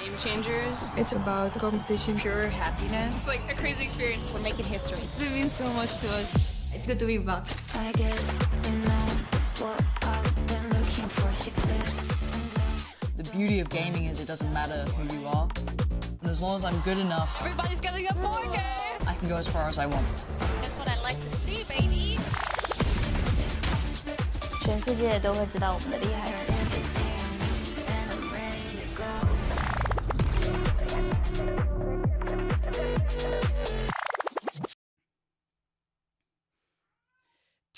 Game Changers. It's about competition, pure happiness. It's like a crazy experience. We're making history. It means so much to us. It's good to be back. I guess you know what I've been looking for, success. The beauty of gaming is it doesn't matter who you are. And as long as I'm good enough, Everybody's getting a 4K. I can go as far as I want. That's what I like to see, baby. 全世界都会知道我们的厉害。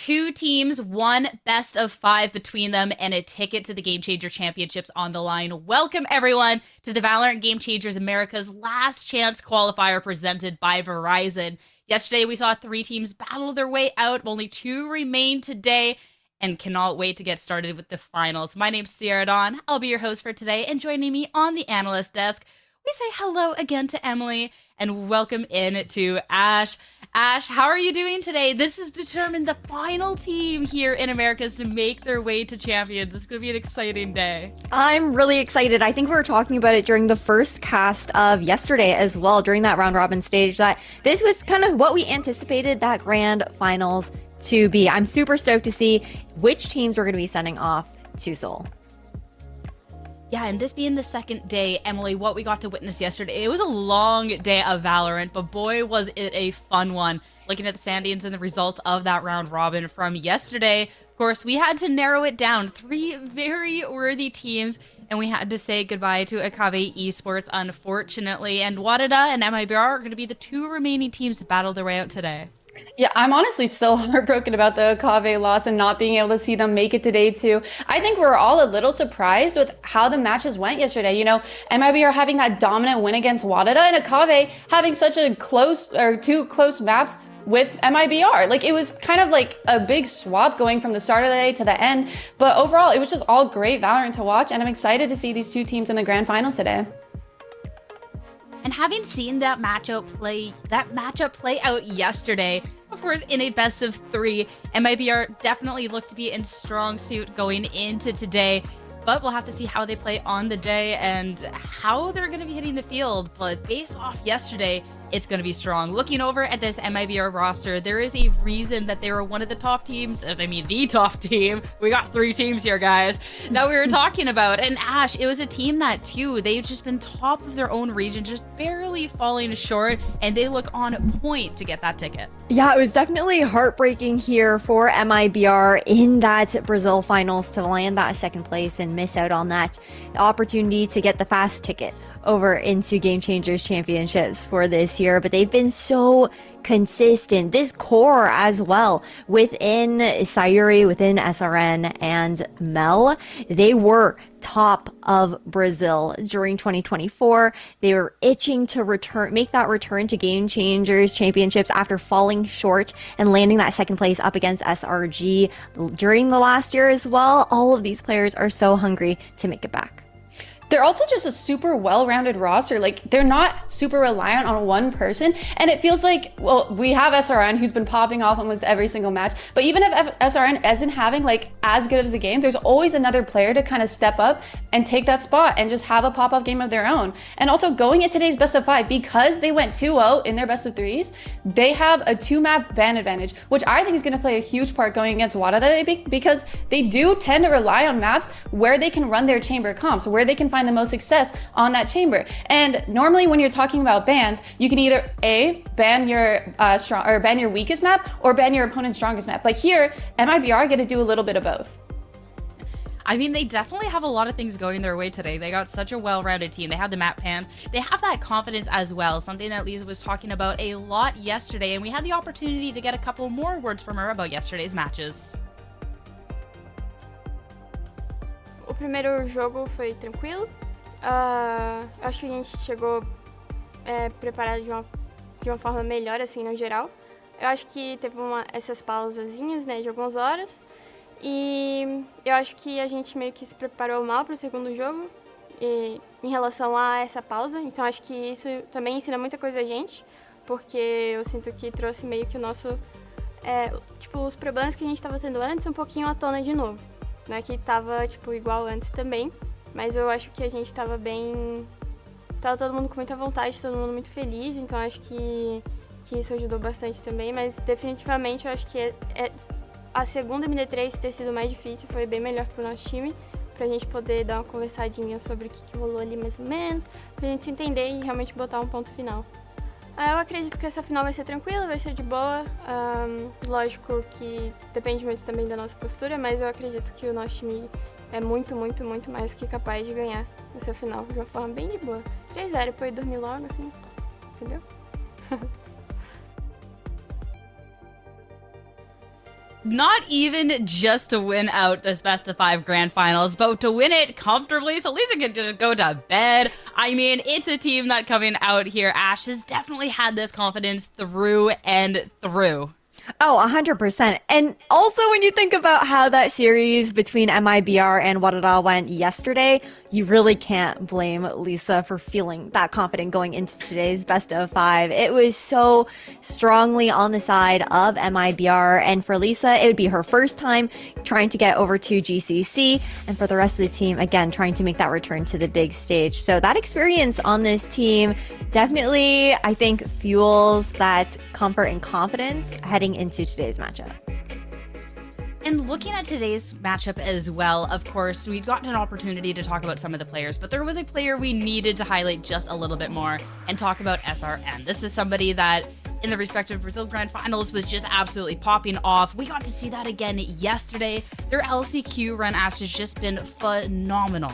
Two teams, one best of 5 between them, and a ticket to the Game Changer Championships on the line. Welcome, everyone, to the VALORANT Game Changers America's Last Chance Qualifier presented by Verizon. Yesterday, we saw 3 teams battle their way out. Only 2 remain today, and cannot wait to get started with the finals. My name's Sierra Dawn. I'll be your host for today, and joining me on the analyst desk, we say hello again to Emily and welcome in to Ash. Ash, how are you doing today? This has determined the final team here in Americas to make their way to Champions. It's going to be an exciting day. I'm really excited. I think we were talking about it during the first cast of yesterday as well, during that round robin stage, that this was kind of what we anticipated that grand finals to be. I'm super stoked to see which teams we're going to be sending off to Seoul. Yeah, and this being the second day, Emily, what we got to witness yesterday, it was a long day of Valorant, but boy, was it a fun one. Looking at the standings and the results of that round robin from yesterday, of course, we had to narrow it down. 3 very worthy teams, and we had to say goodbye to KRÜ Esports, unfortunately. And WADA and MIBR are going to be the 2 remaining teams to battle their way out today. Yeah, I'm honestly still heartbroken about the KRÜ loss and not being able to see them make it today too. I think we're all a little surprised with how the matches went yesterday. You know, MIBR having that dominant win against WADA and KRÜ having such a close or 2 close maps with MIBR. Like, it was kind of like a big swap going from the start of the day to the end. But overall, it was just all great Valorant to watch, and I'm excited to see these 2 teams in the grand finals today. And having seen that matchup play out yesterday, of course, in a best of 3, MIBR definitely looked to be in strong suit going into today. But we'll have to see how they play on the day and how they're going to be hitting the field. But based off yesterday, it's going to be strong. Looking over at this MIBR roster, there is a reason that they were one of the top teams. I mean, the top team. We got 3 teams here, guys, that we were talking about. And Ash, it was a team that, too, they've just been top of their own region, just barely falling short. And they look on point to get that ticket. Yeah, it was definitely heartbreaking here for MIBR in that Brazil finals to land that second place and miss out on that opportunity to get the fast ticket over into Game Changers Championships for this year. But they've been so consistent. This core as well within Sayuri, within SRN and Mel, they were top of Brazil during 2024. They were itching to make that return to Game Changers Championships after falling short and landing that second place up against SRG during the last year as well. All of these players are so hungry to make it back. They're also just a super well-rounded roster. Like, they're not super reliant on one person. And it feels like, well, we have SRN who's been popping off almost every single match. But even if SRN isn't having like as good of a game, there's always another player to kind of step up and take that spot and just have a pop-off game of their own. And also going at today's best of 5, because they went 2-0 in their best of 3s, they have a 2-map ban advantage, which I think is going to play a huge part going against WADA today, because they do tend to rely on maps where they can run their chamber comps, where they can find the most success on that chamber. And normally when you're talking about bans, you can either ban your weakest map or ban your opponent's strongest map. But here, MIBR get to do a little bit of both. I mean, they definitely have a lot of things going their way today. They got such a well-rounded team. They have the map pan. They have that confidence as well, something that Lisa was talking about a lot yesterday, and we had the opportunity to get a couple more words from her about yesterday's matches. O primeiro jogo foi tranquilo. Acho que a gente chegou preparado de uma forma melhor, assim, no geral. Eu acho que teve essas pausazinhas, né, de algumas horas. E eu acho que a gente meio que se preparou mal para o segundo jogo em relação a essa pausa. Então acho que isso também ensina muita coisa a gente, porque eu sinto que trouxe meio que o nosso... os problemas que a gente estava tendo antes um pouquinho à tona de novo. Não é que tava, igual antes também, mas eu acho que a gente tava bem... Tava todo mundo com muita vontade, todo mundo muito feliz, então acho que isso ajudou bastante também, mas definitivamente eu acho que a segunda MD3 ter sido mais difícil foi bem melhor pro nosso time, pra gente poder dar uma conversadinha sobre o que rolou ali mais ou menos, pra gente se entender e realmente botar um ponto final. Eu acredito que essa final vai ser tranquila, vai ser de boa. Lógico que depende muito também da nossa postura, mas eu acredito que o nosso time é muito, muito, muito mais que capaz de ganhar essa final de uma forma bem de boa. 3-0, pra eu ir dormir logo, assim, entendeu? Not even just to win out this best of 5 grand finals, but to win it comfortably so Lisa can just go to bed. I mean, it's a team that coming out here, Ash, has definitely had this confidence through and through. Oh, 100%. And also, when you think about how that series between MIBR and WADA went yesterday, you really can't blame Lisa for feeling that confident going into today's best of 5. It was so strongly on the side of MIBR, and for Lisa, it would be her first time trying to get over to GCC, and for the rest of the team, again, trying to make that return to the big stage. So that experience on this team definitely, I think, fuels that comfort and confidence heading into today's matchup. And looking at today's matchup as well, of course, we've gotten an opportunity to talk about some of the players, but there was a player we needed to highlight just a little bit more and talk about SRN. This is somebody that in the respective Brazil Grand Finals was just absolutely popping off. We got to see that again yesterday. Their LCQ run has just been phenomenal.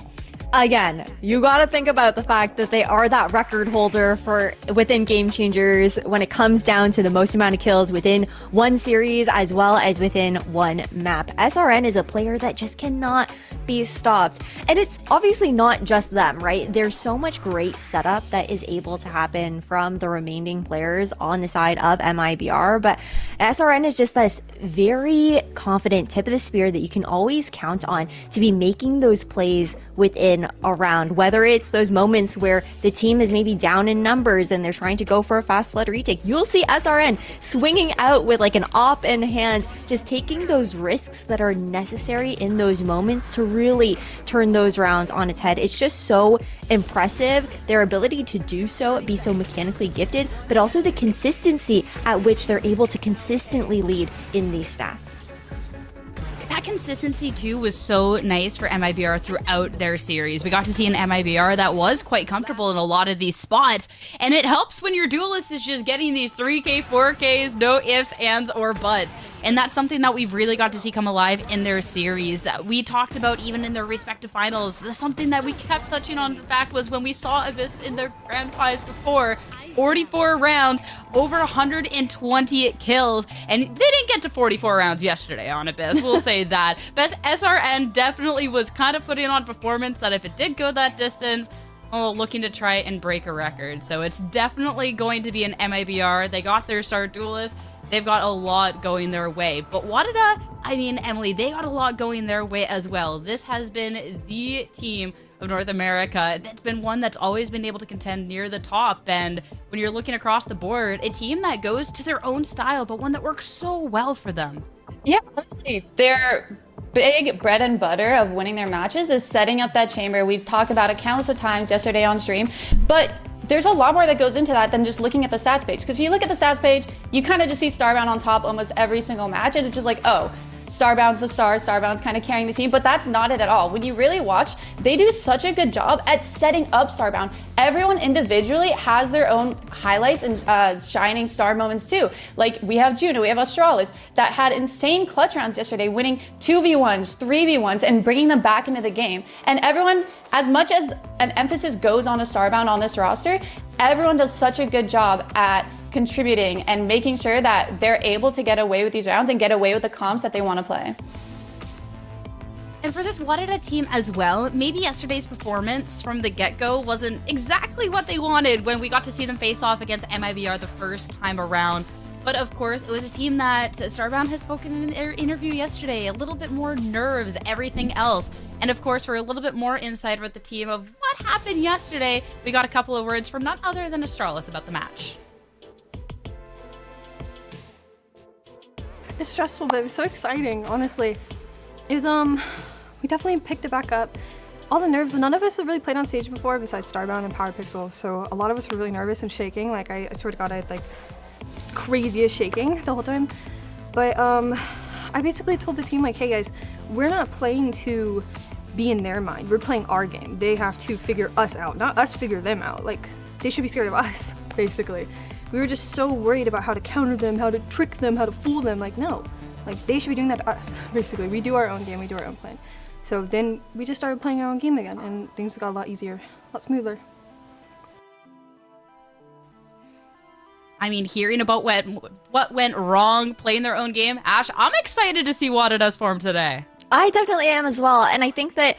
Again, you got to think about the fact that they are that record holder for within Game Changers when it comes down to the most amount of kills within one series as well as within one map. SRN is a player that just cannot be stopped. And it's obviously not just them, right? There's so much great setup that is able to happen from the remaining players on the side of MIBR, but SRN is just this very confident tip of the spear that you can always count on to be making those plays within a round, whether it's those moments where the team is maybe down in numbers and they're trying to go for a fast flood retake. You'll see SRN swinging out with like an op in hand, just taking those risks that are necessary in those moments to really turn those rounds on its head. It's just so impressive, their ability to do so, be so mechanically gifted, but also the consistency at which they're able to consistently lead in these stats. That consistency too was so nice for MIBR throughout their series. We got to see an MIBR that was quite comfortable in a lot of these spots, and it helps when your duelist is just getting these 3K, 4Ks, no ifs, ands, or buts. And that's something that we've really got to see come alive in their series. We talked about even in their respective finals. Something that we kept touching on the fact was when we saw Abyss in their grand finals before, 44 rounds, over 120 kills, and they didn't get to 44 rounds yesterday on Abyss, we'll say that. But SRN definitely was kind of putting on performance that if it did go that distance, looking to try and break a record. So it's definitely going to be an MIBR. They got their star duelist. They've got a lot going their way. But WADA, I mean, Emily, they got a lot going their way as well. This has been the team of North America that's been one that's always been able to contend near the top. And when you're looking across the board, a team that goes to their own style, but one that works so well for them. Yeah, honestly, their big bread and butter of winning their matches is setting up that chamber. We've talked about it countless of times yesterday on stream, but there's a lot more that goes into that than just looking at the stats page. Because if you look at the stats page, you kind of just see Starbound on top almost every single match, and it's just like, oh, Starbound's the star, Starbound's kind of carrying the team, but that's not it at all. When you really watch, they do such a good job at setting up Starbound. Everyone individually has their own highlights and shining star moments too. Like we have Juno, we have Astralis that had insane clutch rounds yesterday, winning 2v1s, 3v1s, and bringing them back into the game. And everyone, as much as an emphasis goes on a Starbound on this roster, everyone does such a good job at contributing and making sure that they're able to get away with these rounds and get away with the comps that they want to play. And for this WADA team as well, maybe yesterday's performance from the get-go wasn't exactly what they wanted when we got to see them face off against MIBR the first time around. But of course, it was a team that Starbound had spoken in their interview yesterday, a little bit more nerves, everything else. And of course, for a little bit more insight with the team of what happened yesterday, we got a couple of words from none other than Astralis about the match. It's stressful, but it's so exciting, honestly. We definitely picked it back up. All the nerves, none of us have really played on stage before besides Starbound and PowerPixel, so a lot of us were really nervous and shaking. Like, I swear to God, I had like craziest shaking the whole time. But I basically told the team, like, hey guys, we're not playing to be in their mind. We're playing our game. They have to figure us out, not us figure them out. Like, they should be scared of us, basically. We were just so worried about how to counter them, how to trick them, how to fool them. Like, no. Like, they should be doing that to us, basically. We do our own game, we do our own plan. So then we just started playing our own game again, and things got a lot easier, a lot smoother. I mean, hearing about what went wrong playing their own game, Ash, I'm excited to see WADA does form today. I definitely am as well. And I think that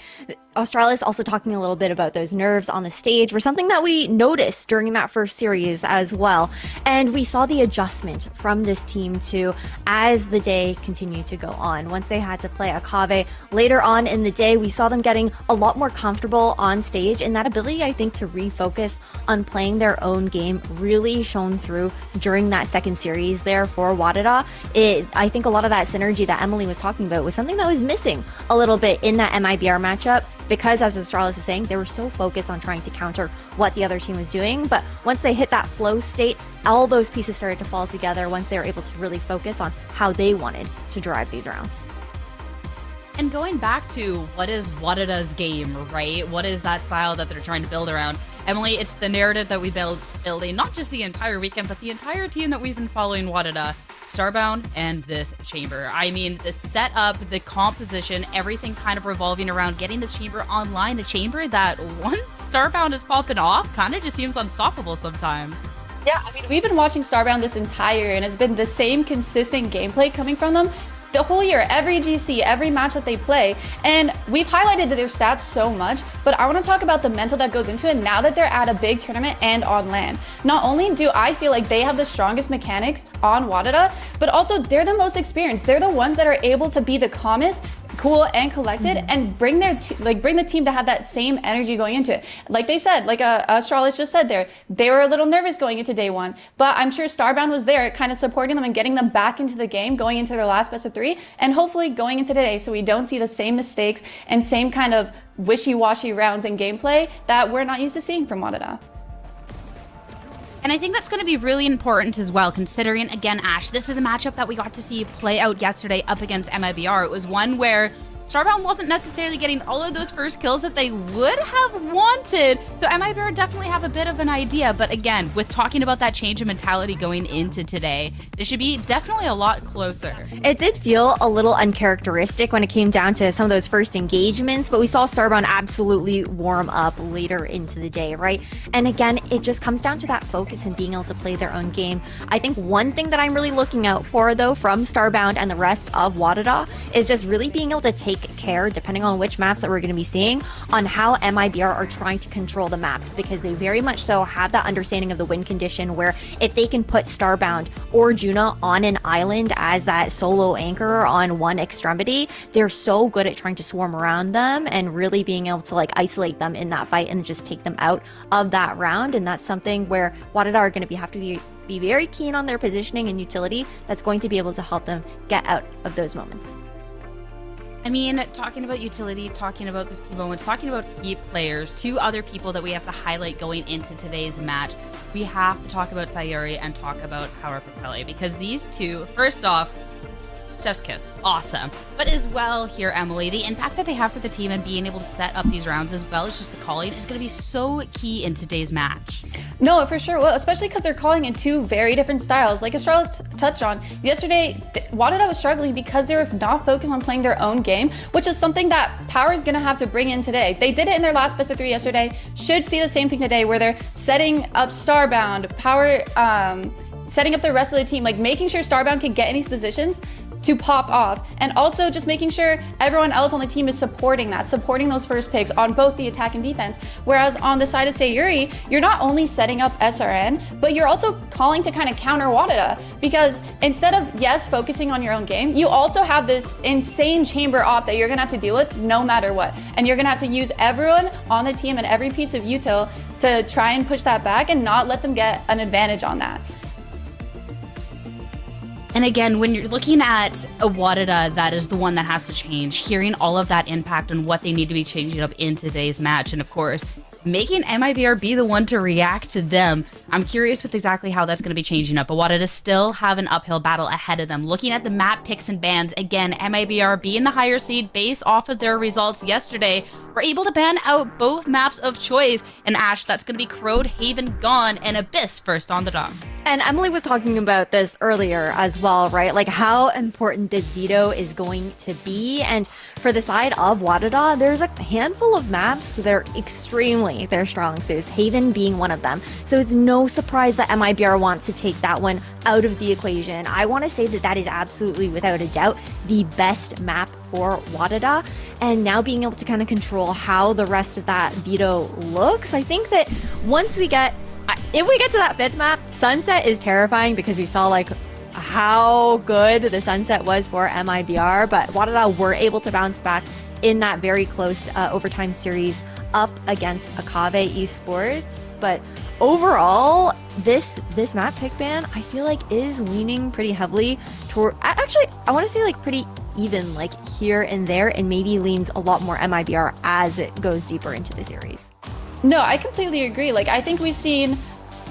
Australis also talking a little bit about those nerves on the stage were something that we noticed during that first series as well. And we saw the adjustment from this team too as the day continued to go on. Once they had to play Akave later on in the day, we saw them getting a lot more comfortable on stage, and that ability, I think, to refocus on playing their own game really shone through during that second series there for WADA. I think a lot of that synergy that Emily was talking about was something that was missing a little bit in that MIBR matchup, because as Astralis is saying, they were so focused on trying to counter what the other team was doing. But once they hit that flow state, all those pieces started to fall together once they were able to really focus on how they wanted to drive these rounds. And going back to what is WADA's game, right? What is that style that they're trying to build around? Emily, it's the narrative that we building not just the entire weekend, but the entire team that we've been following WADA, Starbound, and this chamber. I mean, the setup, the composition, everything kind of revolving around getting this chamber online, a chamber that once Starbound is popping off, kind of just seems unstoppable sometimes. Yeah, I mean, we've been watching Starbound this entire, and it's been the same consistent gameplay coming from them the whole year, every GC, every match that they play. And we've highlighted their stats so much, but I want to talk about the mental that goes into it now that they're at a big tournament and on LAN. Not only do I feel like they have the strongest mechanics on WADA, but also they're the most experienced. They're the ones that are able to be the calmest, cool, and collected, and bring the team to have that same energy going into it. Like they said, like Astralis just said there, they were a little nervous going into day one, but I'm sure Starbound was there kind of supporting them and getting them back into the game, going into their last best of 3, and hopefully going into today so we don't see the same mistakes and same kind of wishy-washy rounds in gameplay that we're not used to seeing from WADA. And I think that's going to be really important as well, considering, again, Ash, this is a matchup that we got to see play out yesterday up against MIBR. It was one where Starbound wasn't necessarily getting all of those first kills that they would have wanted. So MIBR definitely have a bit of an idea. But again, with talking about that change of mentality going into today, this should be definitely a lot closer. It did feel a little uncharacteristic when it came down to some of those first engagements, but we saw Starbound absolutely warm up later into the day, right? And again, it just comes down to that focus and being able to play their own game. I think one thing that I'm really looking out for, though, from Starbound and the rest of WADA is just really being able to take care, depending on which maps that we're going to be seeing, on how MIBR are trying to control the map, because they very much so have that understanding of the win condition where if they can put Starbound or Juna on an island as that solo anchor on one extremity, they're so good at trying to swarm around them and really being able to like isolate them in that fight and just take them out of that round. And that's something where WADA are going to have to be very keen on their positioning and utility that's going to be able to help them get out of those moments. I mean, talking about utility, talking about those key moments, talking about key players, two other people that we have to highlight going into today's match. We have to talk about Sayuri and talk about Power Patele, because these two, first off, chef's kiss, awesome. But as well here, Emily, the impact that they have for the team and being able to set up these rounds as well as just the calling is going to be so key in today's match. No, for sure. Well, especially because they're calling in two very different styles. Like Astralis touched on, yesterday, WADA was struggling because they were not focused on playing their own game, which is something that Power is going to have to bring in today. They did it in their last best of 3 yesterday. Should see the same thing today, where they're setting up Starbound, Power, setting up the rest of the team, like making sure Starbound can get in these positions to pop off, and also just making sure everyone else on the team is supporting those first picks on both the attack and defense. Whereas on the side of Sayuri, you're not only setting up SRN, but you're also calling to kind of counter WADA, because instead of, yes, focusing on your own game, you also have this insane chamber op that you're gonna have to deal with no matter what. And you're gonna have to use everyone on the team and every piece of util to try and push that back and not let them get an advantage on that. And again, when you're looking at a WADA that is the one that has to change, hearing all of that impact and what they need to be changing up in today's match, and of course, making MIBR be the one to react to them, I'm curious with exactly how that's going to be changing up. But WADA still have an uphill battle ahead of them. Looking at the map picks and bans, again, MIBR being the higher seed based off of their results yesterday, were able to ban out both maps of choice. And Ash, that's going to be Crowed, Haven, Gone, and Abyss first on the dot. And Emily was talking about this earlier as well, right? Like how important this veto is going to be. And for the side of WADA, there's a handful of maps that are extremely their strong suits, Haven being one of them. So it's no surprise that MIBR wants to take that one out of the equation. I want to say that that is absolutely, without a doubt, the best map for WADA. And now being able to kind of control how the rest of that veto looks, I think that once we get, if we get to that 5th map, Sunset is terrifying because we saw like how good the Sunset was for MIBR, but WADA were able to bounce back in that very close overtime series up against Akave Esports. But overall, this map pick ban, I feel like is leaning pretty heavily toward, actually, I want to say like pretty even, like here and there, and maybe leans a lot more MIBR as it goes deeper into the series. No, I completely agree. Like, I think we've seen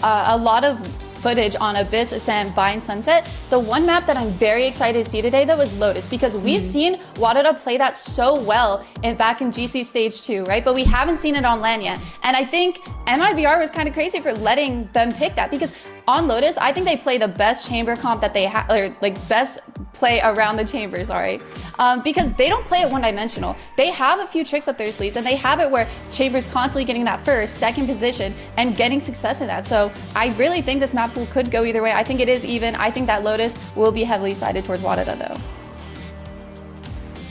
a lot of footage on Abyss, Ascent, and Sunset. The one map that I'm very excited to see today, though, is Lotus, because we've seen WADA play that so well back in GC Stage 2, right? But we haven't seen it on LAN yet. And I think MIBR was kind of crazy for letting them pick that, because on Lotus, I think they play the best chamber comp that they have, or like best play around the chamber, sorry. Because they don't play it one-dimensional. They have a few tricks up their sleeves, and they have it where chamber's constantly getting that first, second position and getting success in that. So I really think this map could go either way. I think it is even. I think that Lotus will be heavily sided towards WADA though.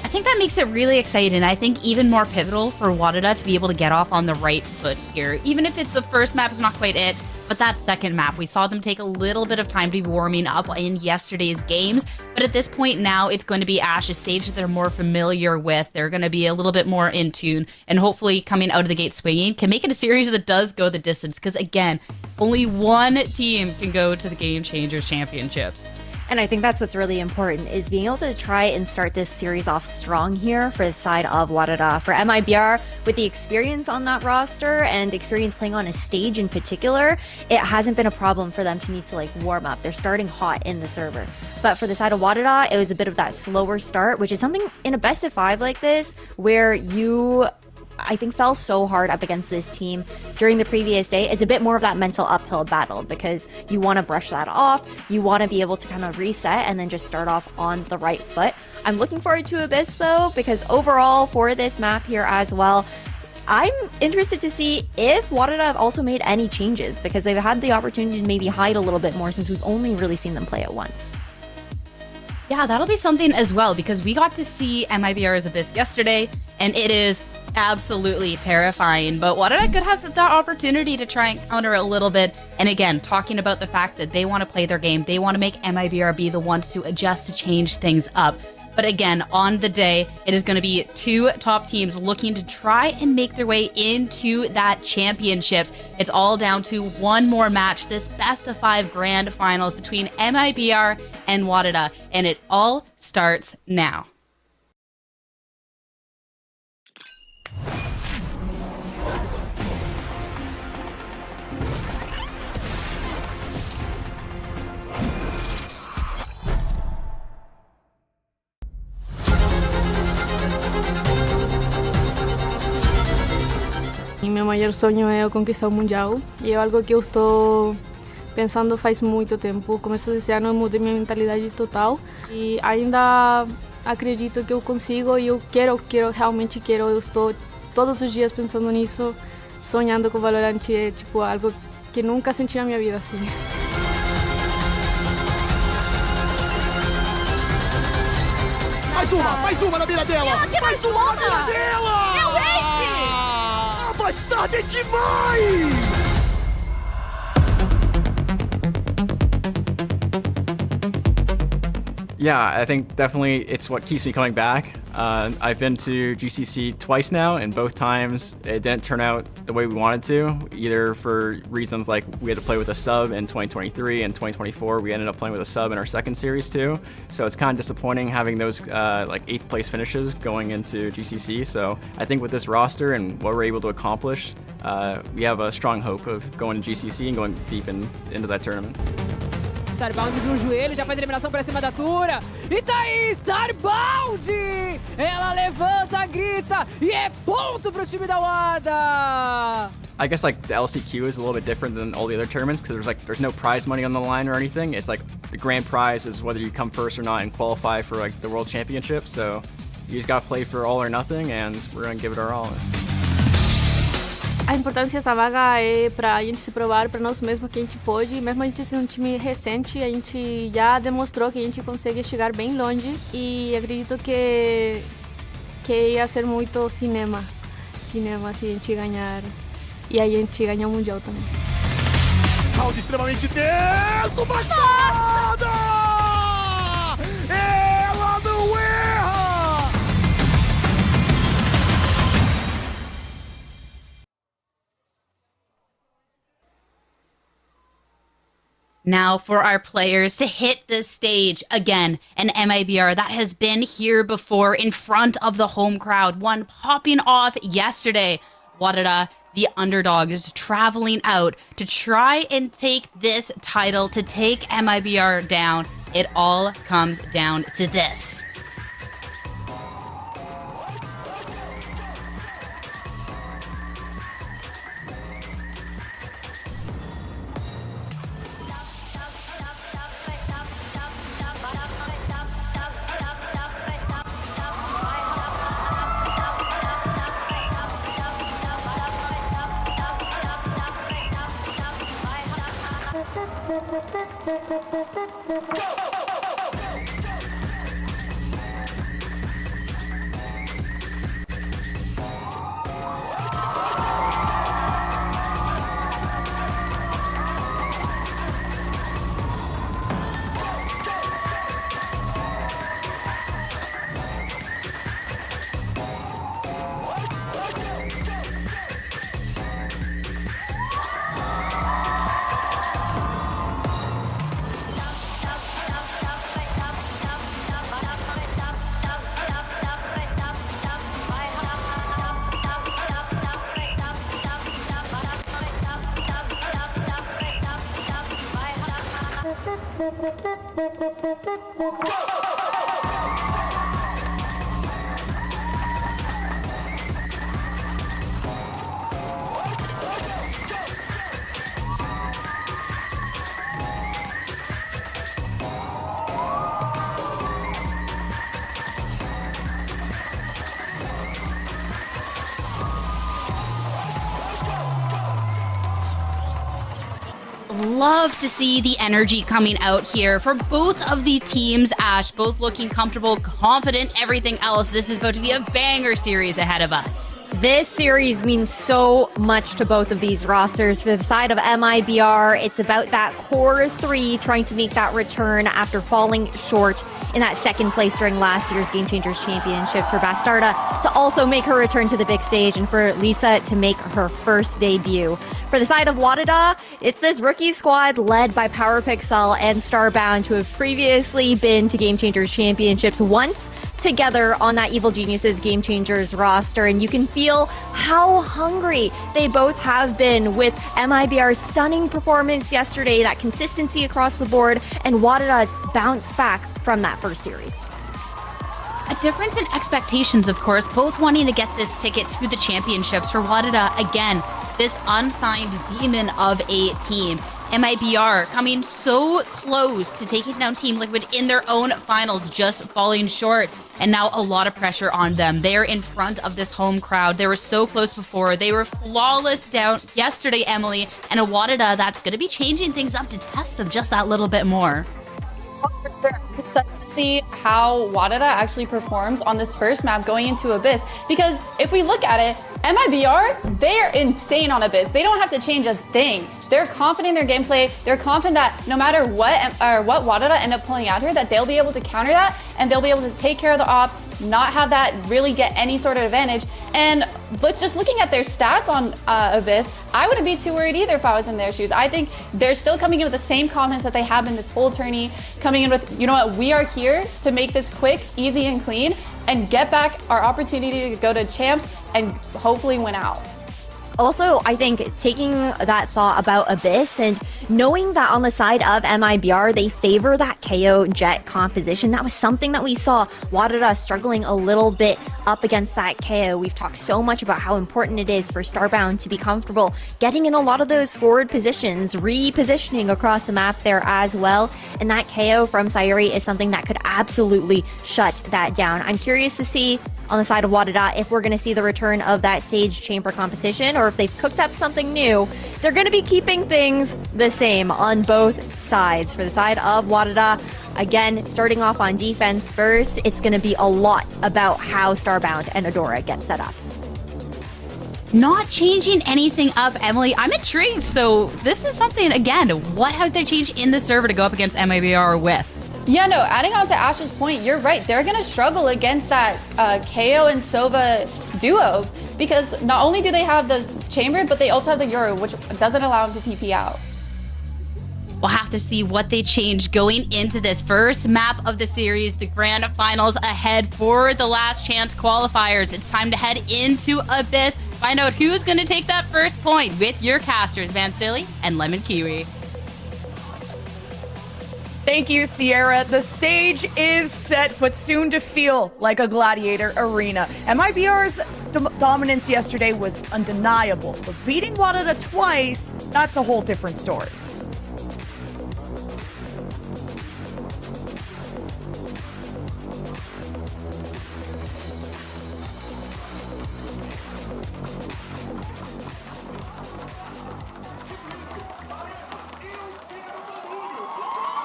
I think that makes it really exciting. I think even more pivotal for WADA to be able to get off on the right foot here. Even if it's the first map is not quite it, but that second map, we saw them take a little bit of time to be warming up in yesterday's games. But at this point now, it's going to be Ash's stage that they're more familiar with. They're going to be a little bit more in tune, and hopefully coming out of the gate swinging can make it a series that does go the distance. Because again, only one team can go to the Game Changers Championships. And I think that's what's really important, is being able to try and start this series off strong here for the side of WADA. For MIBR, with the experience on that roster and experience playing on a stage in particular, it hasn't been a problem for them to need to like warm up. They're starting hot in the server. But for the side of WADA, it was a bit of that slower start, which is something in a best of 5 like this, where you, I think, fell so hard up against this team during the previous day. It's a bit more of that mental uphill battle because you want to brush that off. You want to be able to kind of reset and then just start off on the right foot. I'm looking forward to Abyss though, because overall for this map here as well, I'm interested to see if WADA have also made any changes, because they've had the opportunity to maybe hide a little bit more since we've only really seen them play it once. Yeah, that'll be something as well, because we got to see MIBR's Abyss yesterday, and it is absolutely terrifying. But WADA could have that opportunity to try and counter a little bit. And again, talking about the fact that they want to play their game, they want to make MIBR be the ones to adjust, to change things up. But again, on the day, it is going to be 2 top teams looking to try and make their way into that championships. It's all down to one more match, this best of 5 grand finals between MIBR and WADA, and it all starts now. Meu maior sonho é conquistar o Mundial, e é algo que eu estou pensando faz muito tempo. Começo desse ano eu mudei minha mentalidade total e ainda acredito que eu consigo, e eu realmente quero. Eu estou todos os dias pensando nisso, sonhando com o Valorant. É tipo algo que nunca senti na minha vida assim. Mais uma na mira dela! Mais uma na mira dela! É o Ace! A bastarda é demais! Yeah, I think definitely it's what keeps me coming back. I've been to GCC twice now, and both times it didn't turn out the way we wanted to, either for reasons like we had to play with a sub in 2023 and 2024. We ended up playing with a sub in our second series too. So it's kind of disappointing having those like 8th place finishes going into GCC. So I think with this roster and what we're able to accomplish, we have a strong hope of going to GCC and going deep into that tournament. Starbound viu o joelho, já faz a eliminação pra cima da Tura. E tá aí, Starbound! Ela levanta, grita e é ponto pro time da WADA! I guess like the LCQ is a little bit different than all the other tournaments because there's no prize money on the line or anything. It's like the grand prize is whether you come first or not and qualify for like the World Championship. So you just got to play for all or nothing, and we're gonna give it our all. A importância dessa vaga é pra gente se provar pra nós mesmos que a gente pode. Mesmo a gente sendo um time recente, a gente já demonstrou que a gente consegue chegar bem longe. E acredito que ia ser muito cinema se a gente ganhar. E aí a gente ganha o Mundial também. Round extremamente tenso, baixada! Ela não erra! Now for our players to hit this stage again, an MIBR that has been here before in front of the home crowd, one popping off yesterday. WADA, the underdog, is traveling out to try and take this title, to take MIBR down. It all comes down to this. Love to see the energy coming out here for both of the teams. Ash, both looking comfortable, confident, everything else. This is about to be a banger series ahead of us. This series means so much to both of these rosters. For the side of MIBR, it's about that core three trying to make that return after falling short in that second place during last year's Game Changers Championships. For Bastarda to also make her return to the big stage, and for Lisa to make her first debut. For the side of WADA, it's this rookie squad led by PowerPixel and Starbound, who have previously been to Game Changers Championships once together on that Evil Geniuses Game Changers roster, and you can feel how hungry they both have been with MIBR's stunning performance yesterday, that consistency across the board, and WADA's bounce back from that first series. A difference in expectations, of course, both wanting to get this ticket to the championships. For WADA, again, this unsigned demon of a team. MIBR coming so close to taking down Team Liquid in their own finals, just falling short. And now a lot of pressure on them. They're in front of this home crowd. They were so close before. They were flawless down yesterday, Emily. And a WADA that's going to be changing things up to test them just that little bit more. Excited to see how WADA actually performs on this first map going into Abyss, because if we look at it, MIBR, they're insane on Abyss. They don't have to change a thing. They're confident in their gameplay. They're confident that no matter what WADA end up pulling out here, that they'll be able to counter that, and they'll be able to take care of the op, not have that really get any sort of advantage. But just looking at their stats on Abyss, I wouldn't be too worried either if I was in their shoes. I think they're still coming in with the same confidence that they have in this whole tourney, coming in with, you know what, we are here to make this quick, easy, and clean, and get back our opportunity to go to champs and hopefully win out. Also, I think taking that thought about Abyss and knowing that on the side of MIBR, they favor that KO Jet composition. That was something that we saw WADA struggling a little bit up against that KO. We've talked so much about how important it is for Starbound to be comfortable getting in a lot of those forward positions, repositioning across the map there as well. And that KO from Sayuri is something that could absolutely shut that down. I'm curious to see on the side of WADA if we're going to see the return of that Sage Chamber composition, or if they've cooked up something new. They're going to be keeping things the same on both sides. For the side of WADA, again, starting off on defense first, it's going to be a lot about how Starbound and Adora get set up. Not changing anything up, Emily. I'm intrigued. So this is something, again, what have they changed in the server to go up against MIBR with? Yeah, no, adding on to Ash's point, you're right. They're going to struggle against that KO and Sova duo, because not only do they have the chamber, but they also have the Euro, which doesn't allow them to TP out. We'll have to see what they change going into this first map of the series, the grand finals ahead for the last chance qualifiers. It's time to head into Abyss, find out who's going to take that first point with your casters, Vansili and Lemon Kiwi. Thank you, Sierra. The stage is set, but soon to feel like a gladiator arena. MIBR's dominance yesterday was undeniable, but beating WADA twice, that's a whole different story.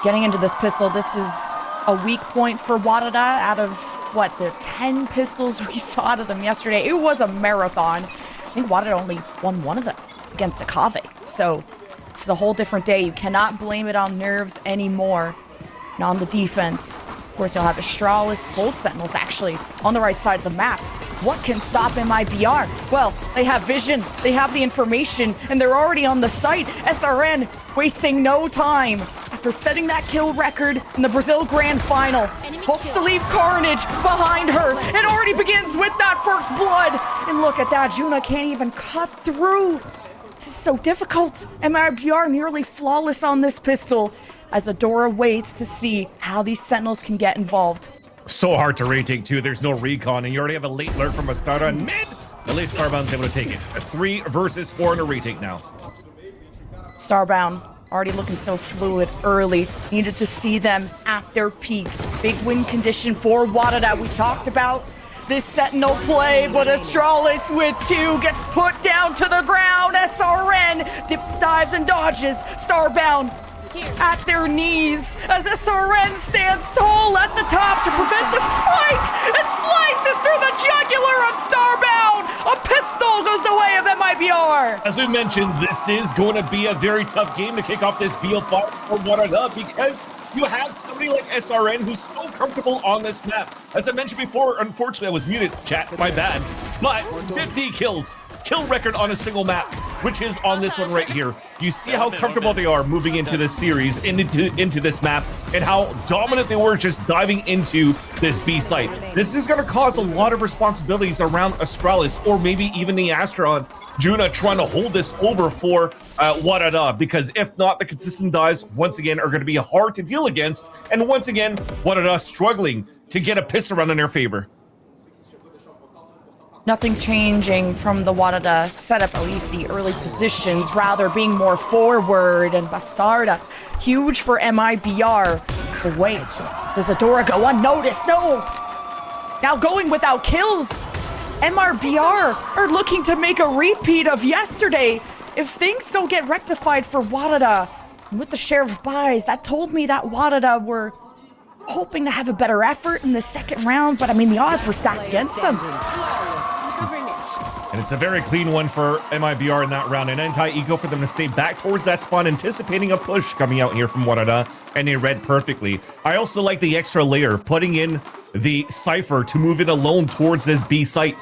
Getting into this pistol, this is a weak point for WADA out of, what, the 10 pistols we saw out of them yesterday. It was a marathon. I think WADA only won one of them against Akave. So this is a whole different day. You cannot blame it on nerves anymore. And on the defense, of course, you'll have Astralis, both Sentinels actually on the right side of the map. What can stop MIBR? Well, they have vision, they have the information, and they're already on the site. SRN wasting no time after setting that kill record in the Brazil Grand Final. Hopes to leave carnage behind her. It already begins with that first blood. And look at that, Juna can't even cut through. This is so difficult. MIBR nearly flawless on this pistol as Adora waits to see how these Sentinels can get involved. So hard to retake too. There's no recon, and you already have a late lurk from Astara and mid. At least Starbound's able to take it. A 3 versus 4 in a retake now. Starbound already looking so fluid early. Needed to see them at their peak. Big win condition for WADA. We talked about this Sentinel play, but Astralis with 2 gets put down to the ground. SRN dips, dives, and dodges. Starbound at their knees as SRN stands tall at the top to prevent the spike and slices through the jugular of Starbound. A pistol goes the way of MIBR. As we mentioned, this is going to be a very tough game to kick off this BO5 for WADA because you have somebody like SRN who's so comfortable on this map. As I mentioned before, unfortunately I was muted, chat, my bad, but 50 kills. Kill record on a single map, which is on this one right here. You see how comfortable they are moving into this series, into this map, and how dominant they were just diving into this B site. This is going to cause a lot of responsibilities around Astralis, or maybe even the Astron Juna trying to hold this over for WADA, because if not, the consistent dives once again are going to be hard to deal against, and once again, WADA struggling to get a pistol round in their favor. Nothing changing from the WADA setup, at least the early positions, rather being more forward. And Bastarda, huge for MIBR. But wait, does Adora go unnoticed? No! Now going without kills. MIBR are looking to make a repeat of yesterday. If things don't get rectified for WADA, with the share of buys, that told me that WADA were hoping to have a better effort in the second round, but I mean, the odds were stacked against them. And it's a very clean one for MIBR in that round. An anti-eco for them to stay back towards that spawn, anticipating a push coming out here from WADA, and they read perfectly. I also like the extra layer, putting in the Cypher to move it alone towards this B site.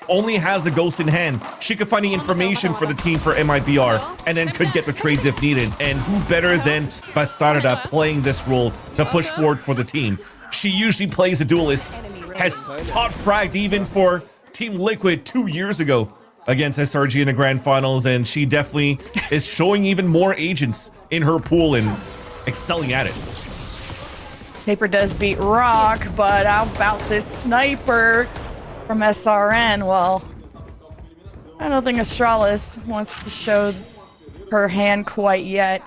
Only has the ghost in hand. She could find the information for the team for MIBR, and then could get the trades if needed. And who better than Bastarda playing this role to push forward for the team? She usually plays a duelist, has top fragged even for Team Liquid 2 years ago. against SRG in the grand finals, and she definitely is showing even more agents in her pool and excelling at it. Paper does beat Rock, but how about this sniper from SRN? Well, I don't think Astralis wants to show her hand quite yet.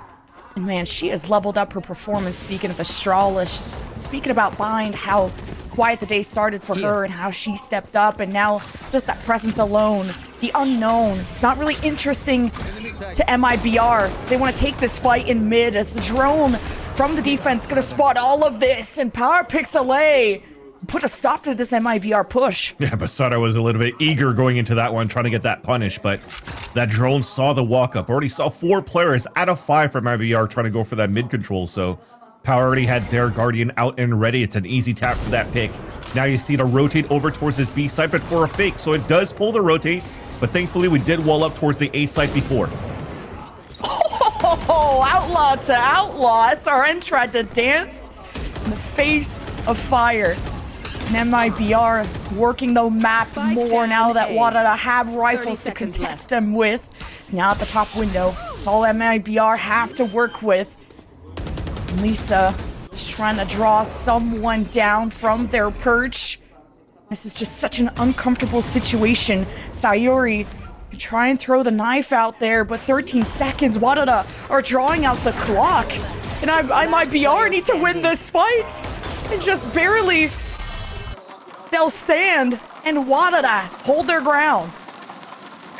And man, she has leveled up her performance. Speaking of Astralis, speaking about Bind, how quiet the day started for her and how she stepped up, and now just that presence alone, the unknown. It's not really interesting to MIBR. They want to take this fight in mid as the drone from the defense gonna spot all of this, and Power Pixelay put a stop to this MIBR push. Yeah, Basara was a little bit eager going into that one, trying to get that punish, but that drone saw the walk-up. Already saw 4 players out of 5 from MIBR trying to go for that mid control, so Power already had their Guardian out and ready. It's an easy tap for that pick. Now you see to rotate over towards this B site, but for a fake, so it does pull the rotate, but thankfully we did wall up towards the A site before. Oh, outlaw to outlaw. SRN tried to dance in the face of fire. And MIBR working the map more now that WADA have rifles to contest them with. It's now at the top window. It's all MIBR have to work with. Lisa is trying to draw someone down from their perch. This is just such an uncomfortable situation. Sayuri can try and throw the knife out there, but 13 seconds. WADA are drawing out the clock. And MIBR need to win this fight. And just barely, they'll stand and WADA hold their ground.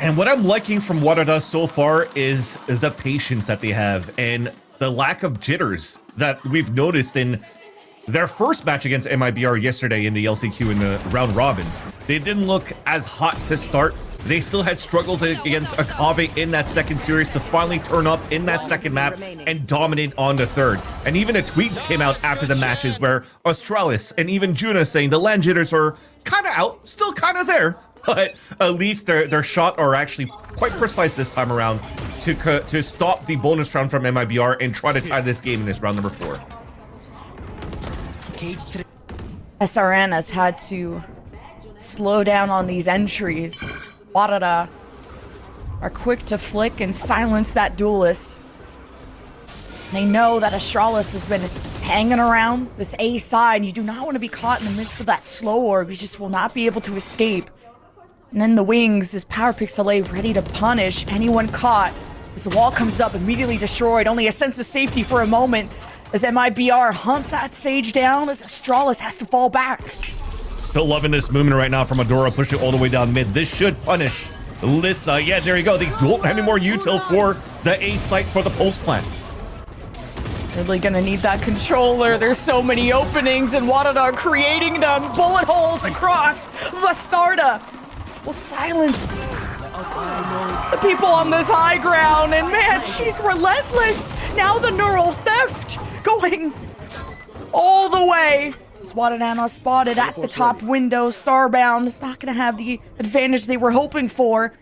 And what I'm liking from WADA so far is the patience that they have and the lack of jitters that we've noticed in their first match against MIBR yesterday in the LCQ in the round robins. They didn't look as hot to start. They still had struggles against Akave in that second series to finally turn up in that second map and dominate on the third. And even the tweets came out after the matches where Astralis and even Juna saying the land jitters are kind of out, still kind of there, but at least their shot are actually quite precise this time around to stop the bonus round from MIBR and try to tie this game in this round number 4. SRN has had to slow down on these entries. WADA are quick to flick and silence that duelist. They know that Astralis has been hanging around this A side. You do not want to be caught in the midst of that slow orb. You just will not be able to escape. And in the wings is Power Pixelay ready to punish anyone caught. As the wall comes up, immediately destroyed. Only a sense of safety for a moment as MIBR hunt that Sage down as Astralis has to fall back. Still loving this movement right now from Adora, pushing all the way down mid. This should punish Lissa. Yeah, there you go. They don't have any more util for the A site for the post plant. Really gonna need that controller. There's so many openings and WADA are creating them. Bullet holes across. Bastarda will silence the people on this high ground. And man, she's relentless. Now the neural theft going all the way. WADA spotted at the top window. Starbound is not going to have the advantage they were hoping for.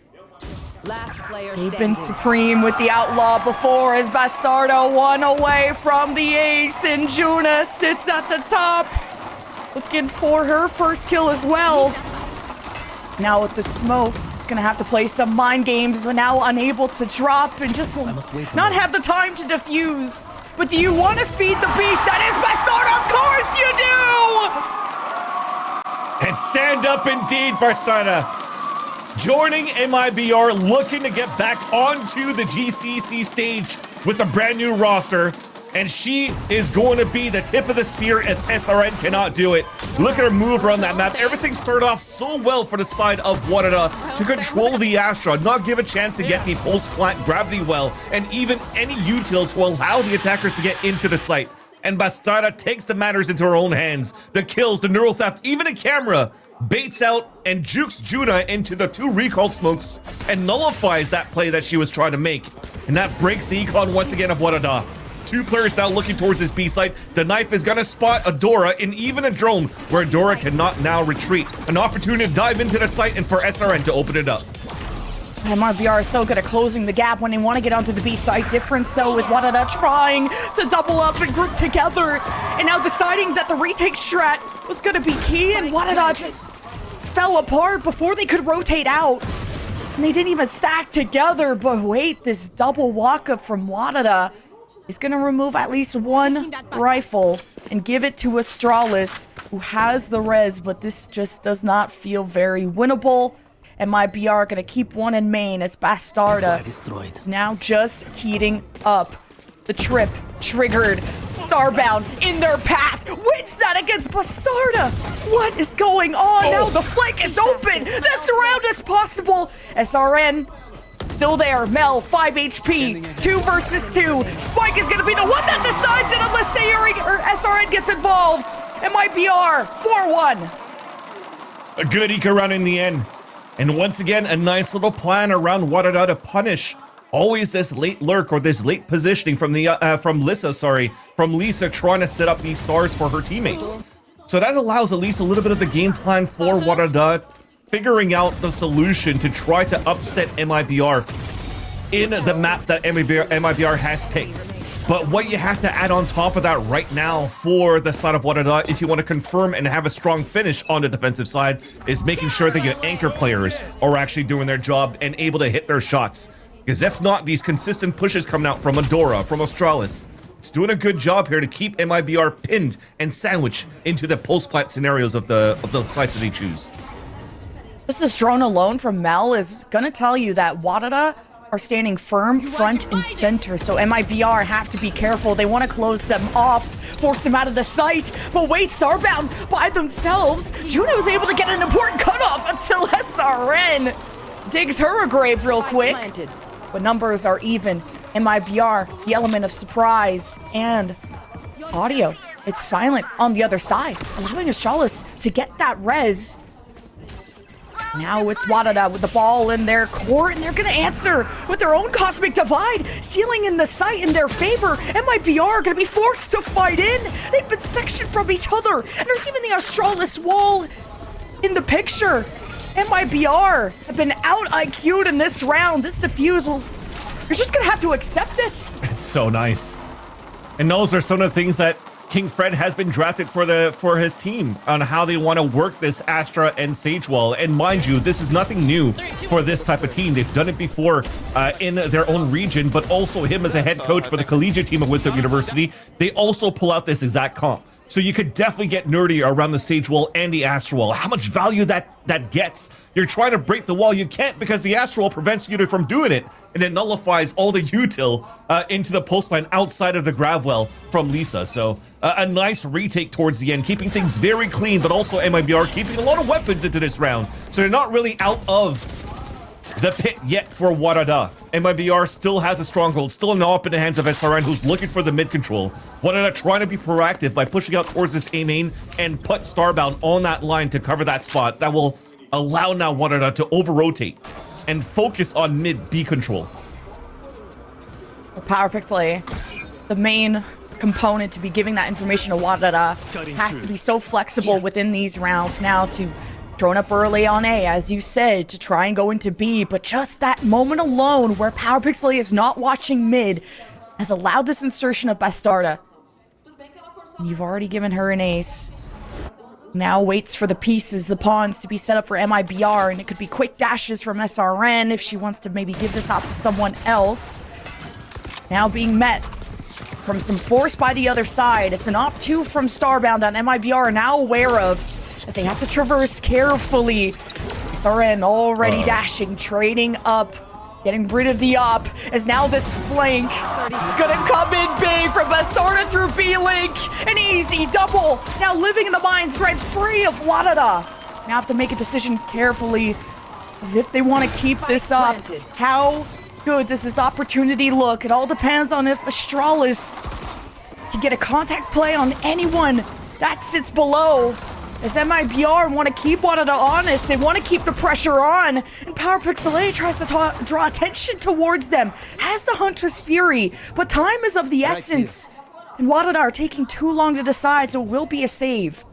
They've been supreme with the outlaw before as Bastardo one away from the ace, and Juna sits at the top looking for her first kill as well. Now with the smokes, he's going to have to play some mind games, but now unable to drop and just will not have the time to defuse. But do you want to feed the beast? That is Bastardo, of course you do! And stand up indeed, Bastarda. Joining MIBR, looking to get back onto the GCC stage with a brand new roster. And she is going to be the tip of the spear if SRN cannot do it. Look at her move around that map. Everything started off so well for the side of WADA to control the Astra, not give a chance to get the pulse plant gravity well, and even any util to allow the attackers to get into the site. And Bastarda takes the matters into her own hands. The kills, the neural theft, even a camera baits out and jukes Juna into the 2 recall smokes and nullifies that play that she was trying to make. And that breaks the econ once again of WADA. 2 players now looking towards this B site. The knife is gonna spot Adora and even a drone where Adora cannot now retreat. An opportunity to dive into the site and for SRN to open it up. MIBR is so good at closing the gap when they want to get onto the B site. Difference though is WADA trying to double up and group together, and now deciding that the retake strat was gonna be key, and WADA just fell apart before they could rotate out. And they didn't even stack together, but wait, this double walk-up from WADA is going to remove at least one rifle and give it to Astralis, who has the res, but this just does not feel very winnable. And MIBR going to keep one in main as Bastarda is now just heating up. The trip triggered. Starbound in their path. Wins that against Bastarda. What is going on? Now the flank is open. That's around as possible. SRN still there. Mel, 5 HP. 2 versus 2. Spike is going to be the one that decides it unless SRN gets involved. MIBR, 4-1. A good eco round in the end. And once again, a nice little plan around WADA to punish always this late lurk or this late positioning from Lisa trying to set up these stars for her teammates. So that allows at least a little bit of the game plan for WADA, figuring out the solution to try to upset MIBR in the map that MIBR has picked. But what you have to add on top of that right now for the side of WADA, if you want to confirm and have a strong finish on the defensive side, is making sure that your anchor players are actually doing their job and able to hit their shots. Because if not, these consistent pushes coming out from Adora, from Astralis, it's doing a good job here to keep MIBR pinned and sandwiched into the post-plant scenarios of the sites that they choose. Just this drone alone from Mel is going to tell you that WADA are standing firm front and center, so MIBR have to be careful. They want to close them off, force them out of the site, but wait, Starbound by themselves. Juno was able to get an important cutoff until SRN digs her a grave real quick. But numbers are even. MIBR, the element of surprise and audio. It's silent on the other side, allowing Astralis to get that res. Now it's WADA with the ball in their court, and they're going to answer with their own Cosmic Divide, sealing in the site in their favor. MIBR are going to be forced to fight in. They've been sectioned from each other, and there's even the Astralis wall in the picture. MIBR have been out IQ'd in this round. This defuse you're just going to have to accept it. It's so nice. And those are some of the things that King Fred has been drafted for his team on how they want to work this Astra and Sage wall. And mind you, this is nothing new for this type of team. They've done it before in their own region, but also him as a head coach for the collegiate team at Winthrop University, they also pull out this exact comp. So you could definitely get nerdy around the Sage wall and the Astra wall. How much value that gets. You're trying to break the wall. You can't because the Astra wall prevents you from doing it. And it nullifies all the util into the postman outside of the grav well from Lisa. So a nice retake towards the end, keeping things very clean, but also MIBR keeping a lot of weapons into this round. So they're not really out of the pit yet for WADA. MIBR still has a stronghold, still now up in the hands of SRN, who's looking for the mid control. WADA trying to be proactive by pushing out towards this A main and put Starbound on that line to cover that spot. That will allow now WADA to over-rotate and focus on mid B control. Power Pixel, the main component to be giving that information to WADA, has to be so flexible within these rounds now to drone up early on A, as you said, to try and go into B, but just that moment alone where Power Pixel is not watching mid has allowed this insertion of Bastarda. You've already given her an ace. Now waits for the pieces, the pawns to be set up for MIBR, and it could be quick dashes from SRN if she wants to maybe give this up to someone else. Now being met from some force by the other side. It's an op 2 from Starbound that MIBR are now aware of, as they have to traverse carefully. SRN already dashing, trading up, getting rid of the op, as now this flank is gonna come in big from Bastarda through B-Link. An easy double, now living in the mines right free of WADA. Now have to make a decision carefully if they want to keep this up. How good does this opportunity look? It all depends on if Astralis can get a contact play on anyone that sits below. As MIBR want to keep WADA honest, they want to keep the pressure on, and Power Pixel A tries to draw attention towards them, has the Hunter's Fury, but time is of the essence, and WADA are taking too long to decide, so it will be a save.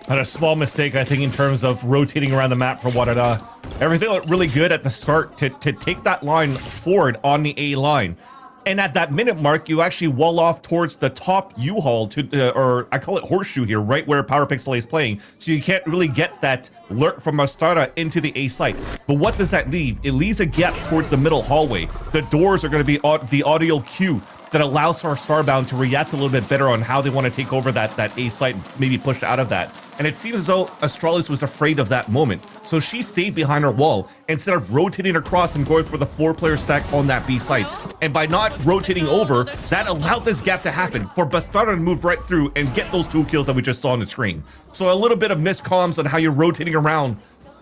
And a small mistake, I think, in terms of rotating around the map for WADA. Everything looked really good at the start to take that line forward on the A line. And at that minute mark, you actually wall off towards the top U-Haul or I call it horseshoe here, right where PowerPixel is playing. So you can't really get that lurk from Bastarda into the A site. But what does that leave? It leaves a gap towards the middle hallway. The doors are going to be the audio queue that allows for Starbound to react a little bit better on how they want to take over that A site, maybe push out of that. And it seems as though Astralis was afraid of that moment. So she stayed behind her wall instead of rotating across and going for the 4-player stack on that B site. And by not rotating over, that allowed this gap to happen for Bastarda to move right through and get those 2 kills that we just saw on the screen. So a little bit of miscomms on how you're rotating around,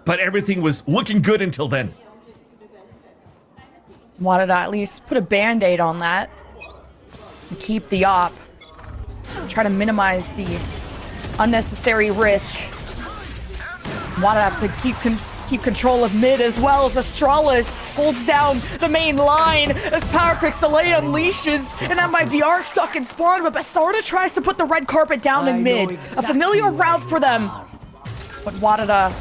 but everything was looking good until then. Wanted to at least put a band-aid on that. Keep the op. Try to minimize the unnecessary risk. Want to have to keep control of mid as well as Astralis holds down the main line as PowerPixel unleashes and MIBR stuck in spawn, but Bastarda tries to put the red carpet down in mid. A familiar route for them. But WADA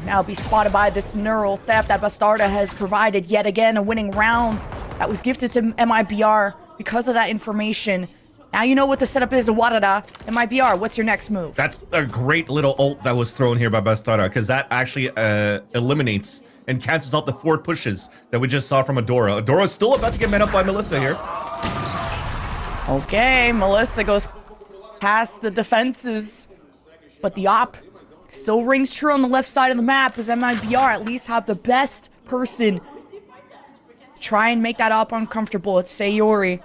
now be spotted by this neural theft that Bastarda has provided yet again. A winning round that was gifted to MIBR because of that information. Now you know what the setup is of WADA. MIBR, what's your next move? That's a great little ult that was thrown here by Bastarda, because that actually eliminates and cancels out the 4 pushes that we just saw from Adora. Adora's still about to get met up by Melissa here. Okay, Melissa goes past the defenses, but the op still rings true on the left side of the map as MIBR at least have the best person try and make that op uncomfortable. It's Sayori.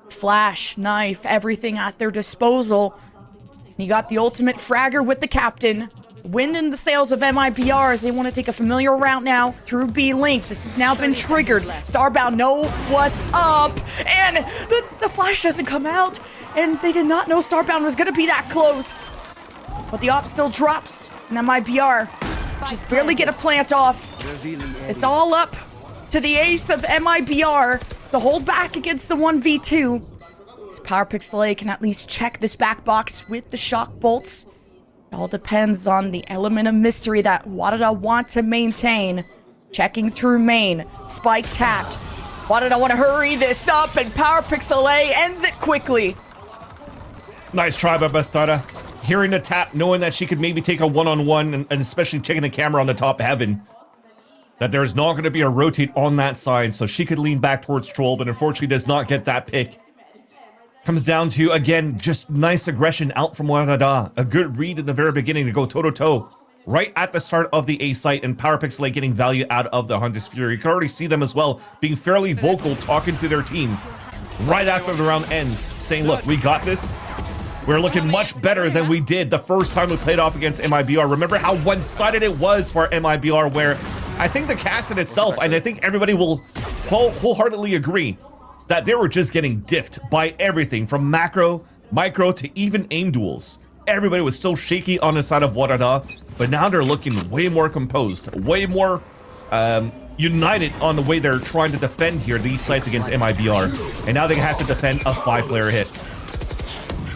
Flash, knife, everything at their disposal. You got the ultimate fragger with the captain. Wind in the sails of MIBR as they want to take a familiar route now through B-Link. This has now been triggered. Starbound know what's up. And the flash doesn't come out. And they did not know Starbound was going to be that close. But the op still drops. And MIBR just barely get a plant off. It's all up to the ace of MIBR to hold back against the 1v2. PowerPixel can at least check this back box with the shock bolts. It all depends on the element of mystery that WADA want to maintain. Checking through main. Spike tapped. WADA want to hurry this up, and PowerPixel ends it quickly. Nice try by Bastarda. Hearing the tap, knowing that she could maybe take a one-on-one, and especially checking the camera on the top heaven, that there's not going to be a rotate on that side, so she could lean back towards Troll, but unfortunately does not get that pick. Comes down to, again, just nice aggression out from WADA. A good read in the very beginning to go toe-to-toe right at the start of the A site, and PowerPixel getting value out of the Hunter's Fury. You can already see them as well being fairly vocal, talking to their team right after the round ends, saying, look, we got this. We're looking much better than we did the first time we played off against MIBR. Remember how one-sided it was for MIBR, where I think the cast in itself, and I think everybody will wholeheartedly agree, that they were just getting diffed by everything from macro, micro, to even aim duels. Everybody was still shaky on the side of WADA, but now they're looking way more composed, way more united on the way they're trying to defend here, these sites against MIBR. And now they have to defend a 5-player hit.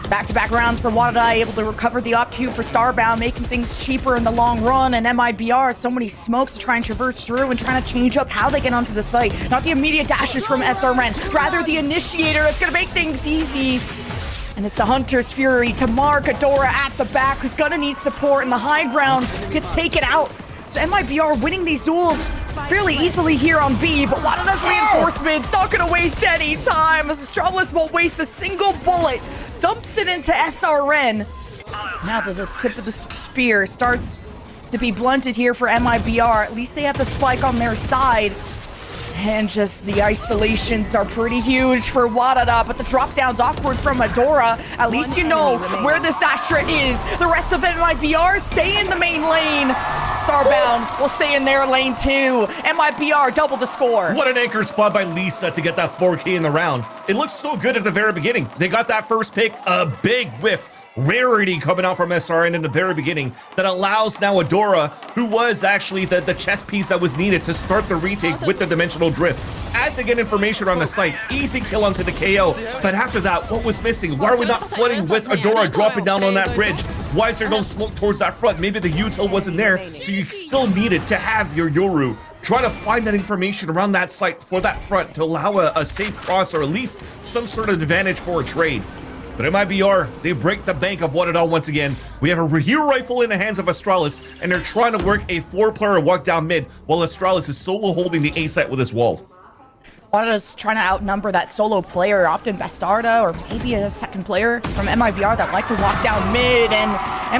Back-to-back rounds for WADA, able to recover the op 2 for Starbound, making things cheaper in the long run, and MIBR, so many smokes to try and traverse through and trying to change up how they get onto the site. Not the immediate dashes from SRN, rather the initiator that's going to make things easy. And it's the Hunter's Fury to mark Adora at the back, who's going to need support, and the high ground gets taken out. So MIBR winning these duels fairly easily here on B, but WADA's reinforcements not going to waste any time, as Astralis won't waste a single bullet. Dumps it into SRN. Now that the tip of the spear starts to be blunted here for MIBR, at least they have the spike on their side. And just the isolations are pretty huge for WADA, but the drop down's awkward from Adora. At least you know where this Astra is. The rest of MIBR stay in the main lane. Starbound will stay in their lane too. MIBR double the score. What an anchor spot by Lisa to get that 4K in the round. It looks so good at the very beginning. They got that first pick, a big whiff. Rarity coming out from SRN in the very beginning that allows now Adora, who was actually the chess piece that was needed to start the retake with the dimensional drift. As they get information on the site, easy kill onto the KO. But after that, what was missing? Why are we not flooding with Adora dropping down on that bridge? Why is there no smoke towards that front? Maybe the util wasn't there, so you still needed to have your Yoru trying to find that information around that site for that front to allow a safe cross or at least some sort of advantage for a trade. But MIBR, they break the bank of WADA once again. We have a hero rifle in the hands of Astralis, and they're trying to work a 4-player walk down mid while Astralis is solo holding the A site with his wall. WADA's trying to outnumber that solo player, often Bastarda or maybe a second player from MIBR that like to walk down mid, and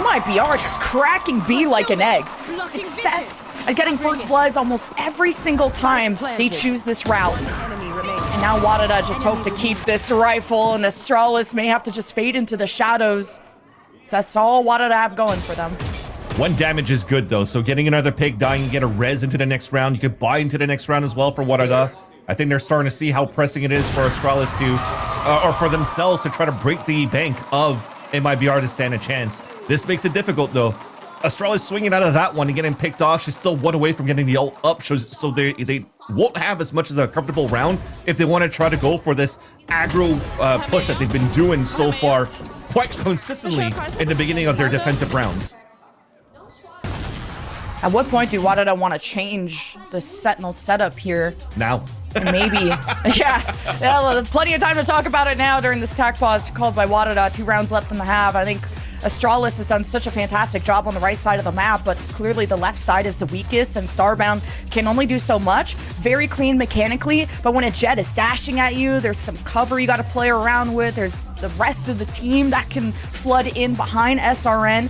MIBR just cracking B like an egg. Success at getting first bloods almost every single time they choose this route. And now WADA just hope to keep this rifle, and Astralis may have to just fade into the shadows. That's all WADA have going for them. 1 damage is good though, so getting another pick, dying, and get a res into the next round. You could buy into the next round as well for WADA. I think they're starting to see how pressing it is for Astralis to, or for themselves to try to break the bank of MIBR to stand a chance. This makes it difficult though. Astralis swinging out of that one and getting picked off. She's still 1 away from getting the ult up, so they won't have as much as a comfortable round if they want to try to go for this aggro push that they've been doing so far quite consistently in the beginning of their defensive rounds. At what point do WADA want to change the Sentinel setup here? Now. Maybe. Yeah, plenty of time to talk about it now during this tac pause called by WADA. 2 rounds left in the half. I think Astralis has done such a fantastic job on the right side of the map, but clearly the left side is the weakest, and Starbound can only do so much. Very clean mechanically, but when a Jet is dashing at you, there's some cover you got to play around with. There's the rest of the team that can flood in behind SRN.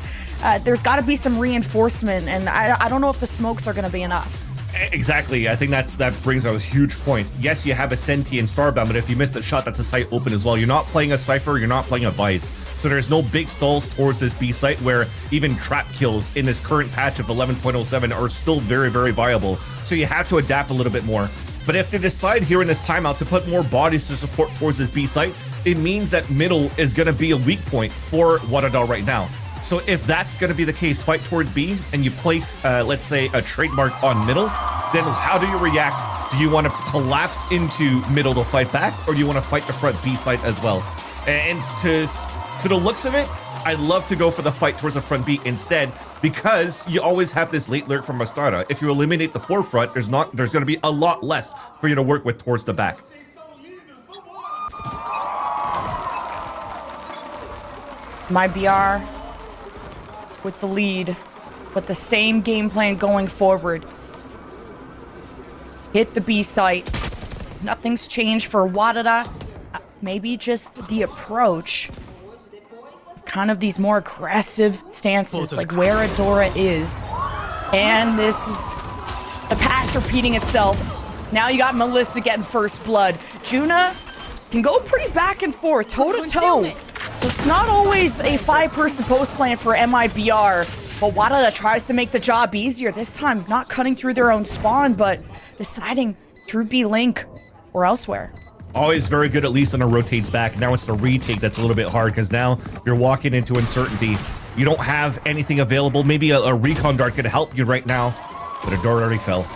There's got to be some reinforcement, and I don't know if the smokes are going to be enough. Exactly. I think that brings out a huge point. Yes, you have Ascent and Starbound, but if you miss that shot, that's a site open as well. You're not playing a Cypher, you're not playing a Vice. So there's no big stalls towards this B site where even trap kills in this current patch of 11.07 are still very, very viable. So you have to adapt a little bit more. But if they decide here in this timeout to put more bodies to support towards this B site, it means that middle is going to be a weak point for WADA right now. So if that's going to be the case, fight towards B, and you place, let's say, a trademark on middle, then how do you react? Do you want to collapse into middle to fight back, or do you want to fight the front B site as well? And to the looks of it, I'd love to go for the fight towards the front B instead, because you always have this late lurk from Bastarda. If you eliminate the forefront, there's going to be a lot less for you to work with towards the back. MIBR with the lead, but the same game plan going forward. Hit the B site. Nothing's changed for WADA. Maybe just the approach. Kind of these more aggressive stances, like where Adora is. And this is the past repeating itself. Now you got Melissa getting first blood. Juna can go pretty back and forth, toe-to-toe. So it's not always a 5-person post plan for MIBR, but WADA tries to make the job easier. This time, not cutting through their own spawn, but deciding through B-Link or elsewhere. Always very good, at least on a rotates back. Now it's the retake that's a little bit hard, because now you're walking into uncertainty. You don't have anything available. Maybe a recon dart could help you right now, but a dart already fell.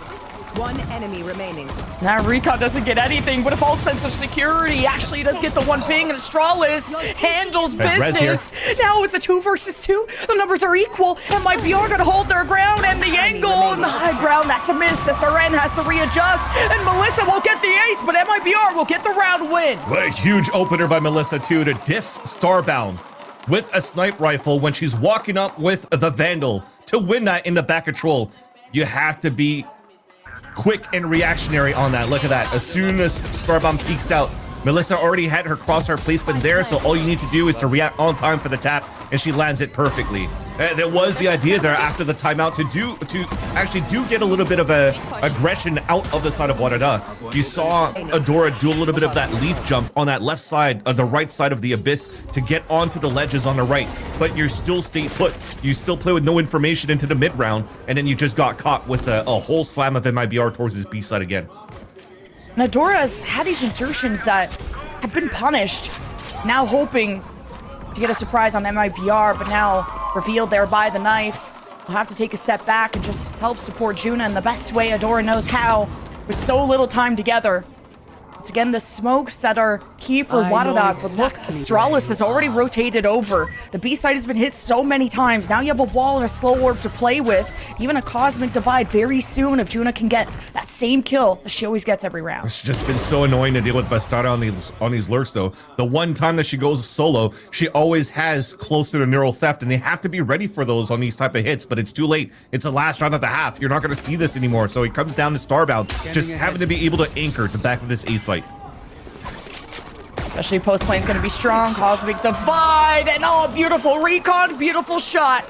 1 enemy remaining. Now Recon doesn't get anything, but a false sense of security. Actually does get the 1 ping, and Astralis handles business. Now it's a 2 versus 2. The numbers are equal, and MIBR gonna hold their ground, and the angle and the high ground, that's a miss. SRN has to readjust, and Melissa will get the ace, but MIBR will get the round win. What a huge opener by Melissa too, to diff Starbound with a snipe rifle when she's walking up with the Vandal to win that in the back control. You have to be quick and reactionary on that. Look at that. As soon as Starbound peeks out, Melissa already had her crosshair placement there, so all you need to do is to react on time for the tap, and she lands it perfectly. There was the idea there after the timeout to actually get a little bit of a aggression out of the side of WADA. You saw Adora do a little bit of that leaf jump on that left side, the right side of the abyss, to get onto the ledges on the right, but you still stay put. You still play with no information into the mid round, and then you just got caught with a whole slam of MIBR towards his B side again. And Adora's had these insertions that have been punished, now hoping to get a surprise on MIBR, but now revealed there by the knife. We'll have to take a step back and just help support Juna in the best way Adora knows how, with so little time together. It's again the smokes that are key for WADA, but look, Astralis has already rotated over. The B side has been hit so many times. Now you have a wall and a slow orb to play with. Even a Cosmic Divide very soon if Juna can get that same kill that she always gets every round. It's just been so annoying to deal with Bastarda on these lurks though. The one time that she goes solo, she always has closer to neural theft, and they have to be ready for those on these type of hits, but it's too late. It's the last round of the half. You're not going to see this anymore, so it comes down to Starbound just having to be able to anchor at the back of this A site. Especially post lane's going to be strong. Cosmic Divide, and oh, beautiful recon, beautiful shot.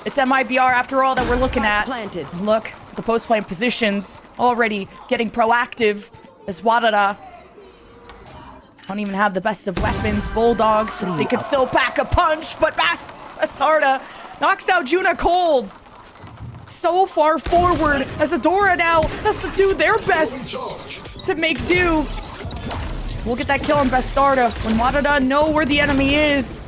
It's MIBR after all that we're looking at. Planted. Look, the post lane positions already getting proactive as WADA don't even have the best of weapons. Bulldogs, they could still pack a punch, but Bastarda knocks out Juna cold. So far forward as Adora now has to do their best to make do. We'll get that kill on Bastarda when WADA know where the enemy is.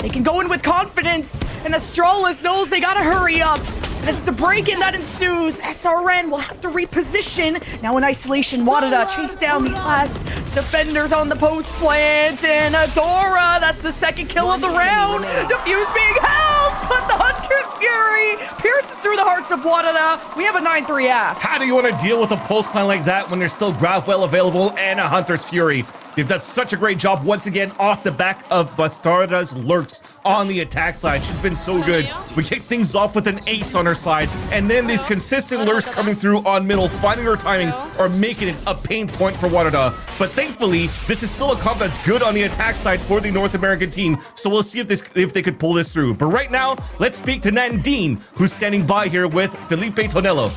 They can go in with confidence, and Astralis knows they gotta hurry up. And it's the break-in that ensues. SRN will have to reposition. Now in isolation, WADA chase down these last defenders on the post plant. And Adora, that's the second kill of the round. Diffuse being held, but the Hunter's Fury pierces through the hearts of WADA. We have a 9-3 half. How do you want to deal with a post plant like that when there's still Gravwell available and a Hunter's Fury? They've done such a great job once again off the back of Bastarda's lurks on the attack side. She's been so good. We kick things off with an ace on her side, and then these consistent lurks coming through on middle, finding her timings, are making it a pain point for WADA. But thankfully, this is still a comp that's good on the attack side for the North American team, so we'll see if they could pull this through. But right now, let's speak to Nandine, who's standing by here with Felipe Tonello.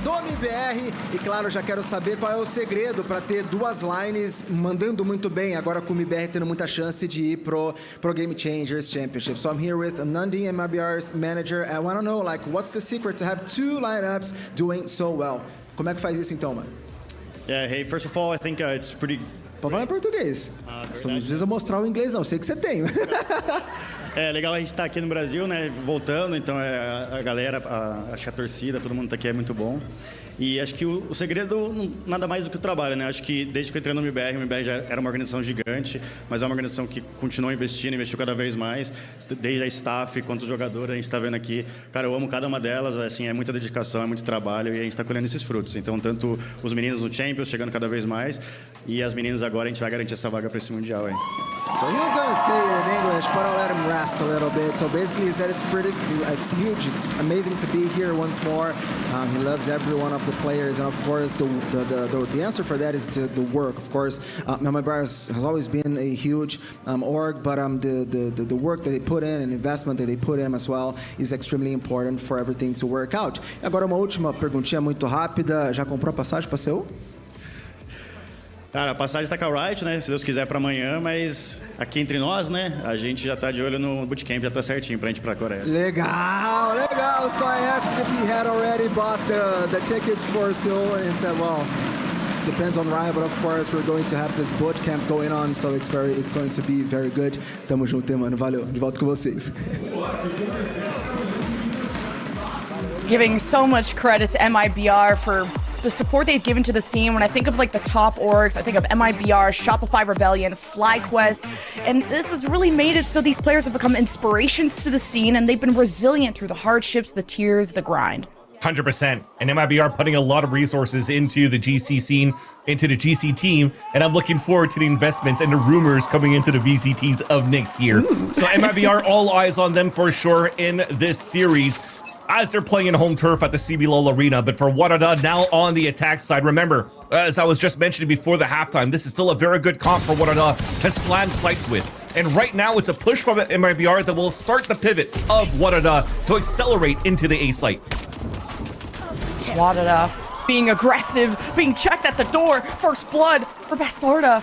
Do MIBR, e claro, já quero saber qual é o segredo para ter duas lines mandando muito bem, agora com o MIBR tendo muita chance de ir pro Game Changers Championship. So I'm here with Nandine, MIBR's manager. I want to know, like, what's the secret to have two lineups doing so well? Como é que faz isso então, mano? Yeah, hey, first of all, I think it's pretty... Pode falar em português. Só não precisa mostrar o inglês não, sei que você tem. É legal a gente estar aqui no Brasil, né, voltando, então a galera, acho que a torcida, todo mundo tá aqui é muito bom. E acho que o segredo, nada mais do que o trabalho, né? Acho que desde que eu entrei no MIBR, o MIBR já era uma organização gigante, mas é uma organização que continuou investindo, investiu cada vez mais, desde a staff quanto os jogadores, a gente está vendo aqui. Cara, eu amo cada uma delas, assim, é muita dedicação, é muito trabalho e a gente está colhendo esses frutos. Então, tanto os meninos no Champions chegando cada vez mais e as meninas agora, a gente vai garantir essa vaga para esse Mundial aí. So he was going to say it in English, but I'll let him rest a little bit. So basically he said it's huge, it's amazing to be here once more. He loves every one of the players, and of course the answer for that is the work. Of course, MIBR has always been a huge org, but the work that they put in and investment that they put in as well is extremely important for everything to work out. Agora uma última perguntinha muito rápida, já comprou a passagem para Seul? Cara, a passagem está com a Riot, né? Se Deus quiser para amanhã, mas aqui entre nós, né? A gente já tá de olho no bootcamp, já tá certinho pra gente ir pra Coreia. Legal, legal. So I asked if he had already bought the tickets for Seoul, and he said, well, depends on Riot, but of course we're going to have this bootcamp going on, so it's going to be very good. Tamo junto, mano. Valeu. De volta com vocês. Giving so much credit to MIBR for the support they've given to the scene. When I think of like the top orgs, I think of MIBR, Shopify Rebellion, FlyQuest, and this has really made it so these players have become inspirations to the scene, and they've been resilient through the hardships, the tears, the grind. 100%. And MIBR putting a lot of resources into the GC scene, into the GC team, and I'm looking forward to the investments and the rumors coming into the VCTs of next year. So MIBR, all eyes on them for sure in this series, as they're playing in home turf at the CBLOL Arena. But for WADA now on the attack side, remember, as I was just mentioning before the halftime, this is still a very good comp for WADA to slam sites with. And right now, it's a push from MIBR that will start the pivot of WADA to accelerate into the A site. WADA being aggressive, being checked at the door. First blood for Bastarda.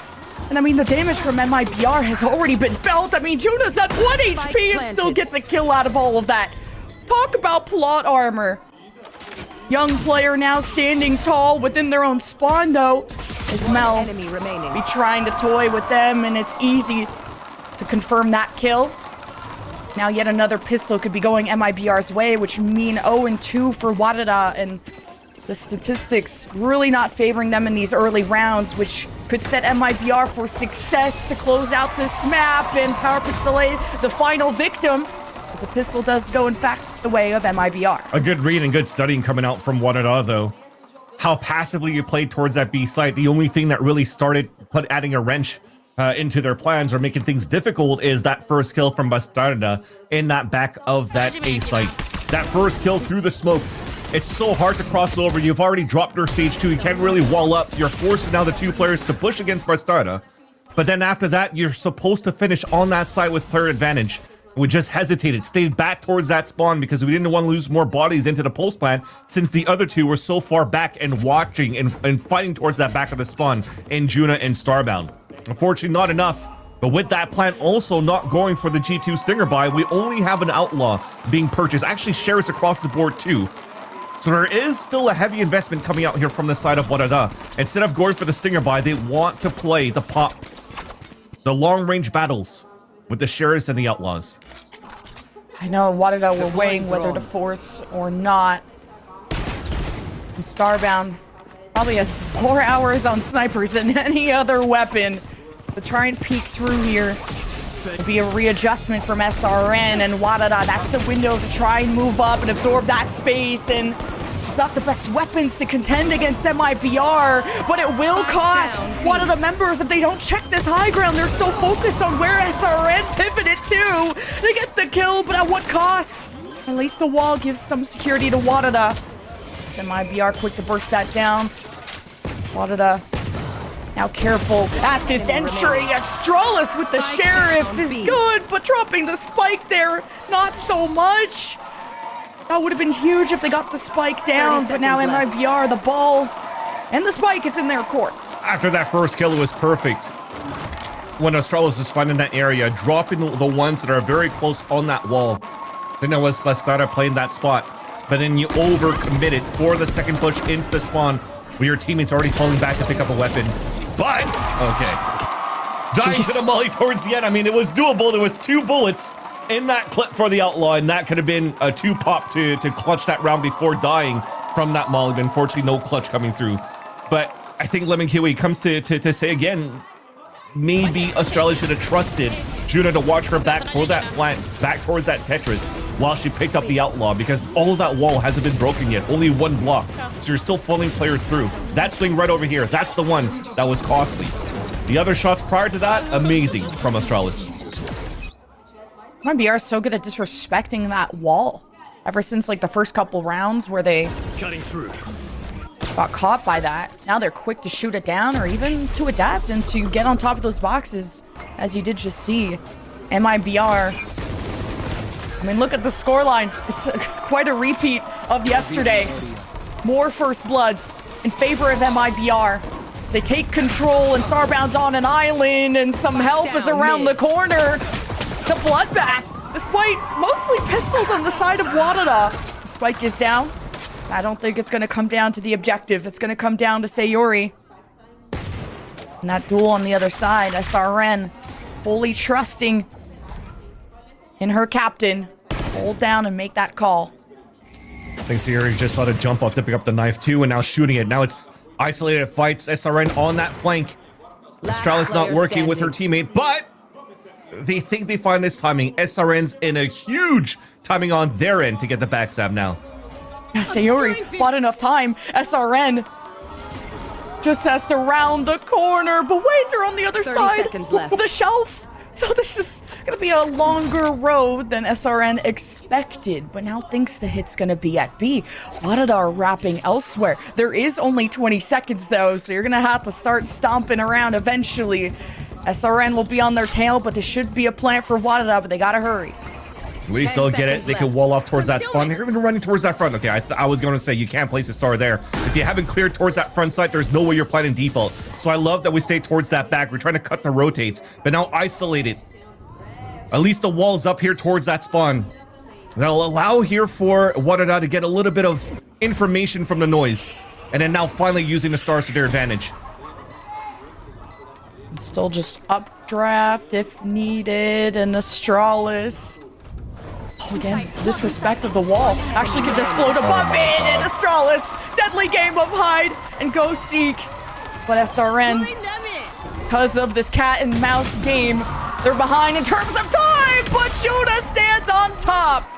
And I mean, the damage from MIBR has already been felt. I mean, Juna's at 1 HP and still gets a kill out of all of that. Talk about plot armor. Young player now standing tall within their own spawn, though, is Mel be trying to toy with them, and it's easy to confirm that kill. Now yet another pistol could be going MIBR's way, which mean 0-2 for WADA, and the statistics really not favoring them in these early rounds, which could set MIBR for success to close out this map, and Power Pixel the final victim, as the pistol does go, in fact, the way of MIBR. A good read and good studying coming out from WADA, though. How passively you played towards that B site. The only thing that really started adding a wrench into their plans or making things difficult is that first kill from Bastarda in that back of that A site. That first kill through the smoke. It's so hard to cross over. You've already dropped your Sage 2. You can't really wall up. You're forcing now the two players to push against Bastarda. But then after that, you're supposed to finish on that side with player advantage. We just hesitated, stayed back towards that spawn because we didn't want to lose more bodies into the post plant since the other two were so far back and watching and fighting towards that back of the spawn in Juna and Starbound. Unfortunately, not enough. But with that plant also not going for the G2 Stinger buy, we only have an Outlaw being purchased. Actually, shares across the board too. So there is still a heavy investment coming out here from the side of WADA. Instead of going for the Stinger buy, they want to play the pop, the long-range battles with the Sheriffs and the Outlaws. I know WADA were weighing whether to force or not. And Starbound probably has more hours on snipers than any other weapon. But try and peek through here. It'll be a readjustment from SRN and WADA. That's the window to try and move up and absorb that space. And it's not the best weapons to contend against MIBR, but it will cost WADA members if they don't check this high ground. They're so focused on where SRN pivoted to. They get the kill, but at what cost? At least the wall gives some security to WADA. MIBR quick to burst that down. WADA now careful at this entry. Astralis with the Sheriff is good, but dropping the spike there, not so much. That would have been huge if they got the spike down, but now MIBR, the ball and the spike is in their court. After that first kill, it was perfect. When Astralis is finding that area, dropping the ones that are very close on that wall. Then it was Bastarda playing that spot. But then you over-committed for the second push into the spawn, where your teammates already falling back to pick up a weapon. But, okay. Dying to the molly towards the end. I mean, it was doable. There was 2 bullets in that clip for the Outlaw, and that could have been a 2 pop to clutch that round before dying from that molly. But unfortunately, no clutch coming through. But I think Lemon Kiwi comes to say again, maybe Australia should have trusted Juna to watch her back for that plant, back towards that Tetris, while she picked up the Outlaw, because all of that wall hasn't been broken yet. Only 1 block. So you're still funneling players through. That swing right over here, that's the one that was costly. The other shots prior to that, amazing from Astralis. MIBR is so good at disrespecting that wall. Ever since like the first couple rounds where they cutting through, got caught by that. Now they're quick to shoot it down or even to adapt and to get on top of those boxes, as you did just see. MIBR. I mean, look at the scoreline. It's quite a repeat of yesterday. More first bloods in favor of MIBR. As they take control and Starbound's on an island and some help is around the corner to Bloodbath. Despite mostly pistols on the side of WADA. Spike is down. I don't think it's going to come down to the objective. It's going to come down to Sayori. And that duel on the other side, SRN fully trusting in her captain. Hold down and make that call. I think Sayori just saw to jump off to pick up the knife too, and now shooting it. Now it's isolated fights. SRN on that flank. Astralis not working with her teammate, but they think they find this timing. SRN's in a huge timing on their end to get the backstab now. Yeah, Sayori bought enough time. SRN just has to round the corner, but wait, they're on the other 30 side seconds left. of the shelf. So this is gonna be a longer road than SRN expected. But now thinks the hit's gonna be at B. WADA are wrapping elsewhere. There is only 20 seconds though, so you're gonna have to start stomping around eventually. SRN will be on their tail, but this should be a plant for WADA, but they gotta hurry. At least they'll get it. They can wall off towards that spawn. They're even running towards that front. Okay, I was going to say you can't place a star there. If you haven't cleared towards that front side, there's no way you're planning default. So I love that we stay towards that back. We're trying to cut the rotates, but now isolated. At least the wall's up here towards that spawn. That'll allow here for WADA to get a little bit of information from the noise. And then now finally using the stars to their advantage. Still just updraft if needed, and Astralis Again, disrespect of the wall. Actually could just float above it, and Astralis. Deadly game of hide and go seek. But SRN, because of this cat and mouse game, they're behind in terms of time, but Juna stands on top.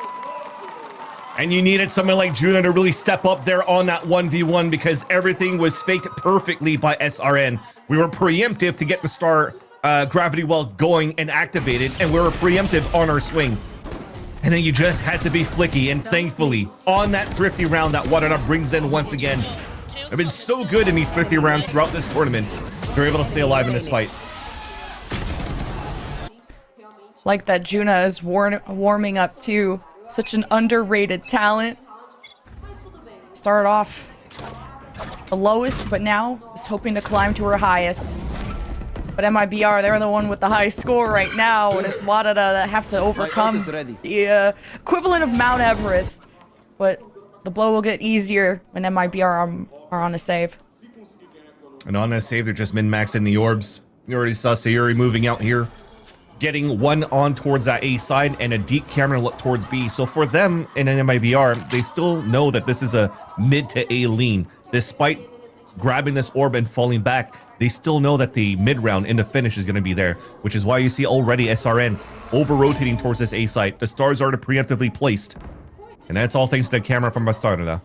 And you needed someone like Juna to really step up there on that 1v1 because everything was faked perfectly by SRN. We were preemptive to get the star gravity well going and activated, and we were preemptive on our swing. And then you just had to be flicky, and thankfully, on that thrifty round that WADA brings in once again. They've been so good in these thrifty rounds throughout this tournament. They're able to stay alive in this fight. Like that Juna is warming up too. Such an underrated talent. Started off the lowest, but now is hoping to climb to her highest. But MIBR, they're the one with the high score right now, and it's WADA that have to overcome the equivalent of Mount Everest. But the blow will get easier when MIBR are on a save. And on that save, they're just min-maxing the orbs. You already saw Sayuri moving out here, getting one on towards that A side and a deep camera look towards B. So for them in an MIBR, they still know that this is a mid to A lean. Despite grabbing this orb and falling back, they still know that the mid round in the finish is going to be there, which is why you see already SRN over-rotating towards this A site. The stars are preemptively placed. And that's all thanks to the camera from Bastarda.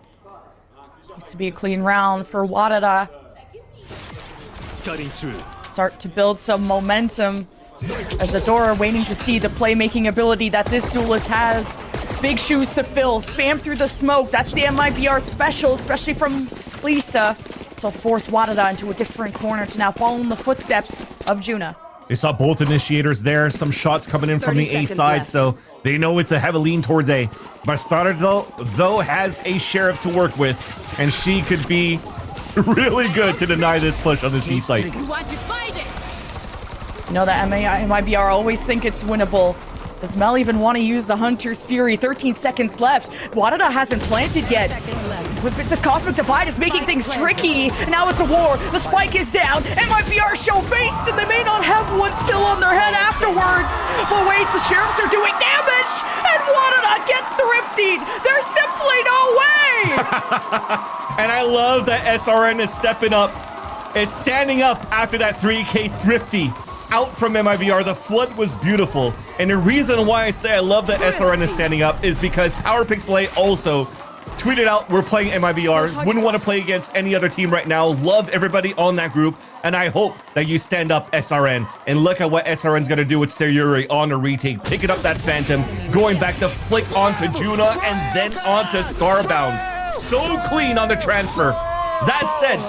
Needs to be a clean round for WADA. Cutting through. Start to build some momentum as Adora waiting to see the playmaking ability that this duelist has. Big shoes to fill. Spam through the smoke. That's the MIBR special, especially from Lisa. So force WADA into a different corner to now follow in the footsteps of Juna. They saw both initiators there. Some shots coming in from the A side, left. So they know it's a heavy lean towards A. Bastarda, though, has a sheriff to work with, and she could be really good to deny this push on this B site. You know that MIBR always think it's winnable. Does Mel even want to use the Hunter's Fury? 13 seconds left. WADA hasn't planted yet. But this Cosmic Divide is making things tricky. Now it's a war. The spike is down. MIBR show face, and they may not have one still on their head afterwards. But wait, the sheriffs are doing damage, and WADA get thrifty. There's simply no way. And I love that SRN is stepping up. It's standing up after that 3K thrifty. Out from MIBR, the flood was beautiful. And the reason why I say I love that SRN is standing up is because PowerPixelate also tweeted out, we're playing MIBR, wouldn't want to play against any other team right now, love everybody on that group, and I hope that you stand up SRN. And look at what SRN's gonna do with Sayuri on a retake, picking up that Phantom, going back to flick onto Juna, and then onto Starbound. So clean on the transfer. That said,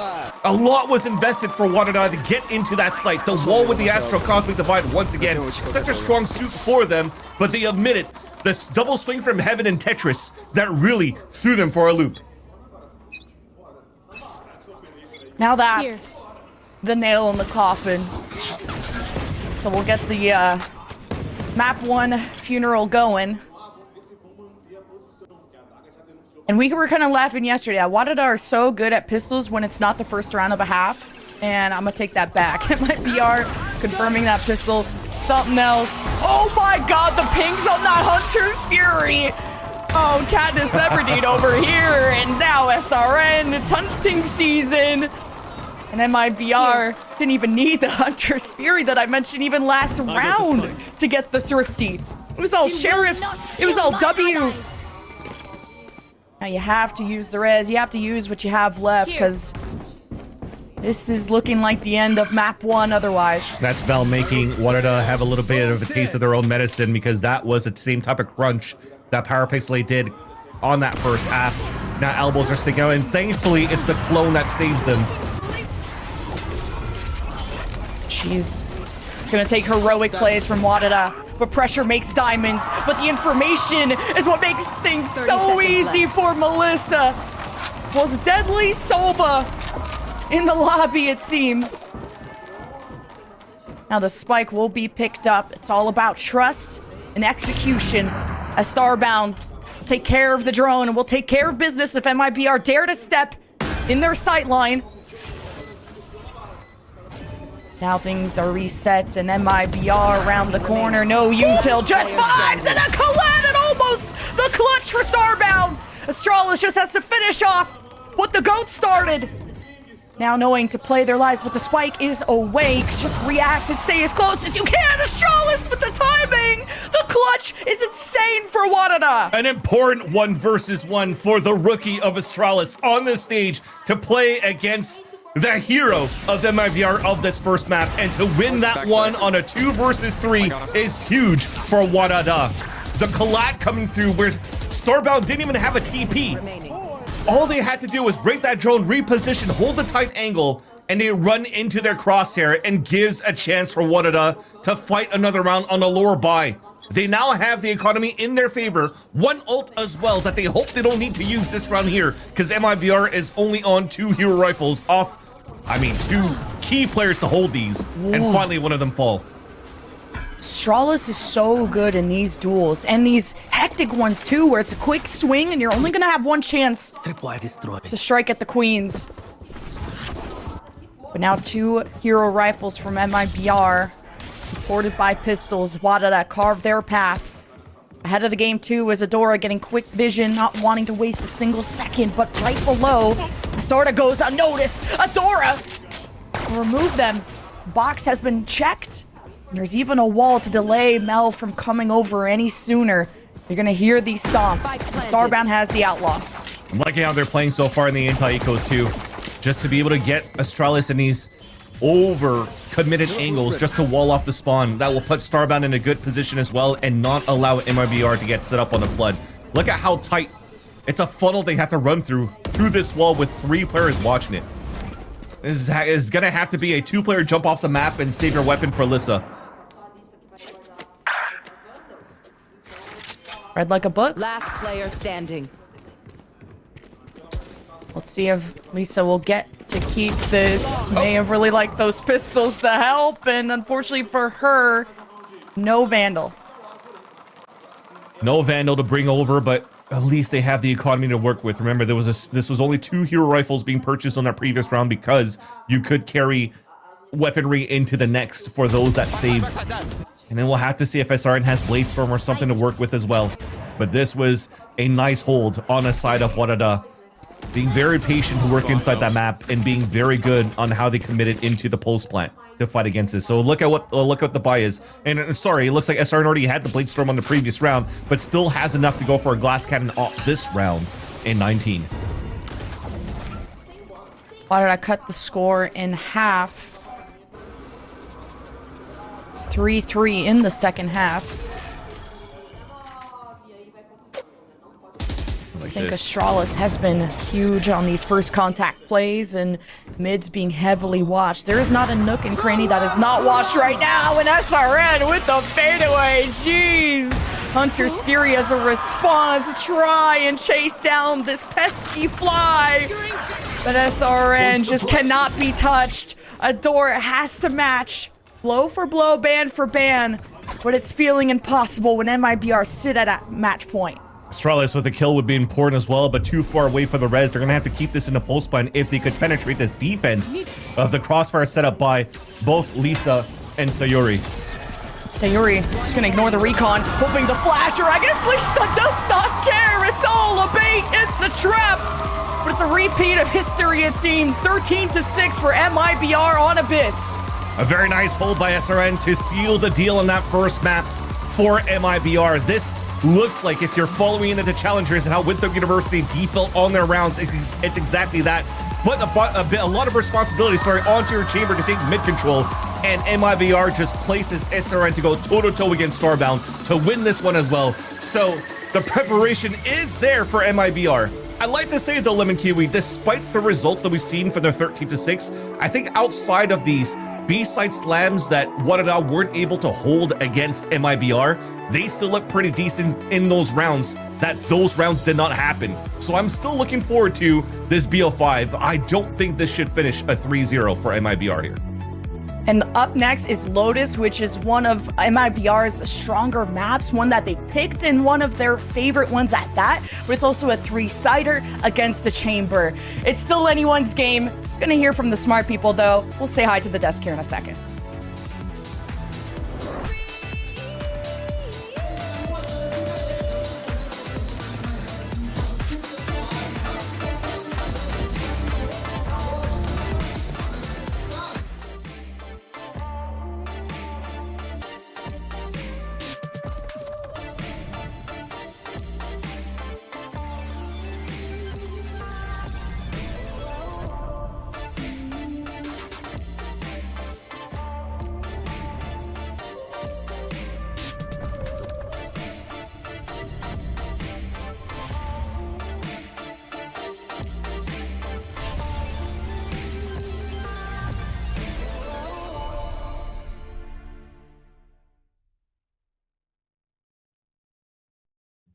a lot was invested for WADA to get into that site. The wall with the Astral Cosmic Divide once again, such a strong suit for them, but they admitted this double swing from Heaven and Tetris that really threw them for a loop. Now that's the nail in the coffin. So we'll get the map 1 funeral going. And we were kind of laughing yesterday. WADA are so good at pistols when it's not the first round of a half. And I'm going to take that back. MIBR confirming that pistol. Something else. Oh my god, the pings on that Hunter's Fury. Oh, Katniss Everdeen over here. And now SRN. It's hunting season. And MIBR didn't even need the Hunter's Fury that I mentioned even last round to get the thrifty. It was all sheriffs. It was all W. Now you have to use the res, you have to use what you have left, because this is looking like the end of map 1 otherwise. That's Val making WADA have a little bit of a taste of their own medicine, because that was the same type of crunch that PowerPixelate did on that first half. Now elbows are sticking out, and thankfully it's the clone that saves them. Jeez. It's going to take heroic plays from WADA. But pressure makes diamonds. But the information is what makes things so easy for Melissa. Was Deadly Sova in the lobby, it seems. Now the spike will be picked up. It's all about trust and execution. As Starbound will take care of the drone and will take care of business if MIBR dare to step in their sight line. Now things are reset, and MIBR around the corner. No util, just vibes, and a Colette, and almost clutch for Starbound. Astralis just has to finish off what the GOAT started. Now knowing to play their lives, but the spike is awake. Just react and stay as close as you can. Astralis with the timing. The clutch is insane for WADA. An important 1v1 for the rookie of Astralis on the stage to play against the hero of the MIBR of this first map, and to win that one on a 2 versus 3 is huge for WADA. The collat coming through where Starbound didn't even have a TP. All they had to do was break that drone, reposition, hold the tight angle, and they run into their crosshair and gives a chance for WADA to fight another round on a lower buy. They now have the economy in their favor. One ult as well that they hope they don't need to use this round here, because MIBR is only on 2 hero rifles off, 2 key players to hold these. Whoa. And finally one of them fall. Astralis is so good in these duels, and these hectic ones too, where it's a quick swing and you're only gonna have one chance to strike at the queens. But now 2 hero rifles from MIBR, supported by pistols. WADA carve their path. Ahead of the game too is Adora getting quick vision, not wanting to waste a single second, but right below, Astarta goes unnoticed. Adora will remove them. Box has been checked. There's even a wall to delay Mel from coming over any sooner. You're gonna hear these stomps. Starbound has the outlaw. I'm liking how they're playing so far in the anti-ecos too. Just to be able to get Astralis in these over-committed angles just to wall off the spawn. That will put Starbound in a good position as well and not allow MIBR to get set up on the flood. Look at how tight. It's a funnel they have to run through this wall with 3 players watching it. This is gonna have to be a 2-player jump off the map and save your weapon for Lissa. Read like a book. Last player standing. Let's see if Lisa will get to keep this. May have really liked those pistols to help, and unfortunately for her, no Vandal. No Vandal to bring over, but at least they have the economy to work with. Remember, this was only 2 hero rifles being purchased on that previous round because you could carry weaponry into the next for those that saved. And then we'll have to see if SRN has Bladestorm or something to work with as well. But this was a nice hold on the side of WADA. Being very patient to work inside that map and being very good on how they committed into the post plant to fight against this. So look at what the buy is. And sorry, it looks like SRN already had the Bladestorm on the previous round, but still has enough to go for a glass cannon off this round in 19. WADA cut the score in half. It's 3-3 in the second half. I think Astralis has been huge on these first contact plays, and mids being heavily watched. There is not a nook and cranny that is not watched right now, and SRN with the fadeaway. Jeez. Hunter's Fury as a response, try and chase down this pesky fly. But SRN just cannot be touched. Adora has to match. Blow for blow, ban for ban. But it's feeling impossible when MIBR sit at a match point. Astralis with a kill would be important as well, but too far away for the res. They're going to have to keep this in the post plan if they could penetrate this defense of the crossfire set up by both Lisa and Sayuri. Sayuri just going to ignore the recon, hoping the flasher. I guess Lisa does not care. It's all a bait. It's a trap. But it's a repeat of history, it seems. 13-6 for MIBR on Abyss. A very nice hold by SRN to seal the deal on that first map for MIBR. This looks like, if you're following into the challengers and how Winthrop University default on their rounds, it's exactly that. But a lot of responsibility, onto your chamber to take mid control, and MIBR just places SRN to go toe-to-toe against Starbound to win this one as well. So the preparation is there for MIBR. I like to say though, Lemon Kiwi, despite the results that we've seen for their 13-6, I think outside of these B-side slams that WADA weren't able to hold against MIBR, they still look pretty decent in those rounds those rounds did not happen. So I'm still looking forward to this BO5. I don't think this should finish a 3-0 for MIBR here. And up next is Lotus, which is one of MIBR's stronger maps, one that they picked and one of their favorite ones at that. But it's also a 3-sider against a chamber. It's still anyone's game. Gonna hear from the smart people though. We'll say hi to the desk here in a second.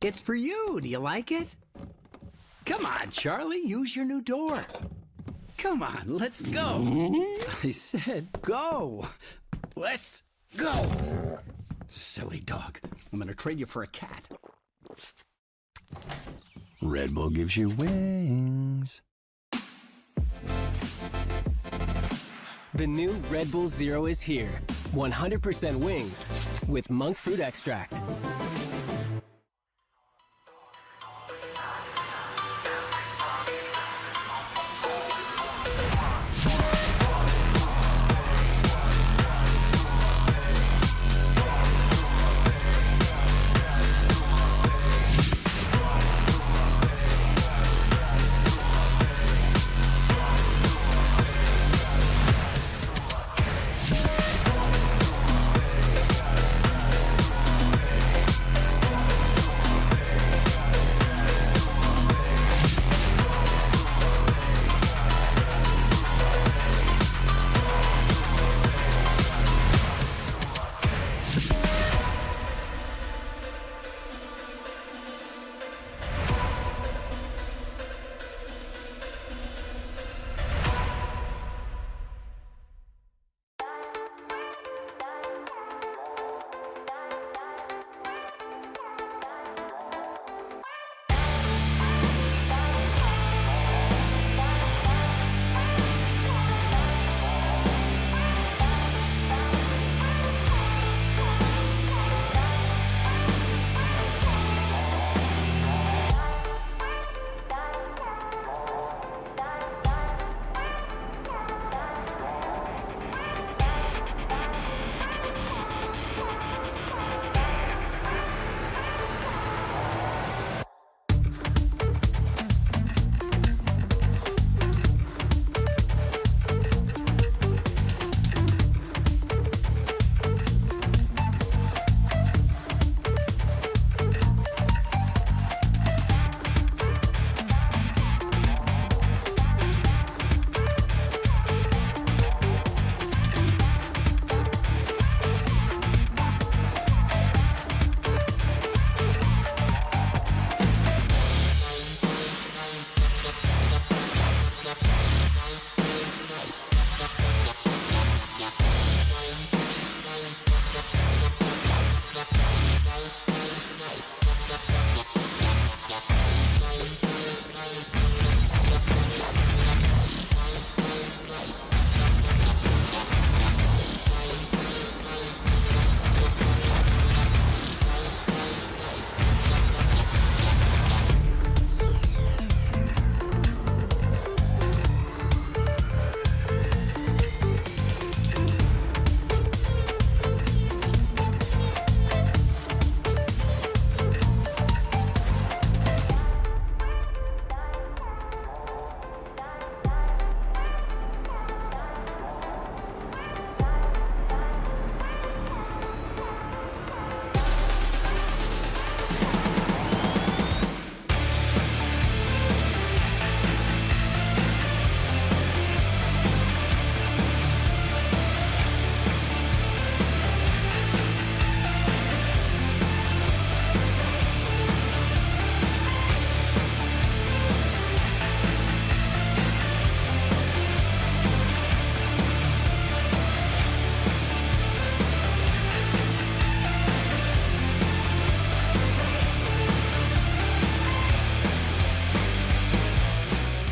It's for you. Do you like it? Come on, Charlie. Use your new door. Come on, let's go. I said go. Let's go. Silly dog. I'm gonna trade you for a cat. Red Bull gives you wings. The new Red Bull Zero is here. 100% wings with monk fruit extract.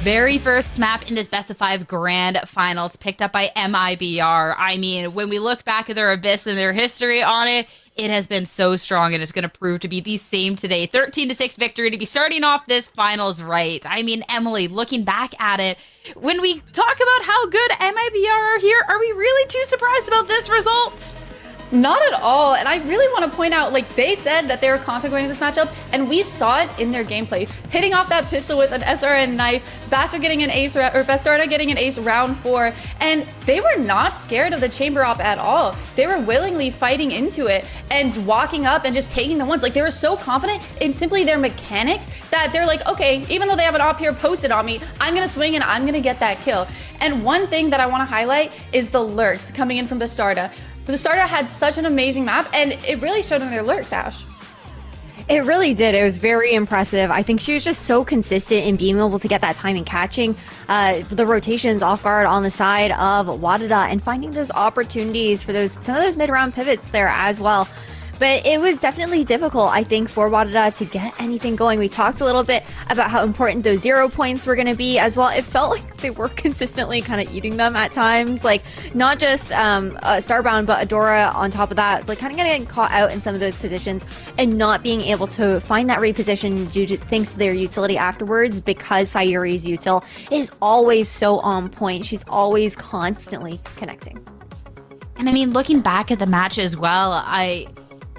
Very first map in this best of 5 grand finals picked up by MIBR. I mean, when we look back at their abyss and their history on it, it has been so strong, and it's going to prove to be the same today. 13-6 victory to be starting off this finals right. I mean, Emily, looking back at it, when we talk about how good MIBR are here, are we really too surprised about this result? Not at all. And I really want to point out, like, they said that they were confident going into this matchup, and we saw it in their gameplay. Hitting off that pistol with an SRN knife, Bastarda getting an ace round 4, and they were not scared of the chamber op at all. They were willingly fighting into it and walking up and just taking the ones. Like, they were so confident in simply their mechanics that they're like, okay, even though they have an op here posted on me, I'm going to swing and I'm going to get that kill. And one thing that I want to highlight is the lurks coming in from Bastarda. Bastarda had such an amazing map, and it really showed in their lurks, Ash. It really did. It was very impressive. I think she was just so consistent in being able to get that time and catching the rotations off guard on the side of WADA and finding those opportunities for some of those mid-round pivots there as well. But it was definitely difficult, I think, for WADA to get anything going. We talked a little bit about how important those 0 points were going to be as well. It felt like they were consistently kind of eating them at times. Like, not just Starbound, but Adora on top of that. Like, kind of getting caught out in some of those positions and not being able to find that reposition due to thanks to their utility afterwards, because Sayuri's util is always so on point. She's always constantly connecting. And I mean, looking back at the match as well,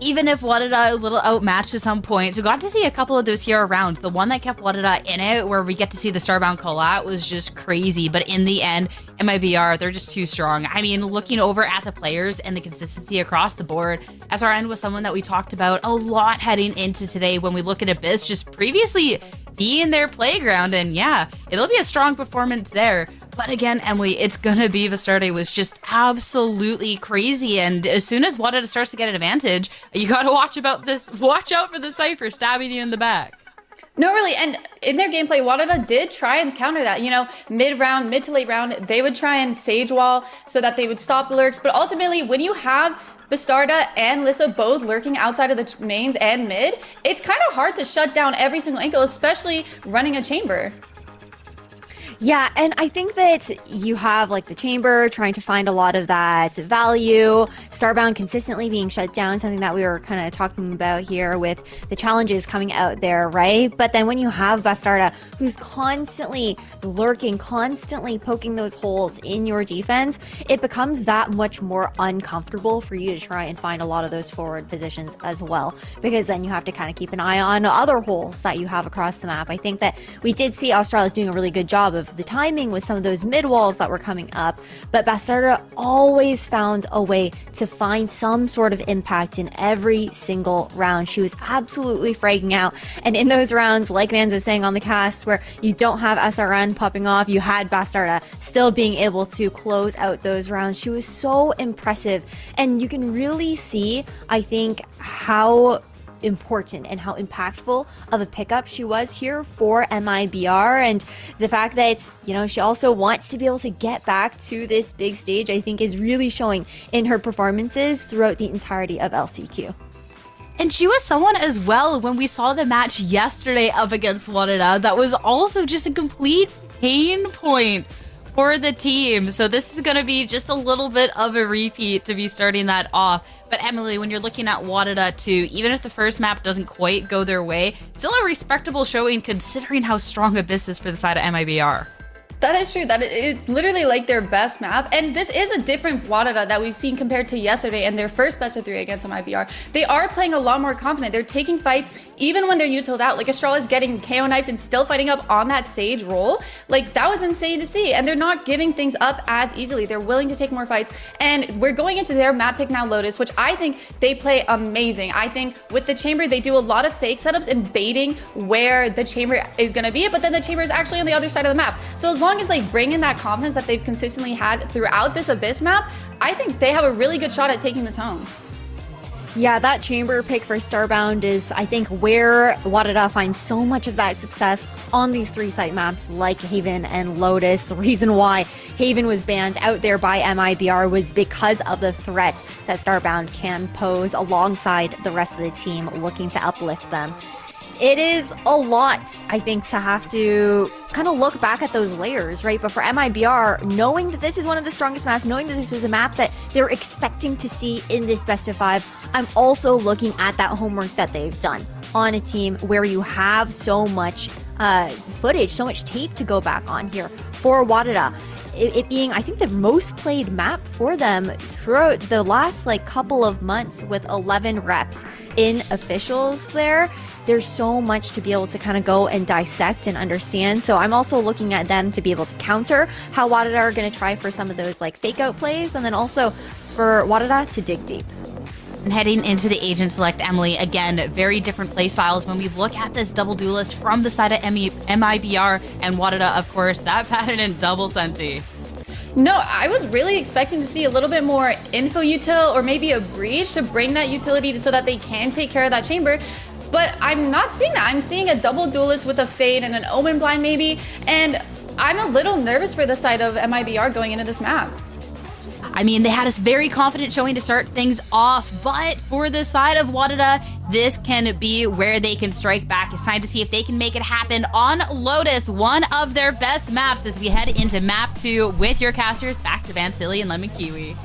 even if WADA a little outmatched at some points, we got to see a couple of those hero rounds. The one that kept WADA in it, where we get to see the Starbound call out, was just crazy. But in the end, MIBR, they're just too strong. I mean, looking over at the players and the consistency across the board, SRN was someone that we talked about a lot heading into today when we look at Abyss just previously being their playground. And yeah, it'll be a strong performance there. But again, Emily, it's gonna be Vastarte was just absolutely crazy. And as soon as WADA starts to get an advantage, you gotta watch out for the Cypher stabbing you in the back. No, really, and in their gameplay, WADA did try and counter that. You know, mid to late round, they would try and sage wall so that they would stop the lurks. But ultimately, when you have Bastarda and Lissa both lurking outside of the mains and mid, it's kind of hard to shut down every single angle, especially running a chamber. Yeah, and I think that you have like the chamber trying to find a lot of that value, Starbound consistently being shut down, something that we were kind of talking about here with the challenges coming out there, right? But then when you have Bastarda, who's constantly lurking, constantly poking those holes in your defense, it becomes that much more uncomfortable for you to try and find a lot of those forward positions as well, because then you have to kind of keep an eye on other holes that you have across the map. I think that we did see Australis doing a really good job of the timing with some of those mid walls that were coming up, but Bastarda always found a way to find some sort of impact in every single round. She was absolutely fragging out, and in those rounds, like Mans was saying on the cast, where you don't have SRN popping off, you had Bastarda still being able to close out those rounds. She was so impressive, and you can really see, I think, how important and how impactful of a pickup she was here for MIBR, and the fact that, you know, she also wants to be able to get back to this big stage, I think is really showing in her performances throughout the entirety of LCQ. And she was someone as well, when we saw the match yesterday up against WADA, that was also just a complete pain point for the team. So this is going to be just a little bit of a repeat to be starting that off. But Emily, when you're looking at WADA too, even if the first map doesn't quite go their way, still a respectable showing considering how strong Abyss is for the side of MIBR. That is true. It's literally like their best map, and this is a different WADA that we've seen compared to yesterday and their first best of 3 against MIBR. They are playing a lot more confident. They're taking fights even when they're utiled out. Like Astrala's getting KO knifed and still fighting up on that Sage role. Like, that was insane to see, and they're not giving things up as easily. They're willing to take more fights, and we're going into their map pick now, Lotus, which I think they play amazing. I think with the chamber, they do a lot of fake setups and baiting where the chamber is going to be, but then the chamber is actually on the other side of the map. So as long as they bring in that confidence that they've consistently had throughout this Abyss map, I think they have a really good shot at taking this home. Yeah, that chamber pick for Starbound is, I think, where WADA finds so much of that success on these 3-site maps like Haven and Lotus. The reason why Haven was banned out there by MIBR was because of the threat that Starbound can pose alongside the rest of the team looking to uplift them. It is a lot, I think, to have to kind of look back at those layers, right? But for MIBR, knowing that this is one of the strongest maps, knowing that this was a map that they're expecting to see in this best of 5, I'm also looking at that homework that they've done on a team where you have so much footage, so much tape to go back on here for WADA. It being, I think, the most played map for them throughout the last couple of months with 11 reps in officials there. There's so much to be able to kind of go and dissect and understand. So I'm also looking at them to be able to counter how WADA are going to try for some of those fake out plays, and then also for WADA to dig deep. And heading into the Agent Select, Emily, again, very different play styles when we look at this double duelist from the side of MIBR and WADA, of course, that patented double senti. No, I was really expecting to see a little bit more info util or maybe a breach to bring that utility so that they can take care of that chamber. but I'm not seeing that. I'm seeing a double duelist with a Fade and an Omen blind maybe, and I'm a little nervous for the side of MIBR going into this map. I mean, they had a very confident showing to start things off, but for the side of WADA, this can be where they can strike back. It's time to see if they can make it happen on Lotus, one of their best maps, as we head into map 2 with your casters. Back to Vansili and Lemon Kiwi.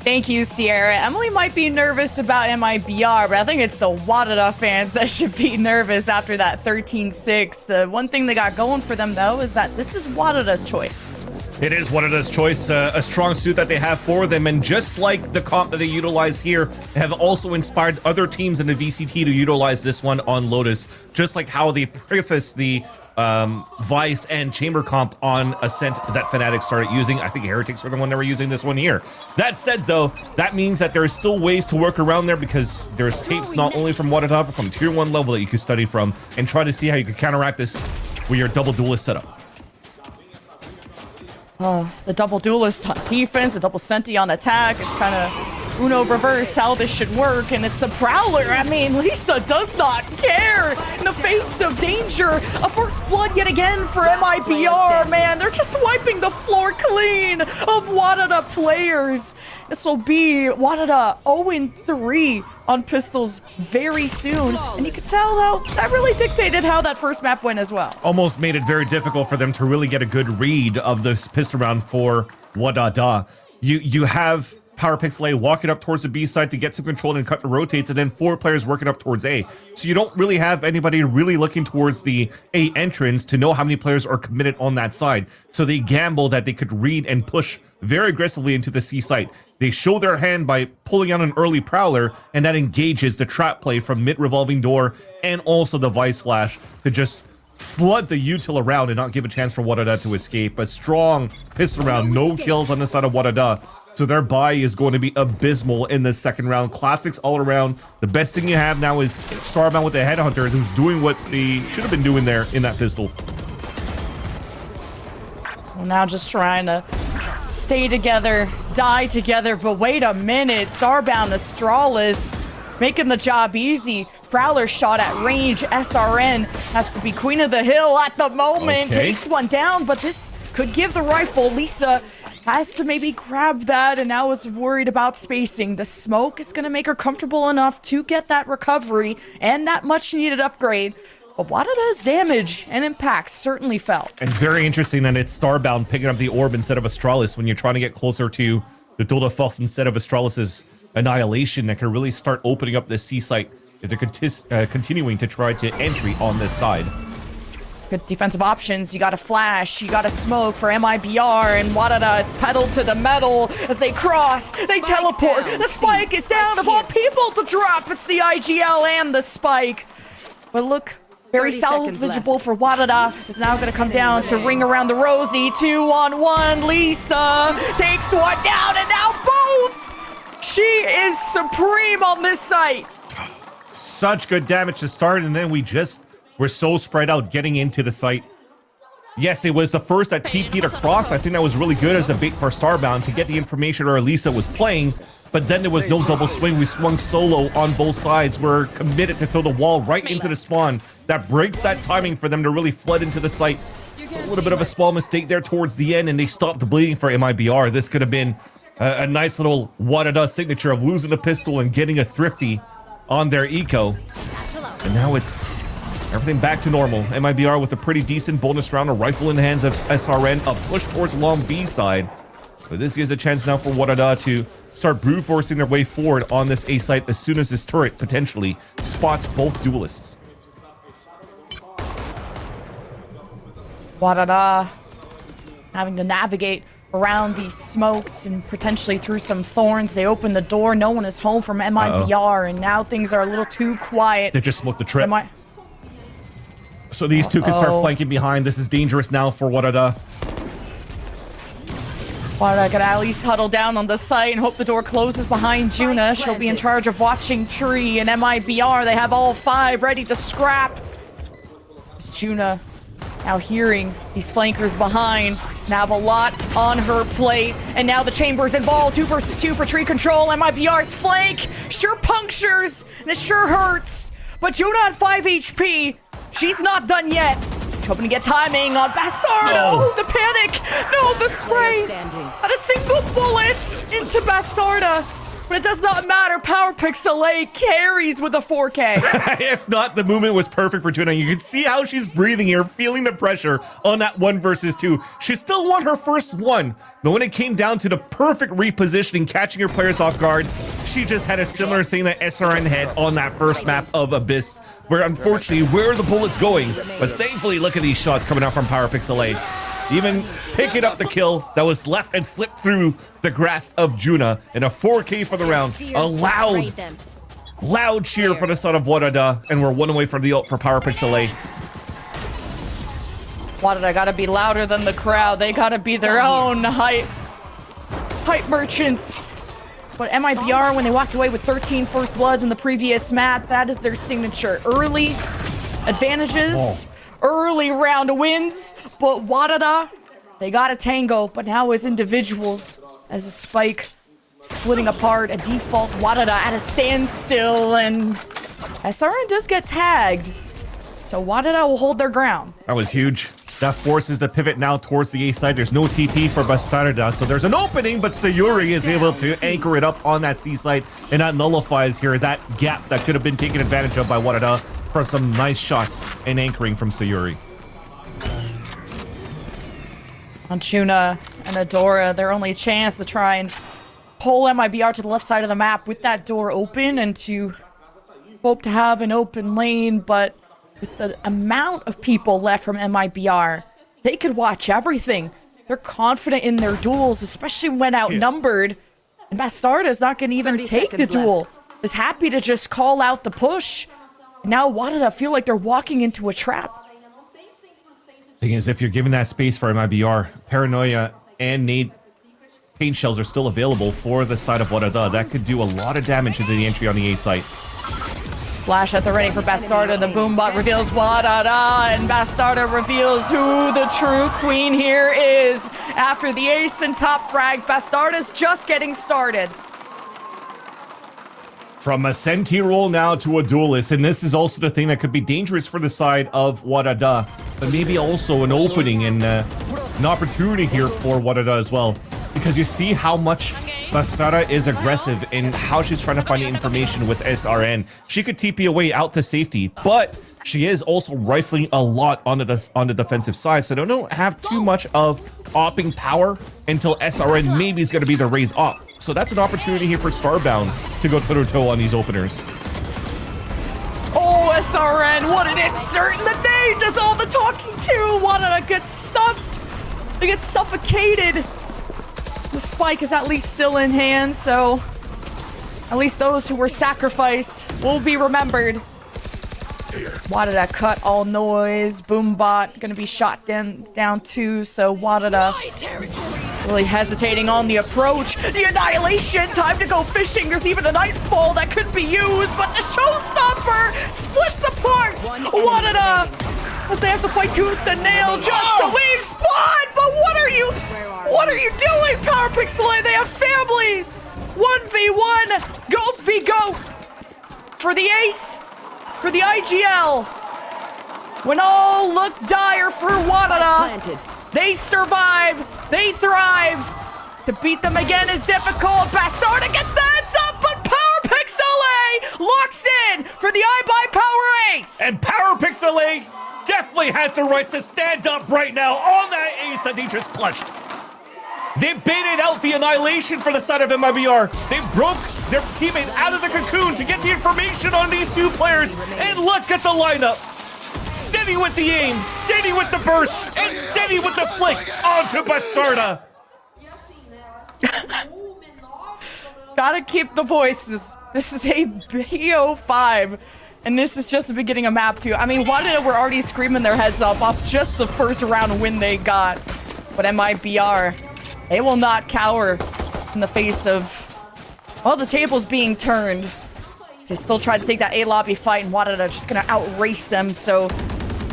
Thank you, Sierra. Emily might be nervous about MIBR, but I think it's the WADA fans that should be nervous after that 13-6. The one thing they got going for them, though, is that this is WADA's choice. It is WADA's choice, a strong suit that they have for them, and just like the comp that they utilize here, they have also inspired other teams in the VCT to utilize this one on Lotus, just like how they preface the Vice and Chamber comp on Ascent that Fnatic started using. I think Heretics were the one that were using this one here. That said, though, that means that there are still ways to work around there, because there's tapes not only from WADA, but from tier 1 level that you can study from and try to see how you can counteract this with your double duelist setup. The double duelist on defense, the double senti on attack. It's kind of Uno reverse how this should work, and it's the Prowler. I mean, Lisa does not care in the face of danger. A first blood yet again for MIBR, man. They're just wiping the floor clean of WADA players. This will be WADA 0-3 on pistols very soon. And you can tell, though, that really dictated how that first map went as well. Almost made it very difficult for them to really get a good read of this pistol round for WADA. You have Power Pixel A walking up towards the B side to get some control and cut the rotates, and then 4 players working up towards A. So you don't really have anybody really looking towards the A entrance to know how many players are committed on that side. So they gamble that they could read and push very aggressively into the C site. They show their hand by pulling out an early Prowler, and that engages the trap play from mid-revolving door and also the Vice Flash to just flood the util around and not give a chance for WADA to escape. A strong pistol round, no kills on the side of WADA. So their buy is going to be abysmal in the second round. Classics all around. The best thing you have now is Starbound with the Headhunter, who's doing what they should have been doing there in that pistol. Well, now just trying to stay together, die together, but wait a minute. Starbound Astralis making the job easy. Prowler shot at range. SRN has to be queen of the hill at the moment. Okay. Takes one down, but this could give the rifle. Lisa has to maybe grab that, and now is worried about spacing. The smoke is going to make her comfortable enough to get that recovery and that much needed upgrade. But WADA's damage and impact certainly felt. And very interesting that it's Starbound picking up the orb instead of Astralis when you're trying to get closer to the Dota Fox instead of Astralis's Annihilation that can really start opening up this C site if they're continuing to try to entry on this side. Good defensive options. You got a flash, you got a smoke for MIBR, and WADA, it's pedal to the metal as they cross, they teleport. The spike is down. Of all people to drop, it's the IGL and the spike. But look, very salvageable for WADA. It's now going to come down to ring around the rosy. 2-on-1. Lisa takes one down, and now both. She is supreme on this site. Such good damage to start, and then we're so spread out getting into the site. Yes, it was the first that TP'd across. I think that was really good as a bait for Starbound to get the information where Elisa was playing, but then there was no double swing. We swung solo on both sides. We're committed to throw the wall right into the spawn. That breaks that timing for them to really flood into the site. It's a little bit of a small mistake there towards the end, and they stopped the bleeding for MIBR. This could have been a nice little WADA signature of losing the pistol and getting a thrifty on their eco. And now it's everything back to normal. MIBR with a pretty decent bonus round, a rifle in the hands of SRN, a push towards long B side. But this gives a chance now for WADA to start brute forcing their way forward on this A site as soon as this turret potentially spots both duelists. WADA having to navigate around these smokes and potentially through some thorns. They open the door. No one is home from MIBR, and now things are a little too quiet. They just smoked the trip. So these two can start flanking behind. This is dangerous now for WADA. WADA gotta at least huddle down on the site and hope the door closes behind Juna. She'll be in charge of watching tree, and MIBR, they have all 5 ready to scrap. It's Juna now hearing these flankers behind. Now have a lot on her plate, and now the chamber's involved. 2 versus 2 for tree control. MIBR's flank. Sure, Punk punctures, and it sure hurts. But Juna at 5 HP. She's not done yet. Hoping to get timing on Bastardo. No. The panic. No, the spray. And a single bullet into Bastarda. But it does not matter. PowerPixel carries with a 4K. If not, the movement was perfect for Juna. You can see how she's breathing here, feeling the pressure on that 1 versus 2. She still won her first one, but when it came down to the perfect repositioning, catching her players off guard, she just had a similar thing that SRN had on that first map of Abyss, where unfortunately, where are the bullets going? But thankfully, look at these shots coming out from PowerPixel. Even picking up the kill that was left and slipped through the grasp of Juna, and a 4K for the round. A loud cheer for the son of WADA, and we're 1 away from the ult for PowerPixel. WADA gotta be louder than the crowd. They gotta be their own hype merchants. But MIBR, when they walked away with 13 first bloods in the previous map, that is their signature. Early advantages. Early round wins, but WADA, they got a tango, but now as individuals, as a spike splitting apart, a default WADA at a standstill, and SRN does get tagged, so WADA will hold their ground. That was huge. That forces the pivot now towards the A side. There's no TP for Bastarda, so there's an opening, but Sayuri is able to anchor it up on that C side, and that nullifies here that gap that could have been taken advantage of by WADA from some nice shots and anchoring from Sayuri. Juna and Adora, their only chance to try and pull MIBR to the left side of the map with that door open and to hope to have an open lane, but with the amount of people left from MIBR, they could watch everything. They're confident in their duels, especially when outnumbered. And Bastarda is not going to even take the duel. Is happy to just call out the push. Now WADA feel like they're walking into a trap. Thing is, if you're given that space for MIBR, Paranoia and Nade paint shells are still available for the side of WADA. That could do a lot of damage into the entry on the A site. Flash at the ready for Bastarda. The boombot reveals WADA, and Bastarda reveals who the true queen here is. After the ace and top frag, Bastarda's just getting started. From a Senti role now to a duelist, and this is also the thing that could be dangerous for the side of WADA, but maybe also an opening and an opportunity here for WADA as well, because you see how much Bastarda is aggressive in how she's trying to find the information with SRN. She could TP away out to safety, but she is also rifling a lot on the defensive side, so they don't have too much of opping power until SRN maybe is going to be the raise op. So that's an opportunity here for Starbound to go toe-to-toe on these openers. Oh, SRN, what an insert! And the nade does all the talking too! WADA gets stuffed! They get suffocated! The spike is at least still in hand, so at least those who were sacrificed will be remembered. WADA cut all noise. Boombot gonna be shot down too, so WADA really hesitating on the approach. The annihilation, time to go fishing. There's even a nightfall that could be used, but the showstopper splits apart. WADA, as they have to fight tooth and nail just to leave spawn. But what are you doing, PowerPixel? They have families. 1v1, goat v goat for the ace. For the IGL, when all look dire for WADA, they survive, they thrive. To beat them again is difficult. Bastarda gets the heads up, but PowerPixel locks in for the iBUYPOWER ace. And PowerPixel definitely has the right to stand up right now on that ace that they just clutched. They baited out the annihilation for the side of MIBR. They broke their teammate out of the cocoon to get the information on these two players. And look at the lineup. Steady with the aim, steady with the burst, and steady with the flick onto Bastarda. Gotta keep the voices. This is a BO5. And this is just the beginning of map 2. I mean, WADA were already screaming their heads up off just the first round win they got. But MIBR, they will not cower in the face of, well, the tables being turned. They still try to take that A lobby fight, and WADA just gonna outrace them, so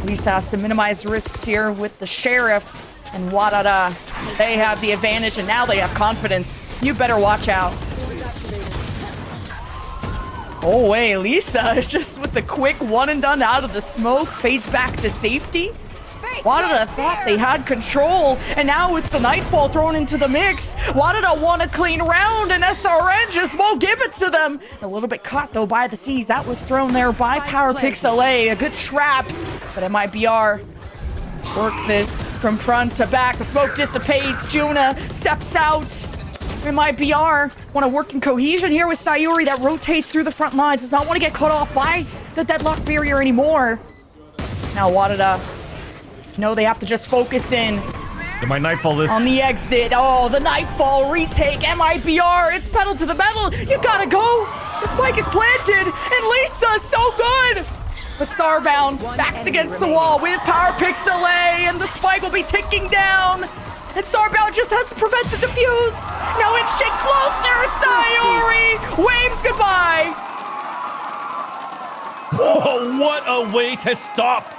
Lisa has to minimize risks here with the Sheriff, and WADA, they have the advantage, and now they have confidence. You better watch out. Go away, Lisa. Just with the quick one and done out of the smoke, fades back to safety. WADA thought they had control, and now it's the Nightfall thrown into the mix. WADA want a clean round, and SRN just won't give it to them. A little bit caught, though, by the C's. That was thrown there by PowerPixel. A good trap, but MIBR work this from front to back. The smoke dissipates. Juna steps out. MIBR want to work in cohesion here with Sayuri that rotates through the front lines. Does not want to get cut off by the deadlock barrier anymore. Now WADA no, they have to just focus in. They might Nightfall this. On the exit. Oh, the Nightfall retake. MIBR, it's pedal to the metal. You gotta go. The spike is planted, and Lisa, so good. But Starbound backs against the wall with PowerPixel, and the spike will be ticking down. And Starbound just has to prevent the defuse. Now inching closer. Sayuri waves goodbye. Whoa, what a way to stop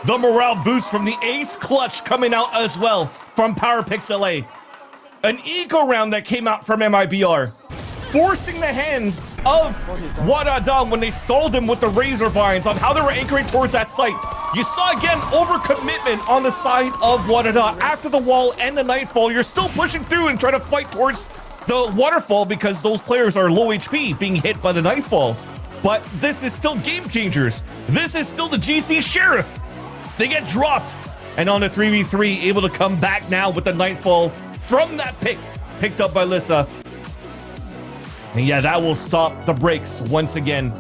the morale boost from the ace clutch coming out as well from PowerPixel. An eco round that came out from MIBR, forcing the hand of WADA when they stalled him with the razor vines on how they were anchoring towards that site. You saw again overcommitment on the side of WADA. After the wall and the Nightfall, you're still pushing through and trying to fight towards the waterfall because those players are low HP being hit by the Nightfall. But this is still Game Changers. This is still the GC Sheriff. They get dropped, and on a 3v3, able to come back now with the Nightfall from that pick, picked up by Lissa. And yeah, that will stop the breaks once again,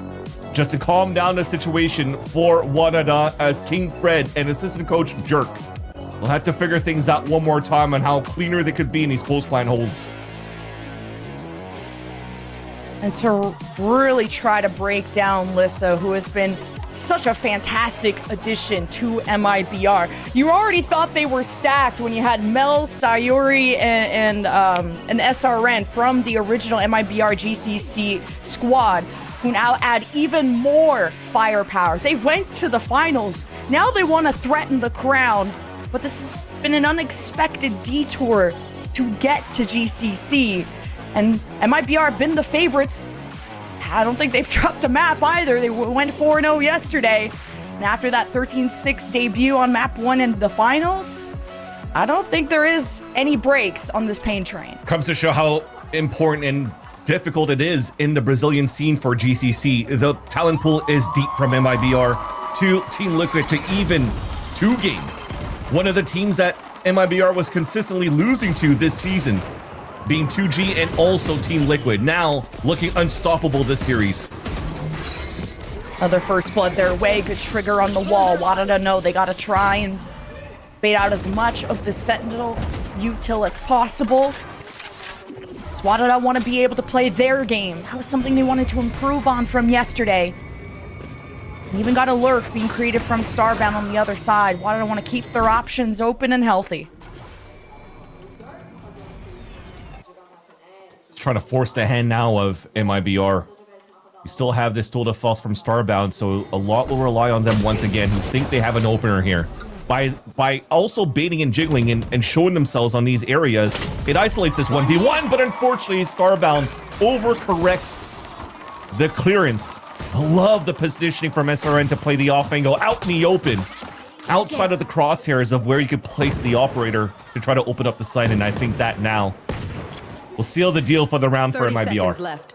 just to calm down the situation for WADA as King Fred and assistant coach Jerk will have to figure things out one more time on how cleaner they could be in these post-plan holds. And to really try to break down Lissa, who has been such a fantastic addition to MIBR. You already thought they were stacked when you had Mel, Sayuri, and SRN from the original MIBR GCC squad, who now add even more firepower. They went to the finals. Now they want to threaten the crown, but this has been an unexpected detour to get to GCC. And MIBR been the favorites. I don't think they've dropped the map either. They went 4-0 yesterday. And after that 13-6 debut on map 1 in the finals, I don't think there is any breaks on this pain train. Comes to show how important and difficult it is in the Brazilian scene for GCC. The talent pool is deep from MIBR to Team Liquid to even 2-game. One of the teams that MIBR was consistently losing to this season, being 2G and also Team Liquid, now looking unstoppable this series. Another first blood their way, good trigger on the wall. WADA know they gotta try and bait out as much of the Sentinel util as possible. So WADA want to be able to play their game. That was something they wanted to improve on from yesterday. And even got a lurk being created from Starbound on the other side. WADA want to keep their options open and healthy. Trying to force the hand now of MIBR. You still have this tool de force from Starbound, so a lot will rely on them once again, who think they have an opener here. By also baiting and jiggling and showing themselves on these areas, it isolates this 1v1, but unfortunately Starbound overcorrects the clearance. I love the positioning from SRN to play the off angle out in the open, outside of the crosshairs of where you could place the operator to try to open up the site, and I think that now will seal the deal for the round for MIBR. Left.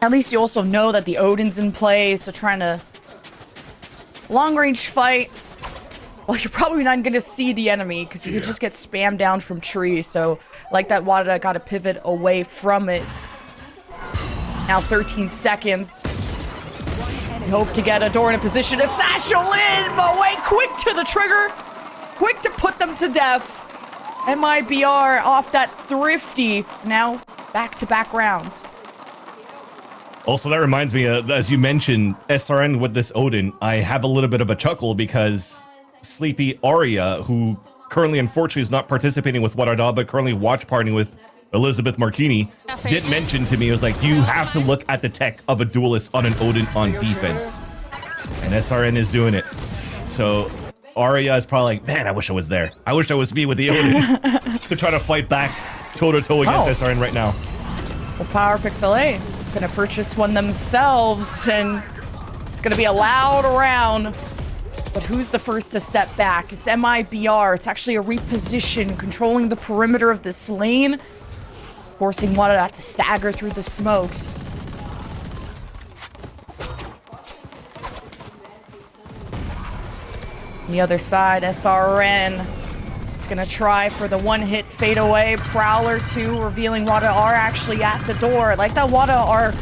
At least you also know that the Odin's in play, so trying to long-range fight. Well, you're probably not going to see the enemy because you could just get spammed down from trees. So, like that WADA got to pivot away from it. Now 13 seconds. We hope to get a door in a position to satchel in, but wait, quick to the trigger. Quick to put them to death. MIBR off that thrifty. Now back-to-back rounds. Also, that reminds me, as you mentioned, SRN with this Odin, I have a little bit of a chuckle because Sleepy Aria, who currently unfortunately is not participating with WADA, but currently watch partying with Elizabeth Marquini, did mention to me, it was like, you have to look at the tech of a duelist on an Odin on defense. And SRN is doing it. So Aria is probably like, man, I wish I was there. I wish I was me with the Odin to try to fight back toe-to-toe against SRN right now. Well, PowerPixel gonna purchase one themselves, and it's gonna be a loud round. But who's the first to step back? It's MIBR. It's actually a reposition, controlling the perimeter of this lane, forcing WADA to have to stagger through the smokes. On the other side, SRN. It's gonna try for the one-hit fadeaway. Prowler 2, revealing WADA are actually at the door. I like that WADA are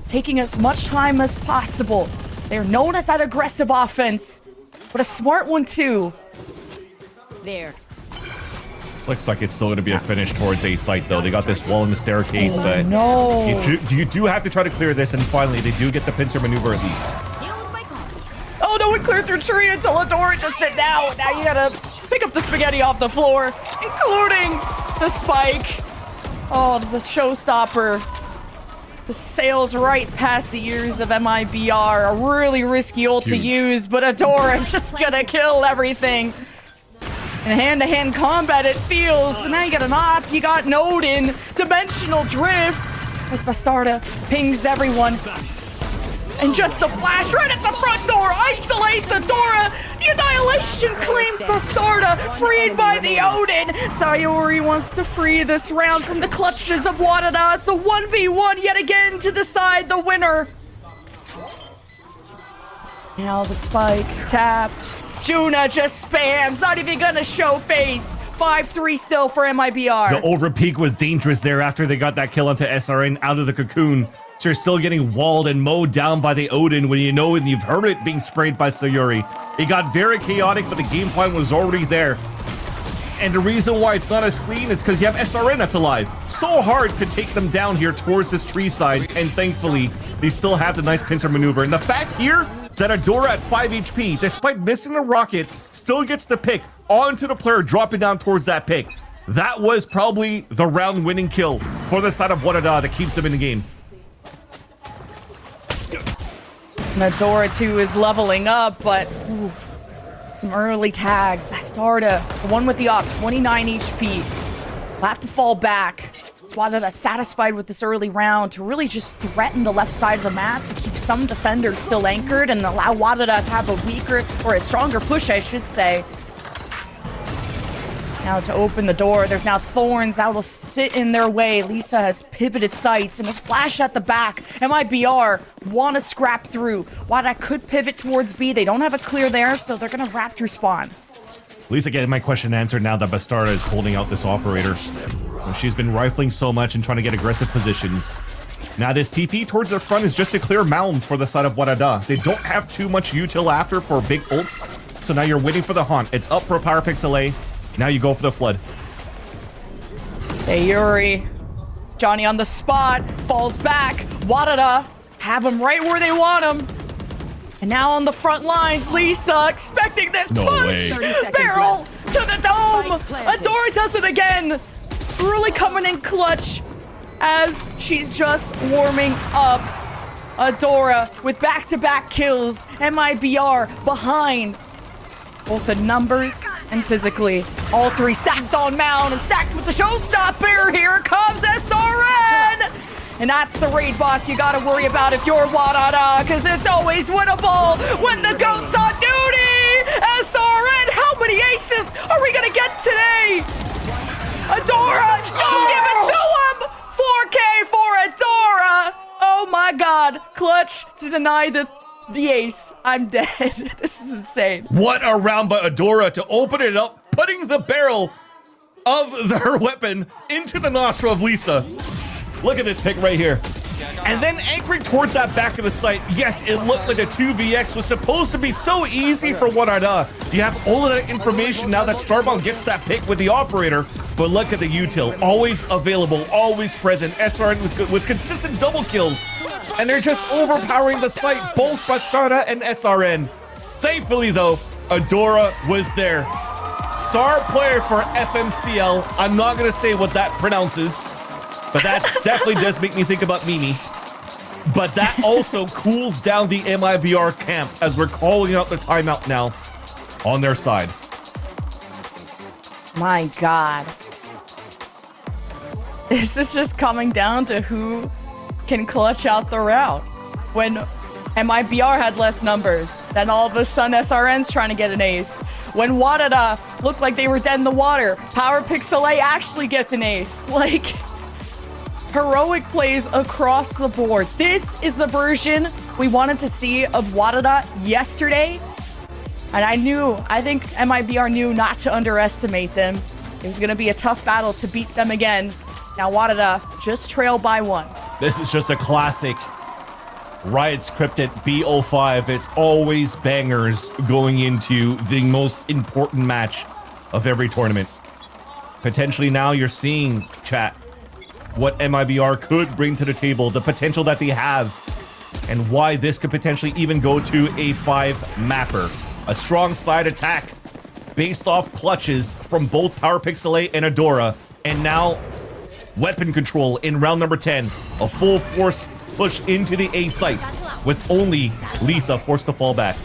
taking as much time as possible. They're known as that aggressive offense, but a smart one too. There. This looks like it's still going to be a finish towards A site, though. They got this wall in the staircase, but no. you do have to try to clear this, and finally, they do get the pincer maneuver at least. Oh, no one cleared through tree until Adora just did now. Now you gotta pick up the spaghetti off the floor, including the spike. Oh, the showstopper. The sails right past the ears of MIBR. A really risky ult to use, but Adora's just gonna kill everything. In hand-to-hand combat, it feels. So now you got an op, you got Nodin, dimensional drift. As Bastarda pings everyone. And just the flash right at the front door isolates Adora. The Annihilation claims Bastarda, freed by the Odin. Sayori wants to free this round from the clutches of WADA. It's a 1v1 yet again to decide the winner. Now the spike tapped. Juna just spams, not even gonna show face. 5-3 still for MIBR. The overpeak was dangerous there after they got that kill onto SRN out of the cocoon. So you're still getting walled and mowed down by the Odin when you know and you've heard it being sprayed by Sayori. It got very chaotic, but the game plan was already there. And the reason why it's not as clean is because you have SRN that's alive. So hard to take them down here towards this tree side, and thankfully, they still have the nice pincer maneuver. And the fact here that Adora at 5 HP, despite missing the rocket, still gets the pick onto the player dropping down towards that pick. That was probably the round-winning kill for the side of WADA that keeps them in the game. Adora 2 is leveling up, but some early tags. Bastarda, the one with the op, 29 HP. Will have to fall back. It's WADA satisfied with this early round to really just threaten the left side of the map to keep some defenders still anchored and allow WADA to have a weaker, or a stronger push, I should say. Now to open the door, there's now thorns that will sit in their way. Lisa has pivoted sights and has flashed at the back. MIBR want to scrap through. WADA could pivot towards B. They don't have a clear there, so they're going to wrap through spawn. Lisa getting my question answered now that Bastarda is holding out this operator. She's been rifling so much and trying to get aggressive positions. Now this TP towards the front is just a clear mound for the side of WADA. They don't have too much util after for big ults. So now you're waiting for the haunt. It's up for a Power Pixel A. Now you go for the flood. Sayuri, Johnny on the spot, falls back. WADA have him right where they want him. And now on the front lines, Lisa expecting this push. Barrel to the dome. Adora does it again. Really coming in clutch as she's just warming up. Adora with back-to-back kills. MIBR behind. Both the numbers and physically. All three stacked on mound and stacked with the showstopper. Here comes SRN! And that's the raid boss you gotta worry about if you're WADA, because it's always winnable when the GOAT's on duty! SRN, how many aces are we gonna get today? Adora, you give it to him! 4K for Adora! Oh my god, clutch to deny the ace. I'm dead. This is insane. What a round by Adora to open it up, putting the barrel of her weapon into the nostril of Lisa. Look at this pick right here. And then anchoring towards that back of the site. Yes, it looked like a 2vx was supposed to be so easy for WADA. You have all of that information now that Starbound gets that pick with the operator. But look at the util. Always available, always present. SRN with consistent double kills. And they're just overpowering the site, both Bastarda and SRN. Thankfully, though, Adora was there. Star player for FMCL. I'm not going to say what that pronounces. But that definitely does make me think about Mimi. But that also cools down the MIBR camp as we're calling out the timeout now on their side. My god. This is just coming down to who can clutch out the round. When MIBR had less numbers, then all of a sudden SRN's trying to get an ace. When WADA looked like they were dead in the water, PowerPixel actually gets an ace. Like, heroic plays across the board. This is the version we wanted to see of WADA yesterday. And I think MIBR knew not to underestimate them. It was going to be a tough battle to beat them again. Now WADA just trailed by 1. This is just a classic Riot scripted B05. It's always bangers going into the most important match of every tournament. Potentially now you're seeing, chat, what MIBR could bring to the table, the potential that they have, and why this could potentially even go to a 5 mapper. A strong side attack based off clutches from both PowerPixel and Adora, and now weapon control in round number 10. A full force push into the A site with only Lisa forced to fall back.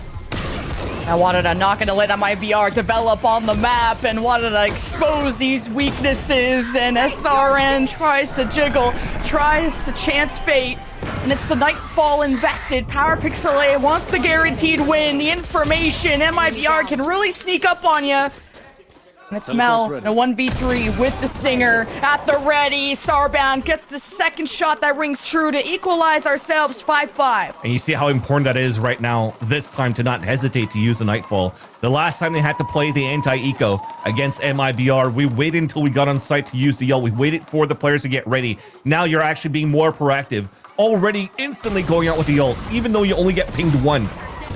Now WADA not going to let MIBR develop on the map and WADA expose these weaknesses, and SRN tries to jiggle, tries to chance fate, and it's the Nightfall invested. PowerPixel wants the guaranteed win, the information. MIBR can really sneak up on you. And it's Mel in a 1v3 with the Stinger at the ready. Starbound gets the second shot that rings true to equalize ourselves 5-5. And you see how important that is right now, this time, to not hesitate to use the Nightfall. The last time they had to play the anti-eco against MIBR, we waited until we got on site to use the ult. We waited for the players to get ready. Now you're actually being more proactive. Already instantly going out with the ult, even though you only get pinged 1.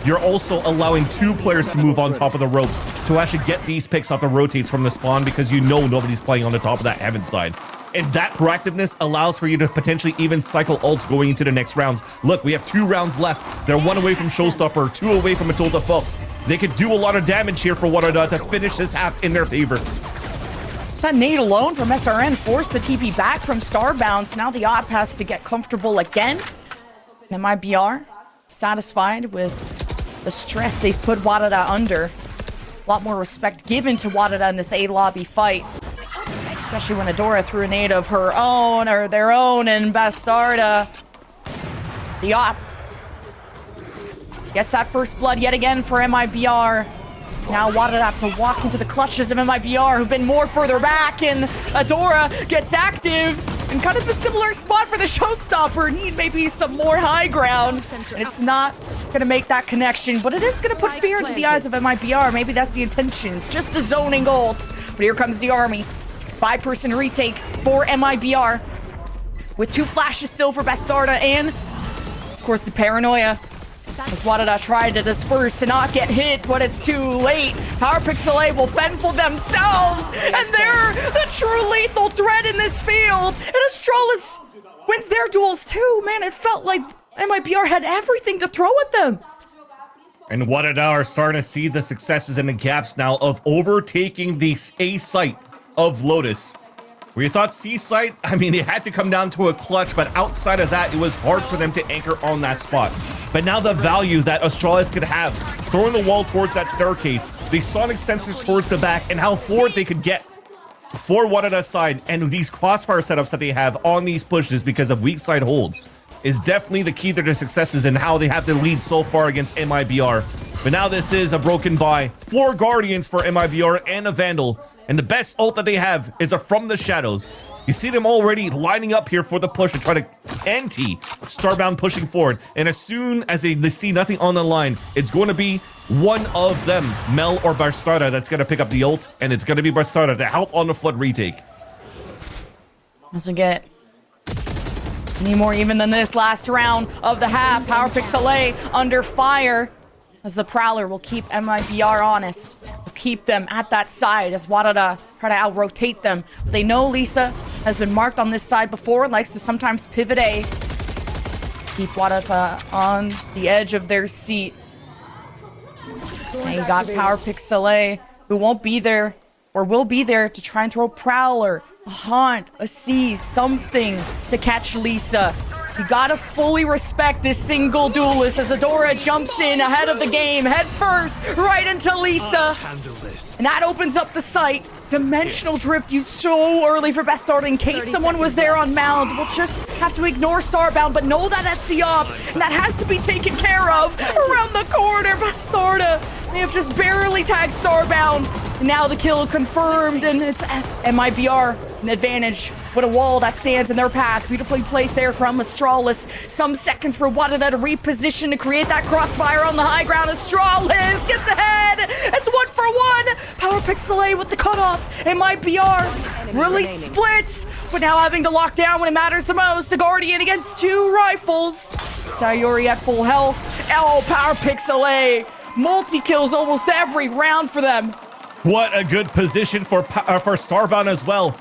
You're also allowing 2 players to move on top of the ropes to actually get these picks off the rotates from the spawn, because you know nobody's playing on the top of that heaven side. And that proactiveness allows for you to potentially even cycle ults going into the next rounds. Look, we have 2 rounds left. They're 1 away from Showstopper, 2 away from a Total de Force. They could do a lot of damage here for WADA to finish this half in their favor. That nade alone from SRN forced the TP back from Starbound. Now the op has to get comfortable again. And MIBR satisfied with the stress they've put WADA under. A lot more respect given to WADA in this A lobby fight, especially when Adora threw a nade of her own, or their own, and Bastarda. The op gets that first blood yet again for MIBR. Now WADA have to walk into the clutches of MIBR, who've been more further back, and Adora gets active in kind of a similar spot for the Showstopper. Need maybe some more high ground, and it's not going to make that connection, but it is going to put fear into the eyes of MIBR. Maybe that's the intention. It's just the zoning ult, but here comes the army. 5-person retake for MIBR, with 2 flashes still for Bastarda, and of course the paranoia, as WADA tried to disperse and not get hit, but it's too late. PowerPixel will fend for themselves, and they're the true lethal threat in this field. And Astralis wins their duels too. Man, it felt like MIBR had everything to throw at them. And WADA are starting to see the successes and the gaps now of overtaking the A site of Lotus. Where you thought C site, I mean, they had to come down to a clutch, but outside of that, it was hard for them to anchor on that spot. But now the value that Astralis could have, throwing the wall towards that staircase, the sonic sensors towards the back, and how forward they could get for WADA's side, and these crossfire setups that they have on these pushes because of weak side holds, is definitely the key to their successes and how they have the lead so far against MIBR. But now this is a broken by 4 Guardians for MIBR and a Vandal. And the best ult that they have is a From the Shadows. You see them already lining up here for the push to try to anti Starbound pushing forward. And as soon as they see nothing on the line, it's going to be one of them, Mel or Bastarda, that's going to pick up the ult. And it's going to be Bastarda to help on the flood retake. Doesn't get any more even than this last round of the half. PowerPixel under fire, as the Prowler will keep MIBR honest. Will keep them at that side as WADA try to out-rotate them. But they know Lisa has been marked on this side before and likes to sometimes pivot A. Keep WADA on the edge of their seat. And you got PowerPixel, who won't be there, or will be there, to try and throw Prowler, a Haunt, a Seize, something to catch Lisa. You gotta fully respect this single duelist as Adora jumps in ahead of the game, head first, right into Lisa. And that opens up the site. Dimensional Drift used so early for best start in case someone was there on Mound. We'll just have to ignore Starbound, but know that that's the op, and that has to be taken care of. Around the corner, Bastarda. They have just barely tagged Starbound. And now the kill confirmed, and it's MIBR, an advantage. What a wall that stands in their path. Beautifully placed there from Astralis. Some seconds for WADA to reposition to create that crossfire on the high ground. Astralis gets ahead. It's 1-for-1. Power Pixel A with the cutoff. MIBR really splits, but now having to lock down when it matters the most. The Guardian against 2 rifles. Sayuri at full health. Oh, Power Pixel A. Multi-kills almost every round for them. What a good position for Starbound as well.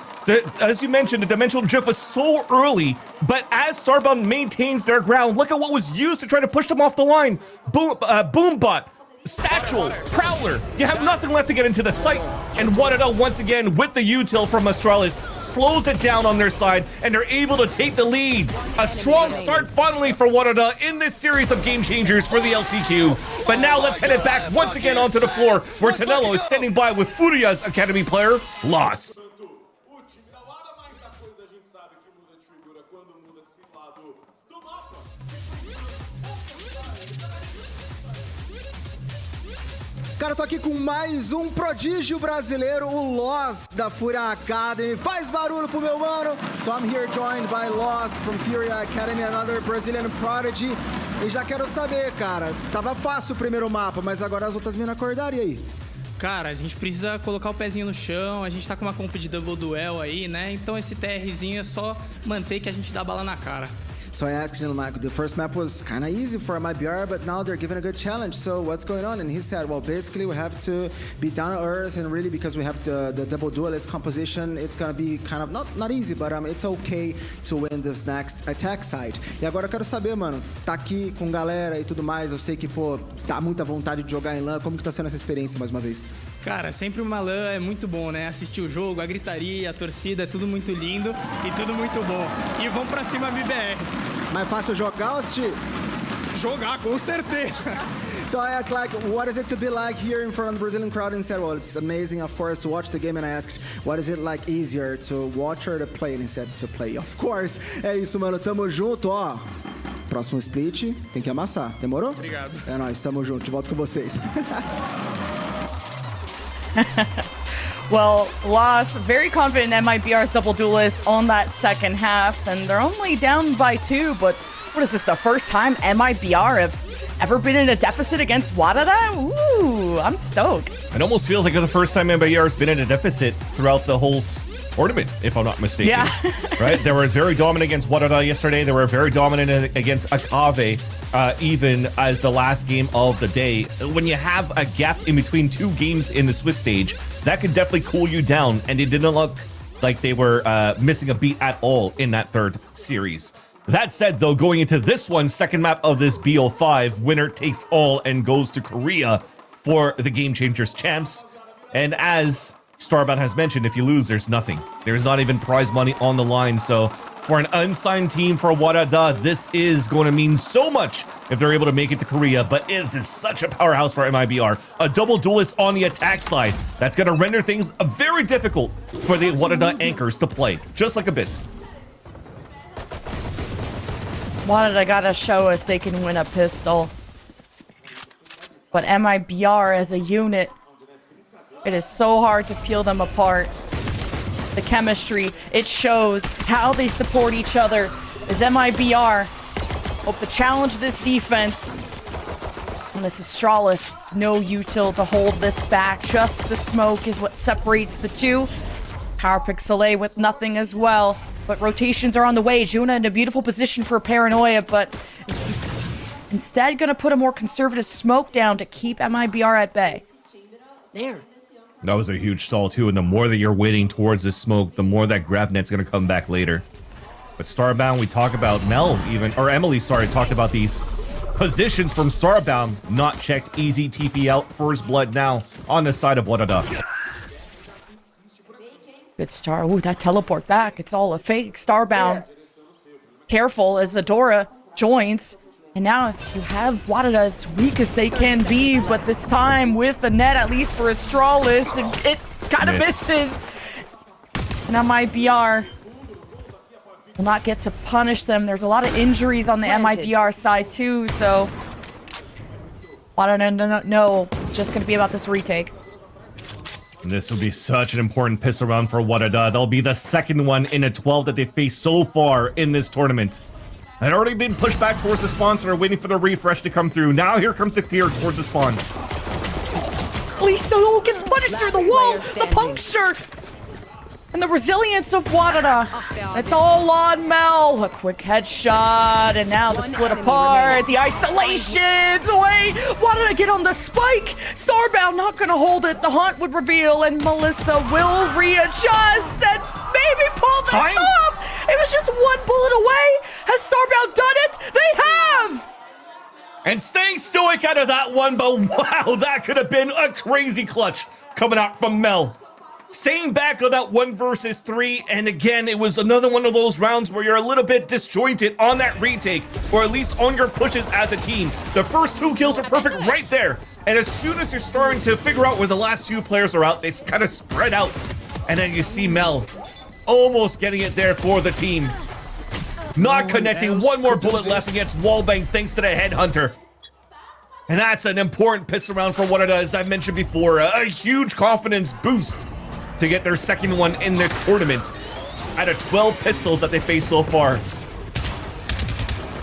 As you mentioned, the Dimensional Drift was so early, but as Starbound maintains their ground, look at what was used to try to push them off the line. Boombot, Satchel, Prowler. You have nothing left to get into the site. And WADA once again with the util from Astralis slows it down on their side, and they're able to take the lead. A strong start finally for WADA in this series of Game Changers for the LCQ. But now let's head it back once again onto the floor where Tonello is standing by with Furia's Academy player, Loss. Cara, eu tô aqui com mais um prodígio brasileiro, o Loss da Furia Academy. Faz barulho pro meu mano. So I'm here joined by Loss from Furia Academy, another Brazilian prodigy. E já quero saber, cara, tava fácil o primeiro mapa, mas agora as outras minas acordaram, e aí? Cara, a gente precisa colocar o pezinho no chão, a gente tá com uma comp de double duel aí, né? Então esse TRzinho é só manter que a gente dá bala na cara. So I asked him, like, the first map was kind of easy for MIBR, but now they're giving a good challenge. So what's going on? And he said, well, basically we have to be down to earth, and really because we have the double duelist composition, it's gonna be kind of not easy, but it's okay to win this next attack side. E agora eu quero saber, mano, tá aqui com galera e tudo mais, eu sei que, pô, dá muita vontade de jogar em LAN, como que tá sendo essa experiência mais uma vez? Cara, sempre uma LAN é muito bom, né? Assistir o jogo, a gritaria, a torcida, é tudo muito lindo e tudo muito bom. E vamos pra cima, MIBR. Mais fácil jogar ou assistir? Jogar, com certeza. So I asked, like, what is it to be like here in front of the Brazilian crowd? And he said, well, it's amazing, of course, to watch the game. And I asked, what is it like easier to watch or to play? And he said, to play, of course. É isso, mano, tamo junto, ó. Próximo split, tem que amassar. Demorou? Obrigado. É nóis, tamo junto, de volta com vocês. Well, Loss, very confident in MIBR's double duelist on that second half, and they're only down by 2, but what is this, the first time MIBR have ever been in a deficit against WADA? Ooh, I'm stoked. It almost feels like the first time MIBR has been in a deficit throughout the whole tournament, if I'm not mistaken. Yeah. Right? They were very dominant against WADA yesterday. They were very dominant against Akave, even as the last game of the day. When you have a gap in between 2 games in the Swiss stage, that could definitely cool you down, and it didn't look like they were missing a beat at all in that third series. That said, though, going into this one, second map of this BO5, winner takes all and goes to Korea for the Game Changers champs. And as Starbound has mentioned, if you lose, there's nothing. There's not even prize money on the line. So for an unsigned team for WADA, this is going to mean so much if they're able to make it to Korea. But it is such a powerhouse for MIBR. A double duelist on the attack side. That's going to render things very difficult for the WADA anchors to play, just like Abyss. WADA gotta show us they can win a pistol. But MIBR as a unit, it is so hard to peel them apart. The chemistry, it shows how they support each other as MIBR hope to challenge this defense. And it's Astralis, no util to hold this back. Just the smoke is what separates the two. Power Pixel A with nothing as well. But rotations are on the way. Juna in a beautiful position for Paranoia, but is this instead going to put a more conservative smoke down to keep MIBR at bay. There. That was a huge stall too, and the more that you're waiting towards the smoke, the more that grab net's gonna come back later. But Starbound, we talk about Emily, talked about these positions from Starbound, not checked, easy TP out, first blood now on the side of WADA. Good star. Ooh, that teleport back. It's all a fake. Starbound. careful as Adora joins. And now you have WADA as weak as they can be, but this time with the net, at least for Astralis, it kind of misses. And MIBR will not get to punish them. There's a lot of injuries on the MIBR side too, so WADA no, it's just going to be about this retake. And this will be such an important pistol round for WADA. They'll be the second one in a 12 that they faced so far in this tournament. Had already been pushed back towards the spawn, so they're waiting for the refresh to come through. Now here comes the clear towards the spawn. Liso gets punished through the wall, the puncture, and the resilience of WADA. It's all on Mel. A quick headshot, and now the split apart. The isolations away. WADA get on the spike. Starbound not going to hold it. The haunt would reveal, and Melissa will readjust and maybe pull this off. It was just one bullet away. Has Starbound done it? They have! And staying stoic out of that one, but wow, that could have been a crazy clutch coming out from Mel. Staying back on that 1 versus 3, and again, it was another one of those rounds where you're a little bit disjointed on that retake, or at least on your pushes as a team. The first 2 kills are perfect right there, and as soon as you're starting to figure out where the last 2 players are out, they kind of spread out, and then you see Mel almost getting it there for the team. Not connecting, one more bullet left against Wallbang thanks to the Headhunter. And that's an important pistol round for WADA, as I mentioned before, a huge confidence boost to get their second one in this tournament out of 12 pistols that they faced so far.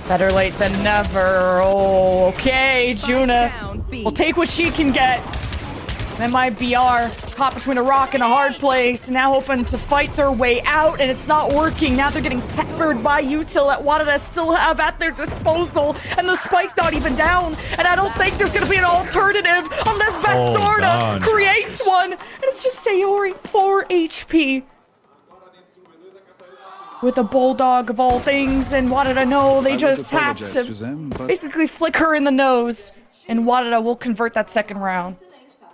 Better late than never. Oh, okay, Juna will take what she can get. MIBR caught between a rock and a hard place, now hoping to fight their way out, and it's not working. Now they're getting peppered by Util that WADA still have at their disposal, and the spike's not even down, and I don't think there's going to be an alternative unless Bastarda creates one, and it's just Sayori, 4 HP. With a bulldog of all things, and WADA know they just have to basically flick her in the nose, and WADA will convert that second round.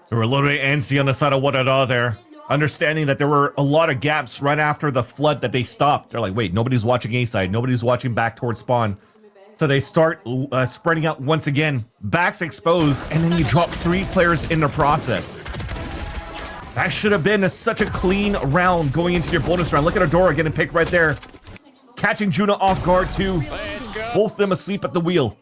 They were a little bit antsy on the side of WADA there, understanding that there were a lot of gaps right after the flood that they stopped. They're like, wait, nobody's watching A side, nobody's watching back towards spawn. So they start spreading out once again, backs exposed, and then you drop 3 players in the process. That should have been such a clean round going into your bonus round. Look at Adora getting picked right there. Catching Juna off guard too. Both of them asleep at the wheel.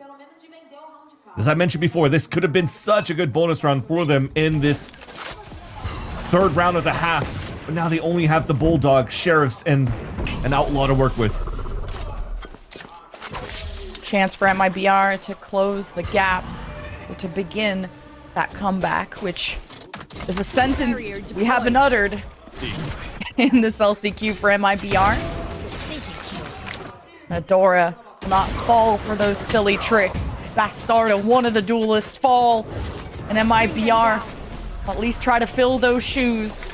As I mentioned before, this could have been such a good bonus round for them in this third round of the half. But now they only have the Bulldog, Sheriffs, and an Outlaw to work with. Chance for MIBR to close the gap, or to begin that comeback, which is a sentence we haven't uttered in this LCQ for MIBR. Adora will not fall for those silly tricks. Bastarda, one of the duelists, fall, and MIBR will at least try to fill those shoes.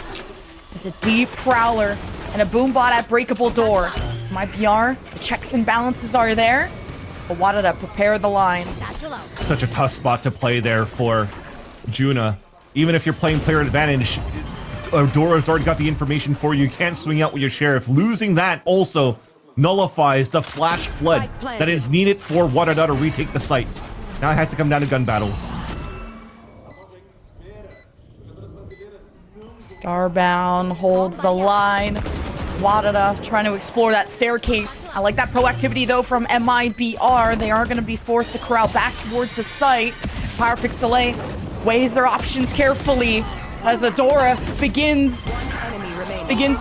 There's a deep prowler and a boombot at breakable door. MIBR, the checks and balances are there, but WADA to prepare the line. Such a tough spot to play there for Juna. Even if you're playing player advantage, Adora's already got the information for you. You can't swing out with your Sheriff. Losing that also nullifies the flash flood that is needed for WADA to retake the site. Now it has to come down to gun battles. Starbound holds the line. WADA trying to explore that staircase. I like that proactivity though from MIBR. They are going to be forced to corral back towards the site. PowerPixel weighs their options carefully as Adora begins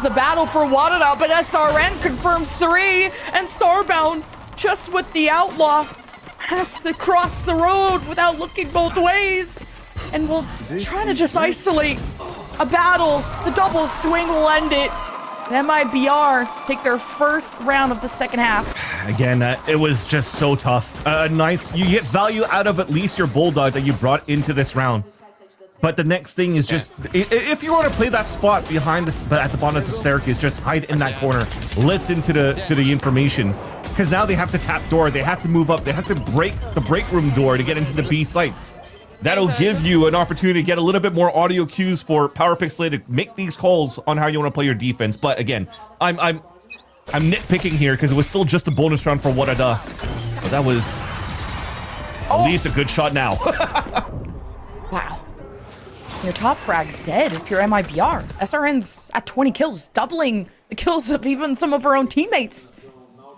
the battle for WADA, but SRN confirms 3, and Starbound, just with the Outlaw, has to cross the road without looking both ways, and will try to just isolate a battle. The double swing will end it, and MIBR take their first round of the second half. Again, it was just so tough. Nice, you get value out of at least your Bulldog that you brought into this round. But the next thing is just, if you want to play that spot behind at the bottom of the staircase, just hide in that corner. Listen to the information, because now they have to tap door. They have to move up. They have to break the break room door to get into the B site. That'll give you an opportunity to get a little bit more audio cues for PowerPixel to make these calls on how you want to play your defense. But again, I'm I'm nitpicking here because it was still just a bonus round for WADA. But that was at least a good shot now. Wow. Your top frag's dead if you're MIBR. SRN's at 20 kills, doubling the kills of even some of her own teammates.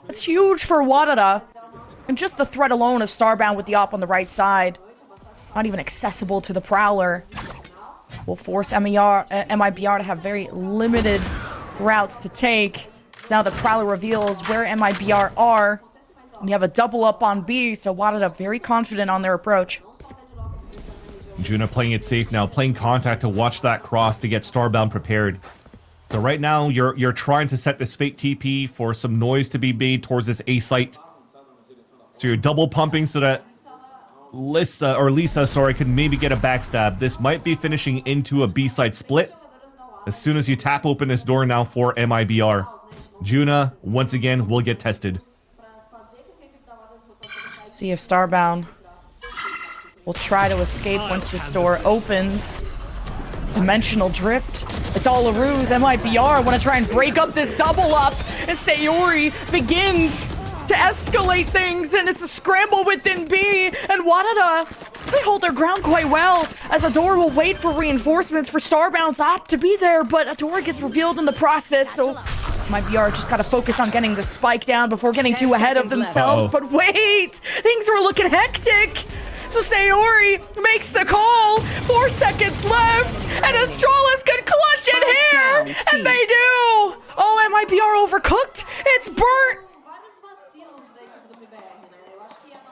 That's huge for WADA. And just the threat alone of Starbound with the op on the right side, not even accessible to the Prowler, will force MIBR to have very limited routes to take. Now the Prowler reveals where MIBR are. And you have a double up on B, so WADA very confident on their approach. Juna playing it safe now, playing contact to watch that cross to get Starbound prepared. So right now, you're trying to set this fake TP for some noise to be made towards this A site. So you're double pumping so that Lisa, sorry, can maybe get a backstab. This might be finishing into a B side split as soon as you tap open this door now for MIBR. Juna, once again, will get tested. See if Starbound will try to escape once this door opens. Dimensional drift. It's all a ruse. MIBR want to try and break up this double up, and Sayori begins to escalate things, and it's a scramble within B, and WADA, they hold their ground quite well, as Adora will wait for reinforcements for Starbound's op to be there, but Adora gets revealed in the process, so MIBR just gotta focus on getting the spike down before getting too ahead of themselves. But wait, things are looking hectic. So Sayori makes the call. 4 seconds left, and Astralis can clutch it here, and they do. Oh, MIBR overcooked. It's burnt.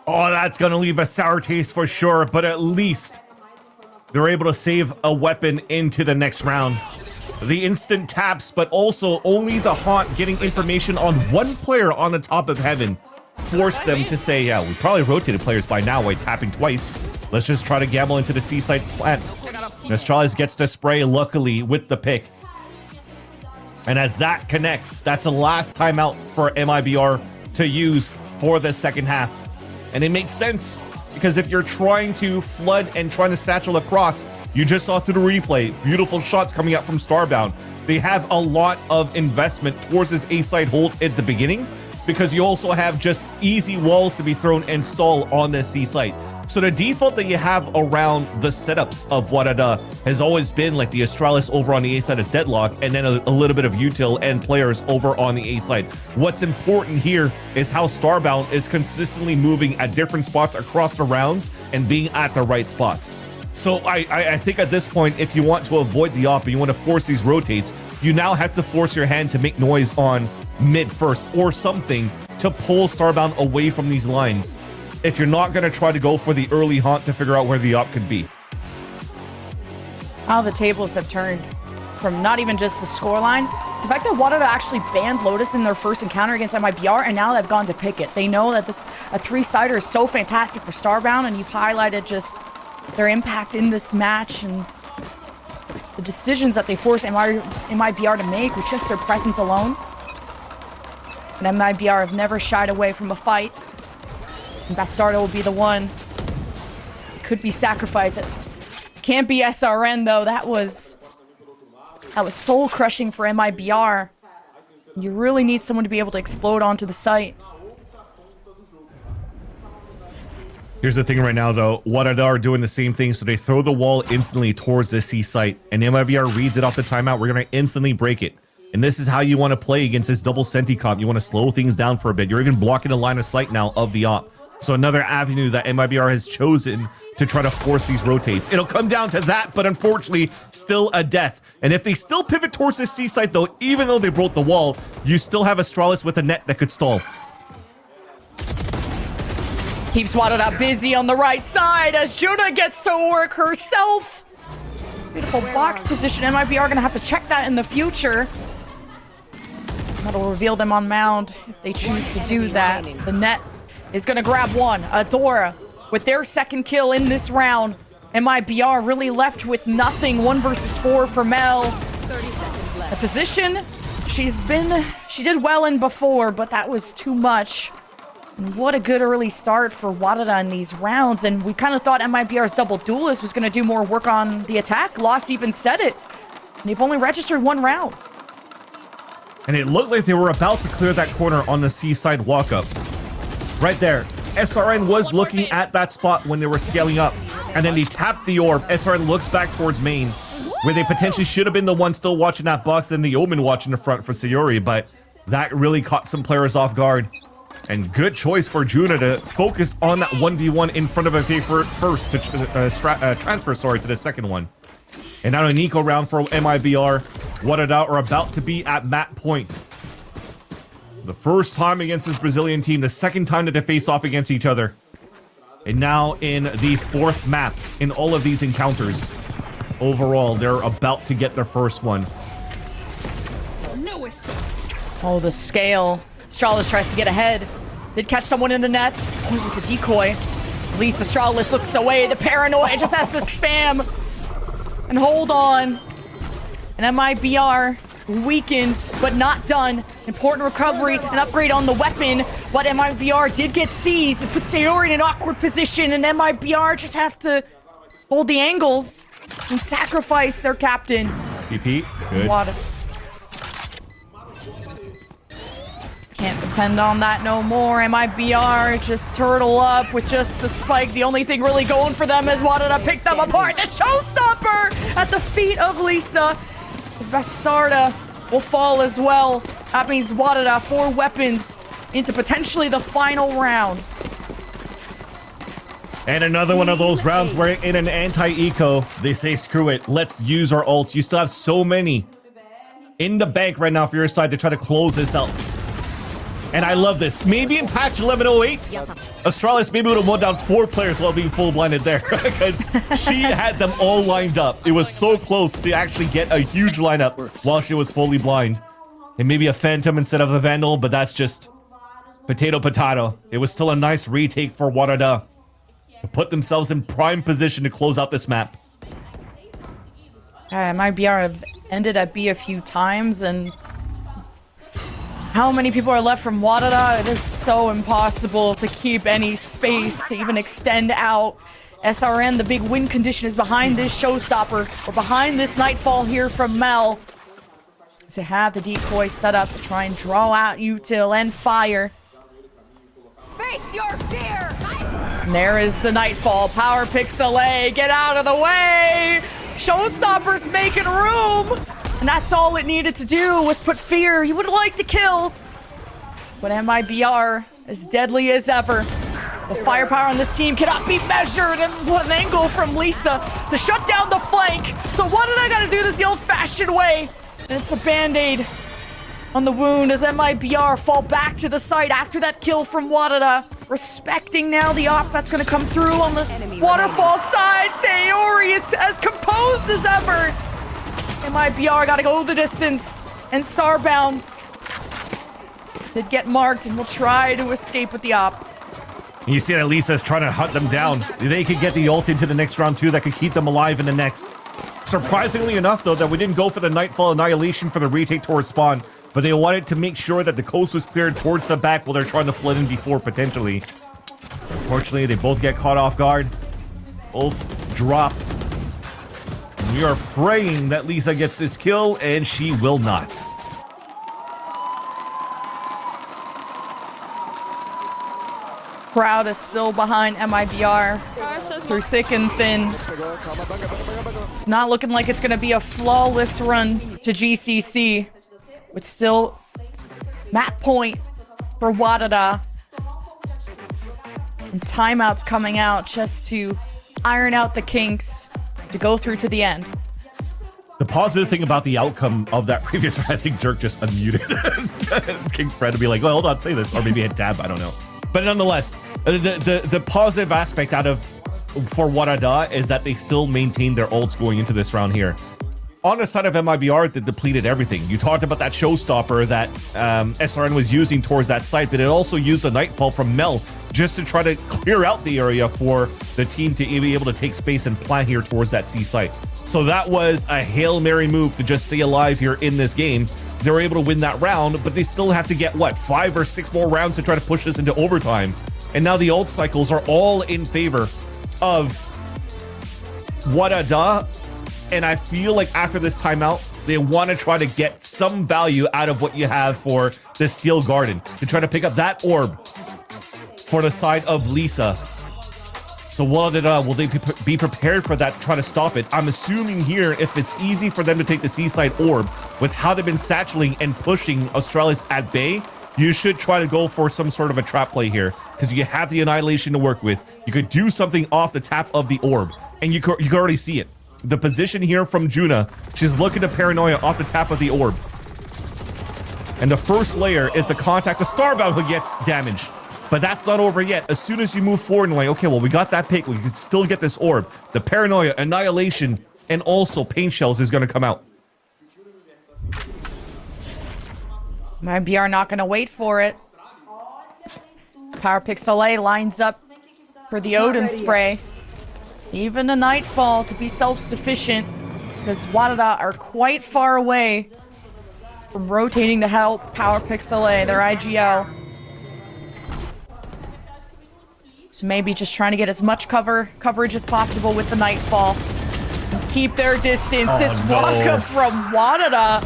Oh, that's gonna leave a sour taste for sure, but at least they're able to save a weapon into the next round. The instant taps, but also only the Haunt getting information on one player on the top of heaven forced them to say, yeah, we probably rotated players by now by tapping twice. Let's just try to gamble into the seaside plant. Astralis gets to spray, luckily, with the pick. And as that connects, that's the last timeout for MIBR to use for the second half. And it makes sense, because if you're trying to flood and trying to satchel across, you just saw through the replay, beautiful shots coming out from Starbound. They have a lot of investment towards this A-side hold at the beginning, because you also have just easy walls to be thrown and stall on this C site. So the default that you have around the setups of WADA has always been like the Astralis over on the A side is deadlock, and then a little bit of util and players over on the A side. What's important here is how Starbound is consistently moving at different spots across the rounds and being at the right spots. So I think at this point, if you want to avoid the op and you want to force these rotates, you now have to force your hand to make noise on mid first or something to pull Starbound away from these lines, if you're not going to try to go for the early haunt to figure out where the op could be. How the tables have turned from not even just the scoreline, the fact that WADA actually banned Lotus in their first encounter against MIBR, and now they've gone to pick it. They know that a 3-sider is so fantastic for Starbound, and you've highlighted just their impact in this match and the decisions that they force MIBR to make with just their presence alone. And MIBR have never shied away from a fight. And that starter will be the one. It could be sacrificed. It can't be SRN though. That was soul crushing for MIBR. You really need someone to be able to explode onto the site. Here's the thing right now though, WADA are doing the same thing, so they throw the wall instantly towards the C site, and MIBR reads it off the timeout. We're gonna instantly break it. And this is how you want to play against this double senti comp. You want to slow things down for a bit. You're even blocking the line of sight now of the op. So another avenue that MIBR has chosen to try to force these rotates. It'll come down to that, but unfortunately, still a death. And if they still pivot towards this C site though, even though they broke the wall, you still have Astralis with a net that could stall. Keeps WADA busy on the right side as Juna gets to work herself. Beautiful box position. MIBR gonna have to check that in the future. That'll reveal them on mound if they choose to do that. The net is gonna grab one. Adora with their second kill in this round. MIBR really left with nothing. 1 versus 4 for Mel. The position she did well in before, but that was too much. And what a good early start for WADA in these rounds. And we kind of thought MIBR's double duelist was going to do more work on the attack. Loss even said it. And they've only registered 1 round. And it looked like they were about to clear that corner on the seaside walk-up. Right there. SRN was looking at that spot when they were scaling up. And then they tapped the orb. SRN looks back towards main, where they potentially should have been the one still watching that box and the Omen watching the front for Sayori, but that really caught some players off guard. And good choice for Juna to focus on that 1v1 in front of a first to transfer, to the second one. And now an eco round for MIBR. WADA are about to be at map point. The first time against this Brazilian team, the second time that they face off against each other. And now in the fourth map in all of these encounters. Overall, they're about to get their first one. No escape. Oh, the scale. Astralis tries to get ahead. Did catch someone in the net. Oh, it was a decoy. At least Astralis looks away. The paranoia just has to spam and hold on. And MIBR weakened, but not done. Important recovery, an upgrade on the weapon. But MIBR did get seized. It puts Sayori in an awkward position, and MIBR just have to hold the angles and sacrifice their captain. PP, good. WADA. Can't depend on that no more. MIBR just turtle up with just the spike. The only thing really going for them is WADA to pick them apart. The showstopper at the feet of Lisa. His Bastarda will fall as well. That means WADA 4 weapons into potentially the final round. And another one of those rounds where in an anti-eco, they say, screw it, let's use our ults. You still have so many in the bank right now for your side to try to close this out. And I love this. Maybe in patch 1108, Astralis maybe would have won down 4 players while being full blinded there because she had them all lined up. It was so close to actually get a huge lineup while she was fully blind. And maybe a Phantom instead of a Vandal, but that's just potato. It was still a nice retake for WADA to put themselves in prime position to close out this map. MIBR have ended at B a few times, and how many people are left from WADA? It is so impossible to keep any space to even extend out. SRN, the big win condition is behind this showstopper, or behind this nightfall here from Mel. To have the decoy set up to try and draw out util and fire. Face your fear! And there is the nightfall. Power Pixelay, get out of the way! Showstopper's making room! And that's all it needed to do was put fear. You would like to kill. But MIBR, as deadly as ever. The firepower on this team cannot be measured. And what an angle from Lisa to shut down the flank. So what did I gotta do this the old-fashioned way? And it's a band-aid on the wound as MIBR fall back to the site after that kill from WADA. Respecting now the op that's gonna come through on the waterfall side. Sayori is as composed as ever. MIBR gotta go the distance, and Starbound did get marked and will try to escape with the op. You see that Lisa's trying to hunt them down. They could get the ult into the next round too that could keep them alive in the next. Surprisingly enough though, that we didn't go for the Nightfall Annihilation for the retake towards spawn, but they wanted to make sure that the coast was cleared towards the back while they're trying to flood in before potentially. Unfortunately, they both get caught off guard. Both drop. We are praying that Lisa gets this kill, and she will not. Crowd is still behind MIBR through thick and thin. It's not looking like it's going to be a flawless run to GCC. But still, map point for WADA. And timeouts coming out just to iron out the kinks to go through to the end. The positive thing about the outcome of that previous round, I think Dirk just unmuted King Fred to be like, well, hold on, say this. Or maybe hit tab, I don't know. But nonetheless, the positive aspect out of for WADA is that they still maintain their ults going into this round here. On the side of MIBR, they depleted everything. You talked about that showstopper that SRN was using towards that site, but it also used a Nightfall from Mel just to try to clear out the area for the team to be able to take space and plant here towards that C site. So that was a Hail Mary move to just stay alive here in this game. They were able to win that round, but they still have to get, what, 5 or 6 more rounds to try to push this into overtime. And now the ult cycles are all in favor of WADA. And I feel like after this timeout, they want to try to get some value out of what you have for the Steel Garden to try to pick up that orb for the side of Lisa. So will they be prepared for that to try to stop it? I'm assuming here, if it's easy for them to take the seaside orb with how they've been satchelating and pushing Australis at bay, you should try to go for some sort of a trap play here because you have the Annihilation to work with. You could do something off the tap of the orb, and you can already see it. The position here from Juna, she's looking to Paranoia off the tap of the orb. And the first layer is the contact to Starbound who gets damaged. But that's not over yet. As soon as you move forward and like, okay, well, we got that pick. We can still get this orb. The Paranoia, Annihilation, and also Pain Shells is going to come out. MIBR not going to wait for it. Power Pixel lines up for the Odin spray. Even a Nightfall to be self-sufficient because WADA are quite far away from rotating to help Power Pixel, their IGL. So maybe just trying to get as much coverage as possible with the Nightfall. Keep their distance. This walk-up from WADA,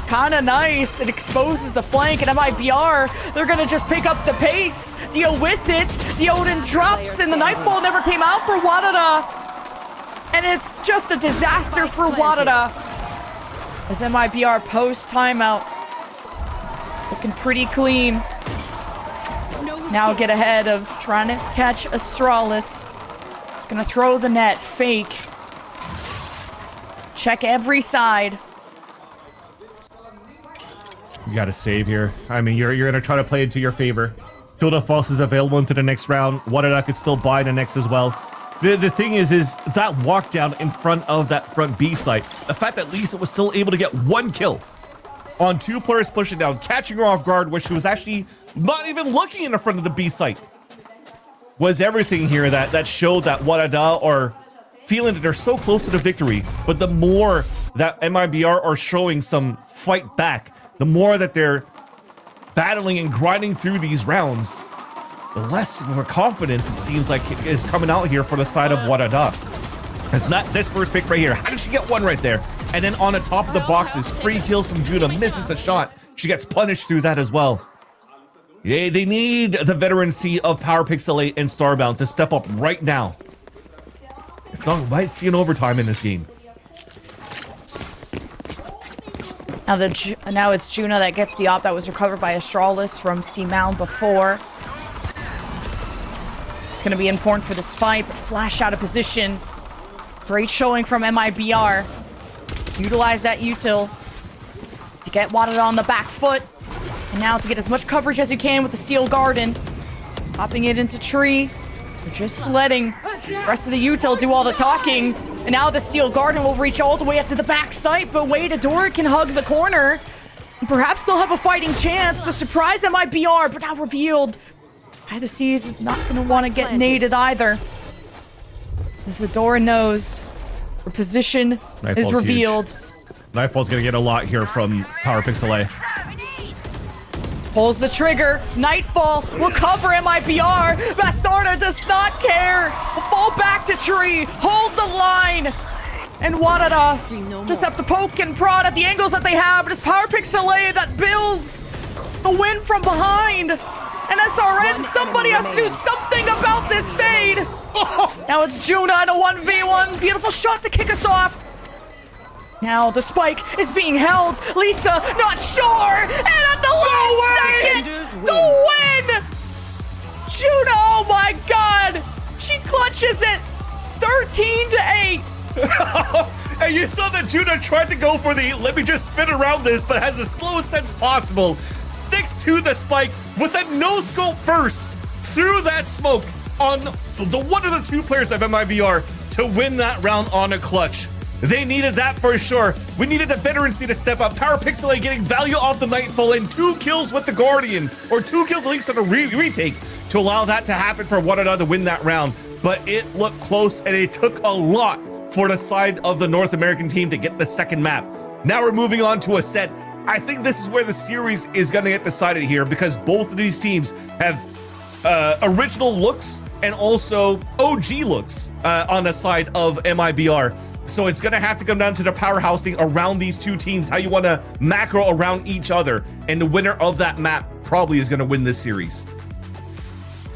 kind of nice. It exposes the flank, and MIBR, they're going to just pick up the pace, deal with it. The Odin drops, and the Nightfall never came out for WADA. And it's just a disaster for WADA. As MIBR post-timeout, looking pretty clean. Now get ahead of trying to catch Astralis. It's gonna throw the net, fake. Check every side. You gotta save here. I mean, you're gonna try to play it to your favor. Field of False is available into the next round. WADA could still buy the next as well. The thing is that walk down in front of that front B site. The fact that Lisa was still able to get one kill on two players pushing down, catching her off guard, where she was actually not even looking in the front of the B site, was everything here that showed that WADA are feeling that they're so close to the victory. But the more that MIBR are showing some fight back, the more that they're battling and grinding through these rounds, the less of a confidence it seems like is coming out here for the side of WADA. It's not this first pick right here. How did she get one right there? And then on the top of the boxes, free kills from Judah, misses the shot. She gets punished through that as well. Yeah, they need the veterancy of Power Pixel 8 and Starbound to step up right now. If not, we might see an overtime in this game. Now it's Juna that gets the op that was recovered by Astralis from C-Mound before. It's going to be important for this fight, but flash out of position. Great showing from MIBR. Utilize that util to get WADA on the back foot. And now to get as much coverage as you can with the Steel Garden. Popping it into tree. We're just letting the rest of the util do all the talking. And now the Steel Garden will reach all the way up to the back site, but WADA can hug the corner. And perhaps they'll have a fighting chance. The surprise MIBR, but now revealed. By the Seas is not going to want to get naded either. Zadora knows her position is revealed. Nightfall's going to get a lot here from Power Pixel A. Pulls the trigger. Nightfall will cover MIBR. Bastardo does not care. Will fall back to tree. Hold the line. And WADA just have to poke and prod at the angles that they have. It is Power Pixel A that builds a win from behind. And SRN, somebody has to do something about this fade. Now it's Juna in a 1v1. Beautiful shot to kick us off. Now the spike is being held. Lisa not sure. And at the last second, the win. Juna, oh my God. She clutches it. 13-8. And you saw that Juna tried to go for the let me just spin around this, but has the slowest sense possible. Sticks to the spike with a no-scope first through that smoke on the one of the two players of MIBR to win that round on a clutch. They needed that for sure. We needed a veterancy to step up. Power Pixel A getting value off the Nightfall and 2 kills with the Guardian, or 2 kills at least on a retake to allow that to happen for WADA to win that round. But it looked close and it took a lot for the side of the North American team to get the second map. Now we're moving on to Ascent. I think this is where the series is going to get decided here because both of these teams have original looks and also OG looks on the side of MIBR. So it's going to have to come down to the powerhousing around these two teams, how you want to macro around each other. And the winner of that map probably is going to win this series.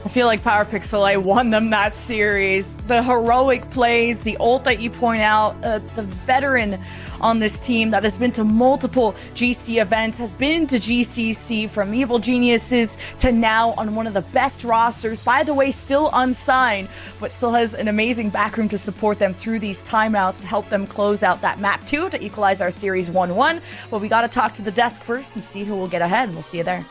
I feel like Power Pixel won them that series. The heroic plays, the ult that you point out, the veteran on this team that has been to multiple GC events, has been to GCC from Evil Geniuses to now on one of the best rosters. By the way, still unsigned, but still has an amazing backroom to support them through these timeouts to help them close out that map 2 to equalize our series 1-1. But we got to talk to the desk first and see who will get ahead, and we'll see you there.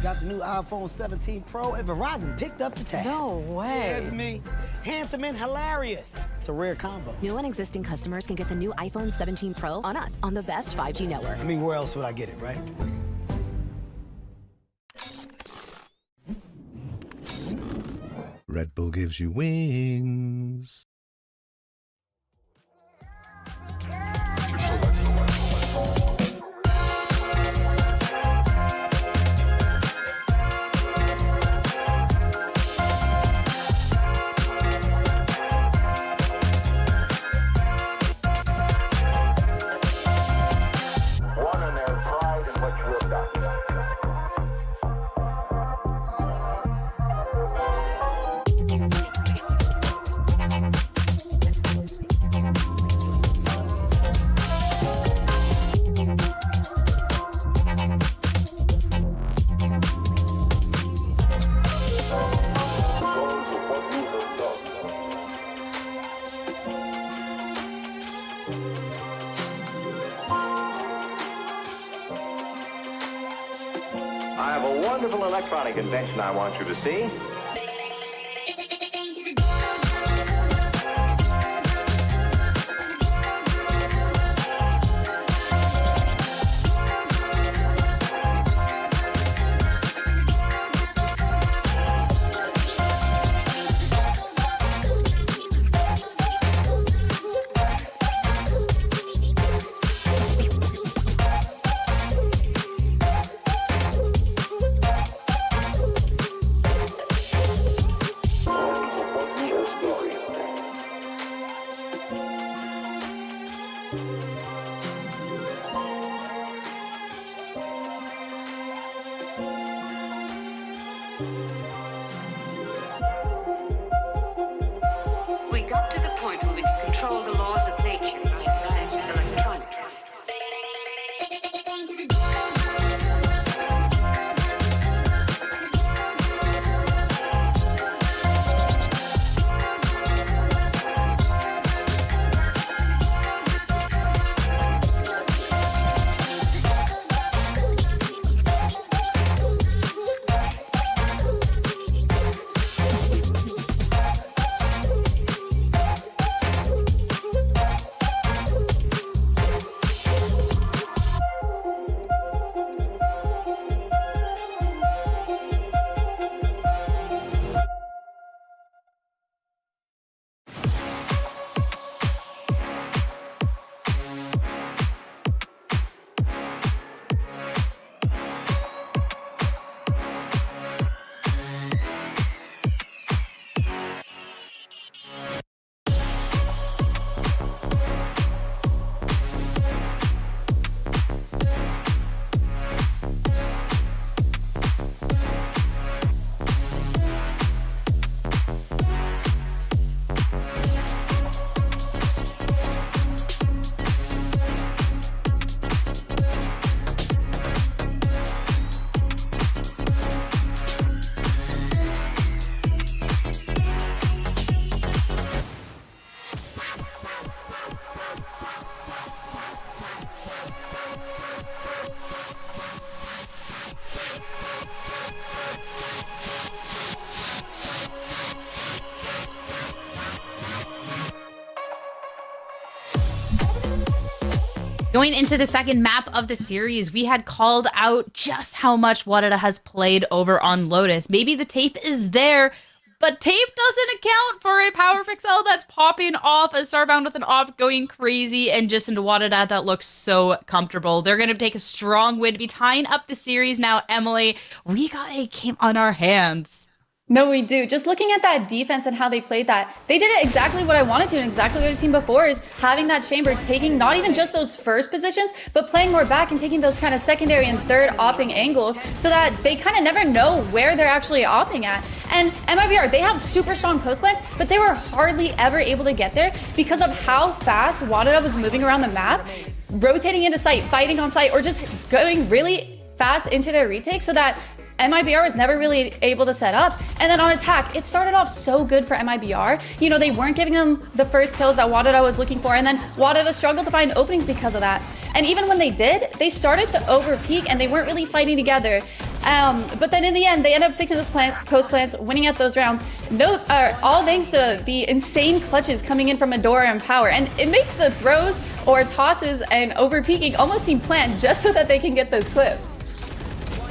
Got the new iPhone 17 Pro, and Verizon picked up the tab. No way. That's me. Handsome and hilarious. It's a rare combo. New and existing customers can get the new iPhone 17 Pro on us, on the best 5G network. I mean, where else would I get it, right? Red Bull gives you wings. I have a wonderful electronic invention I want you to see. We got to the point where we can control the laws of nature by advanced electronics. Going into the second map of the series, we had called out just how much WADA has played over on Lotus. Maybe the tape is there, but tape doesn't account for a Power Pixel that's popping off, a Starbound with an off going crazy, and just into WADA that looks so comfortable. They're going to take a strong win to be tying up the series now. Emily, we got a game on our hands. No, we do. Just looking at that defense and how they played that, they did it exactly what I wanted to and exactly what we've seen before, is having that chamber, taking not even just those first positions, but playing more back and taking those kind of secondary and third opping angles so that they kind of never know where they're actually opping at. And MIBR, they have super strong post plans, but they were hardly ever able to get there because of how fast WADA was moving around the map, rotating into site, fighting on site, or just going really fast into their retake so that MIBR was never really able to set up. And then on attack, it started off so good for MIBR. You know, they weren't giving them the first kills that WADA was looking for, and then WADA struggled to find openings because of that. And even when they did, they started to overpeak and they weren't really fighting together. But then in the end, they ended up fixing those post plants, winning at those rounds. All thanks to the insane clutches coming in from Adora and Power. And it makes the throws or tosses and overpeaking almost seem planned just so that they can get those clips.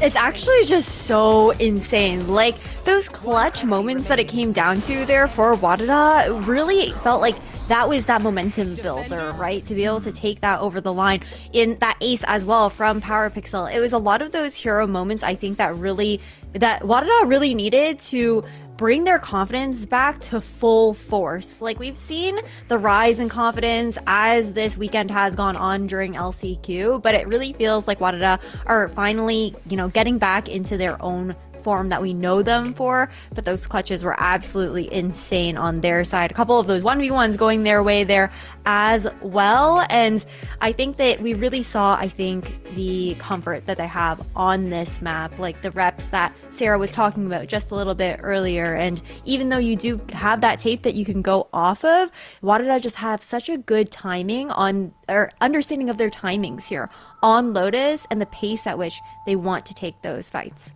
It's actually just so insane. Like, those clutch moments that it came down to there for WADA really felt like that was that momentum builder, right? To be able to take that over the line in that ace as well from Power Pixel. It was a lot of those hero moments, I think, that WADA really needed to bring their confidence back to full force. Like, we've seen the rise in confidence as this weekend has gone on during LCQ, but it really feels like WADA are finally, getting back into their own form that we know them for. But those clutches were absolutely insane on their side. A couple of those 1v1s going their way there as well. And I think that we really saw, the comfort that they have on this map, like the reps that Sarah was talking about just a little bit earlier. And even though you do have that tape that you can go off of, WADA just have such a good timing on, or understanding of their timings here on Lotus and the pace at which they want to take those fights.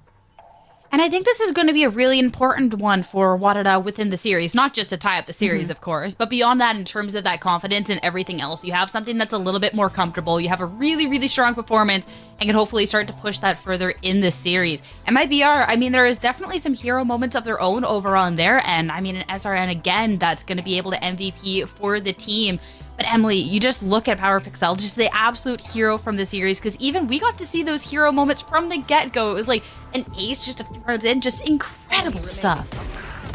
And I think this is going to be a really important one for WADA within the series, not just to tie up the series, of course, but beyond that, in terms of that confidence and everything else, you have something that's a little bit more comfortable. You have a really, really strong performance and can hopefully start to push that further in the series. MIBR, there is definitely some hero moments of their own over on their end. An SRN, again, that's going to be able to MVP for the team. But Emily, you just look at Power Pixel, just the absolute hero from the series, because even we got to see those hero moments from the get-go. It was like an ace just a few rounds in, just incredible stuff.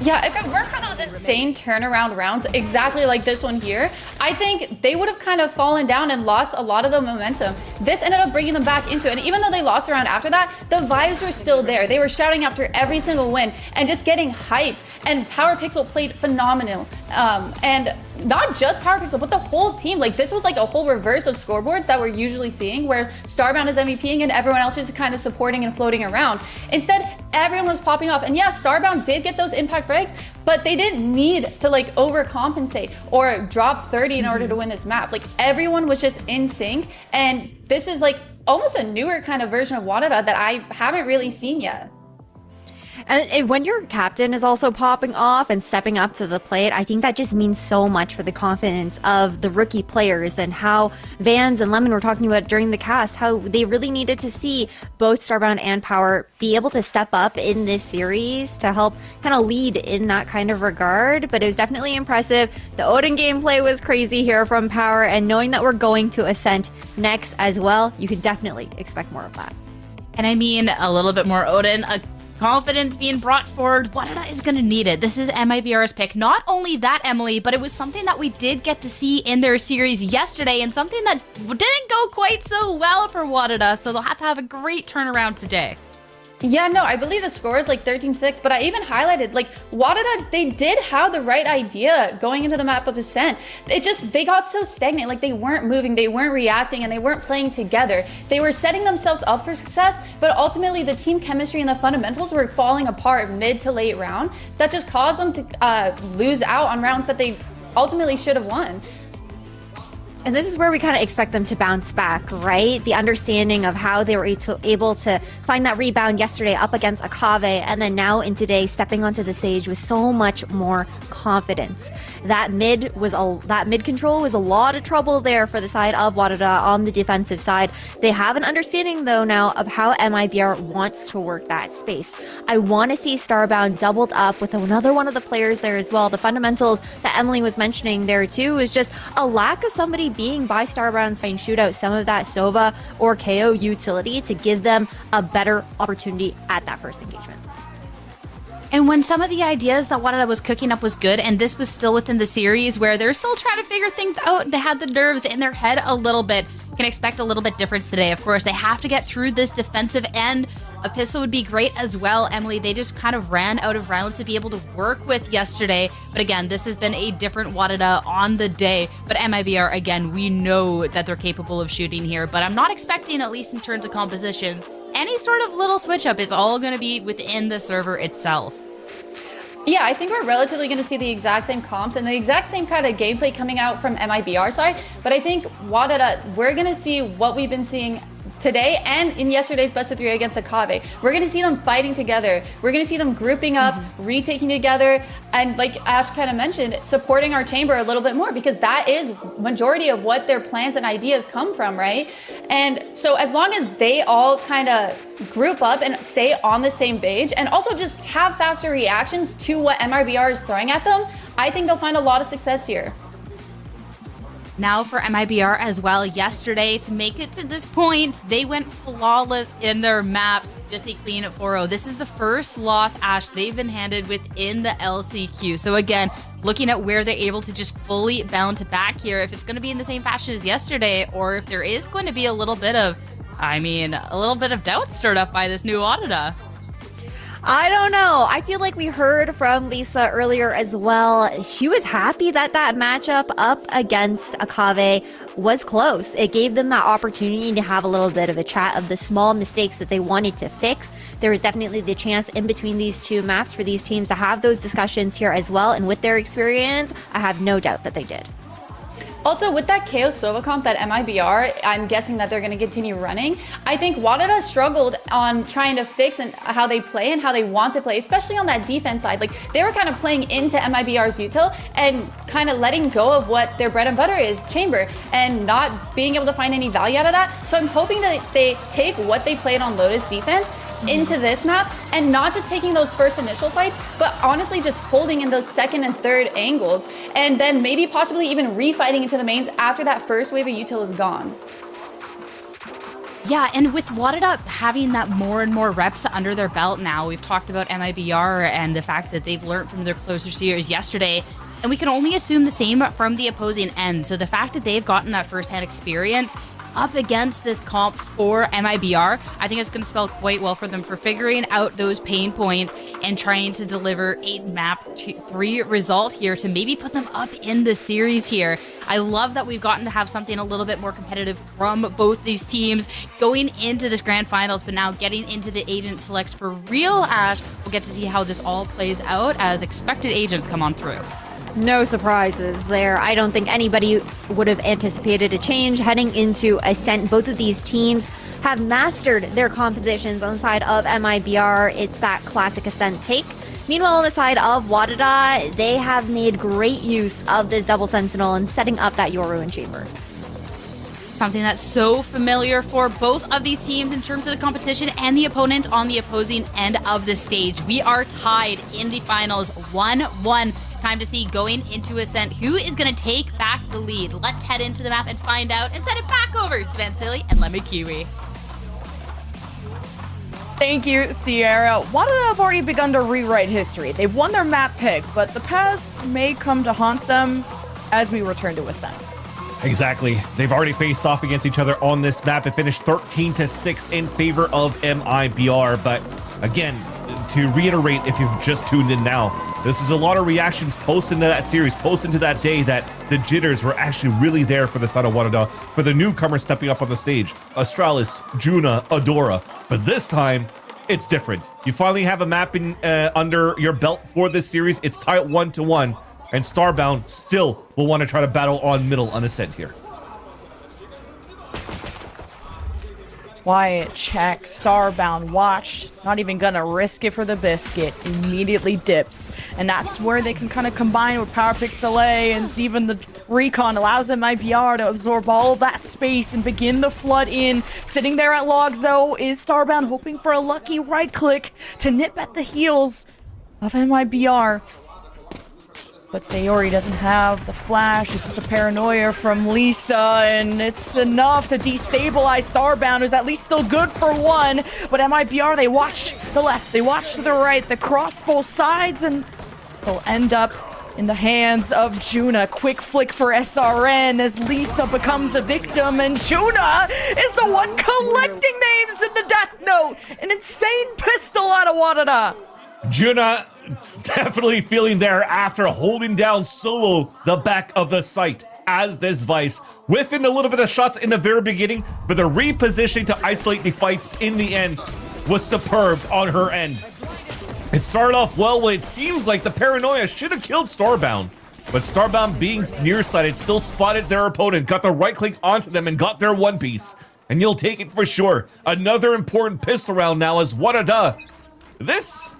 Yeah, if it weren't for those insane turnaround rounds, exactly like this one here, I think they would have kind of fallen down and lost a lot of the momentum. This ended up bringing them back into it. And even though they lost a round after that, the vibes were still there. They were shouting after every single win and just getting hyped. And Power Pixel played phenomenal. And not just Power Pixel, but the whole team. Like, this was like a whole reverse of scoreboards that we're usually seeing, where Starbound is MVPing and everyone else is kind of supporting and floating around. Instead, everyone was popping off. And yeah, Starbound did get those impact frags, but they didn't need to like overcompensate or drop 30 in order to win this map. Like, everyone was just in sync. And this is like almost a newer kind of version of WADA that I haven't really seen yet. And when your captain is also popping off and stepping up to the plate, I think that just means so much for the confidence of the rookie players, and how Vans and Lemon were talking about during the cast, how they really needed to see both Starbound and Power be able to step up in this series to help kind of lead in that kind of regard. But it was definitely impressive. The Odin gameplay was crazy here from Power, and knowing that we're going to Ascent next as well, you can definitely expect more of that. And a little bit more Odin, confidence being brought forward. WADA is going to need it. This is MIBR's pick. Not only that, Emily, but it was something that we did get to see in their series yesterday, and something that didn't go quite so well for WADA, so they'll have to have a great turnaround today. Yeah, no, I believe the score is like 13-6, but I even highlighted, like, WADA, they did have the right idea going into the map of Ascent. They got so stagnant, like they weren't moving, they weren't reacting, and they weren't playing together. They were setting themselves up for success, but ultimately the team chemistry and the fundamentals were falling apart mid to late round. That just caused them to lose out on rounds that they ultimately should have won. And this is where we kind of expect them to bounce back, right? The understanding of how they were able to find that rebound yesterday up against Akave, and then now in today stepping onto the stage with so much more confidence. That mid control was a lot of trouble there for the side of WADA on the defensive side. They have an understanding though now of how MIBR wants to work that space. I want to see Starbound doubled up with another one of the players there as well. The fundamentals that Emily was mentioning there too is just a lack of somebody being by Starbound saying shoot out some of that Sova or KO utility to give them a better opportunity at that first engagement. And when some of the ideas that WADA was cooking up was good, and this was still within the series where they're still trying to figure things out, they had the nerves in their head a little bit. Can expect a little bit difference today. Of course, they have to get through this defensive end. A pistol would be great as well, Emily. They just kind of ran out of rounds to be able to work with yesterday. But again, this has been a different WADA on the day. But MIBR, again, we know that they're capable of shooting here. But I'm not expecting, at least in terms of compositions, any sort of little switch up. Is all going to be within the server itself. Yeah, I think we're relatively going to see the exact same comps and the exact same kind of gameplay coming out from MIBR side. But I think WADA, we're going to see what we've been seeing today and in yesterday's best of 3 against Akave. We're going to see them fighting together. We're going to see them grouping up, retaking together, and like Ash kind of mentioned, supporting our chamber a little bit more, because that is majority of what their plans and ideas come from, right? And so as long as they all kind of group up and stay on the same page and also just have faster reactions to what MIBR is throwing at them, I think they'll find a lot of success here. Now for MIBR as well, yesterday to make it to this point, they went flawless in their maps, just a clean 4-0. This is the first loss, Ash, they've been handed within the LCQ. So again, looking at where they're able to just fully bounce back here, if it's going to be in the same fashion as yesterday, or if there is going to be a little bit of doubt stirred up by this new WADA. I don't know. I feel like we heard from Lisa earlier as well. She was happy that that matchup up against Akave was close. It gave them that opportunity to have a little bit of a chat of the small mistakes that they wanted to fix. There was definitely the chance in between these two maps for these teams to have those discussions here as well. And with their experience, I have no doubt that they did. Also, with that KO Sova comp that MIBR, I'm guessing that they're going to continue running. I think WADA struggled on trying to fix how they play and how they want to play, especially on that defense side. Like, they were kind of playing into MIBR's util and kind of letting go of what their bread and butter is, chamber, and not being able to find any value out of that. So I'm hoping that they take what they played on Lotus defense into this map and not just taking those first initial fights, but honestly just holding in those second and third angles, and then maybe possibly even refighting into the mains after that first wave of util is gone. Yeah, and with WADA having that more and more reps under their belt now, we've talked about MIBR and the fact that they've learned from their closer series yesterday, and we can only assume the same from the opposing end. So the fact that they've gotten that firsthand experience up against this comp for MIBR, I think it's going to spell quite well for them for figuring out those pain points and trying to deliver a map 3 result here to maybe put them up in the series here. I love that we've gotten to have something a little bit more competitive from both these teams going into this grand finals, but now getting into the agent selects for real, Ash. We'll get to see how this all plays out as expected agents come on through. No surprises there. I don't think anybody would have anticipated a change heading into Ascent. Both of these teams have mastered their compositions on the side of MIBR. It's that classic Ascent take. Meanwhile, on the side of WADA, they have made great use of this double sentinel and setting up that Yoru and chamber. Something that's so familiar for both of these teams in terms of the competition and the opponent on the opposing end of the stage. We are tied in the finals 1-1. Time to see going into Ascent who is going to take back the lead. Let's head into the map and find out and send it back over to Vansili and Lemmy Kiwi. Thank you, Sierra. WADA have already begun to rewrite history. They've won their map pick, but the past may come to haunt them as we return to Ascent. Exactly. They've already faced off against each other on this map. It finished 13-6 in favor of MIBR. But again, to reiterate, if you've just tuned in now, this is a lot of reactions post into that series, post into that day that the jitters were actually really there for the side of WADA, for the newcomer stepping up on the stage. Astralis, Juna, Adora. But this time, it's different. You finally have a map under your belt for this series. It's tied 1-1. And Starbound still will want to try to battle on middle on Ascent here. Quiet check. Starbound watched. Not even gonna risk it for the biscuit. Immediately dips. And that's where they can kind of combine with Power Pixel A, and even the recon allows MIBR to absorb all of that space and begin the flood in. Sitting there at logs though is Starbound, hoping for a lucky right click to nip at the heels of MIBR. But Sayori doesn't have the flash. It's just a paranoia from Lisa, and it's enough to destabilize Starbound, who's at least still good for one. But MIBR, they watch the left, they watch to the right, they cross both sides, and they'll end up in the hands of Juna. Quick flick for SRN as Lisa becomes a victim, and Juna is the one collecting names in the death note. An insane pistol out of WADA. Juna definitely feeling there after holding down solo the back of the site as this Vice, whiffing a little bit of shots in the very beginning, but the repositioning to isolate the fights in the end was superb on her end. It started off well when it seems like the paranoia should have killed Starbound, but Starbound being nearsighted still spotted their opponent, got the right click onto them and got their one piece, and you'll take it for sure. Another important pistol round now as WADA. This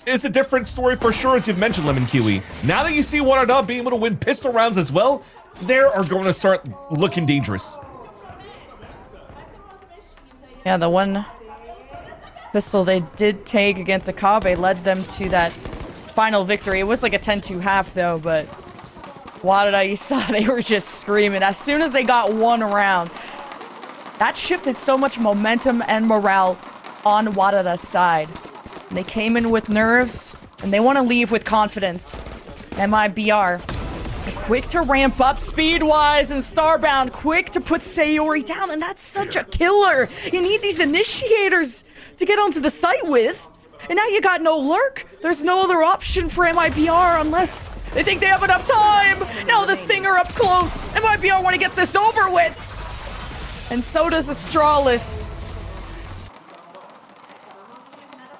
is a different story for sure, as you've mentioned, Lemon Kiwi. Now that you see WADA being able to win pistol rounds as well, they are going to start looking dangerous. Yeah, the one pistol they did take against Akabe led them to that final victory. It was like a 10-2 half though, but WADA, you saw they were just screaming as soon as they got one round. That shifted so much momentum and morale on WADA's side. They came in with nerves, and they want to leave with confidence. MIBR, quick to ramp up speed-wise, and Starbound quick to put Sayori down, and that's such a killer. You need these initiators to get onto the site with, and now you got no lurk. There's no other option for MIBR unless they think they have enough time. Now the Stinger up close. MIBR want to get this over with, and so does Astralis.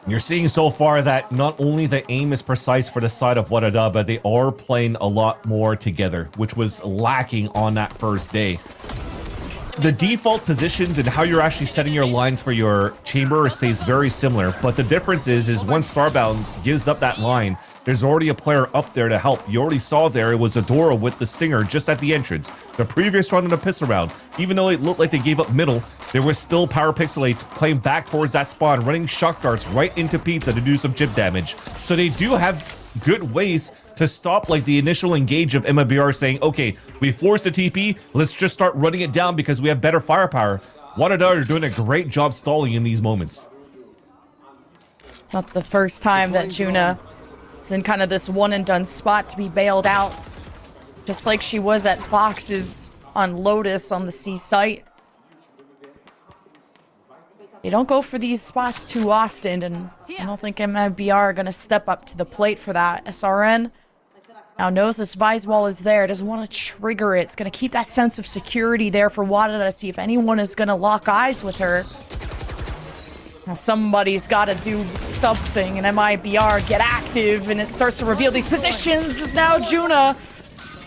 You're seeing so far that not only the aim is precise for the side of WADA, but they are playing a lot more together, which was lacking on that first day. The default positions and how you're actually setting your lines for your chamber stays very similar, but the difference is once Starbound gives up that line, there's already a player up there to help. You already saw there, it was Adora with the Stinger just at the entrance. The previous round in the pistol round, even though it looked like they gave up middle, there was still Power Pixel A playing back towards that spawn, running shock darts right into Pizza to do some chip damage. So they do have good ways to stop like the initial engage of MIBR saying, okay, we forced the TP, let's just start running it down because we have better firepower. WADA are doing a great job stalling in these moments. It's not the first time that Juna is in kind of this one and done spot to be bailed out, just like she was at Fox's on Lotus on the C site. You don't go for these spots too often, and I don't think MIBR are going to step up to the plate for that. SRN now knows this Vice wall is there, doesn't want to trigger it. It's going to keep that sense of security there for WADA to see if anyone is going to lock eyes with her. Now somebody's got to do something, and MIBR get active, and it starts to reveal these positions. As now Juna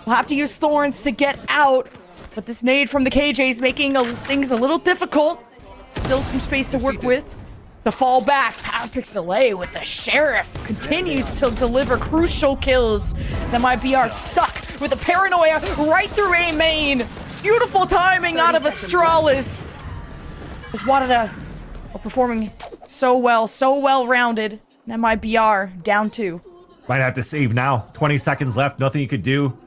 will have to use Thorns to get out, but this nade from the KJ is making things a little difficult. Still some space to work with. The fall back, Power Pixel A with the Sheriff continues to deliver crucial kills. As MIBR stuck with a paranoia right through A main. Beautiful timing out of Astralis. As WADA are performing so well rounded. And MIBR down 2. Might have to save now. 20 seconds left, nothing you could do.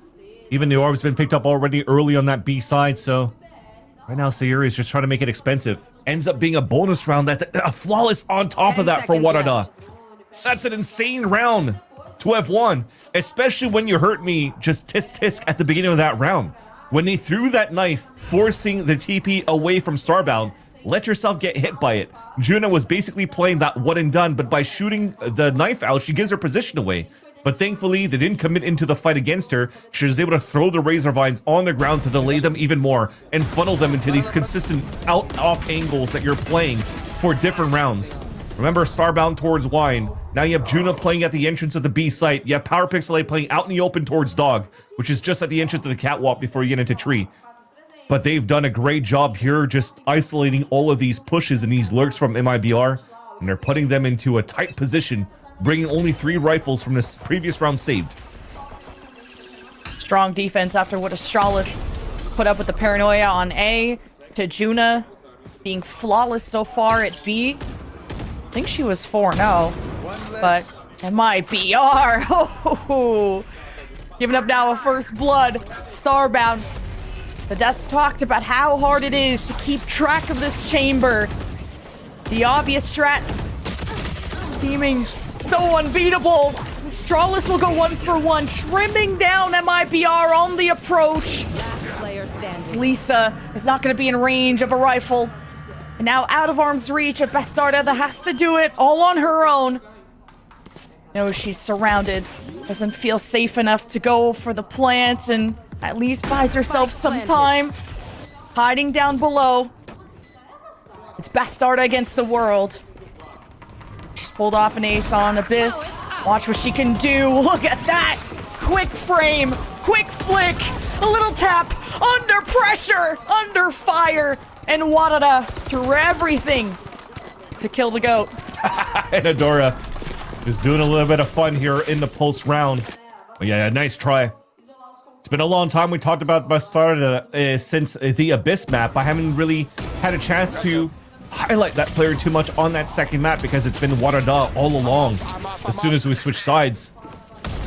Even the orb's been picked up already early on that B side, so right now Sayuri is just trying to make it expensive. Ends up being a bonus round that's a flawless on top of that for WADA. That's an insane round to have won, especially when you hurt me just tisk at the beginning of that round. When they threw that knife, forcing the TP away from Starbound, let yourself get hit by it. Juna was basically playing that one and done, but by shooting the knife out, she gives her position away. But thankfully, they didn't commit into the fight against her. She was able to throw the Razor Vines on the ground to delay them even more and funnel them into these consistent off angles that you're playing for different rounds. Remember, Starbound towards Wine. Now you have Juna playing at the entrance of the B site. You have Power Pixel A playing out in the open towards Dog, which is just at the entrance of the catwalk before you get into Tree. but they've done a great job here just isolating all of these pushes and these lurks from MIBR, and they're putting them into a tight position, bringing only 3 rifles from this previous round saved. Strong defense after what Astralis put up with the paranoia on A, to Juna being flawless so far at B. I think she was 4-0, but MIBR, oh, giving up now a first blood. Starbound. The desk talked about how hard it is to keep track of this chamber. The obvious strat seeming so unbeatable. Astralis will go 1-for-1, trimming down MIBR on the approach. Lisa is not going to be in range of a rifle. And now out of arm's reach of Bastarda that has to do it all on her own. Knows she's surrounded. Doesn't feel safe enough to go for the plant and at least buys herself some time. Hiding down below. It's Bastarda against the world. She's pulled off an ace on Abyss. Watch what she can do. Look at that. Quick frame. Quick flick. A little tap. Under pressure. Under fire. And WADA threw everything to kill the GOAT. And Adora is doing a little bit of fun here in the pulse round. But yeah, nice try. It's been a long time. We talked about Bastarda since the Abyss map. I haven't really had a chance to highlight that player too much on that second map because it's been WADA all along as soon as we switch sides.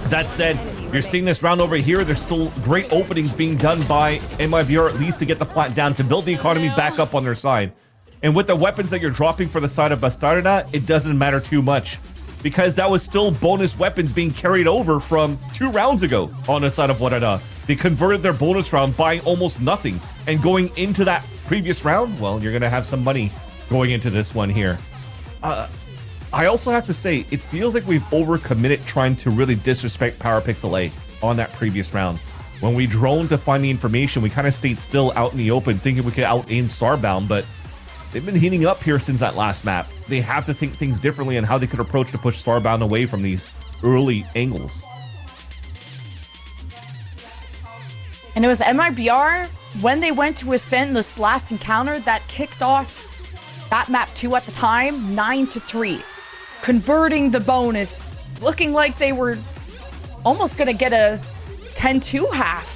That said, you're seeing this round over here. There's still great openings being done by MIBR, at least to get the plant down, to build the economy back up on their side. And with the weapons that you're dropping for the side of Bastarda, it doesn't matter too much, because that was still bonus weapons being carried over from 2 rounds ago on the side of WADA. They converted their bonus round by almost nothing. And going into that previous round, well, you're going to have some money going into this one here. I also have to say, it feels like we've overcommitted trying to really disrespect PowerPixel A on that previous round. When we droned to find the information, we kind of stayed still out in the open, thinking we could out-aim Starbound, but they've been heating up here since that last map. They have to think things differently on how they could approach to push Starbound away from these early angles. And it was MIBR, when they went to Ascent in this last encounter, that kicked off that map 2 at the time, 9-3. Converting the bonus, looking like they were almost going to get a 10-2 half.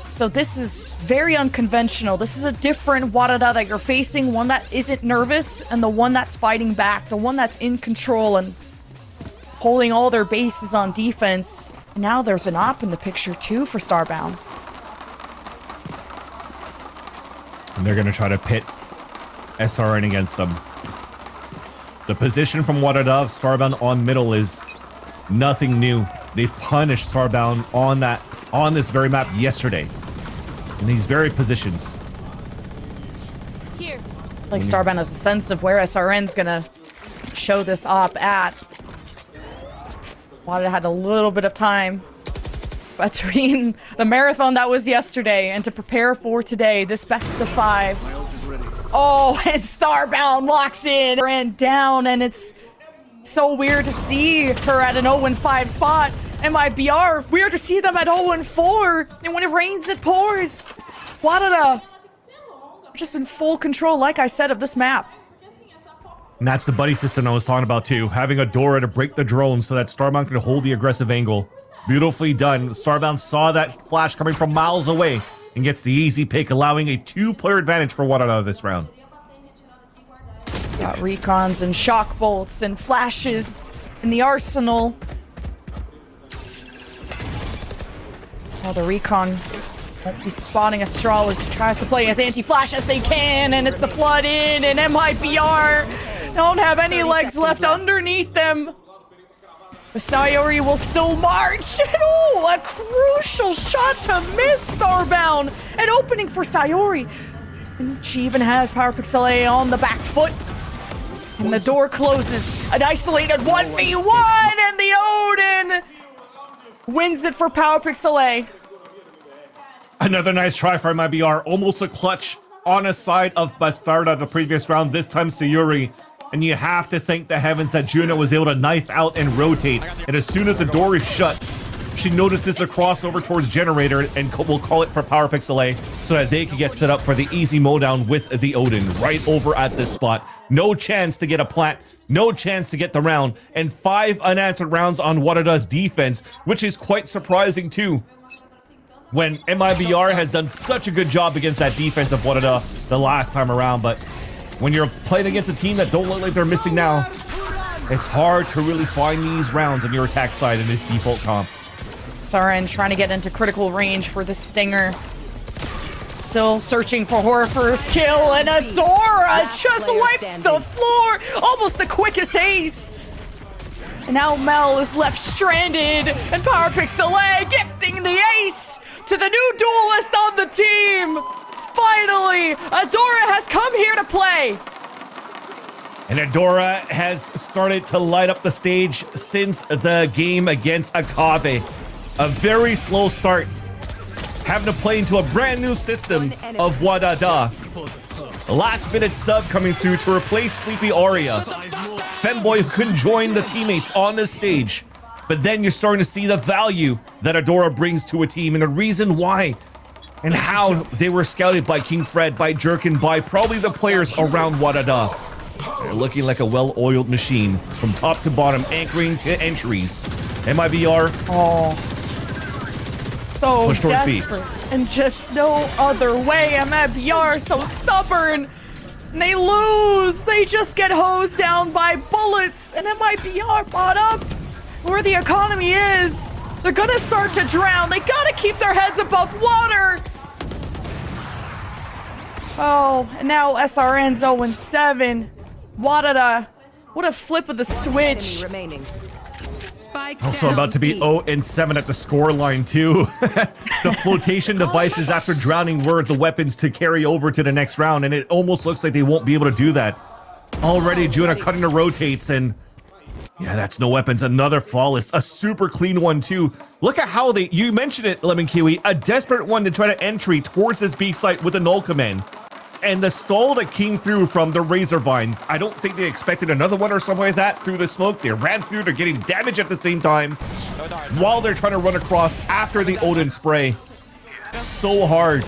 So this is very unconventional. This is a different WADA that you're facing, one that isn't nervous, and the one that's fighting back, the one that's in control and holding all their bases on defense. Now there's an op in the picture too for Starbound. And they're going to try to pit SRN against them. The position from WADA of Starbound on middle is nothing new. They've punished Starbound on this very map yesterday in these very positions. Here. Like Starbound has a sense of where SRN's gonna show this op at. WADA had a little bit of time between the marathon that was yesterday and to prepare for today, this best of 5. Oh, and Starbound locks in, ran down, and it's so weird to see her at an 0-5 spot. MIBR, weird to see them at 0-4, and when it rains, it pours. WADA just in full control, like I said, of this map. And that's the buddy system I was talking about too, having a Dora to break the drone so that Starbound can hold the aggressive angle. Beautifully done. Starbound saw that flash coming from miles away and gets the easy pick, allowing a 2-player advantage for WADA this round. Got recons and shock bolts and flashes in the arsenal. Oh, the recon won't be spotting Astralis, who tries to play as anti-flash as they can, and it's the flood in, and MIBR don't have any legs left underneath them. The Sayori will still march, and oh, a crucial shot to miss Starbound. An opening for Sayori. And she even has PowerPixel A on the back foot. And the door closes. An isolated 1v1, and the Odin wins it for PowerPixel A. Another nice try for MIBR. Almost a clutch on a side of Bastarda the previous round, this time Sayori. And you have to thank the heavens that Juno was able to knife out and rotate. And as soon as the door is shut, she notices the crossover towards Generator, and we'll call it for Power Pixel A, so that they can get set up for the easy mowdown with the Odin right over at this spot. No chance to get a plant, no chance to get the round, and 5 unanswered rounds on WADA's defense, which is quite surprising too, when MIBR has done such a good job against that defense of WADA the last time around. But when you're playing against a team that don't look like they're missing now, it's hard to really find these rounds on your attack side in this default comp. Saren trying to get into critical range for the Stinger. Still searching for her first kill, and Adora just wipes the floor. Almost the quickest ace. And now Mel is left stranded, and Power Pixel A gifting the ace to the new duelist on the team. Finally, Adora has come here to play. And Adora has started to light up the stage since the game against Akave. A very slow start, having to play into a brand new system of WADA. Last minute sub coming through to replace Sleepy Aria. Femboy who couldn't join the teammates on this stage. But then you're starting to see the value that Adora brings to a team, and the reason why and how they were scouted by King Fred, by Jerkin, by probably the players around WADA. They're looking like a well-oiled machine from top to bottom, anchoring to entries. MIBR. Oh, so push towards B. desperate, and just no other way. MIBR so stubborn, and they lose. They just get hosed down by bullets, and MIBR bought up where the economy is. They're gonna start to drown. They gotta keep their heads above water. Oh, and now SRN's 0-7. WADA, what a flip of the switch. Also about to be 0-7 at the scoreline too. The flotation devices after drowning were the weapons to carry over to the next round, and it almost looks like they won't be able to do that. Already Juna cutting the rotates, and yeah, that's no weapons. Another flawless, a super clean one too. Look at how you mentioned it, Lemon Kiwi, a desperate one to try to entry towards this B site with a null command. And the stall that came through from the Razor Vines, I don't think they expected another one or something like that through the smoke. They ran through, they're getting damage at the same time while they're trying to run across after the Odin spray. So hard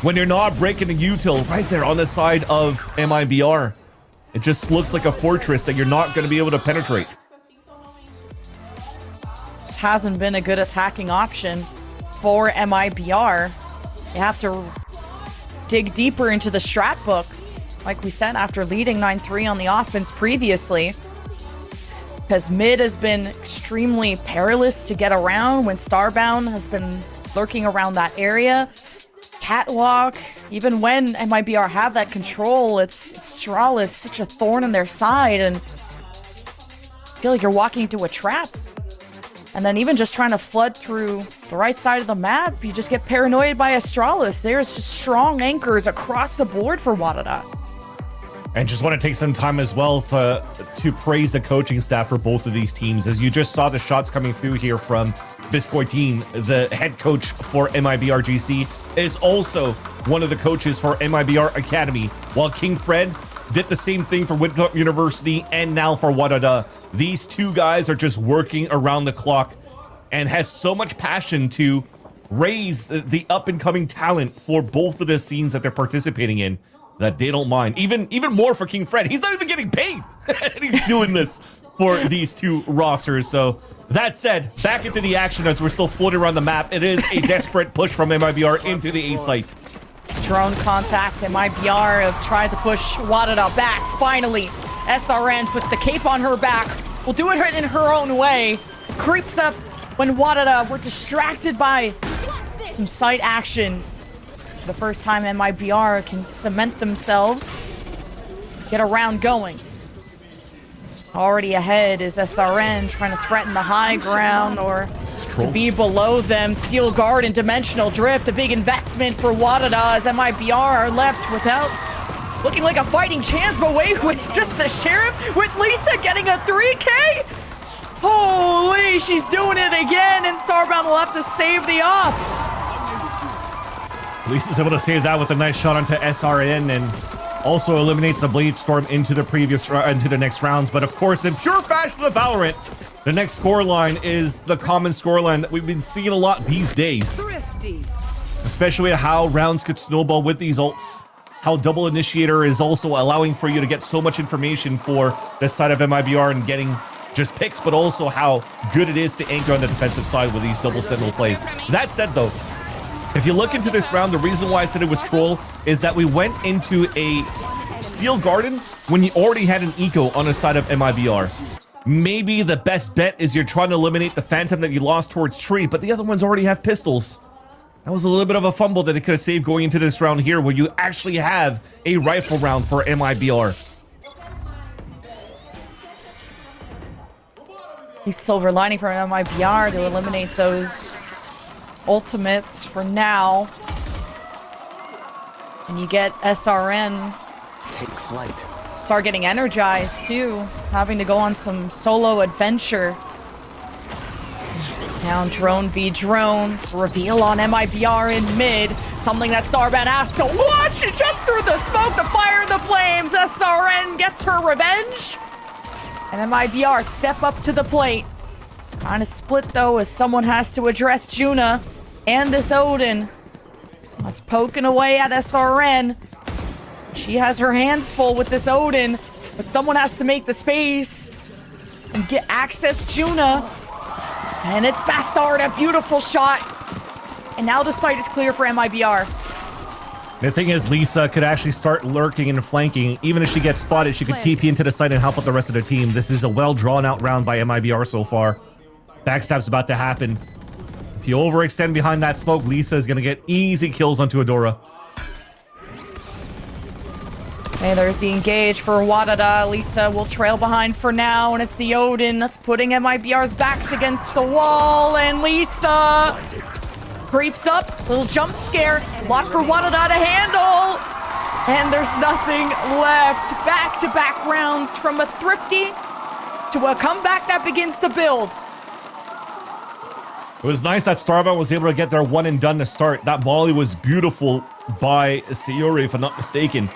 when you're not breaking the util right there on the side of MIBR. It just looks like a fortress that you're not going to be able to penetrate. This hasn't been a good attacking option for MIBR. You have to dig deeper into the strat book, like we said, after leading 9-3 on the offense previously. Because mid has been extremely perilous to get around when Starbound has been lurking around that area. Catwalk, even when MIBR have that control, Strahl is such a thorn in their side, and I feel like you're walking into a trap. And then even just trying to flood through the right side of the map, you just get paranoid by Astralis. There's just strong anchors across the board for WADA. And just want to take some time as well to praise the coaching staff for both of these teams. As you just saw the shots coming through here from Biscoitine, the head coach for MIBR GC, is also one of the coaches for MIBR Academy, while King Fred did the same thing for Winthrop University and now for WADA. These two guys are just working around the clock and has so much passion to raise the up-and-coming talent for both of the scenes that they're participating in that they don't mind. Even more for King Fred. He's not even getting paid. And he's doing this for these two rosters. So that said, back into the action as we're still floating around the map. It is a desperate push from MIBR into the A site. Drone contact, MIBR have tried to push WADA back. Finally, SRN puts the cape on her back. Will do it in her own way. Creeps up when WADA were distracted by some site action. The first time MIBR can cement themselves, get a round going. Already ahead is SRN trying to threaten the high ground or to be below them. Steel Guard and Dimensional Drift, a big investment for WADA as MIBR are left without looking like a fighting chance, but wait, with just the Sheriff, with Lisa getting a 3K? Holy, she's doing it again, and Starbound will have to save the op. Lisa's able to save that with a nice shot onto SRN and also eliminates the Blade Storm into the next rounds. But of course, in pure fashion of Valorant, The next scoreline is the common scoreline that we've been seeing a lot these days. Especially how rounds could snowball with these ults. How double initiator is also allowing for you to get so much information for this side of MIBR and getting just picks, but also how good it is to anchor on the defensive side with these double sentinel plays. That said though, if you look into this round, the reason why I said it was troll is that we went into a Steel Garden when you already had an eco on the side of MIBR. Maybe the best bet is you're trying to eliminate the Phantom that you lost towards Tree, but the other ones already have pistols. That was a little bit of a fumble that it could have saved going into this round here where you actually have a rifle round for MIBR. The silver lining for MIBR to eliminate those ultimates for now. And you get SRN. Take flight. Start getting energized too, having to go on some solo adventure. Down drone v drone, reveal on MIBR in mid, something that Starband has to watch. It just through the smoke, the fire, and the flames. SRN gets her revenge, and MIBR step up to the plate. Kind of split though, as someone has to address Juna and this Odin. That's poking away at SRN. She has her hands full with this Odin, but someone has to make the space and get access Juna. And it's Bastard, a beautiful shot. And now the site is clear for MIBR. The thing is, Lisa could actually start lurking and flanking. Even if she gets spotted, she could TP into the site and help out the rest of the team. This is a well drawn out round by MIBR so far. Backstab's about to happen. If you overextend behind that smoke, Lisa is going to get easy kills onto Adora. Hey, there's the engage for WADA. Lisa will trail behind for now, and it's the Odin that's putting MIBR's backs against the wall, and Lisa creeps up, little jump scare, lot for WADA to handle, and there's nothing left. Back-to-back rounds from a thrifty to a comeback that begins to build. It was nice that Starbound was able to get their one and done to start. That volley was beautiful by Sayuri, if I'm not mistaken.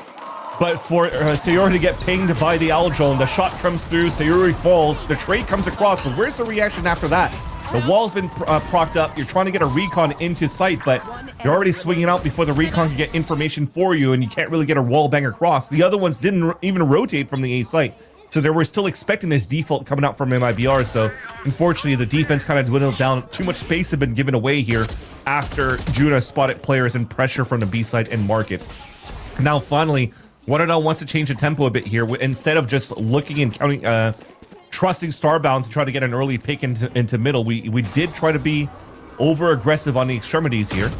But for Sayuri to get pinged by the Owl Drone, the shot comes through, Sayuri falls, the trade comes across, but where's the reaction after that? The wall's been procced up, you're trying to get a recon into sight, but you're already swinging out before the recon can get information for you, and you can't really get a wall bang across. The other ones didn't even rotate from the A site, so they were still expecting this default coming out from MIBR, so unfortunately the defense kind of dwindled down. Too much space had been given away here after Juna spotted players in pressure from the B site and market. Now finally, WADA wants to change the tempo a bit here. Instead of just looking and counting, trusting Starbound to try to get an early pick into middle, we did try to be over aggressive on the extremities here.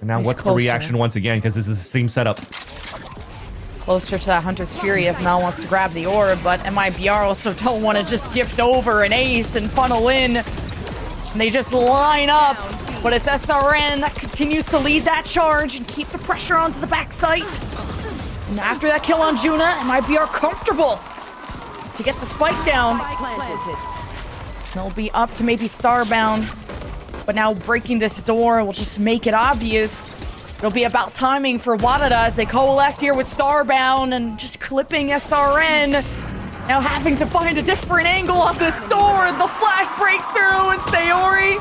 And now what's the reaction once again? Because this is the same setup. Closer to that Hunter's Fury if Mel wants to grab the orb, but MIBR also don't want to just gift over an ace and funnel in. And they just line up. But it's SRN that continues to lead that charge and keep the pressure onto the backside. And after that kill on Juna, MIBR comfortable to get the spike down. They'll be up to maybe Starbound. But now breaking this door will just make it obvious. It'll be about timing for WADA as they coalesce here with Starbound and just clipping SRN. Now having to find a different angle on this door. The flash breaks through and Sayori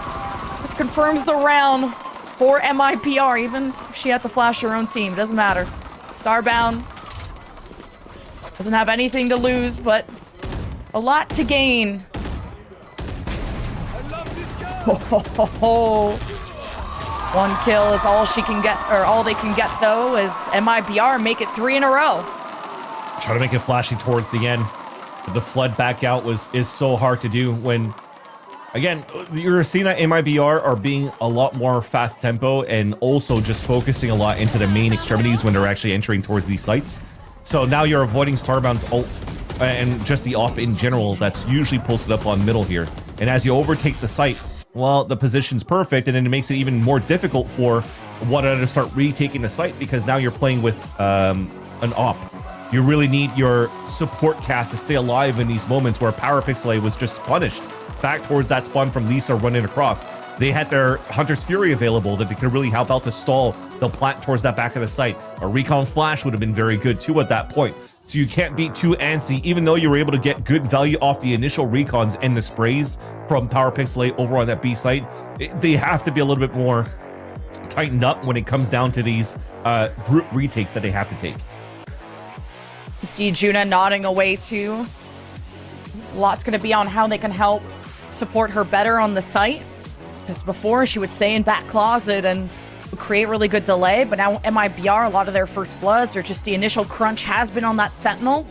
just confirms the round for MIBR, even if she had to flash her own team. Doesn't matter. Starbound doesn't have anything to lose, but a lot to gain. One kill is all she can get, or all they can get though, as MIBR make it 3 in a row. Try to make it flashy towards the end. But the flood back out is so hard to do when, again, you're seeing that MIBR are being a lot more fast tempo and also just focusing a lot into the main extremities when they're actually entering towards these sites. So now you're avoiding Starbound's ult and just the op in general that's usually posted up on middle here. And as you overtake the site, well, the position's perfect, and then it makes it even more difficult for WADA to start retaking the site because now you're playing with an op. You really need your support cast to stay alive in these moments where Power Pixelate was just punished back towards that spawn from Lisa running across. They had their Hunter's Fury available that they could really help out to stall the plant towards that back of the site. A recon flash would have been very good too at that point. so you can't be too antsy, even though you were able to get good value off the initial recons and the sprays from PowerPixel over on that B site. They have to be a little bit more tightened up when it comes down to these group retakes that they have to take. You see Juna nodding away too. A lot's going to be on how they can help support her better on the site. Because before, she would stay in back closet and would create really good delay. But now MIBR, a lot of their first bloods, or just the initial crunch has been on that Sentinel.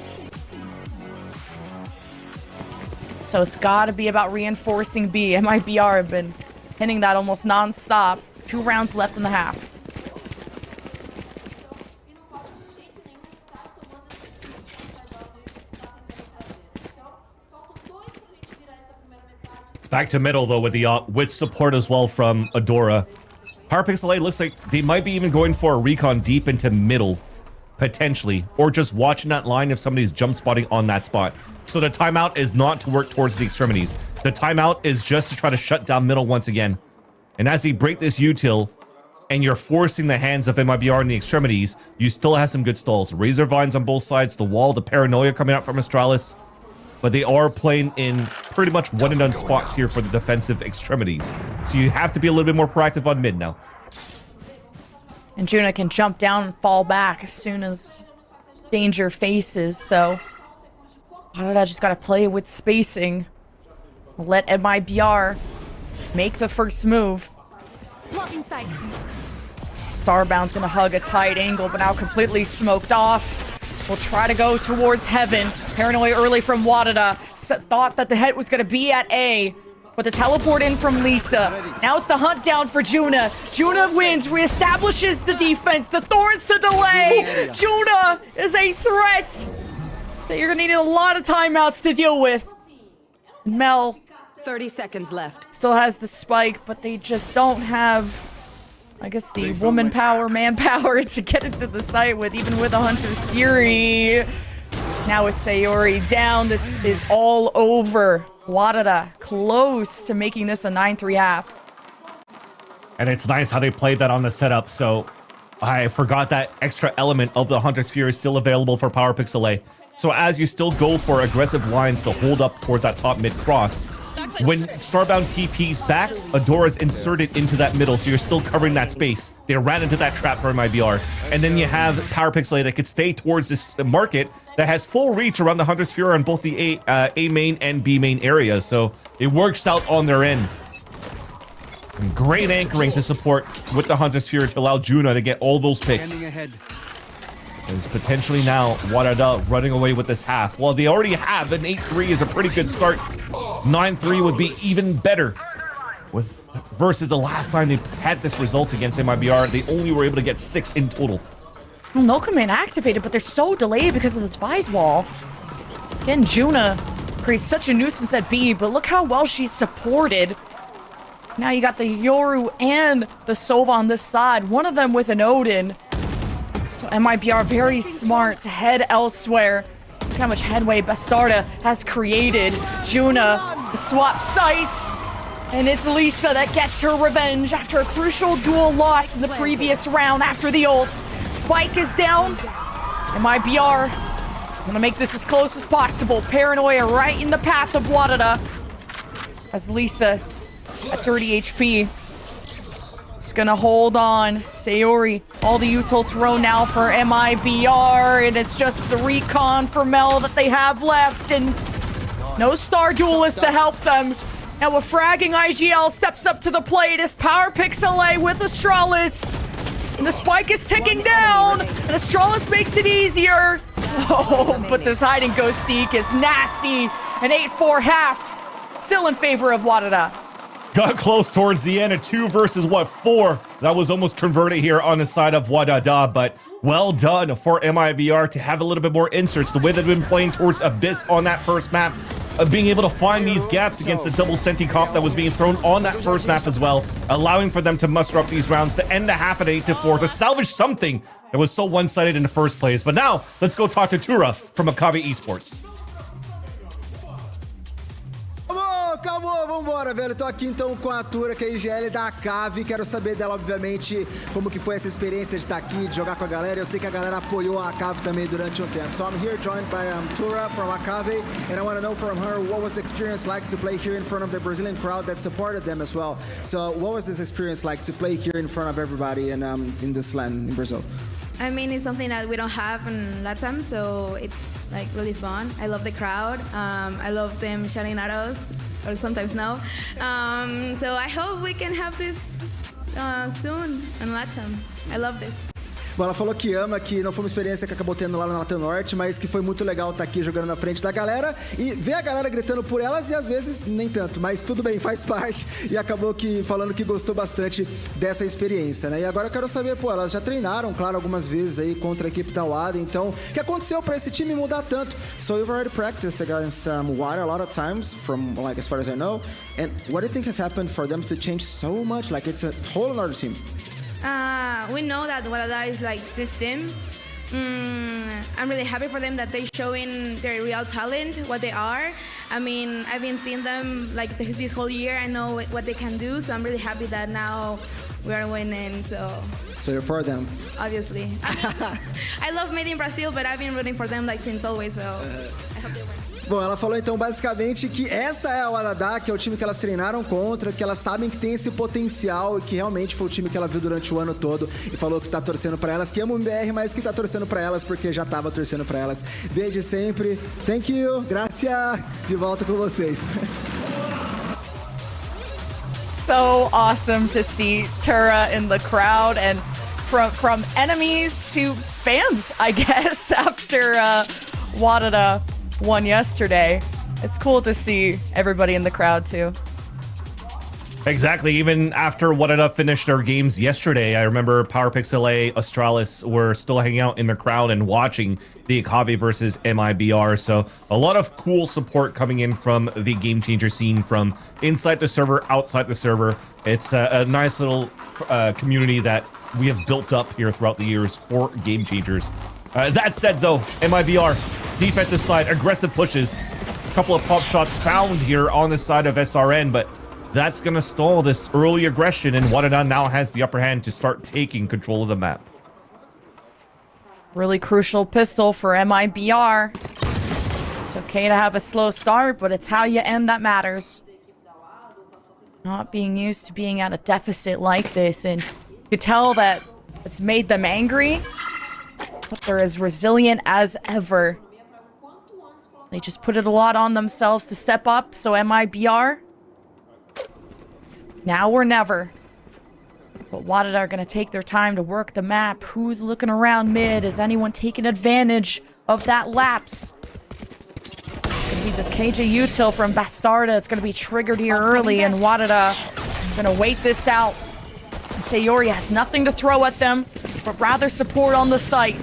So it's got to be about reinforcing B. MIBR have been hitting that almost non-stop. 2 rounds left in the half. Back to middle though with support as well from Adora. PowerPixel looks like they might be even going for a recon deep into middle, potentially, or just watching that line if somebody's jump spotting on that spot. So the timeout is not to work towards the extremities. The timeout is just to try to shut down middle once again. And as they break this util, and you're forcing the hands of MIBR in the extremities, you still have some good stalls. Razor Vines on both sides, the wall, the paranoia coming out from Astralis. But they are playing in pretty much one and done spots here for the defensive extremities. So you have to be a little bit more proactive on mid now. And Juna can jump down and fall back as soon as danger faces. So WADA just got to play with spacing. Let MIBR make the first move. Starbound's going to hug a tight angle, but now completely smoked off. Will try to go towards heaven. Paranoia early from WADA. Thought that the head was going to be at A. But the teleport in from Lisa. Now it's the hunt down for Juna. Juna wins, reestablishes the defense. The Thorns to delay. Juna is a threat that you're going to need a lot of timeouts to deal with. Mel. 30 seconds left. Still has the spike, but they just don't have, I guess, the woman power, manpower to get into the site with, even with a Hunter's Fury. Now it's Sayori down. This is all over. WADA close to making this a 9-3 half. And it's nice how they played that on the setup. So I forgot that extra element of the Hunter's Fury is still available for PowerPixel. So as you still go for aggressive lines to hold up towards that top mid cross, when Starbound TP's back, Adora's inserted into that middle, so you're still covering that space. They ran into that trap for MIBR. And then you have PowerPixel that could stay towards this market that has full reach around the Hunter's Fury on both the A main and B main areas. So it works out on their end. And great anchoring to support with the Hunter's Fury to allow Juna to get all those picks. Is potentially now WADA running away with this half. Well, they already have an 8-3 is a pretty good start. 9-3 would be even better. Versus the last time they had this result against MIBR, they only were able to get 6 in total. Well, no command activated, but they're so delayed because of this Vise wall. Again, Juna creates such a nuisance at B, but look how well she's supported. Now you got the Yoru and the Sova on this side, one of them with an Odin. So MIBR very smart to head elsewhere. Look how much headway Bastarda has created. Juna swaps sights. And it's Lisa that gets her revenge after a crucial duel loss in the previous round after the ult. Spike is down. MIBR gonna make this as close as possible. Paranoia right in the path of WADA. As Lisa at 30 HP. It's gonna hold on. Sayori, all the util throw now for MIBR, and it's just the recon for Mel that they have left, and no Star Duelist to help them. Now a fragging IGL steps up to the plate as PowerPixel with Astralis, and the spike is ticking down, and Astralis makes it easier. Oh, but this hide and go seek is nasty. An 8-4 half, still in favor of WADA. Got close towards the end, a 2 versus 4. That was almost converted here on the side of WADA, but well done for MIBR to have a little bit more inserts. The way they've been playing towards Abyss on that first map, of being able to find these gaps against the double Senti comp that was being thrown on that first map as well, allowing for them to muster up these rounds to end the half at 8-4, to salvage something that was so one-sided in the first place. But now, let's go talk to Tura from KRÜ Esports. acabou, vambora, velho. Tô aqui então com a Tura, que é a IGL da Cave. Quero saber dela, obviamente, como que foi essa experiência de estar aqui, de jogar com a galera. Eu sei que a galera apoiou a Cave também durante um tempo. So I'm here joined by Tura from Akave, and I want to know from her what was the experience like to play here in front of the Brazilian crowd that supported them as well. So what was this experience like to play here in front of everybody and in this land in Brazil? I mean, it's something that we don't have in Latam, so it's like really fun. I love the crowd. I love them shouting at us, or sometimes no. So I hope we can have this soon in Latam. I love this. Bom, ela falou que ama, que não foi uma experiência que acabou tendo lá no Latam Norte, mas que foi muito legal estar aqui jogando na frente da galera e ver a galera gritando por elas e às vezes nem tanto, mas tudo bem, faz parte. E acabou que falando que gostou bastante dessa experiência, né? E agora eu quero saber, pô, elas já treinaram, claro, algumas vezes aí contra a equipe da WADA, então o que aconteceu pra esse time mudar tanto? So you've already practiced against WADA a lot of times, from like as far as I know, and what do you think has happened for them to change so much? Like it's a whole another team. We know that WADA is like this team. I'm really happy for them that they're showing their real talent, what they are. I mean, I've been seeing them like this whole year. I know what they can do, so I'm really happy that now we are winning. So you're for them? Obviously. I love Made in Brazil, but I've been rooting for them like since always, so I hope they win. Bom, ela falou então basicamente que essa é a WADA, que é o time que elas treinaram contra, que elas sabem que tem esse potencial e que realmente foi o time que ela viu durante o ano todo e falou que tá torcendo pra elas, que ama o MIBR, mas que tá torcendo pra elas porque já tava torcendo pra elas desde sempre. Thank you, gracias, de volta com vocês. So awesome to see Tura in the crowd and from enemies to fans, I guess, after WADA won yesterday. It's cool to see everybody in the crowd too. Exactly. Even after WADA finished their games yesterday, I remember PowerPixel, Astralis were still hanging out in the crowd and watching the Akave versus MIBR. So a lot of cool support coming in from the Game Changer scene from inside the server, outside the server. It's a nice little community that we have built up here throughout the years for Game Changers. That said, though, MIBR, defensive side, aggressive pushes. A couple of pop shots found here on the side of SRN, but that's going to stall this early aggression, and WADA now has the upper hand to start taking control of the map. Really crucial pistol for MIBR. It's okay to have a slow start, but it's how you end that matters. Not being used to being at a deficit like this, and you could tell that it's made them angry, but they're as resilient as ever. They just put it a lot on themselves to step up, so MIBR, it's now or never. But WADA are going to take their time to work the map. Who's looking around mid? Is anyone taking advantage of that lapse? It's going to be this KJ util from Bastarda. It's going to be triggered here early, and WADA is going to wait this out. And Sayori has nothing to throw at them, but rather support on the site.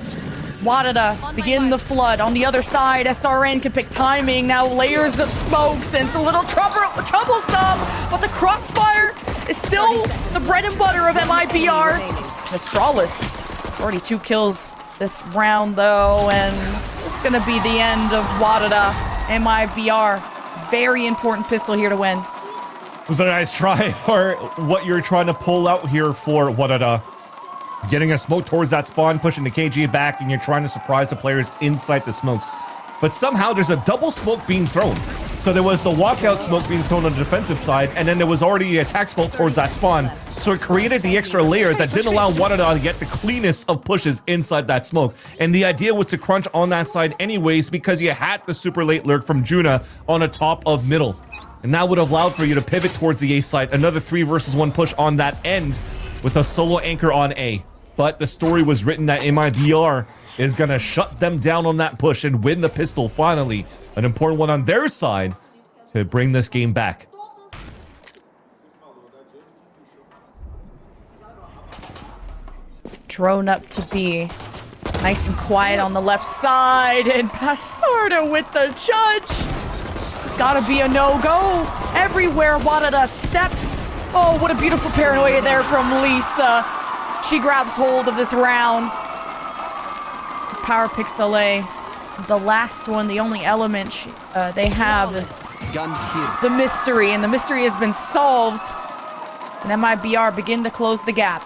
WADA begin the flood. On the other side, SRN can pick timing. Now layers of smokes, and it's a little troublesome, but the crossfire is still the bread and butter of MIBR. Astralis, already 2 kills this round, though, and this is going to be the end of WADA. MIBR, very important pistol here to win. It was a nice try for what you're trying to pull out here for WADA. Getting a smoke towards that spawn, pushing the KG back, and you're trying to surprise the players inside the smokes. But somehow there's a double smoke being thrown. So there was the walkout smoke being thrown on the defensive side, and then there was already the attack smoke towards that spawn. So it created the extra layer that didn't allow WADA to get the cleanest of pushes inside that smoke. And the idea was to crunch on that side anyways, because you had the super late lurk from Juna on the top of middle. And that would have allowed for you to pivot towards the A side. Another 3 versus 1 push on that end with a solo anchor on A. But the story was written that MIBR is going to shut them down on that push and win the pistol finally. An important one on their side to bring this game back. Drone up to B. Nice and quiet on the left side. And Bastarda with the judge. It's got to be a no-go. Everywhere WADA step. Oh, what a beautiful paranoia there from Lisa. She grabs hold of this round. PowerPixel, the last one, the only element they have is gun here. the mystery, and the mystery has been solved. And MIBR begin to close the gap.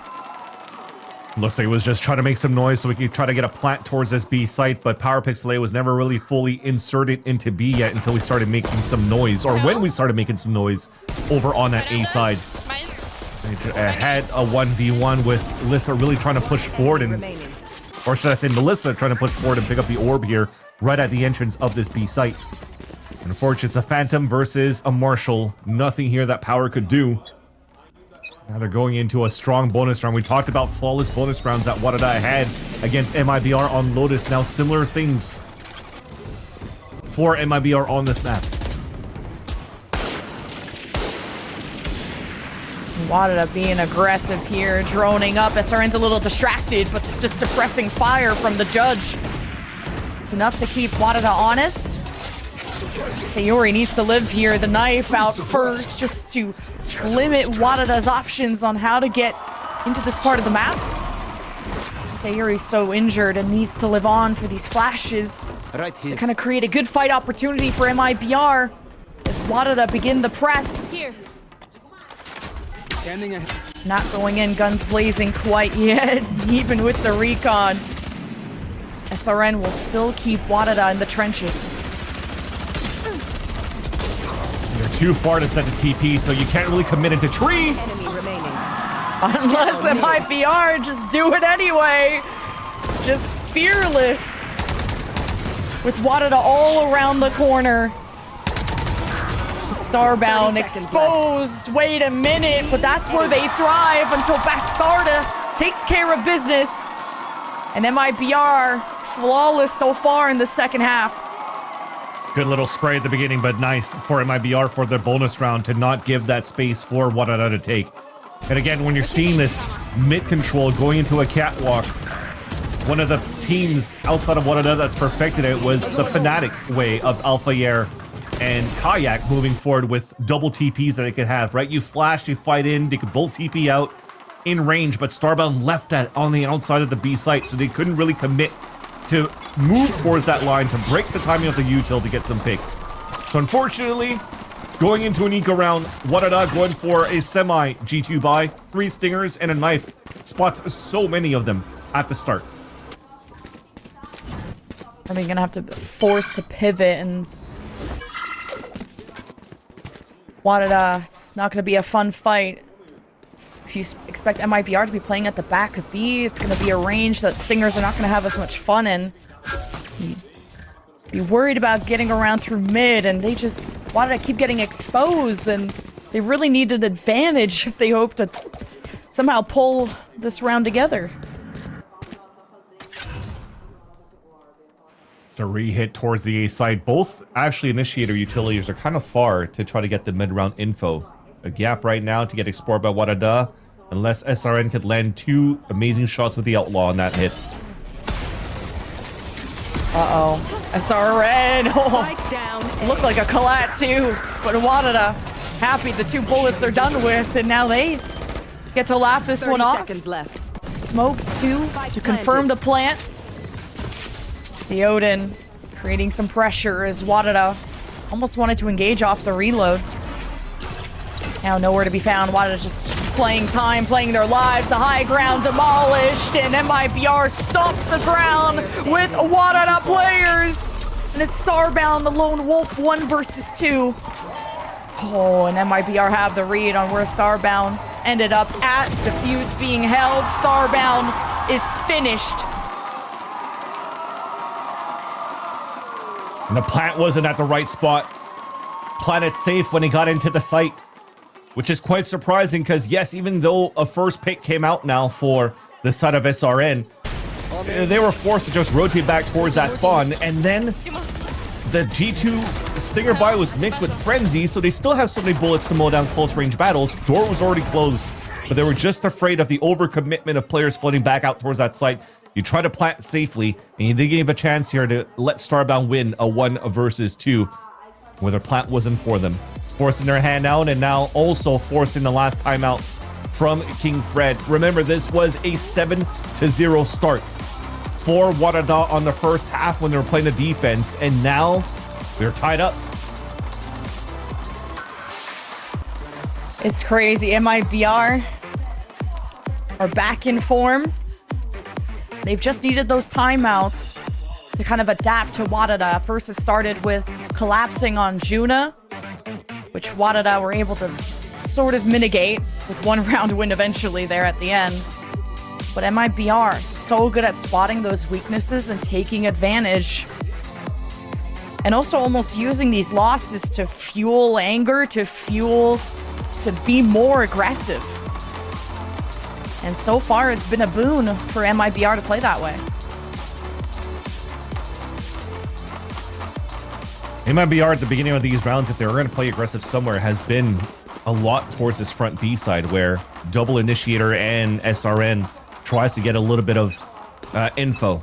Looks like it was just trying to make some noise so we could try to get a plant towards this B site, but Power Pixel A was never really fully inserted into B yet until we started making some noise, or when we started making some noise over on that A side. Had a 1v1 with Melissa really trying to push forward, and, or should I say Melissa trying to push forward and pick up the orb here right at the entrance of this B site. And unfortunately, it's a Phantom versus a Marshall. Nothing here that Power could do. Now they're going into a strong bonus round. We talked about flawless bonus rounds that WADA had against MIBR on Lotus. Now similar things for MIBR on this map. WADA being aggressive here, droning up. SRN's a little distracted, but it's just suppressing fire from the judge. It's enough to keep WADA honest. Sayori needs to live here. The knife out first just to limit WADA's options on how to get into this part of the map. Sayori's so injured and needs to live on for these flashes to kind of create a good fight opportunity for MIBR as WADA begin the press. Here. Not going in, guns blazing quite yet, even with the recon. SRN will still keep WADA in the trenches. They're too far to set the TP, so you can't really commit into tree. Unless MIBR just do it anyway. Just fearless. With WADA all around the corner. Starbound exposed. Wait a minute, but that's where they thrive until Bastarda takes care of business. And MIBR flawless so far in the second half. Good little spray at the beginning, but nice for MIBR for their bonus round to not give that space for WADA to take. And again, when you're seeing this mid control going into a catwalk, one of the teams outside of WADA that's perfected it was the Fnatic way of Alpha Air and Kayak moving forward with double TPs that they could have, right? You flash, you fight in, they could both TP out in range, but Starbound left that on the outside of the B site, so they couldn't really commit to move towards that line to break the timing of the util to get some picks. So unfortunately, going into an eco round, WADA going for a semi G2 buy, 3 stingers and a knife, spots so many of them at the start. Are they gonna have to force to pivot, and WADA, it's not gonna be a fun fight. If you expect MIBR to be playing at the back of B, it's going to be a range that Stingers are not going to have as much fun in. Be worried about getting around through mid, and they just wanted to keep getting exposed, and they really need an advantage if they hope to somehow pull this round together. It's a re-hit towards the A side. Both actually initiator utilities are kind of far to try to get the mid-round info. A gap right now to get explored by WADA, unless SRN could land 2 amazing shots with the Outlaw on that hit. Uh-oh. SRN! Oh, looked like a collat too, but WADA happy the 2 bullets are done with, and now they get to laugh this one off. 30 seconds left. Smokes too, to confirm the plant. Seoden creating some pressure as WADA almost wanted to engage off the reload. Now nowhere to be found. WADA just playing time, playing their lives. The high ground demolished, and MIBR stomped the ground with WADA players. And it's Starbound, the lone wolf, 1 versus 2. Oh, and MIBR have the read on where Starbound ended up at. Defuse being held. Starbound is finished. And the plant wasn't at the right spot. Planet safe when he got into the site. Which is quite surprising because, yes, even though a first pick came out now for the side of SRN, they were forced to just rotate back towards that spawn. And then the G2 Stinger buy was mixed with Frenzy, so they still have so many bullets to mow down close range battles. Door was already closed, but they were just afraid of the overcommitment of players flooding back out towards that site. You try to plant safely, and you did give a chance here to let Starbound win a 1 versus 2, where their plant wasn't for them. Forcing their hand out, and now also forcing the last timeout from King Fred. Remember, this was a 7-0 start for WADA on the first half when they were playing the defense, and now they're tied up. It's crazy. MIBR are back in form. They've just needed those timeouts to kind of adapt to WADA. First, it started with collapsing on Juna, which WADA were able to sort of mitigate with one round win eventually there at the end. But MIBR, so good at spotting those weaknesses and taking advantage. And also almost using these losses to fuel anger, to be more aggressive. And so far, it's been a boon for MIBR to play that way. MIBR at the beginning of these rounds, if they're going to play aggressive somewhere, has been a lot towards this front B side where double initiator and SRN tries to get a little bit of info.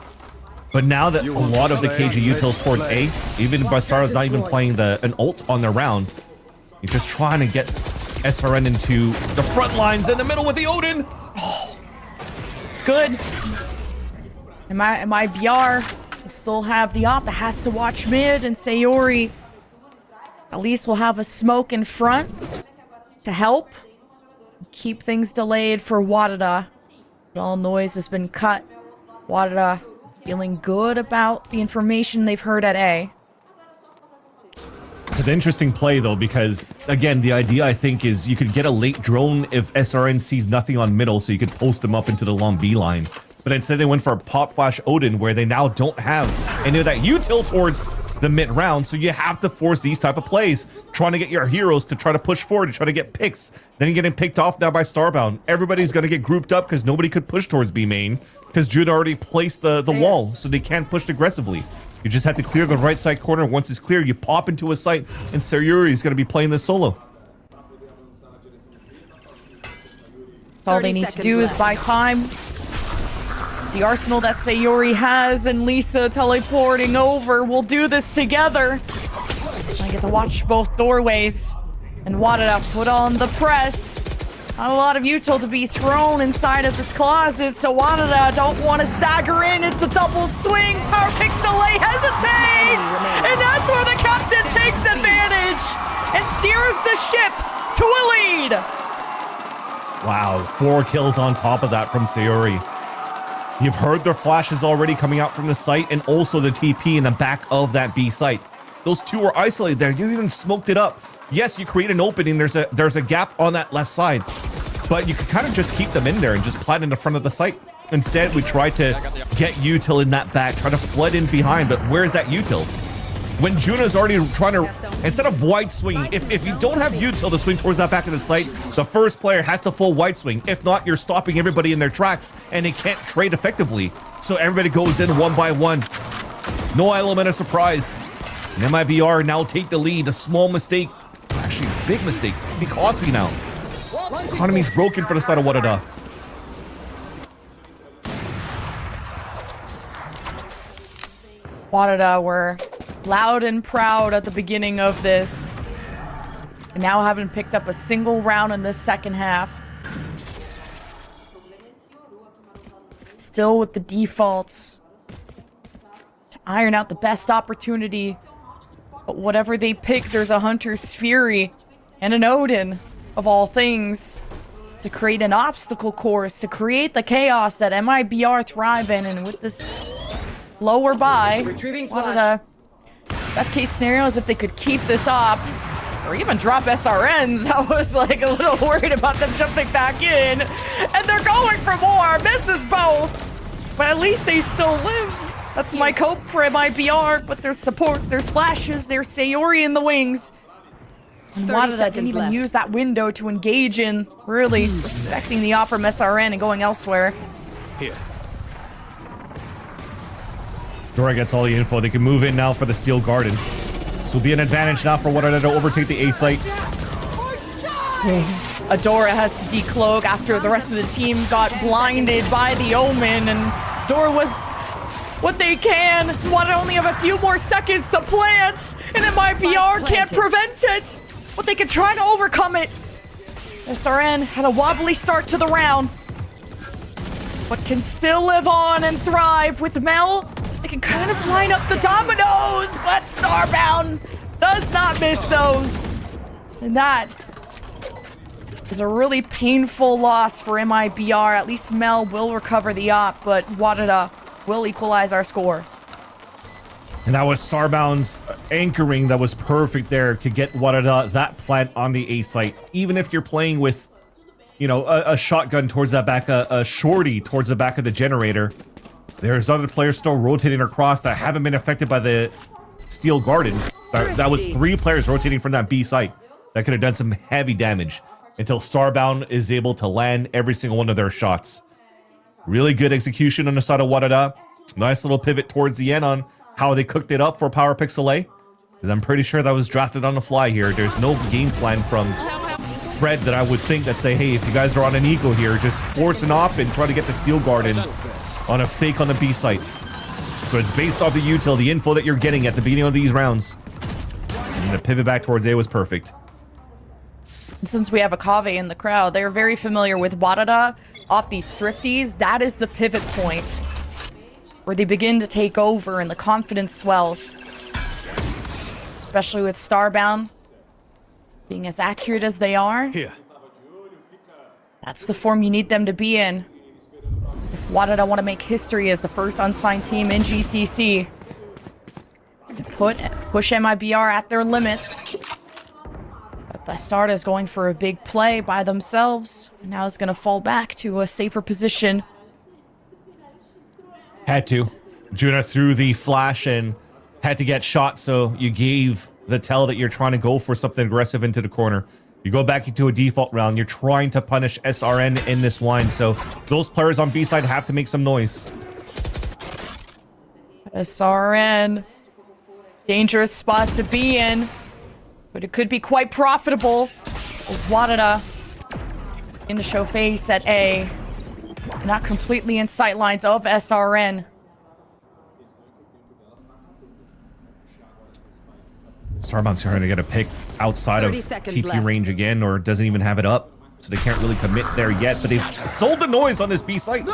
But now that a lot of the KG utils towards A, even Bastardo's not even playing an ult on their round, you're just trying to get SRN into the front lines in the middle with the Odin. Oh, it's good. MIBR still have the op that has to watch mid, and Sayori at least will have a smoke in front to help keep things delayed for WADA. All noise has been cut. WADA feeling good about the information they've heard at A. It's an interesting play, though, because, again, the idea, I think, is you could get a late drone if SRN sees nothing on middle, so you could post them up into the long B line. But instead, they went for a pop flash Odin, where they now don't have any of that util towards the mid round, so you have to force these type of plays, trying to get your heroes to try to push forward, to try to get picks. Then you're getting picked off now by Starbound. Everybody's going to get grouped up because nobody could push towards B main, because Jude already placed the wall, so they can't push aggressively. You just have to clear the right side corner. Once it's clear, you pop into a site, and Sayuri is going to be playing this solo. That's all they need to do is buy time. The arsenal that Sayori has and Lisa teleporting over will do this together. I get to watch both doorways. And WADA put on the press. Not a lot of util to be thrown inside of this closet, so WADA don't want to stagger in. It's the double swing. Power Pixelay hesitates! And that's where the captain takes advantage and steers the ship to a lead. Wow, 4 kills on top of that from Sayori. You've heard their flashes already coming out from the site, and also the TP in the back of that B site. Those two are isolated there. You even smoked it up. Yes, you create an opening. There's a gap on that left side, but you can kind of just keep them in there and just plant in the front of the site. Instead, we try to get util in that back, try to flood in behind, but where's that util? When Juna's already trying to, instead of wide swinging, if you don't have util to swing towards that back of the site, the first player has to full wide swing. If not, you're stopping everybody in their tracks, and they can't trade effectively. So everybody goes in one by one. No element of surprise. And MIBR now take the lead. A small mistake, actually a big mistake, be costly now. Economy's broken for the side of WADA. WADA were loud and proud at the beginning of this, and now haven't picked up a single round in this second half. Still with the defaults to iron out the best opportunity, but whatever they pick, there's a Hunter's Fury and an Odin, of all things, to create an obstacle course, to create the chaos that MIBR thrive in. And with this lower buy, WADA, best case scenario is if they could keep this up or even drop SRNs. I was like a little worried about them jumping back in, and they're going for more. Misses both, but at least they still live. That's my hope for MIBR, but there's support, there's flashes, there's Sayori in the wings. And WADA didn't even use that window to engage in, really respecting the offer from SRN and going elsewhere. Here. Dora gets all the info. They can move in now for the Steel Garden. This will be an advantage now for WADA to overtake the A site. Adora has to decloak after the rest of the team got blinded by the Omen, and Dora was what they can. WADA only have a few more seconds to plant, and MIBR can't prevent it, but they can try to overcome it. SRN had a wobbly start to the round, but can still live on and thrive with Mel. They can kind of line up the dominoes, but Starbound does not miss those. And that is a really painful loss for MIBR. At least Mel will recover the op, but WADA will equalize our score. And that was Starbound's anchoring that was perfect there to get WADA that plant on the A site. Even if you're playing with, you know, a shotgun towards that back, a shorty towards the back of the generator, there's other players still rotating across that haven't been affected by the Steel Garden. That was 3 players rotating from that B site that could have done some heavy damage until Starbound is able to land every single one of their shots. Really good execution on the side of WADA. Nice little pivot towards the end on how they cooked it up for PowerPixel, because I'm pretty sure that was drafted on the fly here. There's no game plan from Fred that I would think that say, hey, if you guys are on an eco here, just force an op and try to get the Steel Garden on a fake on the B site. So it's based off the util, the info that you're getting at the beginning of these rounds. And the pivot back towards A was perfect. And since we have a Kave in the crowd, they're very familiar with WADA off these thrifties. That is the pivot point where they begin to take over and the confidence swells. Especially with Starbound being as accurate as they are. Here. That's the form you need them to be in. If WADA want to make history as the first unsigned team in GCC, to push MIBR at their limits. But Bastard is going for a big play by themselves. Now is going to fall back to a safer position. Had to. Juna threw the flash and had to get shot, so you gave the tell that you're trying to go for something aggressive into the corner. You go back into a default round. You're trying to punish SRN in this wine, so those players on B side have to make some noise. SRN. Dangerous spot to be in, but it could be quite profitable as WADA in to show face at A. Not completely in sight lines of SRN. Starbound's trying to get a pick outside of TP range again, or doesn't even have it up, so they can't really commit there yet, but they've sold the noise on this B site.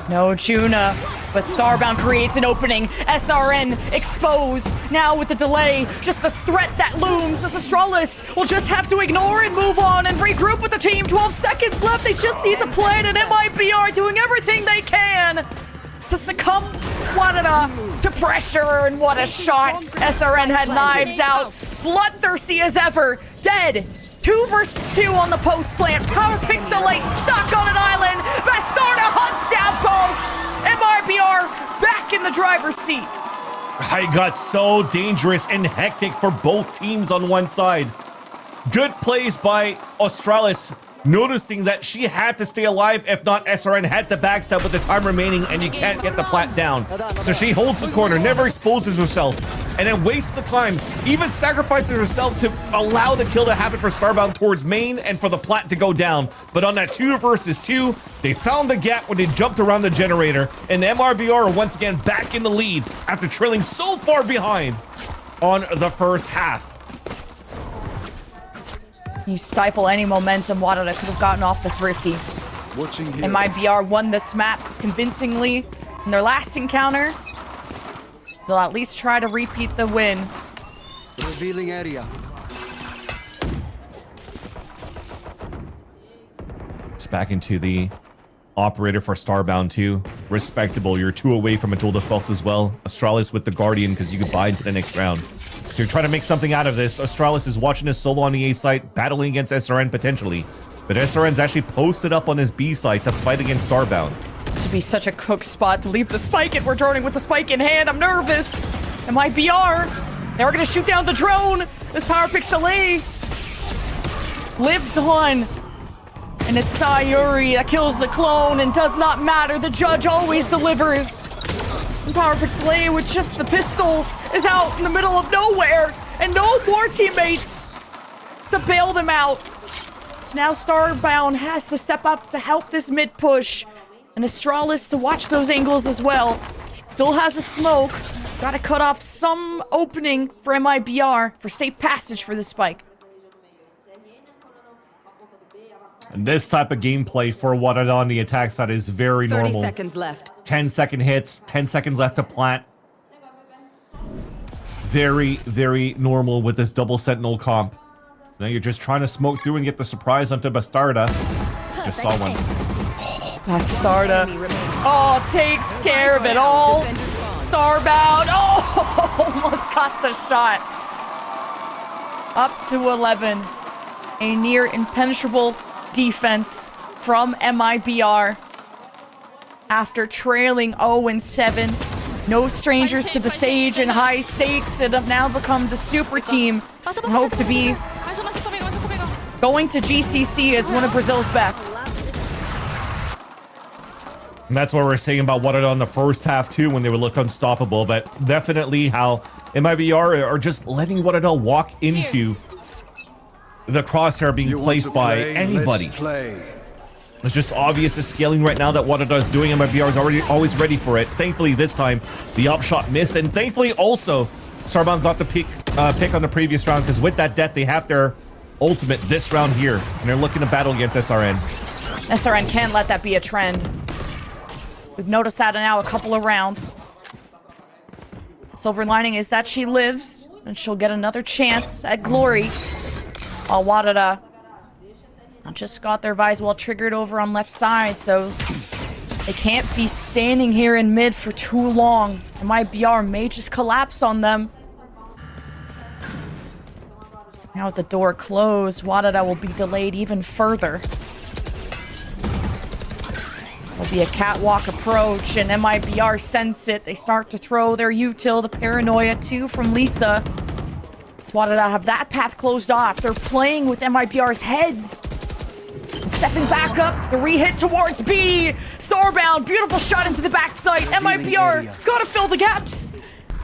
No Juna, but Starbound creates an opening. SRN exposed. Now with the delay, just a threat that looms as Astralis will just have to ignore and move on and regroup with the team. 12 seconds left. They just need to play it, and MIBR doing everything they can to succumb WADA to pressure, and what a shot. SRN had knives out, bloodthirsty as ever, dead. 2 versus 2 on the post plant. PowerPixel stuck on an island. Bastarda hunts down both. MIBR back in the driver's seat. It got so dangerous and hectic for both teams on one side. Good plays by Astralis, noticing that she had to stay alive. If not, SRN had the backstab with the time remaining, and you can't get the plat down. So she holds the corner, never exposes herself, and then wastes the time, even sacrifices herself to allow the kill to happen for Starbound towards main and for the plat to go down. But on that 2 versus 2, they found the gap when they jumped around the generator, and MIBR are once again back in the lead after trailing so far behind on the first half. You stifle any momentum WADA could have gotten off the thrifty. MIBR won this map convincingly in their last encounter. They'll at least try to repeat the win. Revealing area. It's back into the operator for Starbound 2. Respectable. You're 2 away from a duel de false as well. Astralis with the Guardian because you could buy into the next round. So you're trying to make something out of this. Astralis is watching his solo on the A site, battling against SRN potentially. But SRN's actually posted up on his B site to fight against Starbound. To be such a cook spot to leave the spike, and we're droning with the spike in hand. I'm nervous. MIBR, they're gonna shoot down the drone. This PowerPixel lives on. And it's Sayuri that kills the clone, and does not matter. The judge always delivers. And PowerPixel with just the pistol is out in the middle of nowhere, and no more teammates to bail them out. So now Starbound has to step up to help this mid push, and Astralis to watch those angles as well. Still has a smoke. Gotta cut off some opening for MIBR for safe passage for the spike. And this type of gameplay for WADA on the attack side is very normal. 30 seconds left. 10-second hits, 10 seconds left to plant. Very, very normal with this double sentinel comp. Now you're just trying to smoke through and get the surprise onto Bastarda. Just saw one. Bastarda. Oh, takes care of it all. Starbound. Oh, almost got the shot. Up to 11. A near impenetrable defense from MIBR. After trailing 0-7. No strangers to the Sage and high stakes, and have now become the super team. And hope to be going to GCC as one of Brazil's best. And that's what we're saying about WADA on the first half too, when they were looked unstoppable. But definitely how MIBR are just letting WADA walk into the crosshair being placed by anybody. It's just obvious the scaling right now that WADA is doing. MIBR is always ready for it. Thankfully this time the upshot missed, and thankfully also Starbound got the pick on the previous round, because with that death they have their ultimate this round here, and they're looking to battle against SRN. SRN can't let that be a trend. We've noticed that now a couple of rounds. Silver lining is that she lives, and she'll get another chance at glory. While WADA just got their Viswall triggered over on left side, so they can't be standing here in mid for too long. MIBR may just collapse on them. Now with the door closed, WADA will be delayed even further. There'll be a catwalk approach, and MIBR sense it. They start to throw their util, the Paranoia 2 from Lisa. WADA have that path closed off. They're playing with MIBR's heads. And stepping back up, the re-hit towards B. Starbound, beautiful shot into the backside. MIBR gotta fill the gaps.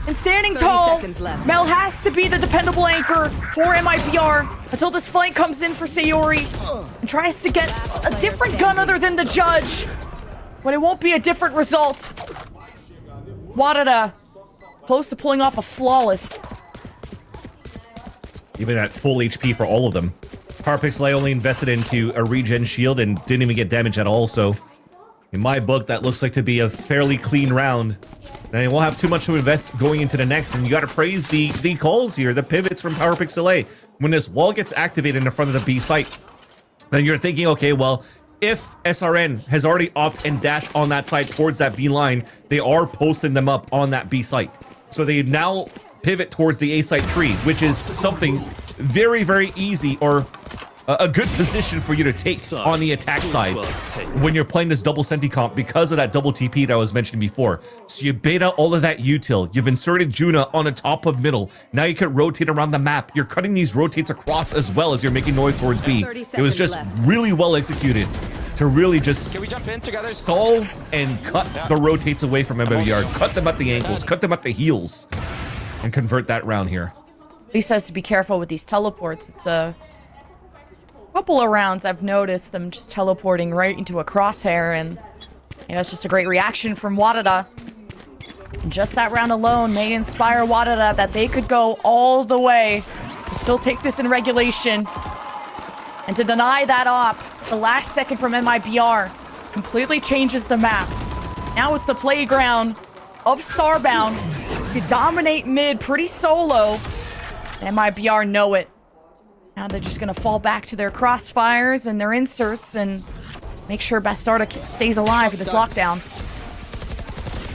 And standing tall, Mel has to be the dependable anchor for MIBR until this flank comes in for Sayori and tries to get a different gun other than the Judge. But it won't be a different result. WADA close to pulling off a flawless. Even at full HP for all of them. PowerPixel only invested into a regen shield and didn't even get damage at all, so in my book that looks like to be a fairly clean round. And they won't have too much to invest going into the next, and you gotta praise the calls here, the pivots from PowerPixel. When this wall gets activated in front of the B site, then you're thinking, okay, well, if SRN has already upped and dashed on that side towards that B line, they are posting them up on that B site. So they now pivot towards the A site tree, which is something very, very easy, or a good position for you to take on the attack side when you're playing this double senti comp because of that double TP that I was mentioning before. So you beta all of that util. You've inserted Juna on the top of middle. Now you can rotate around the map. You're cutting these rotates across as well as you're making noise towards B. It was just really well executed to really just stall and cut the rotates away from MIBR. Cut them at the ankles, cut them at the heels, and convert that round here. Lisa has to be careful with these teleports. It's a couple of rounds I've noticed them just teleporting right into a crosshair, and yeah, it's just a great reaction from WADA. And just that round alone may inspire WADA that they could go all the way and still take this in regulation. And to deny that op, the last second from MIBR completely changes the map. Now it's the playground of Starbound. You dominate mid pretty solo. MIBR know it. Now they're just gonna fall back to their crossfires and their inserts and make sure Bastarda stays alive with this lockdown.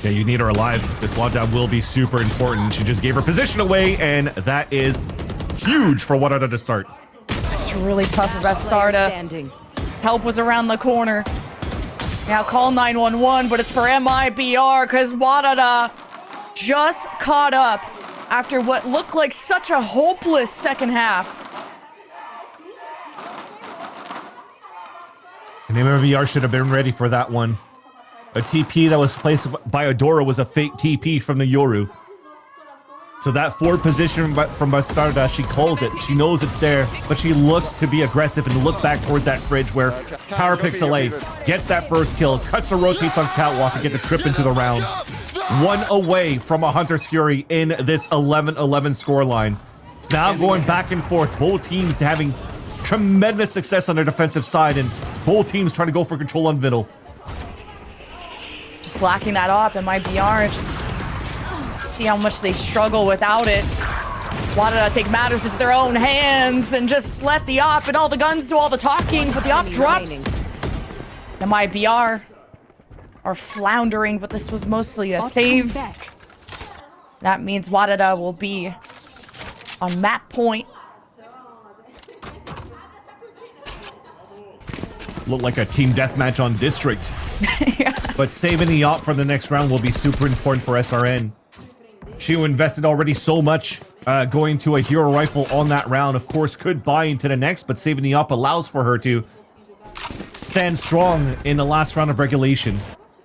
Yeah, you need her alive. This lockdown will be super important. She just gave her position away, and that is huge for WADA to start. It's really tough for Bastarda. Help was around the corner. Now call 911, but it's for MIBR because WADA just caught up after what looked like such a hopeless second half. And MIBR should have been ready for that one. A TP that was placed by Adora was a fake TP from the Yoru. So that forward position from Bastarda, she calls it. She knows it's there, but she looks to be aggressive and look back towards that fridge where PowerPixel gets that first kill, cuts the rotates on Catwalk to get the trip into the round. One away from a Hunter's Fury in this 11-11 scoreline. It's now going back and forth. Both teams having tremendous success on their defensive side, and both teams trying to go for control on middle. Just lacking that up, and MIBR just see how much they struggle without it. WADA take matters into their own hands and just let the op and all the guns do all the talking, but the op drops. The MIBR are floundering, but this was mostly a save. That means WADA will be on map point. Look like a team deathmatch on District. Yeah. But saving the op for the next round will be super important for SRN. She invested already so much going to a hero rifle on that round. Of course, could buy into the next, but saving the op allows for her to stand strong in the last round of regulation.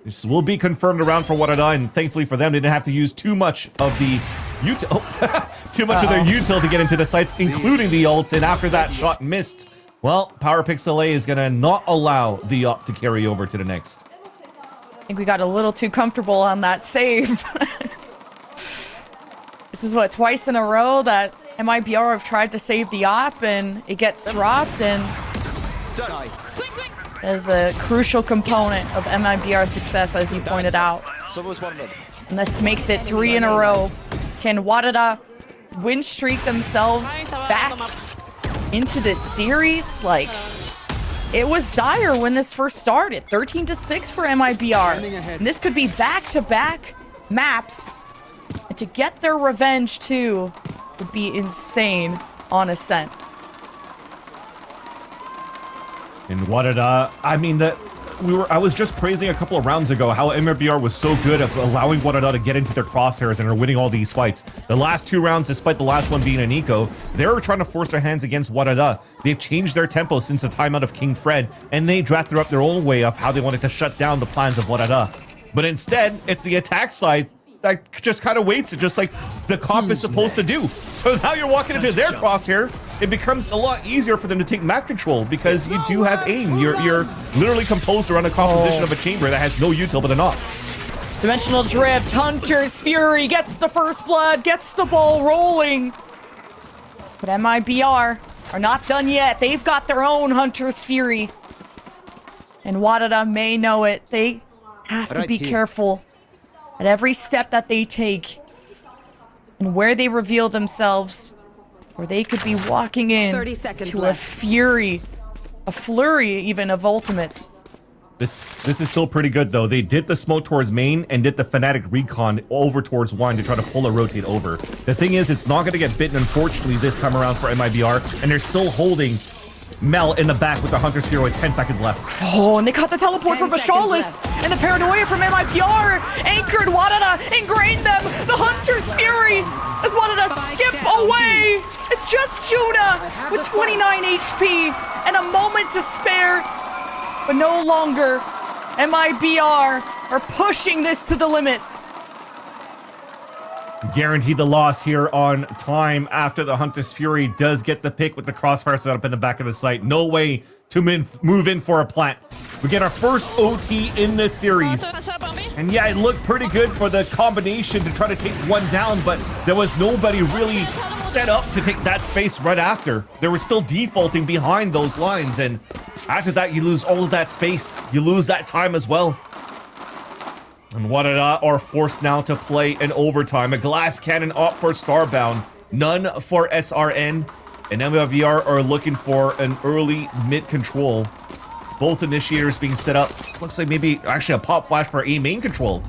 This will be confirmed around for WADA, and thankfully for them, they didn't have to use too much of the util of their util to get into the sites, including the ults. And after that shot missed, well, PowerPixel A is gonna not allow the op to carry over to the next. I think we got a little too comfortable on that save. This is what, twice in a row that MIBR have tried to save the op and it gets dropped, and is a crucial component of MIBR's success, as you pointed out. And this makes it 3 in a row. Can WADA win streak themselves back into this series? Like, it was dire when this first started. 13-6 for MIBR. And this could be back-to-back maps. And to get their revenge, too, would be insane on Ascent. And WADA, I mean, I was just praising a couple of rounds ago how MIBR was so good at allowing WADA to get into their crosshairs and are winning all these fights. The last 2 rounds, despite the last one being an eco, they were trying to force their hands against WADA. They've changed their tempo since the timeout of King Fred, and they drafted up their own way of how they wanted to shut down the plans of WADA. But instead, it's the attack side that just kind of waits, just like the comp is supposed to do. So now you're walking into their crosshair. It becomes a lot easier for them to take map control because you do have aim. You're literally composed around a composition of a chamber that has no util but an op. Dimensional drift, Hunter's Fury gets the first blood, gets the ball rolling. But MIBR are not done yet. They've got their own Hunter's Fury. And WADA may know it. They have to be careful at every step that they take and where they reveal themselves, or they could be walking in to a flurry even of ultimates. This is still pretty good though. They did the smoke towards main and did the Fnatic recon over towards wine to try to pull a rotate over. The thing is, it's not going to get bitten, unfortunately, this time around for MIBR, and they're still holding Mel in the back with the Hunter's Fury with 10 seconds left. Oh, and they caught the teleport from Bashalis, and the paranoia from MIBR anchored WADA, ingrained them. The Hunter's Fury as WADA skip away. It's just Juna with 29 HP and a moment to spare, but no longer. MIBR are pushing this to the limits. Guaranteed the loss here on time after the Hunter's Fury does get the pick with the crossfire set up in the back of the site. No way to move in for a plant. We get our first OT in this series. And yeah, it looked pretty good for the combination to try to take one down, but there was nobody really set up to take that space right after. They were still defaulting behind those lines, and after that, you lose all of that space. You lose that time as well. And WADA are forced now to play an overtime. A glass cannon up for Starbound, none for SRN, and MIBR are looking for an early mid control. Both initiators being set up. Looks like maybe actually a pop flash for A main control.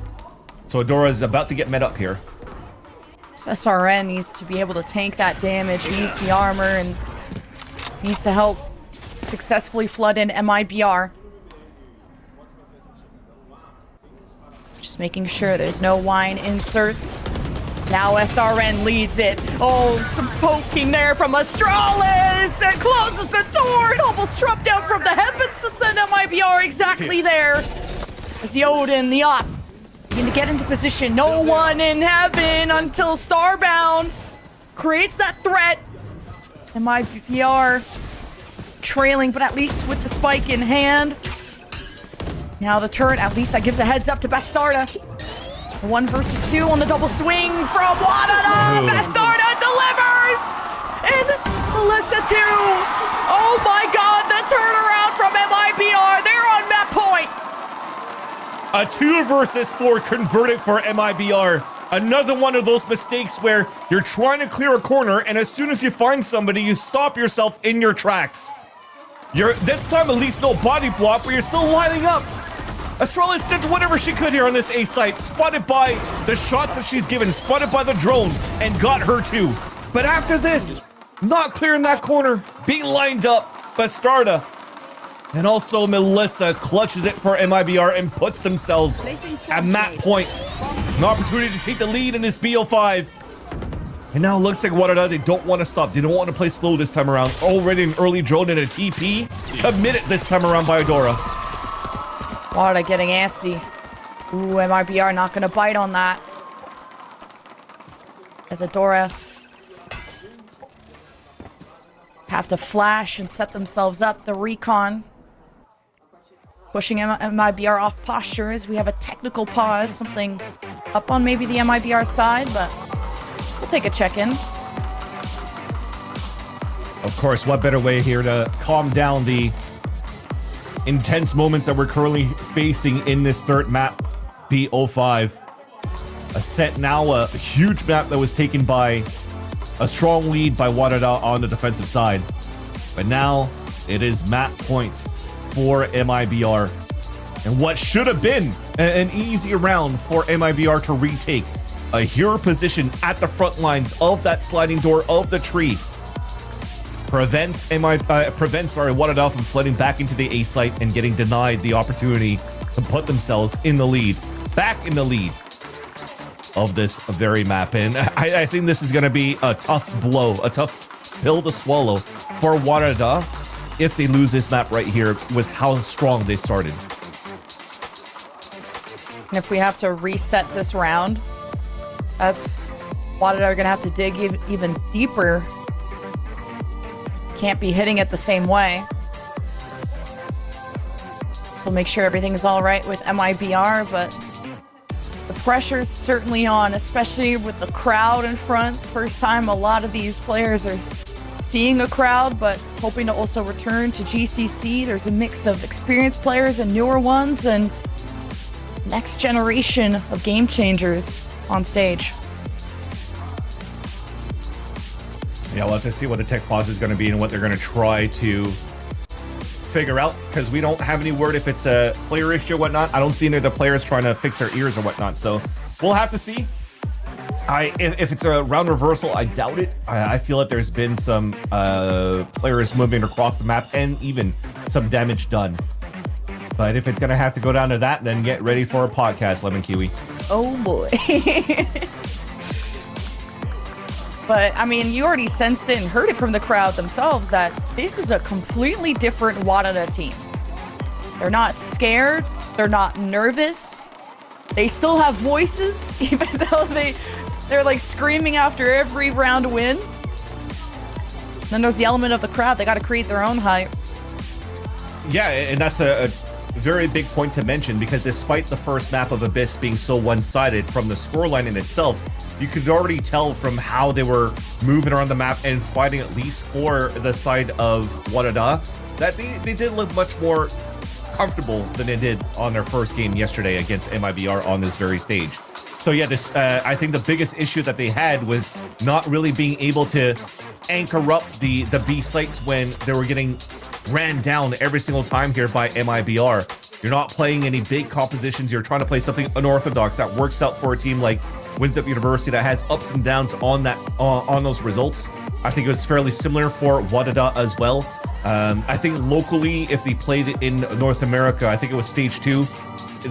So Adora is about to get met up here. SRN needs to be able to tank that damage, needs the armor, and needs to help successfully flood in MIBR. Just making sure there's no wine inserts. Now SRN leads it. Oh, some poking there from Astralis and closes the door. It almost dropped down from the heavens to send MIBR exactly there. As the Odin, the op, going to get into position. No one in heaven until Starbound creates that threat. MIBR trailing, but at least with the spike in hand. Now the turret, at least that gives a heads up to Bastarda. 1 versus 2 on the double swing from WADA. Bastarda delivers! And Melissa too. Oh my god, the turnaround from MIBR. They're on map point. A 2 versus 4 converted for MIBR. Another one of those mistakes where you're trying to clear a corner, and as soon as you find somebody, you stop yourself in your tracks. This time at least no body block, but you're still lining up. Astralis did whatever she could here on this A site, spotted by the shots that she's given, spotted by the drone, and got her too. But after this, not clearing that corner, being lined up, Bastarda. And also Melissa clutches it for MIBR and puts themselves at map point. An opportunity to take the lead in this BO5. And now it looks like WADA, they don't want to stop. They don't want to play slow this time around. Already an early drone and a TP. Committed this time around by Adora. WADA getting antsy. Ooh, MIBR not going to bite on that. As Adora have to flash and set themselves up. The recon pushing MIBR off posture as we have a technical pause. Something up on maybe the MIBR side, but we'll take a check-in. Of course, what better way here to calm down the intense moments that we're currently facing in this third map, BO5. Ascent now a huge map that was taken by a strong lead by WADA on the defensive side. But now it is map point for MIBR. And what should have been an easy round for MIBR to retake. A hero position at the front lines of that sliding door of the tree. Prevents WADA from flooding back into the A site and getting denied the opportunity to put themselves in the lead. Back in the lead of this very map. And I think this is going to be a tough blow, a tough pill to swallow for WADA if they lose this map right here with how strong they started. And if we have to reset this round, that's WADA are going to have to dig even deeper. Can't be hitting it the same way. So make sure everything is all right with MIBR, but the pressure's certainly on, especially with the crowd in front. First time a lot of these players are seeing a crowd, but hoping to also return to GCC. There's a mix of experienced players and newer ones, and next generation of game changers on stage. Yeah, we'll have to see what the tech pause is going to be and what they're going to try to figure out, because we don't have any word if it's a player issue or whatnot. I don't see any of the players trying to fix their ears or whatnot, so we'll have to see. If it's a round reversal, I doubt it. I feel like there's been some players moving across the map and even some damage done. But if it's going to have to go down to that, then get ready for a podcast, Lemon Kiwi. Oh boy. But, I mean, you already sensed it and heard it from the crowd themselves that this is a completely different WADA team. They're not scared. They're not nervous. They still have voices, even though they're like screaming after every round win. Then there's the element of the crowd. They got to create their own hype. Yeah, and that's a very big point to mention, because despite the first map of Abyss being so one-sided from the scoreline in itself, you could already tell from how they were moving around the map and fighting, at least for the side of WADA, that they did look much more comfortable than they did on their first game yesterday against MIBR on this very stage. So yeah, this I think the biggest issue that they had was not really being able to anchor up the B sites when they were getting ran down every single time here by MIBR. You're not playing any big compositions. You're trying to play something unorthodox that works out for a team like Winthrop University that has ups and downs on that on those results. I think it was fairly similar for WADA as well. I think locally, if they played it in North America, I think it was stage 2.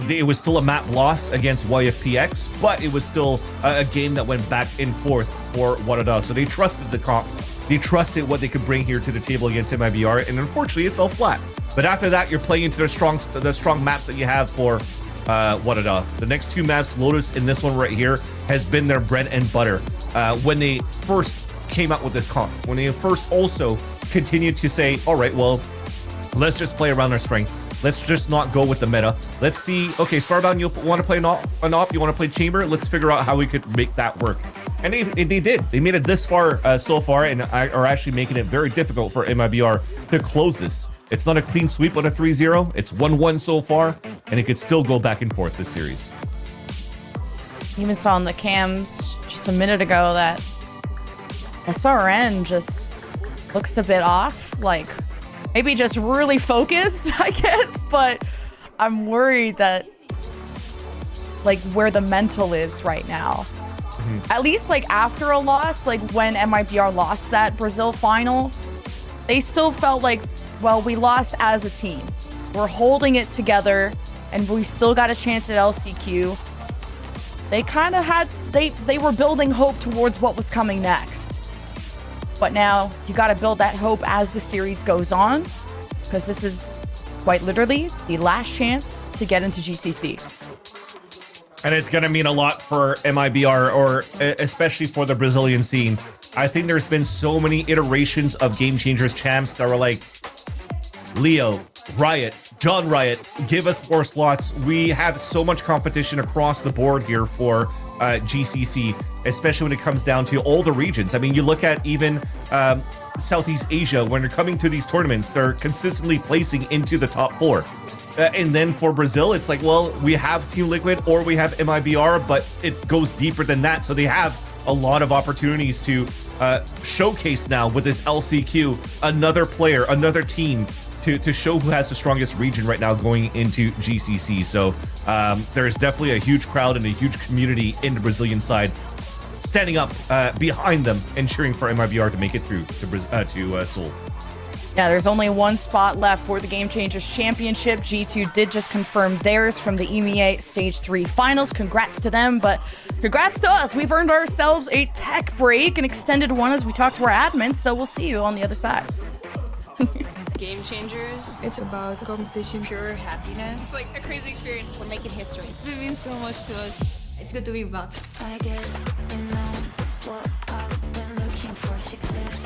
It was still a map loss against YFPX, but it was still a game that went back and forth for WADA. So they trusted the comp. They trusted what they could bring here to the table against MIBR, and unfortunately, it fell flat. But after that, you're playing into the strong maps that you have for WADA. The next two maps, Lotus and this one right here, has been their bread and butter. When they first came out with this comp, when they first also continued to say, all right, well, let's just play around our strength. Let's just not go with the meta. Let's see, okay, Starbound, you want to play an op, you want to play Chamber? Let's figure out how we could make that work. And they did. They made it this far so far, and are actually making it very difficult for MIBR to close this. It's not a clean sweep on a 3-0. It's 1-1 so far, and it could still go back and forth this series. even saw on the cams just a minute ago that SRN just looks a bit off. Like, maybe just really focused, I guess. But I'm worried that, like, where the mental is right now. At least, like, after a loss, like, when MIBR lost that Brazil final, they still felt like, well, we lost as a team. We're holding it together, and we still got a chance at LCQ. They kind of had, they were building hope towards what was coming next. But now, you got to build that hope as the series goes on, because this is, quite literally, the last chance to get into GCC. And it's going to mean a lot for MIBR, or especially for the Brazilian scene. I think there's been so many iterations of Game Changers champs that were like, Leo, Riot, John Riot, give us more slots. We have so much competition across the board here for GCC, especially when it comes down to all the regions. I mean, you look at even Southeast Asia, when they're coming to these tournaments, they're consistently placing into the top 4. And then for Brazil, it's like, well, we have Team Liquid or we have MIBR, but it goes deeper than that. So they have a lot of opportunities to showcase now with this LCQ, another player, another team to show who has the strongest region right now going into GCC. So there is definitely a huge crowd and a huge community in the Brazilian side standing up behind them and cheering for MIBR to make it through to Seoul. Yeah, there's only one spot left for the Game Changers Championship. G2 did just confirm theirs from the EMEA Stage 3 finals. Congrats to them, but congrats to us. We've earned ourselves a tech break, an extended one as we talk to our admins, so we'll see you on the other side. Game Changers, it's about competition, pure happiness. It's like a crazy experience. We're making history. It means so much to us. It's good to be back. I guess you know what I've been looking for, success.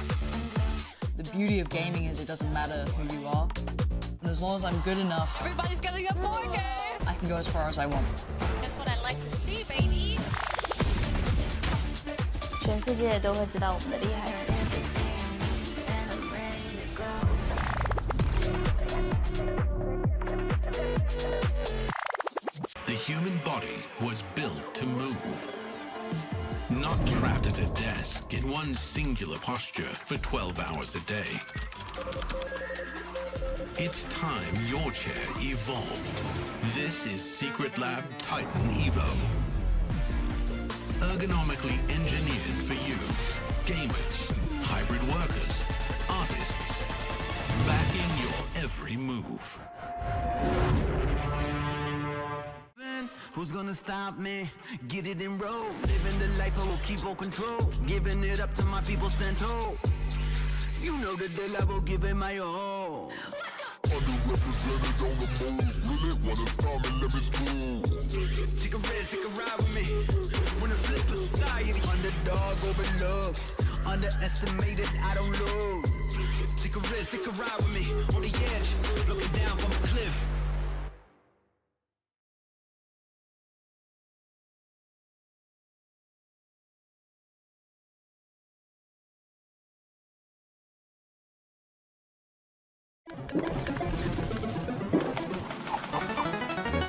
The beauty of gaming is it doesn't matter who you are. And as long as I'm good enough, Everybody's getting a 4K. I can go as far as I want. That's what I like to see, baby. 全世界都会知道我们的厉害。 The human body was built to move. Not trapped at a desk in one singular posture for 12 hours a day. It's time your chair evolved. This is Secretlab Titan Evo. Ergonomically engineered for you. Gamers, hybrid workers, artists. Backing your every move. Who's gonna stop me? Get it in roll. Living the life I will keep on control. Giving it up to my people stand tall. You know the deal, I will give it my all. Underrepresented on the move. Really wanna start me, let me through. Take a risk, take a ride with me. Wanna flip the society. Underdog overlooked. Underestimated, I don't lose. Take a risk, take a ride with me. On the edge, looking down from a cliff.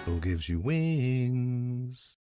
Veto gives you wings.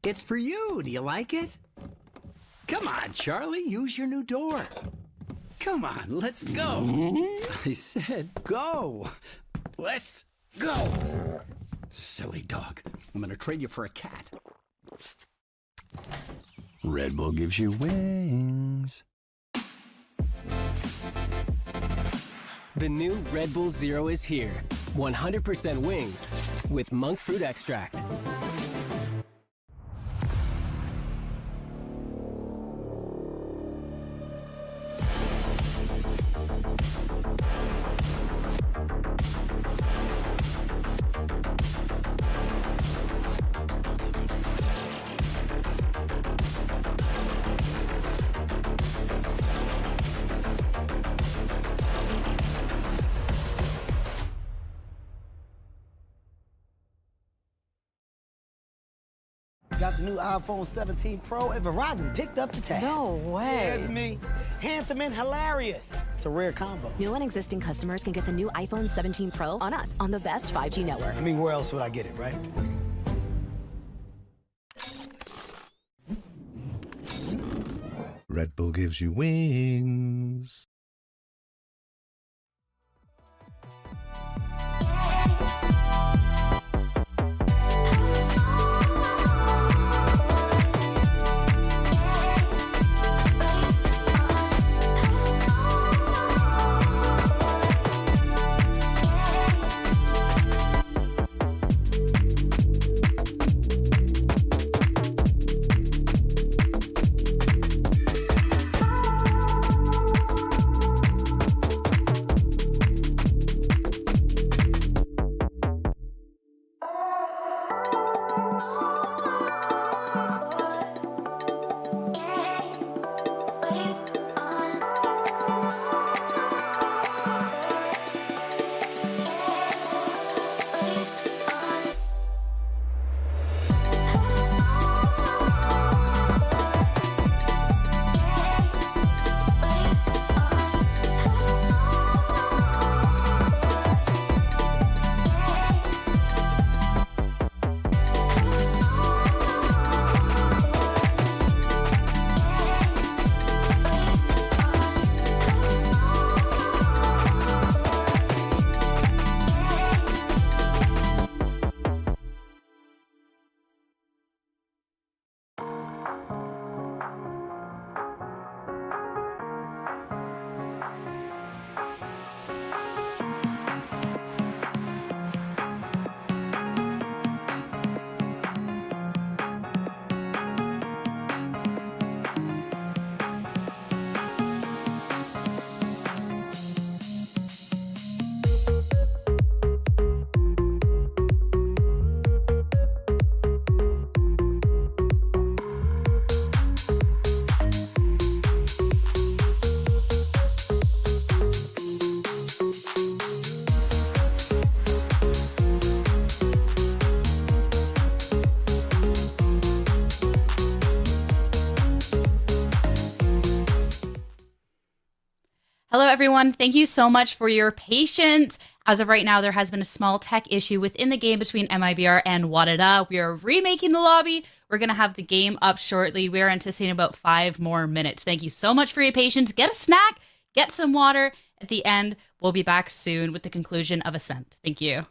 It's for you. Do you like it? Come on, Charlie, use your new door. Come on, let's go. I said go. Let's go. Silly dog. I'm gonna trade you for a cat. Red Bull gives you wings. The new Red Bull Zero is here. 100% wings with monk fruit extract. Got the new iPhone 17 Pro, and Verizon picked up the tab. No way. Yeah, it's me. Handsome and hilarious. It's a rare combo. New and existing customers can get the new iPhone 17 Pro on us, on the best 5G network. I mean, where else would I get it, right? Red Bull gives you wings. Hello, everyone. Thank you so much for your patience. As of right now, there has been a small tech issue within the game between MIBR and WADA. We are remaking the lobby. We're going to have the game up shortly. We're anticipating about 5 more minutes. Thank you so much for your patience. Get a snack, get some water. At the end, we'll be back soon with the conclusion of Ascent. Thank you.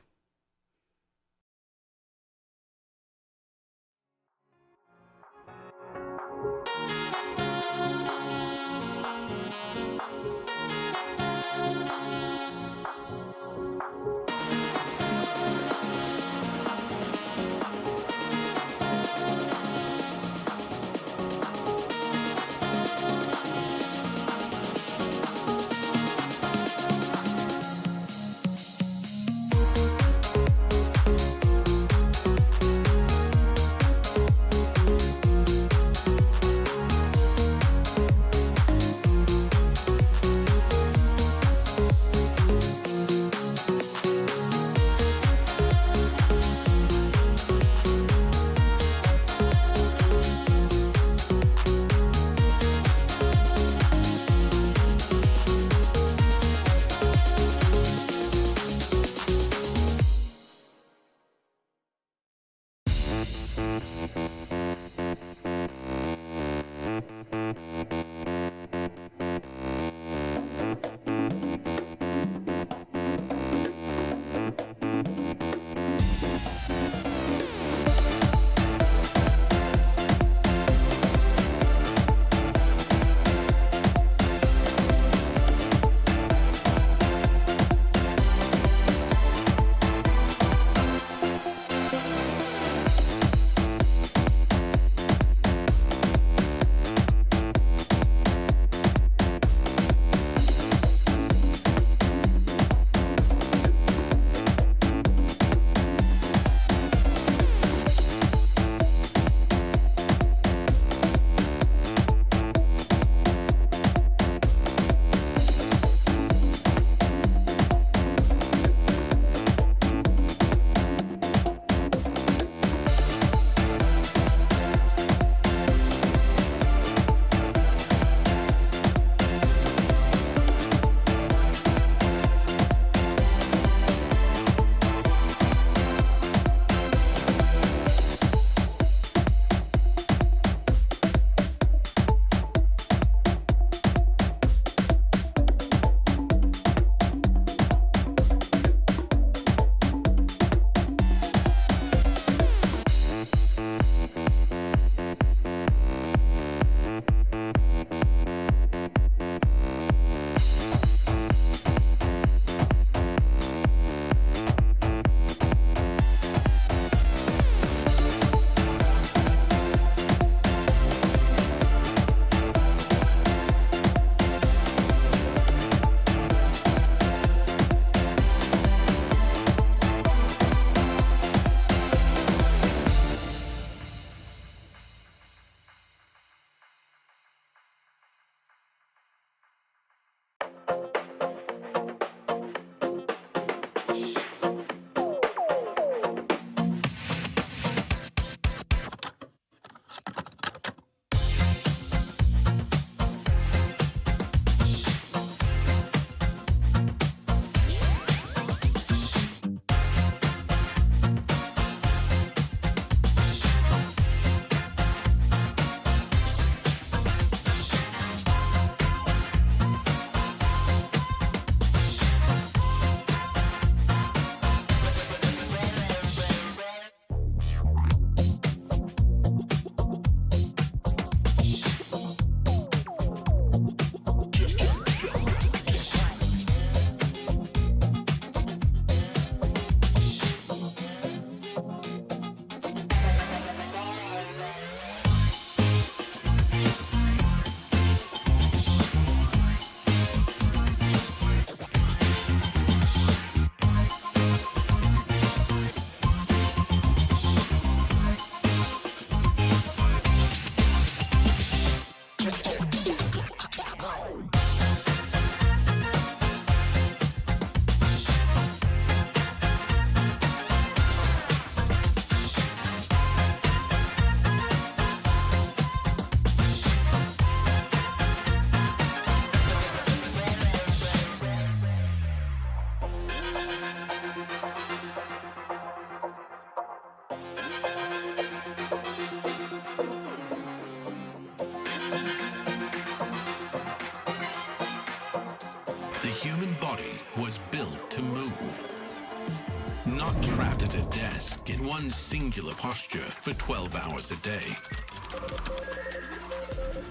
at a desk in one singular posture for 12 hours a day.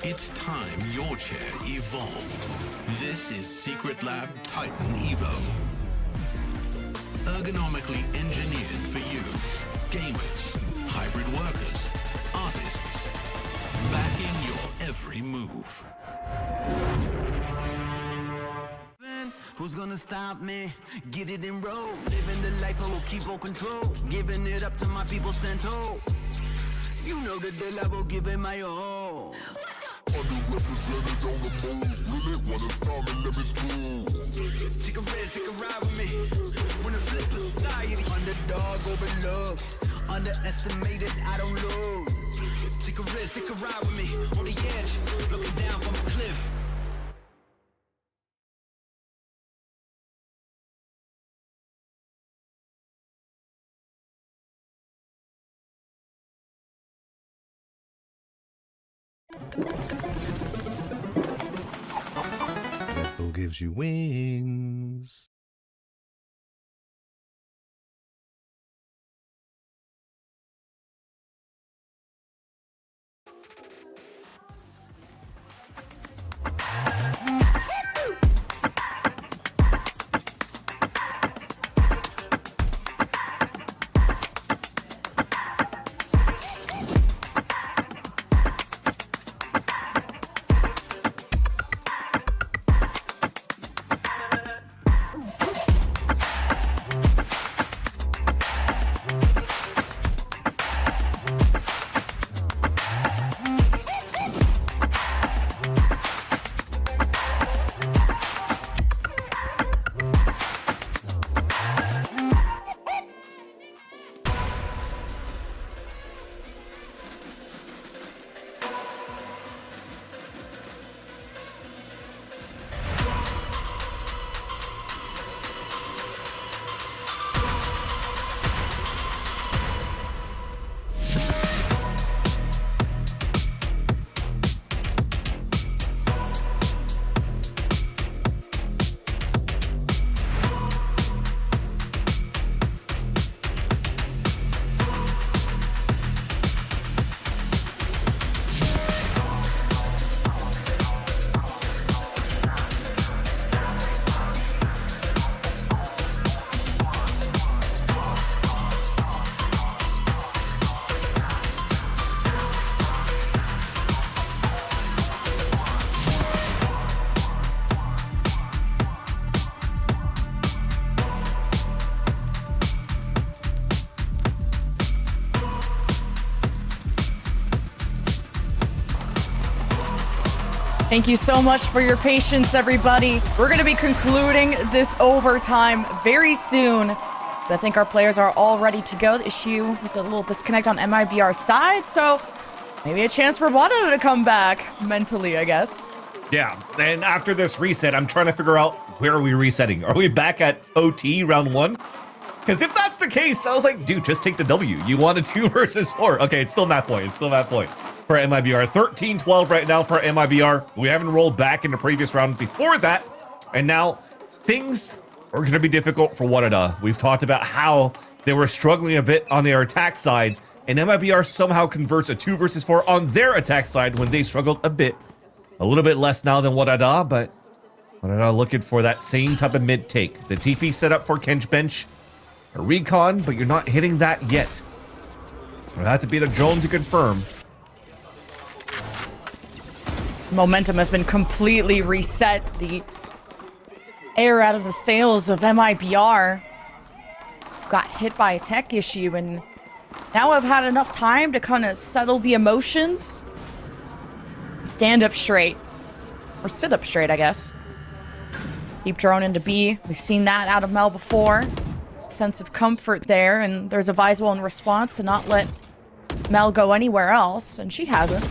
It's time your chair evolved. This is Secretlab Titan Evo. Ergonomically engineered for you, gamers, hybrid workers, artists, backing your every move. Who's gonna stop me? Get it in row. Living the life I will keep on control. Giving it up to my people stand tall. You know the deal, I will give it my all. Underrepresented on the move. Really wanna start me, let me through. Take a risk, take a ride with me. When I flip the society. Underdog, overlooked. Underestimated, I don't lose. Take a risk, take a ride with me. On the edge, looking down from a cliff. Red Bull gives you wings. Thank you so much for your patience, everybody. We're going to be concluding this overtime very soon. So I think our players are all ready to go. The issue was a little disconnect on MIBR's side, so maybe a chance for WADA to come back mentally, I guess. Yeah, and after this reset, I'm trying to figure out where are we resetting. Are we back at OT round 1? Because if that's the case, I was like, dude, just take the W. You wanted 2 versus 4. Okay, it's still that point. It's still that point for MIBR. 13-12 right now for MIBR. We haven't rolled back in the previous round before that. And now things are going to be difficult for WADA. We've talked about how they were struggling a bit on their attack side. And MIBR somehow converts a 2 versus 4 on their attack side when they struggled a bit. A little bit less now than WADA, but WADA looking for that same type of mid take. The TP set up for Kench Bench. A recon, but you're not hitting that yet. It'll have to be the drone to confirm. Momentum has been completely reset. The air out of the sails of MIBR got hit by a tech issue, and now I've had enough time to kind of settle the emotions. Stand up straight. Or sit up straight, I guess. Keep drone into B. We've seen that out of Mel before. Sense of comfort there, and there's a Viswell in response to not let Mel go anywhere else, and she hasn't.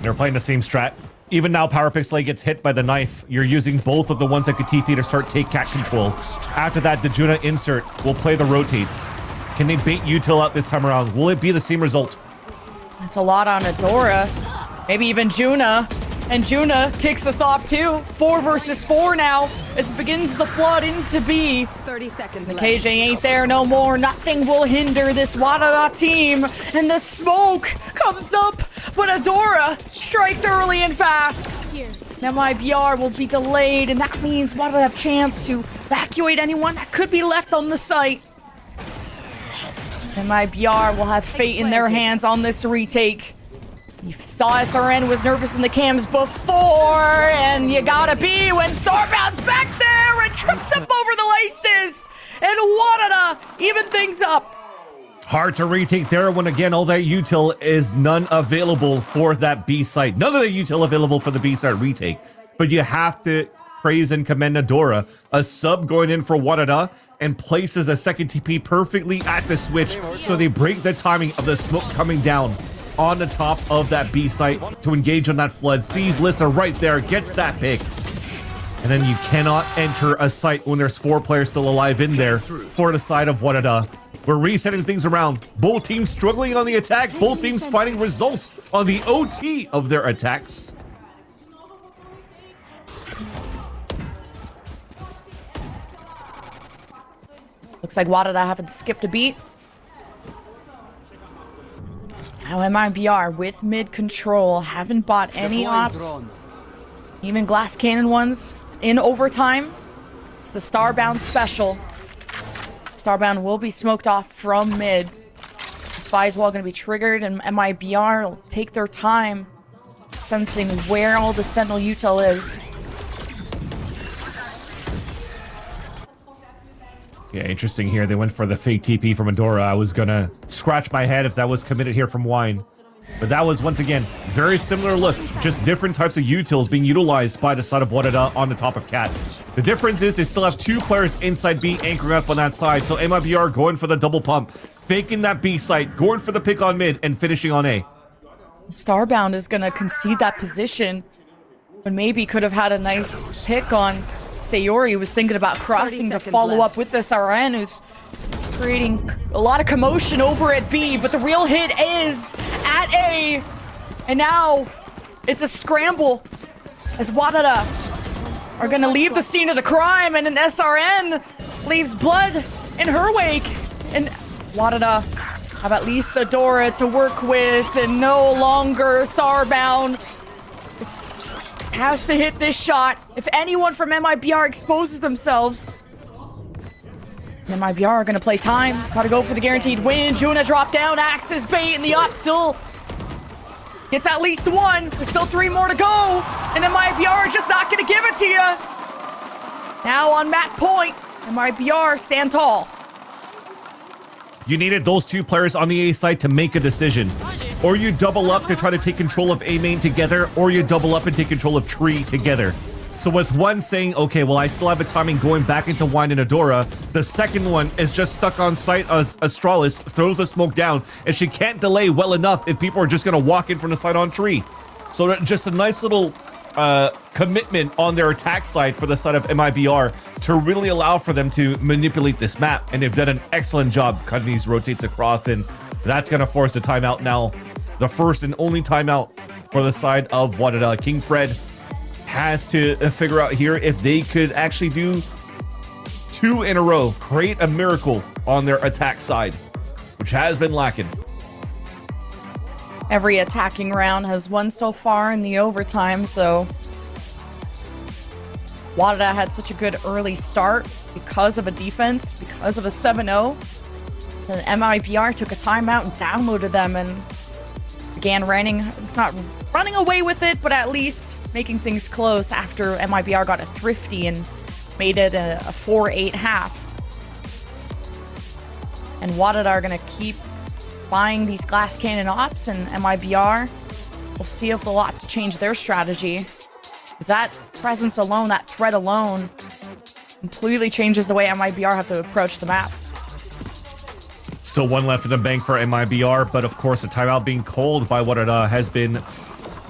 They're playing the same strat. Even now, PowerPixel gets hit by the knife. You're using both of the ones that could TP to start take cat control. After that, the Juna insert will play the rotates. Can they bait Util out this time around? Will it be the same result? That's a lot on Adora. Maybe even Juna. And Juna kicks us off too. 4 versus 4 now. It begins the flood into B. 30 seconds The left. KJ ain't there no more. Nothing will hinder this WADA team. And the smoke comes up, but Adora strikes early and fast. Now MIBR will be delayed, and that means WADA have chance to evacuate anyone that could be left on the site. And MIBR will have fate in their hands on this retake. You saw SRN was nervous in the cams before, and you gotta be when Starbound's back there and trips up over the laces, and WADA even things up. Hard to retake there when, again, all that util is none available for that B site. None of the util available for the B site retake. But you have to praise and commend Adora, a sub going in for WADA, and places a second TP perfectly at the switch, so they break the timing of the smoke coming down on the top of that B site to engage on that flood. Sees Lissa right there, gets that pick. And then you cannot enter a site when there's 4 players still alive in there for the side of WADA. We're resetting things around. Both teams struggling on the attack. Both teams finding results on the OT of their attacks. Looks like WADA haven't skipped a beat. Now MIBR with mid control, haven't bought any ops, even glass cannon ones in overtime. It's the Starbound special. Starbound will be smoked off from mid. Spy's wall going to be triggered, and MIBR will take their time sensing where all the Sentinel util is. Yeah, interesting here. They went for the fake TP from Adora. I was gonna scratch my head if that was committed here from Wine. But that was, once again, very similar looks. Just different types of utils being utilized by the side of WADA on the top of Cat. The difference is they still have 2 players inside B anchoring up on that side. So MIBR going for the double pump, faking that B site, going for the pick on mid, and finishing on A. Starbound is going to concede that position, but maybe could have had a nice pick on Sayori. Was thinking about crossing to follow up with this RN, who's creating a lot of commotion over at B, but the real hit is at A. And now it's a scramble as WADA are going to leave the scene of the crime, and an SRN leaves blood in her wake. And WADA have at least Adora to work with, and no longer Starbound. Has to hit this shot. If anyone from MIBR exposes themselves, MIBR are going to play time. Got to go for the guaranteed win. Juna drop down, axes bait, and the op still gets at least 1. There's still 3 more to go, and MIBR are just not going to give it to you. Now on map point, MIBR stand tall. You needed those 2 players on the A side to make a decision. Or you double up to try to take control of A main together, or you double up and take control of Tree together. So with one saying, okay, well, I still have a timing going back into Wine and Adora, the second one is just stuck on site as Astralis throws the smoke down, and she can't delay well enough if people are just going to walk in from the side on Tree. So just a nice little commitment on their attack side for the side of MIBR to really allow for them to manipulate this map. And they've done an excellent job cutting these rotates across, and that's going to force a timeout now. The first and only timeout for the side of WADA. King Fred has to figure out here if they could actually do 2 in a row, create a miracle on their attack side, which has been lacking. Every attacking round has won so far in the overtime, so WADA had such a good early start because of a defense, because of a 7-0. Then MIBR took a timeout and downloaded them and began not running away with it, but at least making things close after MIBR got a thrifty and made it a 4-8 half. And WADA are going to keep buying these glass cannon ops, and MIBR will see if they'll opt to change their strategy. Because that presence alone, that threat alone, completely changes the way MIBR have to approach the map. Still 1 left in the bank for MIBR, but of course, a timeout being called by WADA has been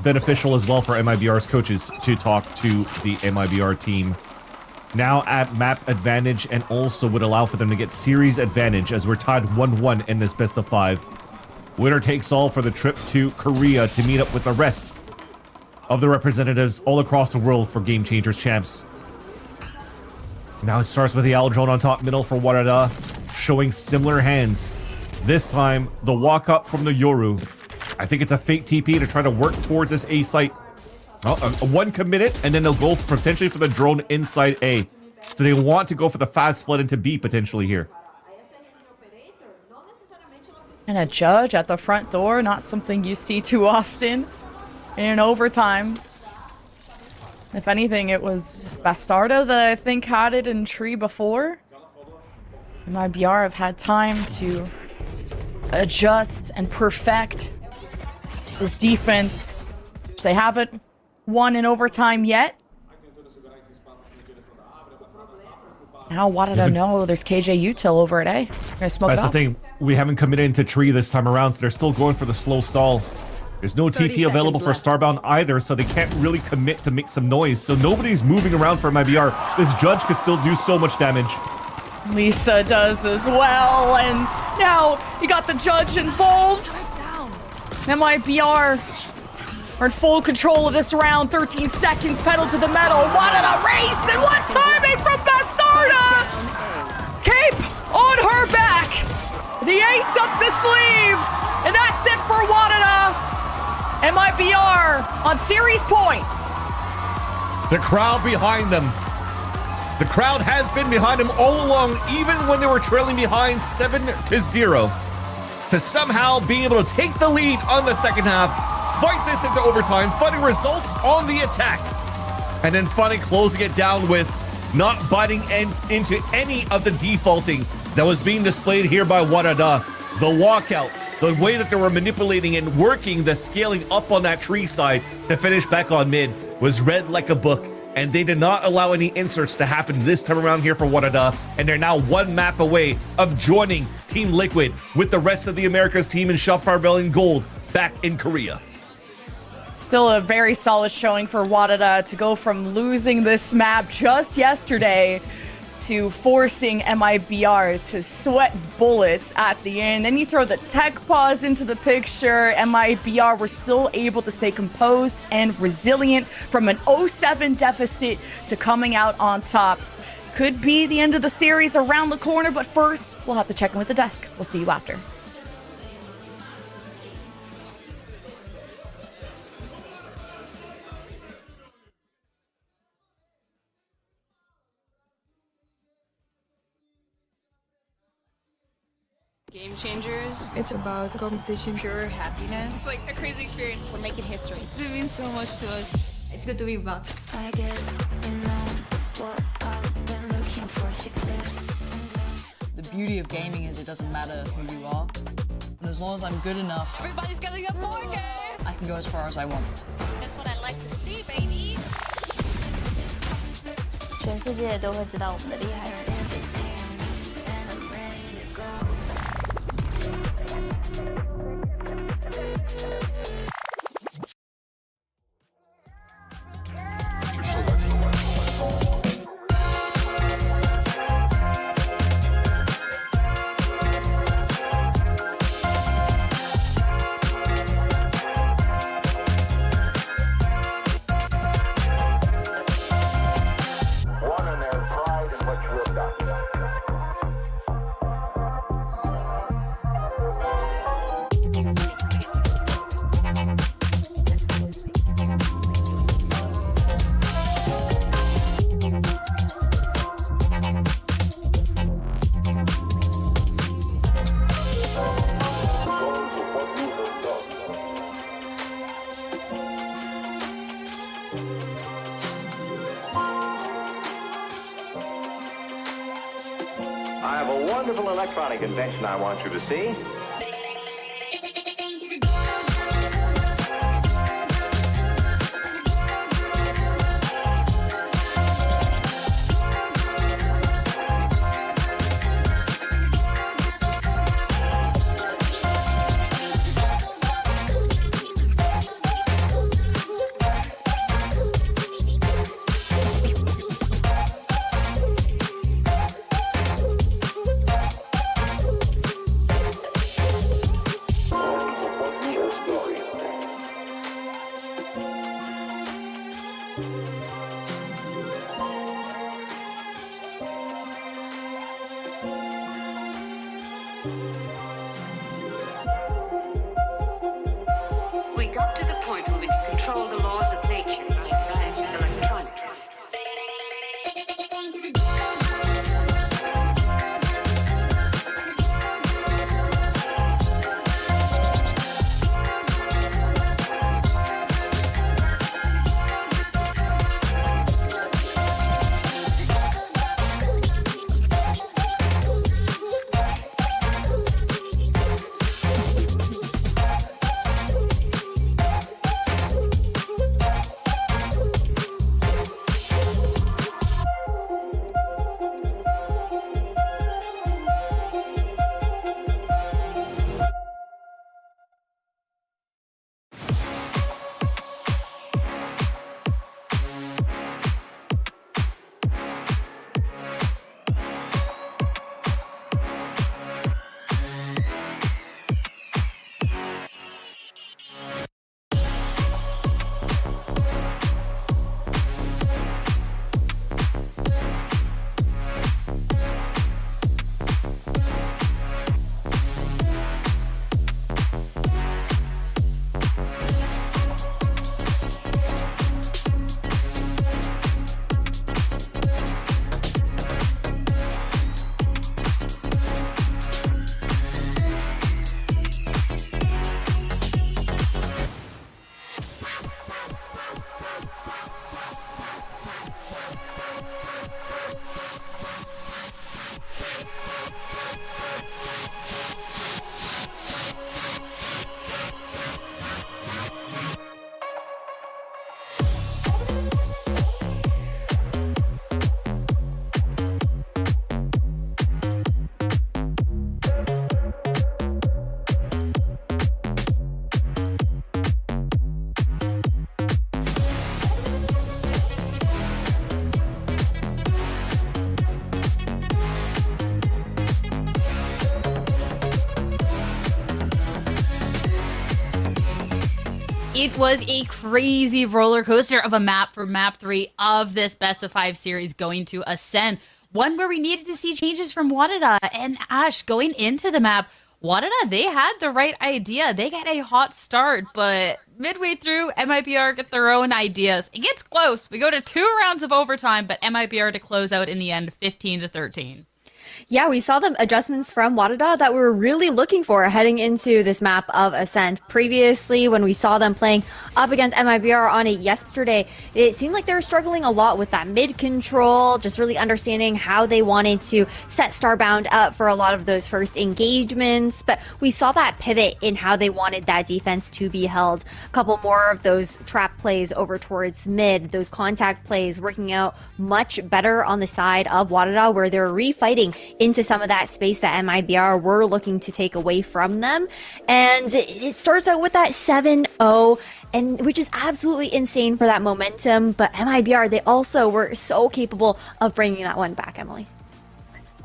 beneficial as well for MIBR's coaches to talk to the MIBR team. Now at map advantage, and also would allow for them to get series advantage as we're tied 1-1 in this best of 5. Winner takes all for the trip to Korea to meet up with the rest of the representatives all across the world for Game Changers Champs. Now it starts with the Owl Drone on top middle for WADA, showing similar hands. This time, the walk up from the Yoru. I think it's a fake TP to try to work towards this A site. Oh, one committed, and then they'll go potentially for the drone inside A. So they want to go for the fast flood into B potentially here. And a judge at the front door, not something you see too often in overtime. If anything, it was Bastarda that I think had it in tree before. MIBR have had time to adjust and perfect this defense, which they haven't won in overtime yet. Now WADA know there's KJ Util over at A. Gonna smoke That's it the off. thing. We haven't committed into tree this time around, so they're still going for the slow stall. There's no TP available for Starbound either, so they can't really commit to make some noise. So nobody's moving around for MIBR. This judge could still do so much damage. Lisa does as well, and now you got the judge involved. MIBR are in full control of this round. 13 seconds, pedal to the metal. WADA race, and what timing from Bastarda! Cape on her back. The ace up the sleeve, and that's it for WADA. MIBR on series point. The crowd behind them. The crowd has been behind them all along, even when they were trailing behind 7-0. To somehow be able to take the lead on the second half, fight this into overtime, finding results on the attack, and then finally closing it down with not biting into any of the defaulting that was being displayed here by WADA. The walkout, the way that they were manipulating and working the scaling up on that tree side to finish back on mid was read like a book, and they did not allow any inserts to happen this time around here for WADA, and they're now one map away of joining Team Liquid with the rest of the Americas team in Shopify Rebellion Gold back in Korea. Still a very solid showing for WADA to go from losing this map just yesterday to forcing MIBR to sweat bullets at the end. Then you throw the tech pause into the picture. MIBR were still able to stay composed and resilient from an 0-7 deficit to coming out on top. Could be the end of the series around the corner, but first we'll have to check in with the desk. We'll see you after. Game Changers. It's about competition, pure happiness. It's like a crazy experience. We're making history. It means so much to us. It's good to be back. I guess you know what I've been looking for 6 days. The beauty of gaming is it doesn't matter who you are. And as long as I'm good enough, Everybody's getting a 4K. I can go as far as I want. That's what I like to see, baby. 全世界都会知道我们的厉害。I have a wonderful electronic invention I want you to see. We got to the point where we could control the laws of nature by advanced electronics. It was a crazy roller coaster of a map for map 3 of this best of 5 series going to Ascent. One where we needed to see changes from WADA. And Ash, going into the map, WADA, they had the right idea. They get a hot start, but midway through, MIBR get their own ideas. It gets close. We go to 2 rounds of overtime, but MIBR to close out in the end, 15-13. Yeah, we saw the adjustments from WADA that we were really looking for heading into this map of Ascent. Previously, when we saw them playing up against MIBR on it yesterday, it seemed like they were struggling a lot with that mid control, just really understanding how they wanted to set Starbound up for a lot of those first engagements. But we saw that pivot in how they wanted that defense to be held. A couple more of those trap plays over towards mid, those contact plays working out much better on the side of WADA, where they're refighting into some of that space that MIBR were looking to take away from them. And it starts out with that 7-0, and which is absolutely insane for that momentum. But MIBR, they also were so capable of bringing that one back, Emily.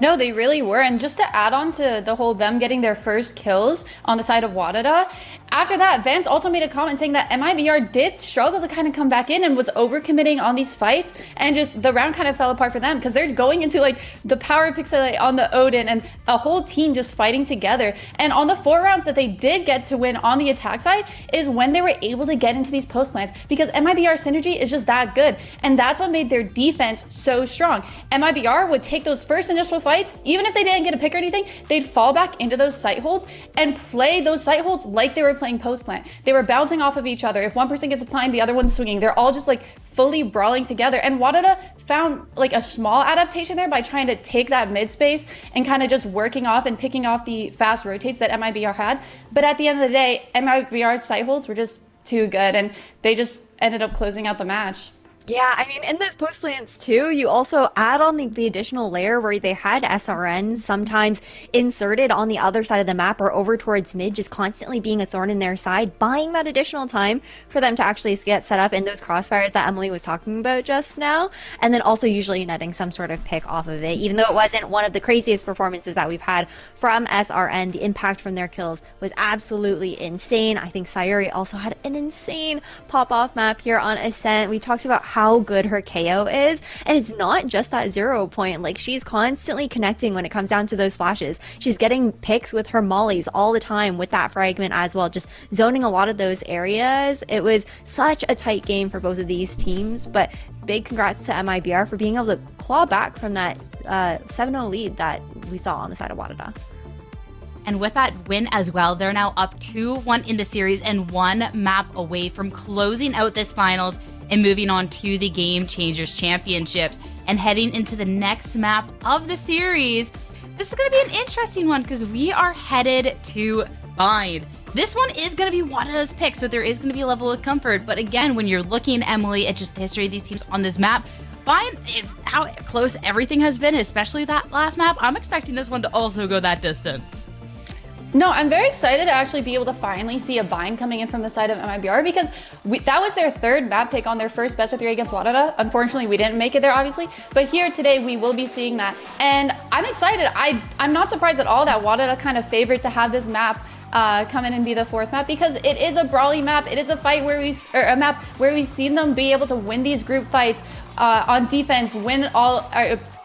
No, they really were. And just to add on to the whole them getting their first kills on the side of WADA, after that, Vance also made a comment saying that MIBR did struggle to kind of come back in and was overcommitting on these fights, and just the round kind of fell apart for them because they're going into like the power pixel on the Odin and a whole team just fighting together. And on the 4 rounds that they did get to win on the attack side is when they were able to get into these post plants, because MIBR synergy is just that good, and that's what made their defense so strong. MIBR would take those first initial fights, even if they didn't get a pick or anything, they'd fall back into those site holds and play those site holds like they were playing post plant. They were bouncing off of each other. If one person gets a plant, the other one's swinging. They're all just like fully brawling together. And WADA found like a small adaptation there by trying to take that mid space and kind of just working off and picking off the fast rotates that MIBR had. But at the end of the day, MIBR's site holds were just too good, and they just ended up closing out the match. Yeah, I mean, in those post plants too, you also add on the additional layer where they had SRNs sometimes inserted on the other side of the map or over towards mid, just constantly being a thorn in their side, buying that additional time for them to actually get set up in those crossfires that Emily was talking about just now, and then also usually netting some sort of pick off of it. Even though it wasn't one of the craziest performances that we've had from SRN, the impact from their kills was absolutely insane. I think Sayuri also had an insane pop-off map here on Ascent. We talked about how good her KO is. And it's not just that 0 point. Like, she's constantly connecting when it comes down to those flashes. She's getting picks with her mollies all the time with that fragment as well, just zoning a lot of those areas. It was such a tight game for both of these teams, but big congrats to MIBR for being able to claw back from that 7-0 lead that we saw on the side of WADA. And with that win as well, they're now up 2-1 in the series and 1 map away from closing out this finals and moving on to the Game Changers Championships. And heading into the next map of the series, this is going to be an interesting one because we are headed to Bind. This one is going to be WADA's pick, so there is going to be a level of comfort. But again, when you're looking, Emily, at just the history of these teams on this map, Bind, how close everything has been, especially that last map, I'm expecting this one to also go that distance. No, I'm very excited to actually be able to finally see a bind coming in from the side of MIBR because that was their 3rd map pick on their first best of 3 against WADA. Unfortunately, we didn't make it there, obviously, but here today we will be seeing that. And I'm excited. I'm not surprised at all that WADA kind of favored to have this map come in and be the 4th map because it is a brawly map. It is a fight where a map where we've seen them be able to win these group fights on defense, win all,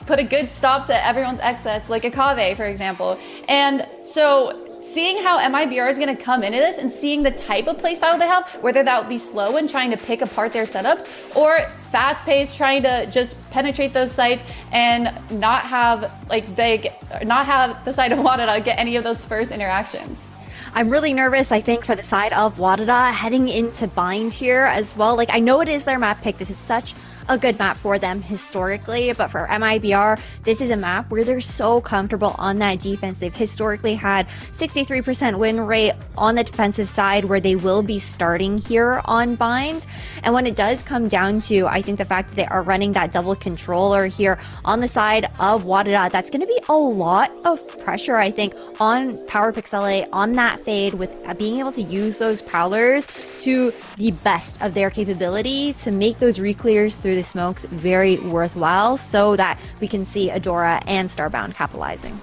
put a good stop to everyone's excess, like a Kave, for example. And so seeing how MIBR is going to come into this and seeing the type of playstyle they have, whether that would be slow and trying to pick apart their setups or fast-paced, trying to just penetrate those sites and not have the side of WADA get any of those first interactions. I'm really nervous, I think, for the side of WADA heading into Bind here as well. Like, I know it is their map pick. This is such a good map for them historically, but for MIBR, this is a map where they're so comfortable on that defense. They've historically had 63% win rate on the defensive side where they will be starting here on Bind. And when it does come down to, I think the fact that they are running that double controller here on the side of WADA, that's going to be a lot of pressure, I think, on PowerPixel on that fade with being able to use those prowlers to the best of their capability to make those reclears through the smokes very worthwhile so that we can see Adora and Starbound capitalizing.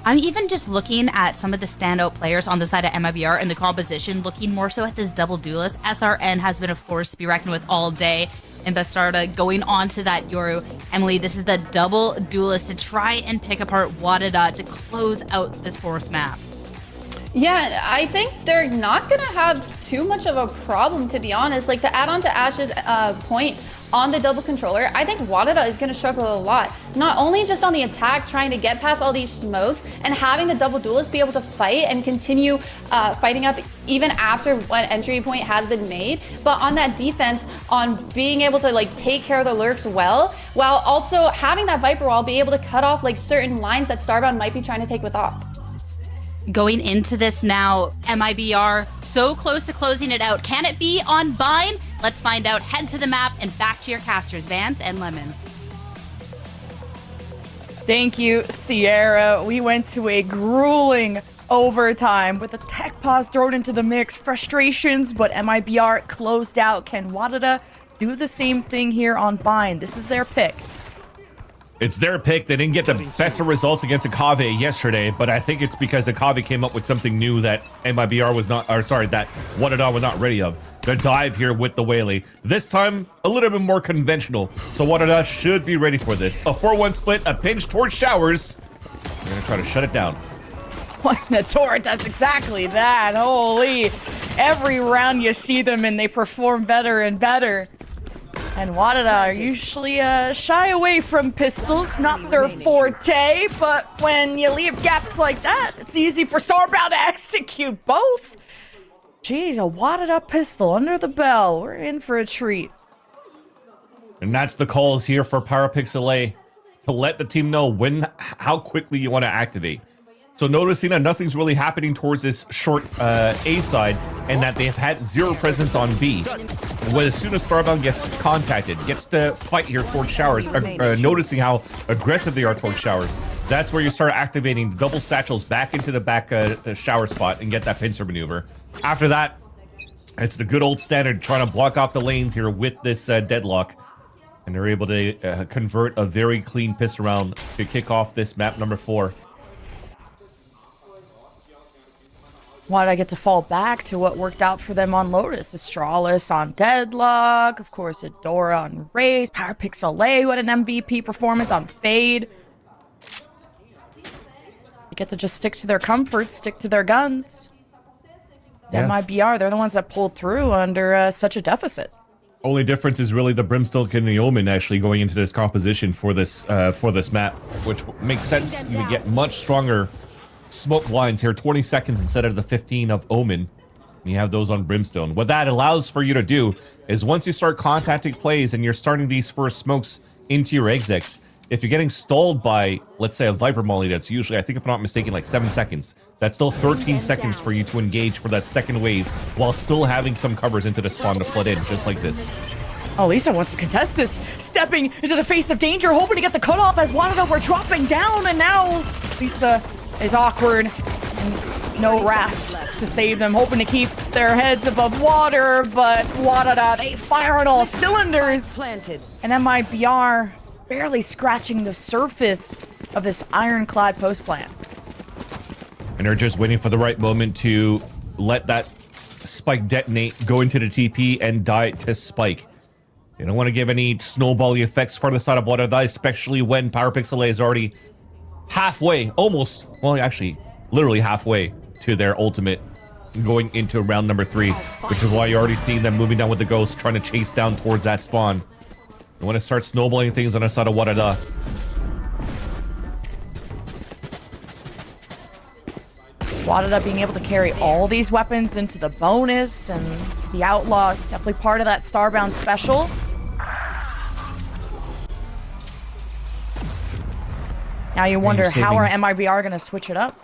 I'm even just looking at some of the standout players on the side of MIBR and the composition, looking more so at this double duelist. SRN has been a force to be reckoned with all day. And Bastarda going on to that Yoru. Emily, this is the double duelist to try and pick apart WADA to close out this 4th map. Yeah, I think they're not going to have too much of a problem, to be honest. Like, to add on to Ash's point on the double controller, I think WADA is going to struggle a lot. Not only just on the attack, trying to get past all these smokes and having the double duelist be able to fight and continue fighting up even after one entry point has been made, but on that defense, on being able to like take care of the lurks well, while also having that Viper wall be able to cut off like certain lines that Starbound might be trying to take with off. Going into this now, MIBR so close to closing it out. Can it be on Bind? Let's find out. Head to the map and back to your casters, Vance and Lemon. Thank you, Sierra. We went to a grueling overtime with a tech pause thrown into the mix. Frustrations, but MIBR closed out. Can WADA do the same thing here on Bind? This is their pick. It's their pick. They didn't get the best of results against Akave yesterday, but I think it's because Akave came up with something new that MIBR was not, or sorry, that WADA was not ready of. The dive here with the Whaley. This time, a little bit more conventional, so WADA should be ready for this. A 4-1 split, a pinch towards Showers. They're gonna try to shut it down. The Tora does exactly that. Holy. Every round you see them and they perform better and better. And WADA are usually shy away from pistols, not their forte, but when you leave gaps like that, it's easy for Starbound to execute both. Jeez, a WADA pistol under the bell. We're in for a treat. And that's the calls here for PowerPixel to let the team know how quickly you want to activate. So noticing that nothing's really happening towards this short A side and that they've had zero presence on B. When as soon as Starbound gets contacted, gets to fight here towards Showers, noticing how aggressive they are towards Showers, that's where you start activating double satchels back into the back shower spot and get that pincer maneuver. After that, it's the good old standard trying to block off the lanes here with this deadlock. And they're able to convert a very clean pistol round to kick off this map number 4. Why did I get to fall back to what worked out for them on Lotus? Astralis on Deadlock, of course, Adora on Raze, PowerPixel, what an MVP performance on Fade. They get to just stick to their comforts, stick to their guns. Yeah. MIBR, they're the ones that pulled through under such a deficit. Only difference is really the Brimstone and the Omen actually going into this composition for this map, which makes sense. You would get much stronger smoke lines here, 20 seconds instead of the 15 of Omen. And you have those on Brimstone. What that allows for you to do is once you start contacting plays and you're starting these first smokes into your execs, if you're getting stalled by, let's say, a Viper Molly, that's usually, I think if I'm not mistaken, like 7 seconds. That's still 13 seconds for you to engage for that second wave while still having some covers into the spawn to flood in, just like this. Oh, Lisa wants to contest this. Stepping into the face of danger, hoping to get the cutoff as WADA were dropping down, and now Lisa is awkward and no raft to save them, hoping to keep their heads above water, but WADA, they fire on all cylinders. And MIBR barely scratching the surface of this ironclad post plant. And they're just waiting for the right moment to let that spike detonate, go into the TP, and die to spike. They don't want to give any snowball effects for the side of WADA, especially when PowerPixel is already halfway, almost, well, actually, literally halfway to their ultimate going into round number 3, which is why you're already seeing them moving down with the Ghost, trying to chase down towards that spawn. You want to start snowballing things on the side of WADA. It's WADA being able to carry all these weapons into the bonus, and the Outlaw is definitely part of that Starbound special. Now you wonder how are MIBR going to switch it up?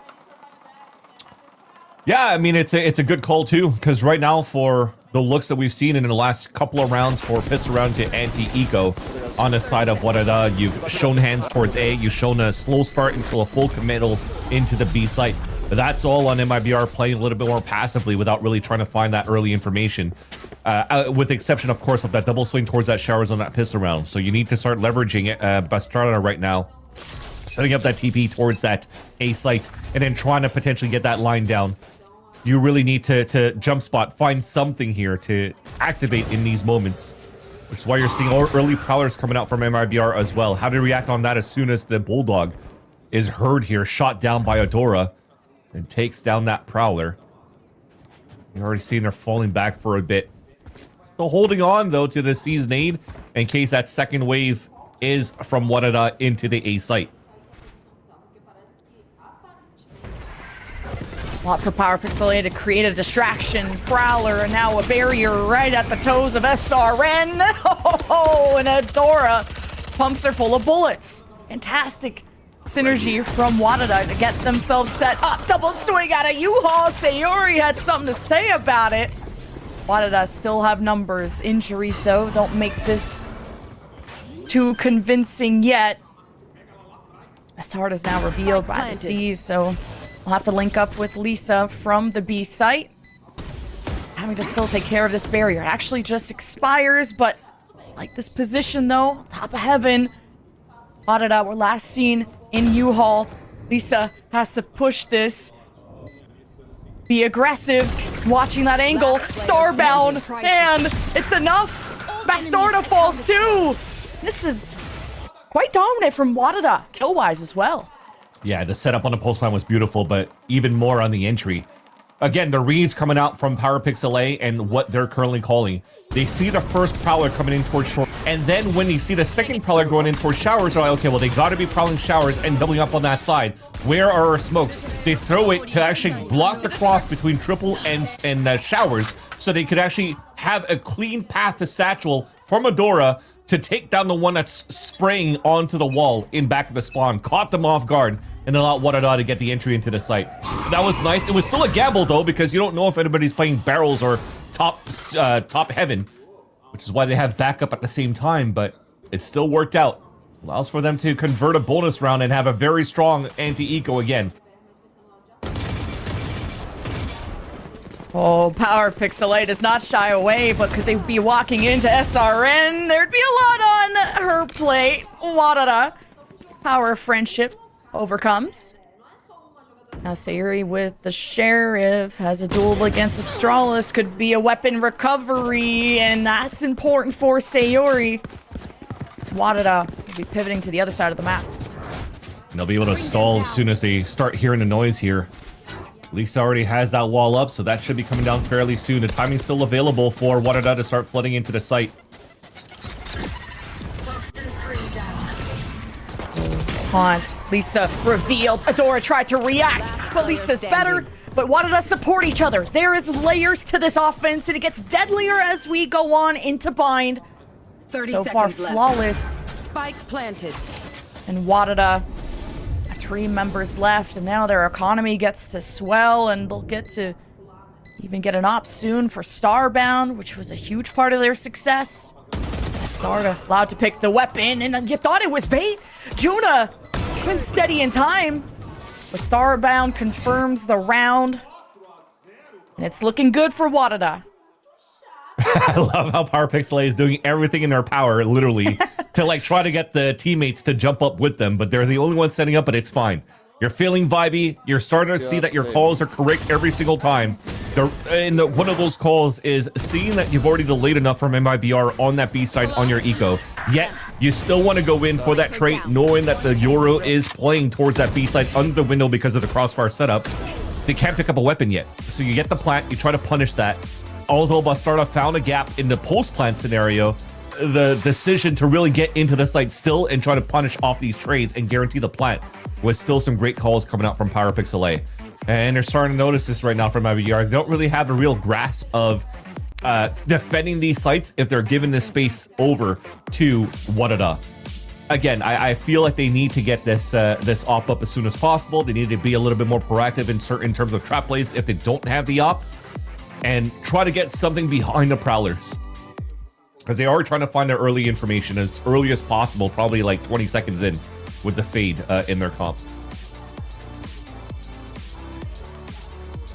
Yeah, I mean, it's a good call too, because right now for the looks that we've seen in the last couple of rounds for Pistol Round to anti-eco on the side of WADA, you've shown hands towards A, you've shown a slow start until a full committal into the B site. But that's all on MIBR playing a little bit more passively without really trying to find that early information. With the exception, of course, of that double swing towards that showers on that Pistol Round. So you need to start leveraging it, Bastarda right now. Setting up that TP towards that A site and then trying to potentially get that line down. You really need to jump spot, find something here to activate in these moments. Which is why you're seeing early prowlers coming out from MIBR as well. How to react on that as soon as the Bulldog is heard here, shot down by Adora, and takes down that prowler. You're already seeing they're falling back for a bit. Still holding on though to the Season 8 in case that second wave is from WADA into the A site. A lot for PowerPixel to create a distraction. Prowler, and now a barrier right at the toes of SRN. Oh, and Adora pumps are full of bullets. Fantastic synergy from WADA to get themselves set up. Double swing out of U-Haul. Sayori had something to say about it. WADA still have numbers. Injuries, though, don't make this too convincing yet. Bastard is now revealed by the C's, so we'll have to link up with Lisa from the B site. Having to still take care of this barrier. It actually just expires, but like this position though, top of heaven. WADA were last seen in U-Haul. Lisa has to push this. Be aggressive. Watching that angle. Starbound. And it's enough. Bastarda falls too. This is quite dominant from WADA, kill-wise as well. Yeah, the setup on the post plan was beautiful, but even more on the entry. Again, the reads coming out from PowerPixel and what they're currently calling. They see the first prowler coming in towards short, and then when they see the second prowler going in towards showers, they're like, okay, well, they got to be prowling showers and doubling up on that side. Where are our smokes? They throw it to actually block the cross between triple and showers, so they could actually have a clean path to Satchel from Adora to take down the one that's spraying onto the wall in back of the spawn. Caught them off guard and allowed WADA to get the entry into the site. That was nice. It was still a gamble though, because you don't know if anybody's playing barrels or top heaven, which is why they have backup at the same time, but it still worked out. Allows for them to convert a bonus round and have a very strong anti-eco again. Oh, PowerPixel does not shy away, but could they be walking into SRN? There'd be a lot on her plate. WADA. Power of friendship overcomes. Now Sayuri with the Sheriff has a duel against Astralis. Could be a weapon recovery, and that's important for Sayuri. It's WADA will be pivoting to the other side of the map. And they'll be able to stall as soon as they start hearing the noise here. Lisa already has that wall up, so that should be coming down fairly soon. The timing's still available for WADA to start flooding into the site. Haunt. Lisa revealed. Adora tried to react, but Lisa's better. But WADA support each other. There is layers to this offense, and it gets deadlier as we go on into bind. 30 so far, seconds left. flawless. Spike planted. And WADA have 3 members left, and now their economy gets to swell, and they'll get to even get an op soon for Starbound, which was a huge part of their success. Starda allowed to pick the weapon, and you thought it was bait. Juna been steady in time, but Starbound confirms the round, and it's looking good for WADA. I love how PowerPixel is doing everything in their power, literally, to like try to get the teammates to jump up with them, but they're the only ones setting up, but it's fine. You're feeling vibey. You're starting to see that your calls are correct every single time. One of those calls is seeing that you've already delayed enough from MIBR on that B side on your eco, yet you still want to go in for that trait, knowing that the Euro is playing towards that B side under the window because of the crossfire setup. They can't pick up a weapon yet, so you get the plant, you try to punish that. Although Bastarda found a gap in the post-plant scenario, the decision to really get into the site still and try to punish off these trades and guarantee the plant was still some great calls coming out from PowerPixel A. And they're starting to notice this right now from MIBR. They don't really have a real grasp of defending these sites if they're given this space over to WADA. Again, I feel like they need to get this this op up as soon as possible. They need to be a little bit more proactive in terms of trap plays if they don't have the op, and try to get something behind the Prowlers, because they are trying to find their early information as early as possible, probably like 20 seconds in with the fade in their comp.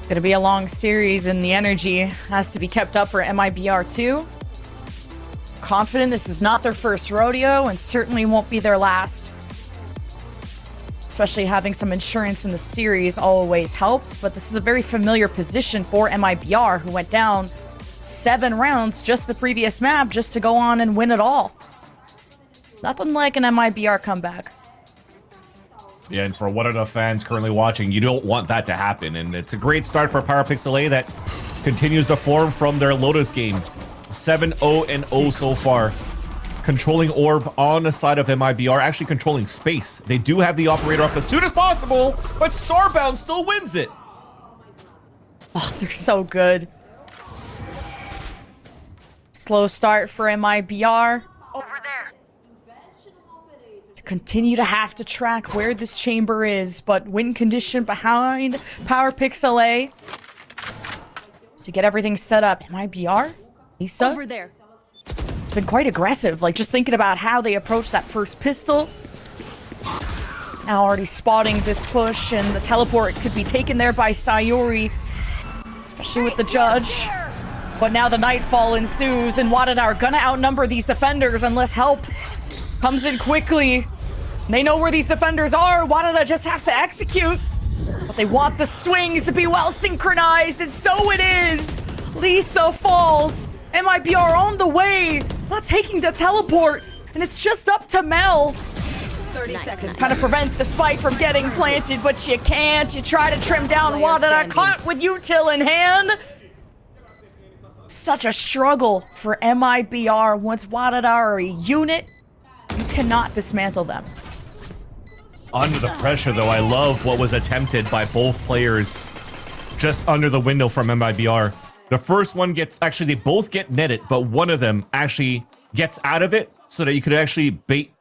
Gonna be a long series, and the energy has to be kept up for MIBR too. Confident this is not their first rodeo, and certainly won't be their last. Especially having some insurance in the series always helps, but this is a very familiar position for MIBR, who went down 7 rounds just the previous map just to go on and win it all. Nothing like an MIBR comeback. Yeah, and for WADA fans currently watching, you don't want that to happen. And it's a great start for PowerPixel A that continues to form from their Lotus game. 7-0-0 so far. Controlling orb on the side of MIBR, actually controlling space. They do have the operator up as soon as possible, but Starbound still wins it. Oh, they're so good. Slow start for MIBR. Over there. To continue to have to track where this chamber is, but win condition behind PowerPixel A. To get everything set up. MIBR? Lisa? Over there. It's been quite aggressive, like just thinking about how they approached that first pistol. Now already spotting this push, and the teleport could be taken there by Sayuri, especially with the judge. But now the nightfall ensues, and WADA are gonna outnumber these defenders unless help comes in quickly. They know where these defenders are. WADA just have to execute, but they want the swings to be well synchronized, and so it is. Lisa falls. MIBR on the way, not taking the teleport, and it's just up to Mel. 30 seconds. Kind of prevent the spike from getting planted, but you can't. You try to trim down WADA, caught with util in hand. Such a struggle for MIBR. Once WADA are a unit, you cannot dismantle them. Under the pressure, though, I love what was attempted by both players just under the window from MIBR. The first one gets, actually, they both get netted, but one of them actually gets out of it so that you could actually bait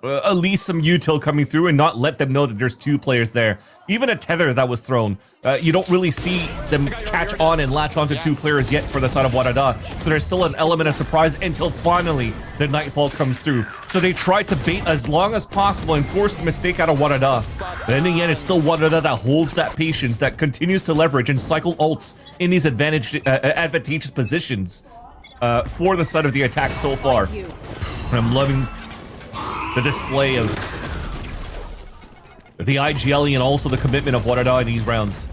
at least some util coming through and not let them know that there's 2 players there. Even a tether that was thrown, you don't really see them catch on and latch onto 2 players yet for the side of WADA. So there's still an element of surprise until finally the nightfall comes through. So they tried to bait as long as possible and force the mistake out of WADA. But in the end, it's still WADA that holds that patience, that continues to leverage and cycle ults in these advantageous positions for the side of the attack so far. And I'm loving the display of the IGL and also the commitment of WADA in these rounds.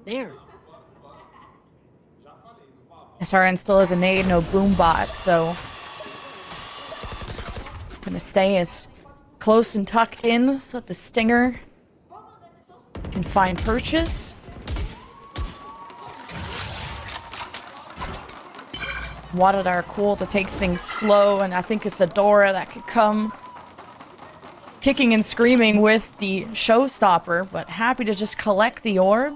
There. SRN still has a nade, no boom bot, so gonna stay as close and tucked in so that the Stinger can find purchase. WADA are cool to take things slow, and I think it's Adora that could come kicking and screaming with the showstopper, but happy to just collect the orb.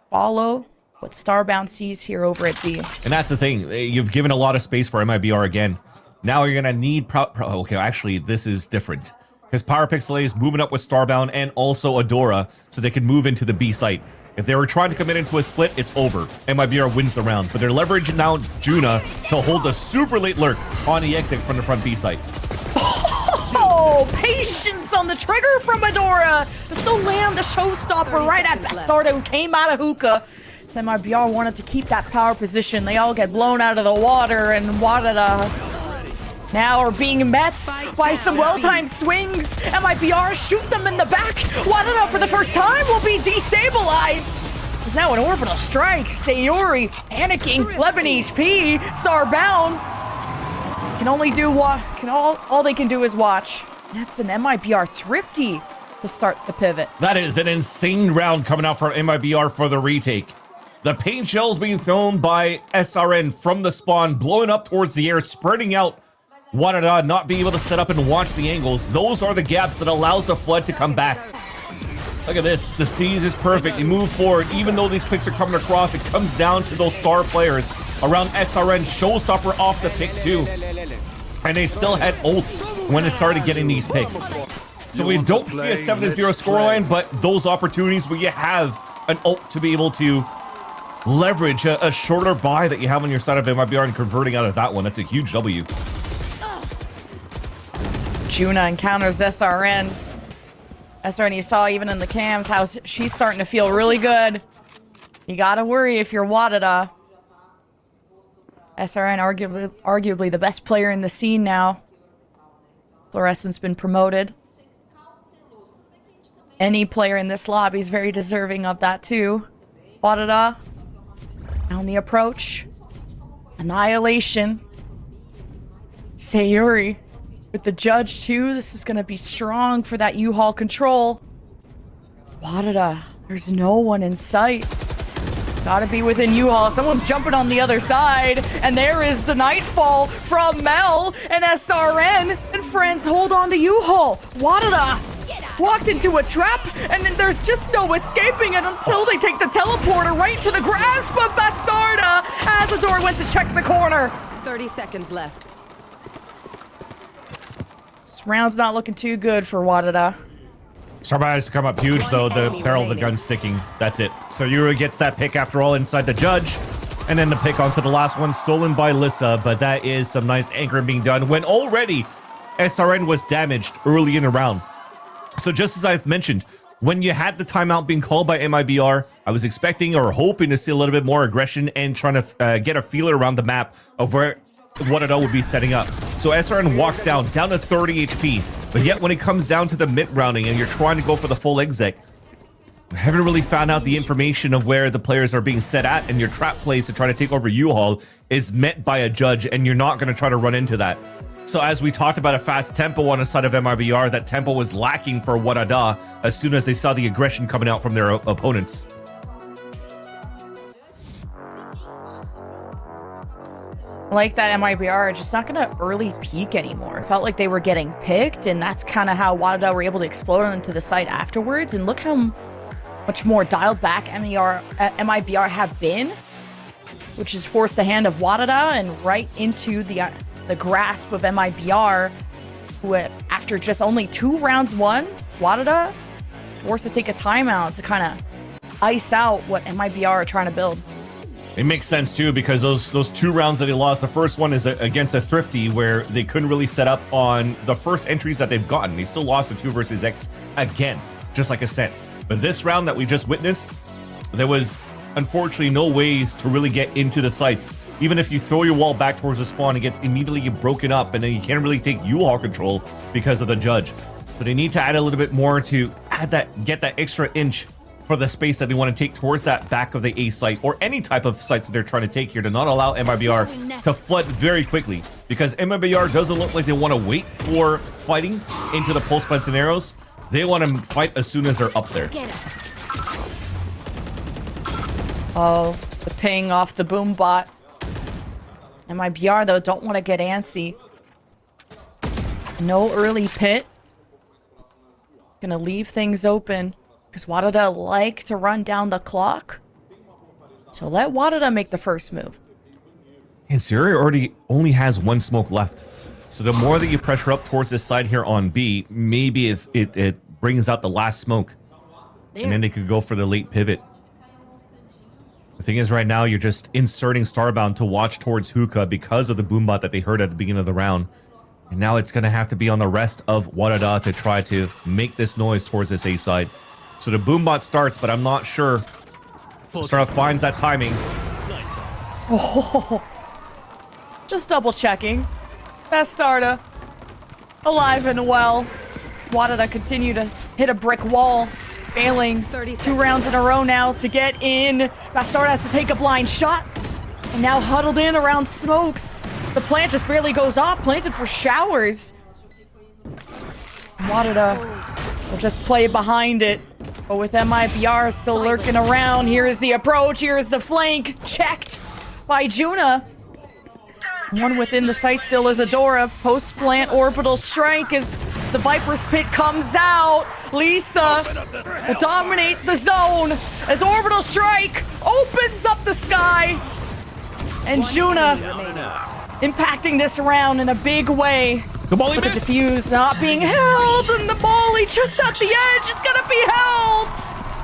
Follow what Starbound sees here over at B. And that's the thing. You've given a lot of space for MIBR again. Now you're going to need... okay, actually, this is different. Because Power Pixel is moving up with Starbound and also Adora, so they can move into the B site. If they were trying to commit into a split, it's over. MIBR wins the round. But they're leveraging now Juna to hold the super late lurk on the exit from the front B site. Oh, patience on the trigger from Adora to still land the showstopper right at Bastardo, who came out of hookah. MIBR wanted to keep that power position. They all get blown out of the water, and WADA now are being met by some well-timed swings. MIBR shoot them in the back. WADA for the first time will be destabilized. There's now an orbital strike. Sayori panicking, 11 HP. Starbound can only do what all they can do is watch. That's an MIBR thrifty to start the pivot. That is an insane round coming out from MIBR for the retake. The paint shells being thrown by SRN from the spawn, blowing up towards the air, spreading out. WADA not being able to set up and watch the angles. Those are the gaps that allows the flood to come back. Look at this. The seize is perfect. You move forward. Even though these picks are coming across, it comes down to those star players around SRN. Showstopper off the pick too. And they still had ults when it started getting these picks. So we don't see a 7-0 scoreline, but those opportunities where you have an ult to be able to leverage a shorter buy that you have on your side of MIBR and converting out of that one. That's a huge W. Juna encounters SRN. SRN, you saw even in the cams how she's starting to feel really good. You gotta worry if you're WADA. SRN arguably the best player in the scene now. Fluorescent's been promoted. Any player in this lobby is very deserving of that too. WADA on the approach. Annihilation. Sayori with the judge too. This is gonna be strong for that U-Haul control. WADA, there's no one in sight. Gotta be within U-Haul. Someone's jumping on the other side. And there is the Nightfall from Mel and SRN. And friends, hold on to U-Haul. WADA walked into a trap, and then there's just no escaping it until they take the teleporter right to the grasp of Bastarda as Adora went to check the corner. 30 seconds left. This round's not looking too good for WADA. Starbound has to come up huge, though. The barrel of the gun sticking. That's it. So Yuri gets that pick after all inside the judge. And then the pick onto the last one, stolen by Lissa. But that is some nice anchoring being done when already SRN was damaged early in the round. So just as I've mentioned, when you had the timeout being called by MIBR, I was expecting or hoping to see a little bit more aggression and trying to get a feeler around the map of where WADA would be setting up. So SRN walks down to 30 HP. But yet when it comes down to the mid-rounding and you're trying to go for the full exec, I haven't really found out the information of where the players are being set at, and your trap plays to try to take over U-Haul is met by a judge, and you're not going to try to run into that. So as we talked about a fast tempo on the side of MIBR, that tempo was lacking for WADA as soon as they saw the aggression coming out from their opponents. Like that MIBR, just not gonna early peek anymore. It felt like they were getting picked, and that's kind of how WADA were able to explode onto the site afterwards. And look how much more dialed back MIBR have been, which has forced the hand of WADA and right into the grasp of MIBR, who after just only 2 rounds won, WADA forced to take a timeout to kind of ice out what MIBR are trying to build. It makes sense too, because those 2 rounds that they lost, the first one is against a Thrifty where they couldn't really set up on the first entries that they've gotten. They still lost the 2 versus X again, just like Ascent. But this round that we just witnessed, there was unfortunately no ways to really get into the sites. Even if you throw your wall back towards the spawn, it gets immediately broken up, and then you can't really take U-Haul control because of the judge. So they need to add a little bit more to get that extra inch for the space that they want to take towards that back of the A site, or any type of sites that they're trying to take here, to not allow MIBR to flood very quickly, because MIBR doesn't look like they want to wait for fighting into the pulse plan scenarios. They want to fight as soon as they're up there. Oh, the ping off the boom bot. MIBR though don't want to get antsy. No early pit. Gonna leave things open because WADA like to run down the clock. So let WADA make the first move. And Siri already only has one smoke left. So the more that you pressure up towards this side here on B, maybe it brings out the last smoke. And then they could go for the late pivot. The thing is, right now, you're just inserting Starbound to watch towards Hookah because of the boombot that they heard at the beginning of the round. And now it's going to have to be on the rest of WADA to try to make this noise towards this A side. So the boombot starts, but I'm not sure. Startup finds that timing. Oh, just double checking. Bastarda, alive and well. WADA continue to hit a brick wall, failing 2 rounds in a row now to get in. Bastarda has to take a blind shot, and now huddled in around smokes. The plant just barely goes off, planted for showers. WADA will just play behind it. But with MIBR still lurking around, here is the approach, here is the flank, checked by Juna. One within the site still is Adora. Post-plant orbital strike as the Viper's pit comes out. Lisa will dominate the zone as orbital strike opens up the sky. And Juna impacting this round in a big way. The Molly with the defuse not being held, and the Molly just at the edge. It's gonna be held.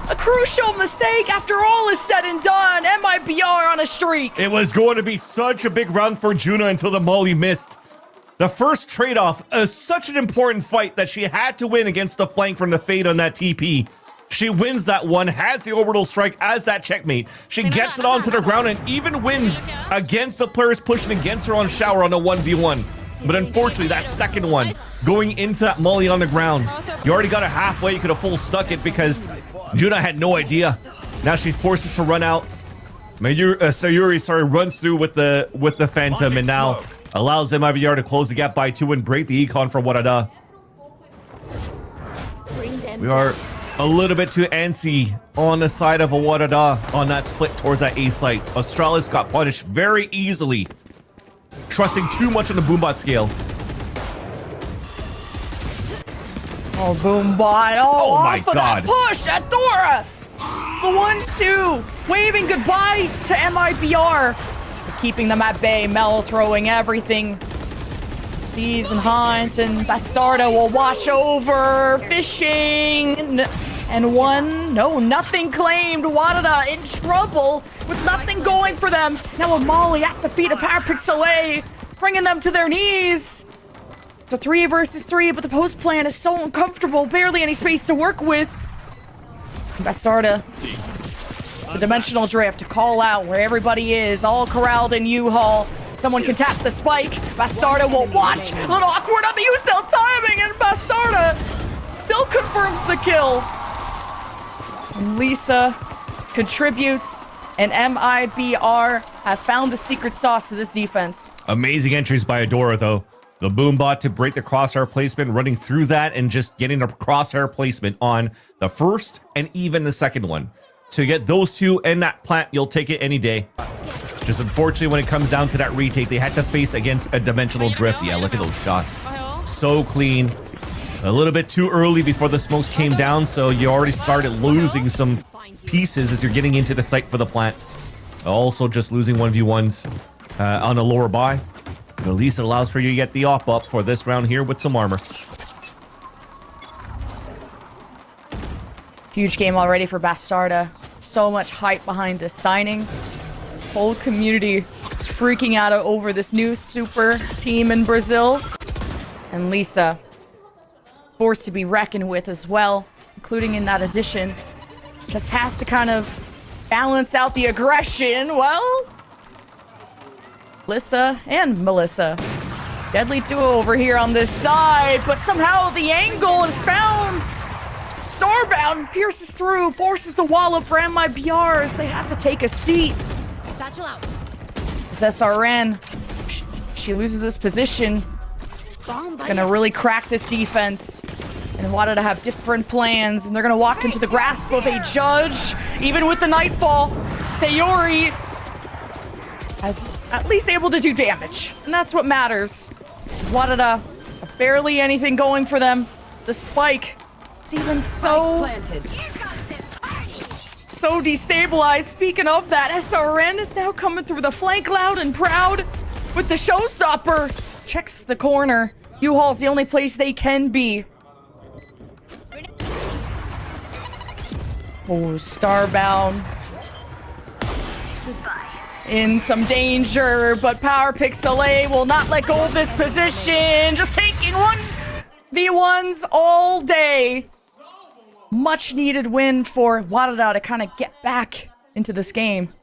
A crucial mistake after all is said and done. MIBR on a streak. It was going to be such a big round for Juna until the Molly missed. The first trade-off is such an important fight that she had to win against the flank from the Fade on that TP. She wins that one, has the orbital strike as that checkmate. She gets it onto the ground and even wins against the players pushing against her on Shower on a 1v1. But unfortunately, that second one, going into that Molly on the ground, you already got it halfway. You could have full stuck it because Juna had no idea. Now she forces to run out. Sayuri, runs through with the Phantom and now allows MIBR to close the gap by 2 and break the econ for WADA. We are a little bit too antsy on the side of a WADA on that split towards that A site. Australis got punished very easily, trusting too much on the boombot scale. Oh, boombot! Oh my off of God! That push, Adora. The 1-2, waving goodbye to MIBR, but keeping them at bay. Mel throwing everything. Sees and Hunt, and Bastarda will watch over. Fishing, and one. No, nothing claimed. WADA in trouble with nothing going for them. Now a Molly at the feet of Parapixel, bringing them to their knees. It's a 3 versus 3, but the post plan is so uncomfortable. Barely any space to work with. Bastarda, the dimensional drift to call out where everybody is, all corralled in U-Haul. Someone can tap the spike. Bastarda will watch. A little awkward on the U-Cell timing, and Bastarda still confirms the kill. And Lisa contributes, and MIBR have found the secret sauce to this defense. Amazing entries by Adora, though. The boombot to break the crosshair placement, running through that and just getting a crosshair placement on the first and even the second one. So you get those two and that plant, you'll take it any day. Just unfortunately, when it comes down to that retake, they had to face against a dimensional drift. Yeah, look at those shots. So clean. A little bit too early before the smokes came down, so you already started losing some pieces as you're getting into the site for the plant. Also just losing 1v1s on a lower buy. But at least it allows for you to get the op up for this round here with some armor. Huge game already for Bastarda. So much hype behind this signing. Whole community is freaking out over this new super team in Brazil. And Lisa, forced to be reckoned with as well, including in that addition. Just has to kind of balance out the aggression. Well, Lisa and Melissa Deadly duo over here on this side, but somehow the angle is found. Starbound pierces through, forces the wall up for MIBR as they have to take a seat. Satchel out. This SRN, she loses this position. It's gonna really crack this defense. And wanted to have different plans, and they're gonna walk into the grasp of a judge. Even with the nightfall, Sayori has at least able to do damage, and that's what matters. WADA, barely anything going for them. The spike, it's even so destabilized. Speaking of that, SRN is now coming through the flank loud and proud with the showstopper. Checks the corner. U-Haul's the only place they can be. Oh, Starbound in some danger, but Power Pixel will not let go of this position. Just taking 1v1s all day. Much needed win for WADA to kind of get back into this game.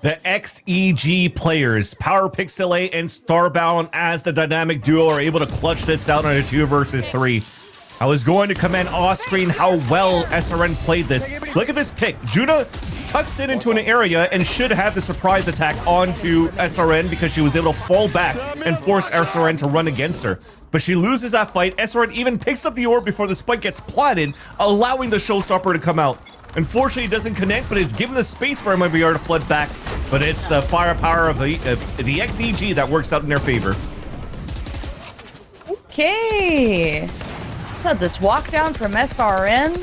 The XEG players, Power Pixel and Starbound as the dynamic duo are able to clutch this out on a 2 versus 3. I was going to comment off screen how well SRN played this. Look at this pick. Judah tucks it into an area and should have the surprise attack onto SRN because she was able to fall back and force SRN to run against her. But she loses that fight. SRN even picks up the orb before the spike gets planted, allowing the showstopper to come out. Unfortunately, it doesn't connect, but it's given the space for MIBR to flood back. But it's the firepower of the XEG that works out in their favor. Okay. So this walk down from SRN.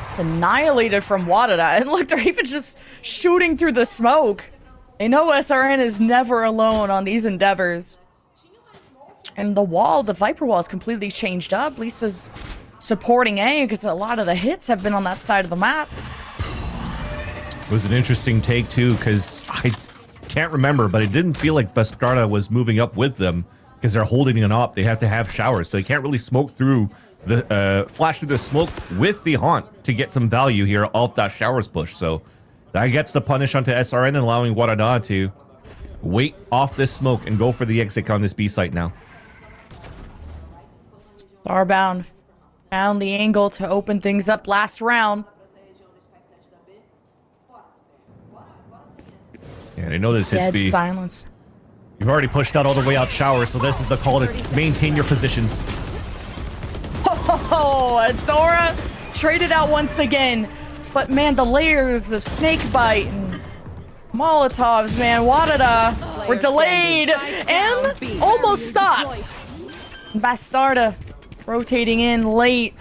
It's annihilated from WADA. And look, they're even just shooting through the smoke. They know SRN is never alone on these endeavors. And the wall, the Viper wall is completely changed up. Lisa's supporting A because a lot of the hits have been on that side of the map. It was an interesting take too, because I can't remember, but it didn't feel like Bastarda was moving up with them because they're holding an op. They have to have showers, so they can't really smoke through the flash through the smoke with the haunt to get some value here off that showers push. So that gets the punish onto SRN and allowing WADA to wait off this smoke and go for the exit on this B site now. Starbound found the angle to open things up last round. Yeah, I know this hits B. Silence. You've already pushed out all the way out shower, so this is the call to maintain your positions. Oh, Adora traded out once again. But man, the layers of Snakebite and Molotovs, man, WADA were delayed and almost stopped. Bastarda rotating in late.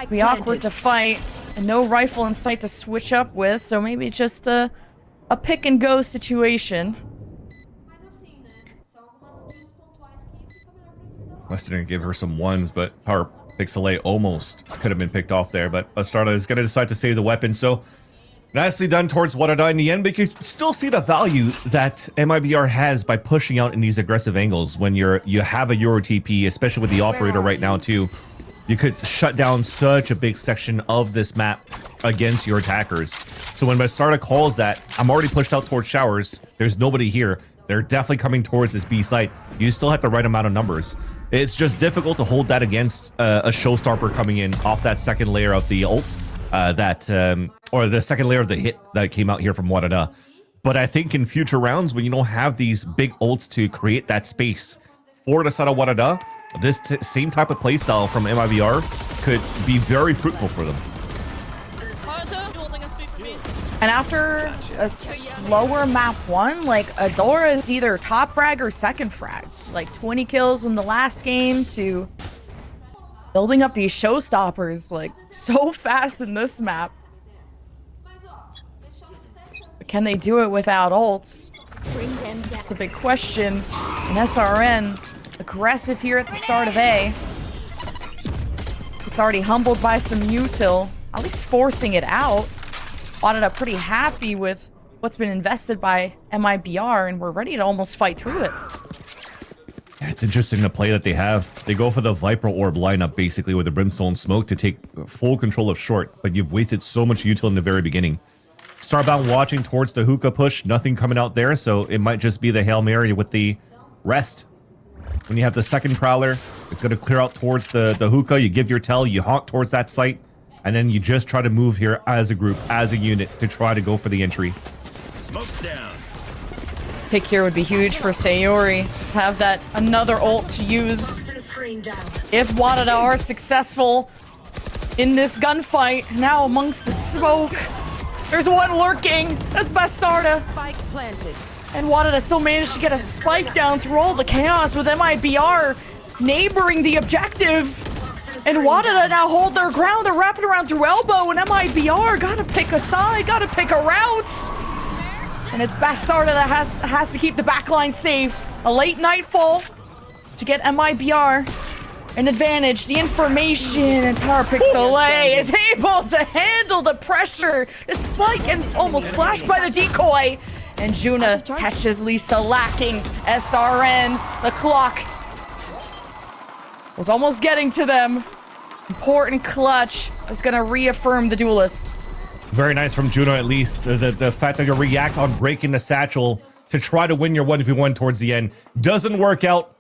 Be awkward to fight. And no rifle in sight to switch up with, so maybe just a pick and go situation. Western didn't give her some ones, but Power Pixel almost could have been picked off there. But Bastarda is going to decide to save the weapon. So nicely done towards WADA in the end, but you can still see the value that MIBR has by pushing out in these aggressive angles when you have a Euro TP, especially with the operator right now too. You could shut down such a big section of this map against your attackers. So when Bastarda calls that, I'm already pushed out towards showers, there's nobody here, they're definitely coming towards this B site, you still have the right amount of numbers. It's just difficult to hold that against a showstopper coming in off that second layer of the ult, or the second layer of the hit that came out here from WADA. But I think in future rounds, when you don't have these big ults to create that space for the side of WADA, this same type of playstyle from MIBR could be very fruitful for them. And after a slower map one, like Adora is either top frag or second frag. Like 20 kills in the last game to building up these showstoppers like so fast in this map. But can they do it without ults? That's the big question. And SRN aggressive here at the start of A. It's already humbled by some util, at least forcing it out. WADA pretty happy with what's been invested by MIBR, and we're ready to almost fight through it. Yeah, it's interesting the play that they have. They go for the Viper Orb lineup basically with the Brimstone Smoke to take full control of short, but you've wasted so much util in the very beginning. Starbound watching towards the hookah push, nothing coming out there, so it might just be the Hail Mary with the rest. When you have the second Prowler, it's going to clear out towards the hookah. You give your tell, you honk towards that site, and then you just try to move here as a group, as a unit, to try to go for the entry. Smoke's down. Pick here would be huge for Sayori. Just have that another ult to use if WADA are successful in this gunfight. Now amongst the smoke, there's one lurking. That's Bastarda. Spike planted. And WADA still managed to get a spike down through all the chaos with MIBR neighboring the objective. And WADA now hold their ground. They're wrapping around through elbow, and MIBR gotta pick a side, gotta pick a route. And it's Bastarda that has to keep the backline safe. A late nightfall to get MIBR an advantage. The information, and PowerPixel is able to handle the pressure. The spike and almost flashed by the decoy. And Juna catches Lisa lacking. SRN, the clock was almost getting to them. Important clutch is going to reaffirm the duelist. Very nice from Juno, at least. The fact that you react on breaking the satchel to try to win your 1v1 towards the end doesn't work out.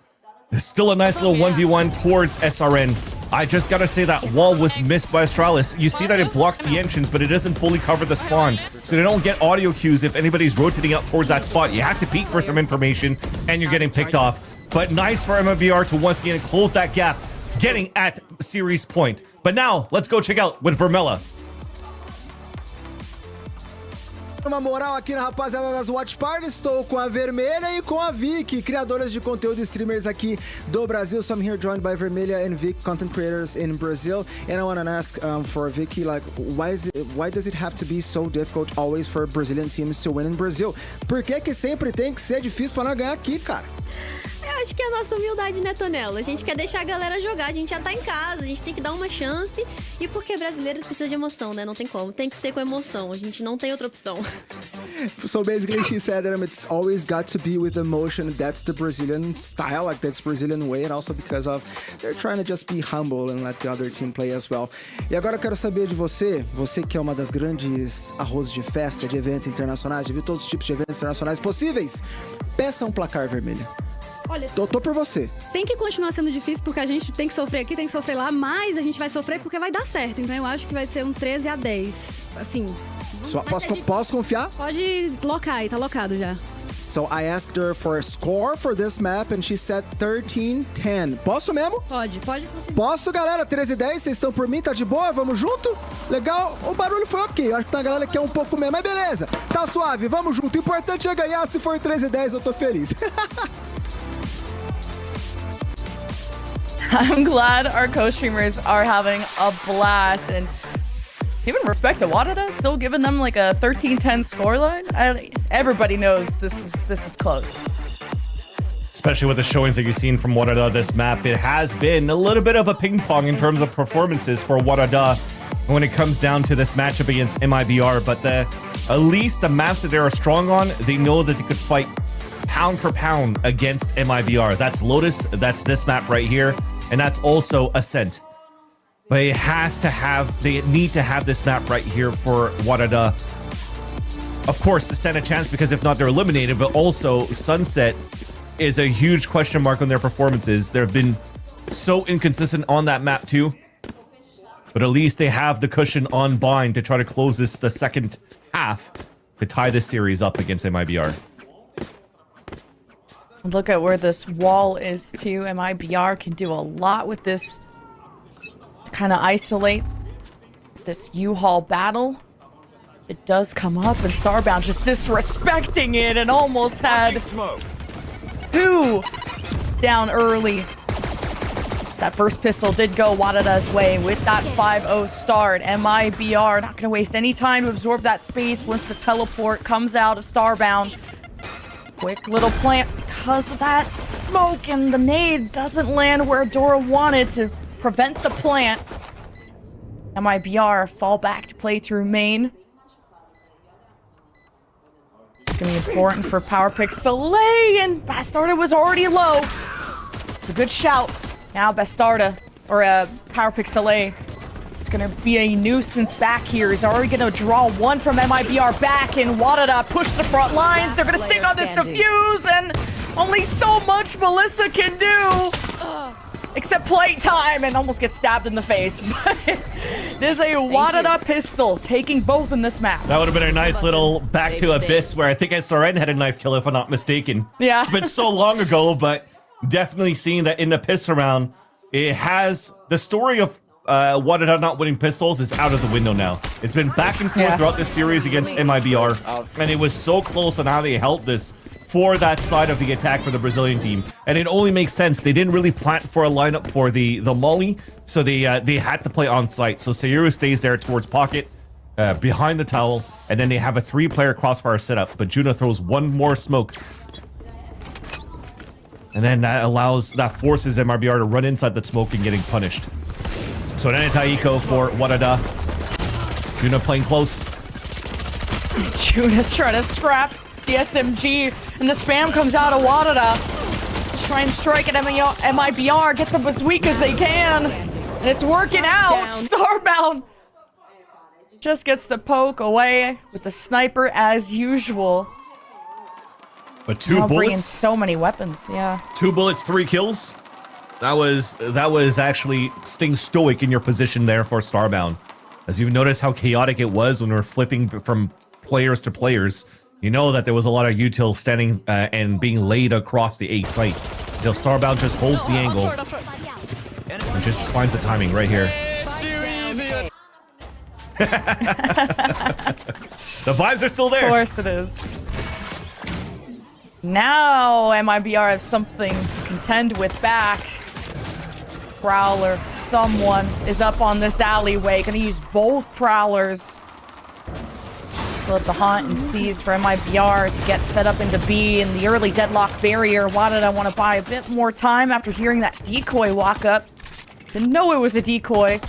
There's still a nice little 1v1 towards SRN. I just gotta say that wall was missed by Astralis. You see that it blocks the entrance, but it doesn't fully cover the spawn. So they don't get audio cues if anybody's rotating out towards that spot. You have to peek for some information, and you're getting picked off. But nice for MIBR to once again close that gap, getting at series point. But now, let's go check out with Vermella. Uma moral aqui na rapaziada das Watch Party, estou com a Vermelha e com a Vic, criadoras de conteúdo e streamers aqui do Brasil. So I'm here joined by Vermelha and Vic, content creators in Brazil. And I want to ask for Vicky, like, why does it have to be so difficult always for Brazilian teams to win in Brazil? Por que que sempre tem que ser difícil para nós ganhar aqui, cara? Eu acho que é a nossa humildade, né, Tonelo? A gente quer deixar a galera jogar, a gente já tá em casa, a gente tem que dar uma chance. E porque brasileiro precisa de emoção, né? Não tem como. Tem que ser com emoção. A gente não tem outra opção. So basically she said that it's always got to be with emotion. That's the Brazilian style, like that's Brazilian way, and also because of they're trying to just be humble and let the other team play as well. E agora eu quero saber de você que é uma das grandes arroz de festa de eventos internacionais, de ver todos os tipos de eventos internacionais possíveis. Peça um placar, Vermelho. Olha, tô por você. Tem que continuar sendo difícil porque a gente tem que sofrer aqui, tem que sofrer lá, mas a gente vai sofrer porque vai dar certo. Então eu acho que vai ser um 13-10. Assim. Posso confiar? Pode locar aí, tá locado já. So I asked her for a score for this map and she said 13-10. Posso mesmo? Pode. Posso, galera? 13-10, vocês estão por mim? Tá de boa? Vamos junto? Legal, o barulho foi ok. Acho que tem a galera que é um pouco mesmo, mas beleza. Tá suave, vamos junto. O importante é ganhar. Se for 13-10, eu tô feliz. I'm glad our co-streamers are having a blast and even respect to WADA, still giving them like a 13-10 scoreline. Everybody knows this is close. Especially with the showings that you've seen from WADA this map, it has been a little bit of a ping pong in terms of performances for WADA when it comes down to this matchup against MIBR. But at least the maps that they are strong on, they know that they could fight pound for pound against MIBR. That's Lotus, that's this map right here, and that's also Ascent. But they need to have this map right here for WADA, of course, to stand a chance, because if not, they're eliminated. But also, Sunset is a huge question mark on their performances. They've been so inconsistent on that map too. But at least they have the cushion on Bind to try to close the second half to tie this series up against MIBR. Look at where this wall is too. MIBR can do a lot with this to kind of isolate this U-Haul battle. It does come up, and Starbound just disrespecting it and almost had two down early. That first pistol did go WADA's way with that 5-0 start. MIBR not going to waste any time to absorb that space once the teleport comes out of Starbound. Quick little plant because of that smoke, and the nade doesn't land where Dora wanted to prevent the plant. MIBR fall back to play through main. It's going to be important for PowerPixel, and Bastarda was already low. It's a good shout. Now Bastarda, or PowerPixel, it's going to be a nuisance back here. He's already going to draw one from MIBR back, and WADA push the front lines. They're going to stick on this defuse, and Only so much Melissa can do. Except playtime and almost get stabbed in the face. But it is a WADA pistol, taking both in this map. That would have been a nice little back to Abyss where I think SRN had a knife kill if I'm not mistaken. Yeah. It's been so long ago, but definitely seeing that in the pistol round, it has the story of WADA not winning pistols is out of the window now. It's been back and forth throughout this series against MIBR, and it was so close on how they held this for that side of the attack for the Brazilian team, and it only makes sense. They didn't really plant for a lineup for the molly, so they had to play on site. So Sayuru stays there towards pocket, behind the towel, and then they have a 3-player crossfire setup. But Juna throws one more smoke, and then that forces MIBR to run inside that smoke and getting punished. So an anti-eco for WADA. Juna playing close. Juna's trying to scrap the SMG, and the spam comes out of WADA. Try and strike at MIBR, get them as weak as they can. And it's working out. Starbound just gets to poke away with the sniper as usual. But 2 bringing bullets. So many weapons, yeah. 2 bullets, 3 kills. That was actually staying stoic in your position there for Starbound. As you've noticed how chaotic it was when we were flipping from players to players. You know that there was a lot of util standing and being laid across the A site. Until Starbound just holds the angle and just finds the timing right here. The vibes are still there. Of course it is. Now MIBR have something to contend with back. Prowler, someone is up on this alleyway. Gonna use both Prowlers. So let the hunt and seize for MIBR to get set up into B in the early deadlock barrier. WADA want to buy a bit more time after hearing that decoy walk up. Didn't know it was a decoy.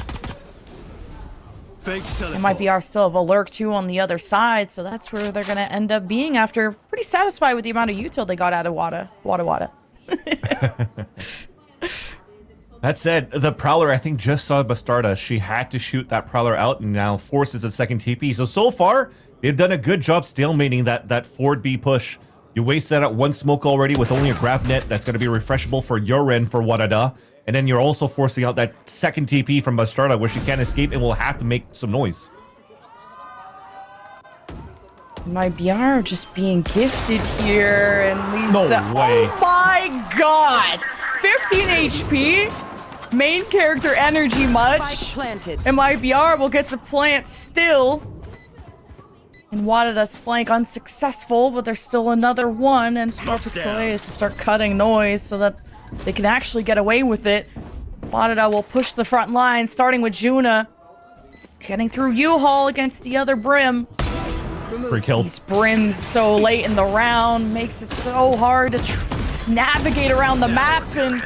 MIBR still have a lurk too on the other side, so that's where they're gonna end up being after pretty satisfied with the amount of util they got out of WADA. That said, the Prowler, I think, just saw Bastarda. She had to shoot that Prowler out and now forces a second TP. So far, they've done a good job stalemating that forward B push. You wasted out 1 smoke already with only a grab net that's going to be refreshable for your end for WADA. And then you're also forcing out that second TP from Bastarda where she can't escape and will have to make some noise. MIBR just being gifted here, and Lisa. No way. Oh my god! 15 HP. Main character energy much. MIBR will get to plant still. And WADA's flank unsuccessful, but there's still another one, and Perfect Soleil is to start cutting noise so that they can actually get away with it. WADA will push the front line, starting with Juna. Getting through U-Haul against the other Brim. Free kill. These Brims so late in the round makes it so hard to navigate around the map, and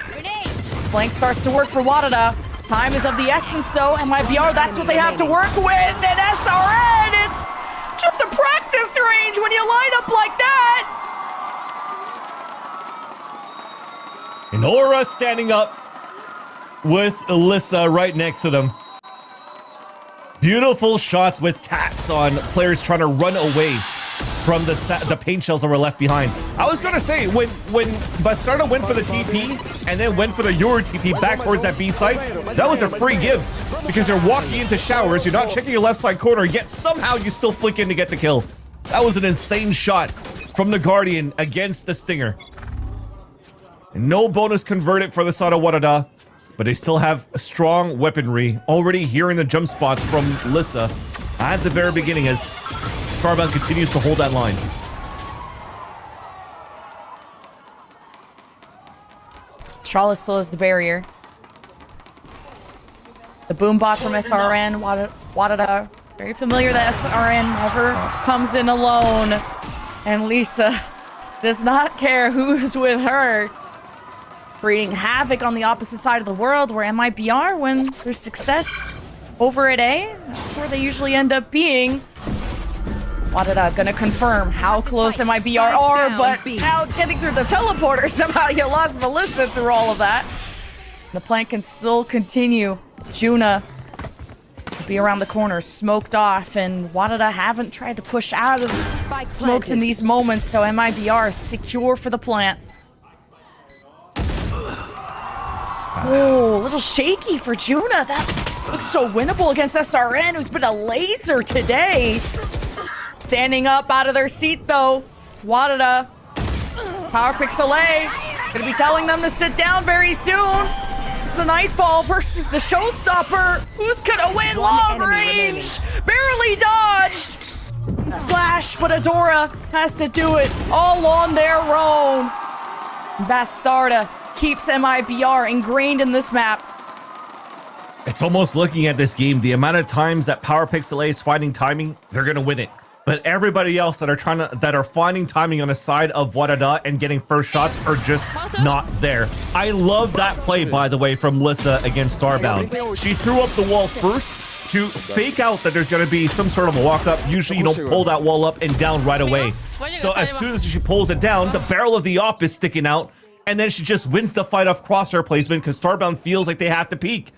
flank starts to work for WADA. Time is of the essence though, and MIBR, that's what they have to work with, and SRN, it's just a practice range when you line up like that. And Aura standing up with Alyssa right next to them. Beautiful shots with taps on players trying to run away from the paint shells that were left behind. I was gonna say, when Bastarda went for the TP and then went for the Euro TP back towards that B site, that was a free give because you're walking into showers, you're not checking your left side corner, yet somehow you still flick in to get the kill. That was an insane shot from the Guardian against the Stinger. And no bonus converted for the side of WADA, but they still have a strong weaponry. Already hearing the jump spots from Lissa at the very beginning as Starbound continues to hold that line. Charlotte still has the barrier. The boombot from SRN, WADA, very familiar that SRN never comes in alone. And Lisa does not care who's with her. Creating havoc on the opposite side of the world, where MIBR, when there's success over at A, that's where they usually end up being. WADA gonna confirm how close MIBR are, but now getting through the teleporter, somehow you lost Melissa through all of that. The plant can still continue. Juna will be around the corner, smoked off, and WADA haven't tried to push out of smokes in these moments, so MIBR is secure for the plant. Oh, a little shaky for Juna. That looks so winnable against SRN, who's been a laser today. Standing up out of their seat, though. WADA. Power pick Soleil. Gonna be telling them to sit down very soon. It's the Nightfall versus the Showstopper. Who's gonna win long range? Barely dodged. Splash, but Adora has to do it all on their own. Bastarda keeps MIBR ingrained in this map. It's almost looking at this game, the amount of times that Power Pixel is finding timing, they're gonna win it. But everybody else that are finding timing on the side of WADA and getting first shots are just not there. I love that play, by the way, from Lissa against Starbound. She threw up the wall first to fake out that there's going to be some sort of a walk up. Usually you don't pull that wall up and down right away. So as soon as she pulls it down, the barrel of the op is sticking out, and then she just wins the fight off crosshair placement because Starbound feels like they have to peek.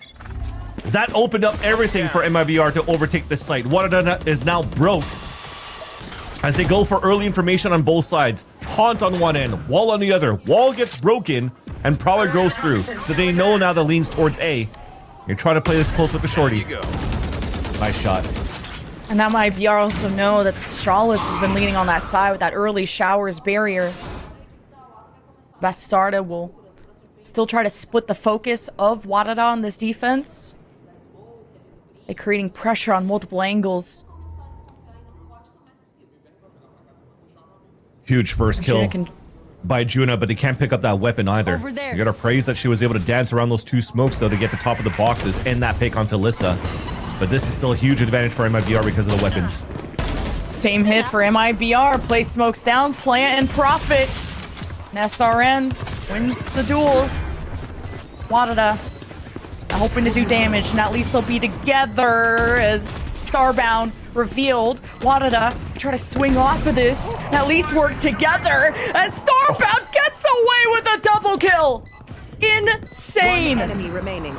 That opened up everything for MIBR to overtake this site. WADA is now broke as they go for early information on both sides. Haunt on one end, Wall on the other. Wall gets broken, and Prowler goes through. So they know now the leans towards A. You're trying to play this close with the shorty. Nice shot. And now MIBR also know that Strawless has been leaning on that side with that early showers barrier. Bastarda will still try to split the focus of WADA on this defense. They're creating pressure on multiple angles. Huge first kill by Juna, but they can't pick up that weapon either. You gotta praise that she was able to dance around those two smokes though to get the top of the boxes and that pick onto Lissa. But this is still a huge advantage for MIBR because of the weapons. Same hit for MIBR. Play smokes down, plant and profit. And SRN wins the duels. WADA hoping to do damage, and at least they'll be together as Starbound revealed. WADA try to swing off of this, and at least work together as Starbound gets away with a double kill. Insane. One enemy remaining.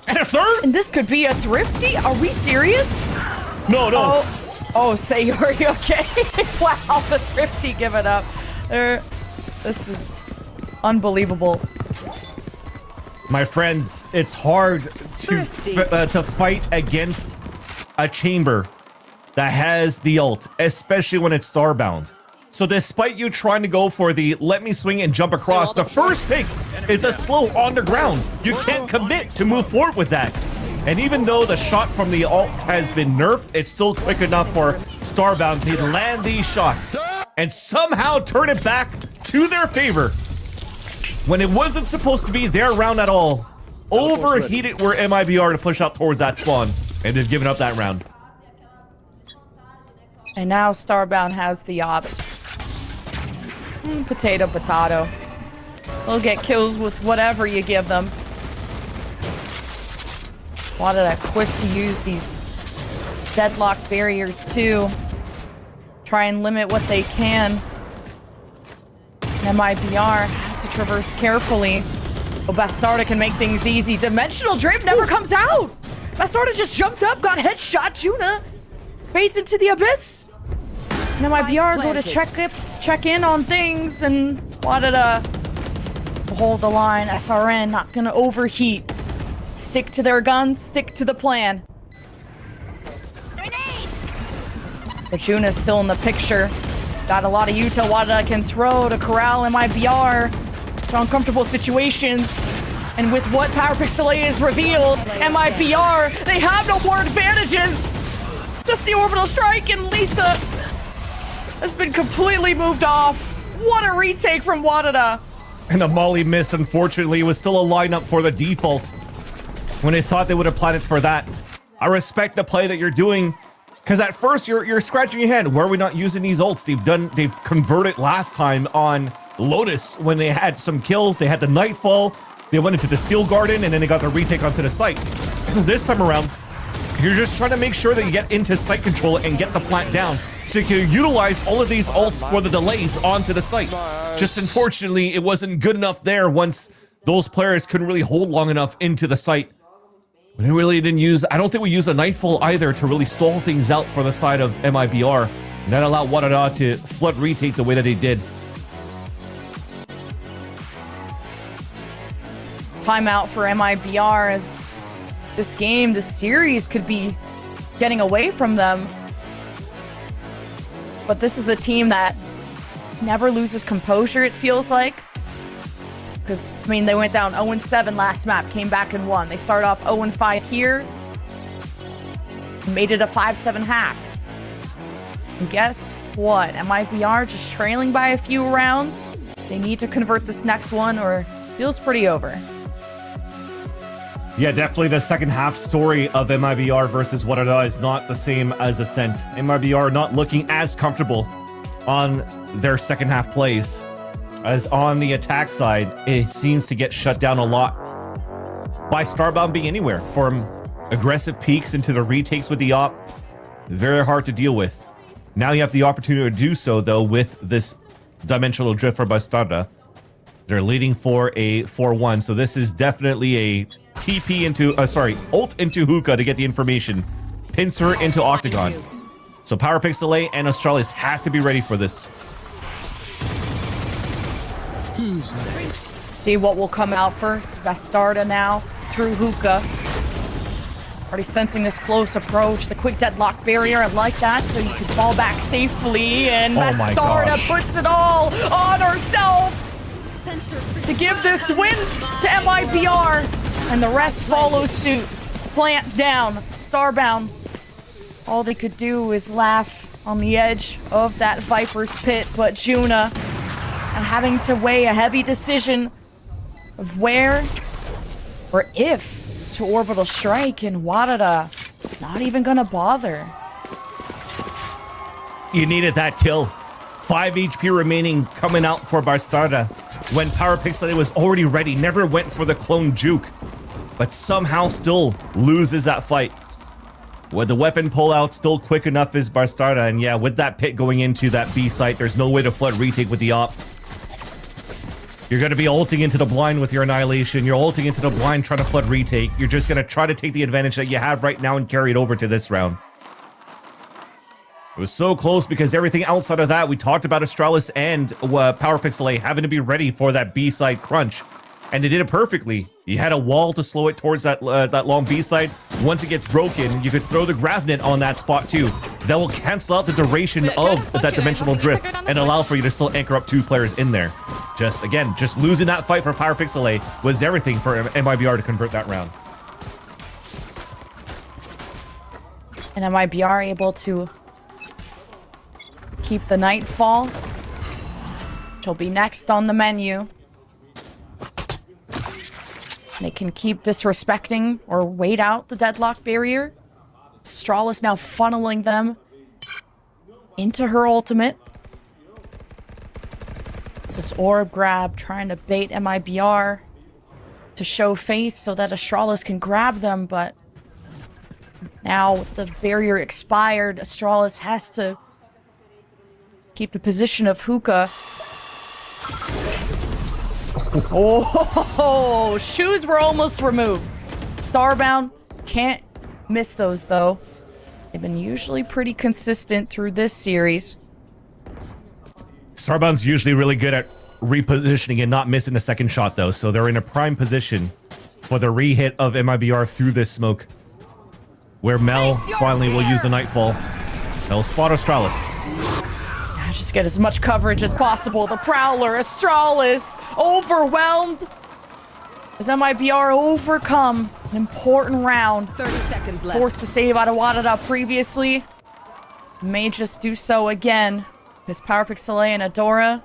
And a third? And this could be a thrifty? Are we serious? No. Oh, Sayori, okay. Wow, the thrifty give it up. This is unbelievable. My friends, it's hard to fight against a chamber that has the ult, especially when it's Starbound. So despite you trying to go for the let me swing and jump across, the first pick is a slow on the ground. You can't commit to move forward with that. And even though the shot from the ult has been nerfed, it's still quick enough for Starbound to land these shots and somehow turn it back to their favor when it wasn't supposed to be their round at all. Overheated were MIBR to push out towards that spawn, and they've given up that round. And now Starbound has the op. Potato. They'll get kills with whatever you give them. WADA quick to use these deadlock barriers too. Try and limit what they can. MIBR have to traverse carefully. But Bastarda can make things easy. Dimensional Drape never comes out! Bastarda just jumped up, got headshot. Juna fades into the abyss. And MIBR go to check in on things, and WADA hold the line. SRN not gonna overheat. Stick to their guns, stick to the plan. But Juna's still in the picture. Got a lot of util WADA can throw to corral MIBR to uncomfortable situations. And with what Power Pixel is revealed, MIBR, they have no more advantages. Just the orbital strike, and Lisa has been completely moved off. What a retake from WADA. And the Molly missed, unfortunately. It was still a lineup for the default when they thought they would have planned it for that. I respect the play that you're doing, because at first you're scratching your head. Why are we not using these ults? They've converted last time on Lotus when they had some kills. They had the Nightfall. They went into the Steel Garden, and then they got the retake onto the site. This time around, you're just trying to make sure that you get into site control and get the plant down, so you can utilize all of these ults for the delays onto the site. Just unfortunately, it wasn't good enough there once those players couldn't really hold long enough into the site. We really didn't use, I don't think we used a Nightfall either to really stall things out for the side of MIBR. And that allowed WADA to flood retake the way that they did. timeout for MIBR, as this game, this series could be getting away from them. But this is a team that never loses composure, it feels like. Because, I mean, they went down 0-7 last map, came back and won. They start off 0-5 here, made it a 5-7 half. And guess what? MIBR just trailing by a few rounds. They need to convert this next one or it feels pretty over. Yeah, definitely the second half story of MIBR versus WADA is not the same as Ascent. MIBR not looking as comfortable on their second half plays, as on the attack side, it seems to get shut down a lot by Starbound being anywhere, from aggressive peaks into the retakes with the op. Very hard to deal with. Now you have the opportunity to do so, though, with this dimensional drift for Bastarda. They're leading for a 4-1, so this is definitely a TP into, ult into Hookah to get the information. Pincer into Octagon. So PowerPixel and Astralis have to be ready for this. Who's next? See what will come out first. Bastarda now through Hookah. Already sensing this close approach. The quick deadlock barrier, I like that, so you can fall back safely. And Bastarda puts it all on herself to give this win to MIBR. And the rest follow suit. Plant down. Starbound. All they could do is laugh on the edge of that Viper's pit, but Juna having to weigh a heavy decision of where or if to orbital strike, and WADA not even gonna bother. You needed that kill. 5 HP remaining coming out for Bastarda when PowerPixel was already ready, never went for the clone juke, but somehow still loses that fight. With the weapon pullout still quick enough is Bastarda, and yeah, with that pit going into that B site, there's no way to flood retake with the op. You're going to be ulting into the blind with your Annihilation. You're ulting into the blind trying to flood retake. You're just going to try to take the advantage that you have right now and carry it over to this round. It was so close because everything outside of that, we talked about Astralis and PowerPixel having to be ready for that B-side crunch. And they did it perfectly. You had a wall to slow it towards that long B side. Once it gets broken, you could throw the grav net on that spot too. That will cancel out the duration of that dimensional drift and allow for you to still anchor up 2 players in there. Just losing that fight for PowerPixel was everything for MIBR to convert that round. And MIBR able to keep the Nightfall, which will be next on the menu. They can keep disrespecting or wait out the deadlock barrier. Astralis now funneling them into her ultimate. It's this orb grab trying to bait MIBR to show face so that Astralis can grab them, but now with the barrier expired, Astralis has to keep the position of Hookah. Oh, shoes were almost removed. Starbound can't miss those though. They've been usually pretty consistent through this series. Starbound's usually really good at repositioning and not missing a second shot though, so they're in a prime position for the re-hit of MIBR through this smoke, where Mel finally will use the Nightfall. They'll spot Astralis. Just get as much coverage as possible. The Prowler, Astralis, overwhelmed as MIBR overcome an important round. 30 seconds left. Forced to save out of WADA previously. May just do so again. His PowerPixel and Adora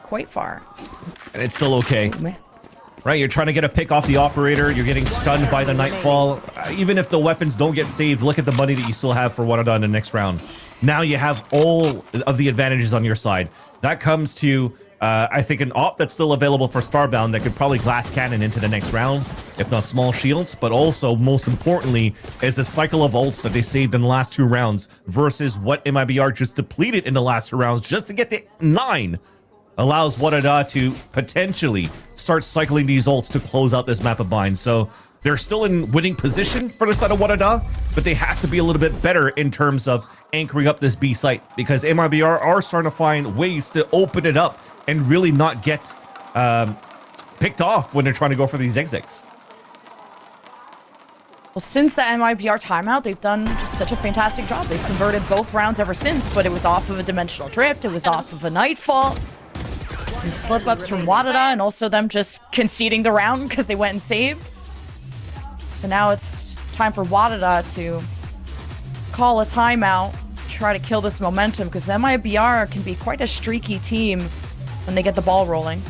quite far. And it's still okay. Right, you're trying to get a pick off the operator. You're getting stunned by the Nightfall. Even if the weapons don't get saved, look at the money that you still have for WADA in the next round. Now you have all of the advantages on your side. That comes to, I think, an op that's still available for Starbound that could probably glass cannon into the next round, if not small shields, but also, most importantly, is a cycle of ults that they saved in the last 2 rounds versus what MIBR just depleted in the last 2 rounds just to get to 9. Allows WADA to potentially start cycling these ults to close out this map of bind. So they're still in winning position for the side of WADA, but they have to be a little bit better in terms of anchoring up this B site, because MIBR are starting to find ways to open it up and really not get picked off when they're trying to go for these exits. Well, since the MIBR timeout, they've done just such a fantastic job. They've converted both rounds ever since, but it was off of a dimensional drift. It was off of a nightfall. Some slip-ups from WADA, and also them just conceding the round because they went and saved. So now it's time for WADA to call a timeout, try to kill this momentum, because MIBR can be quite a streaky team when they get the ball rolling.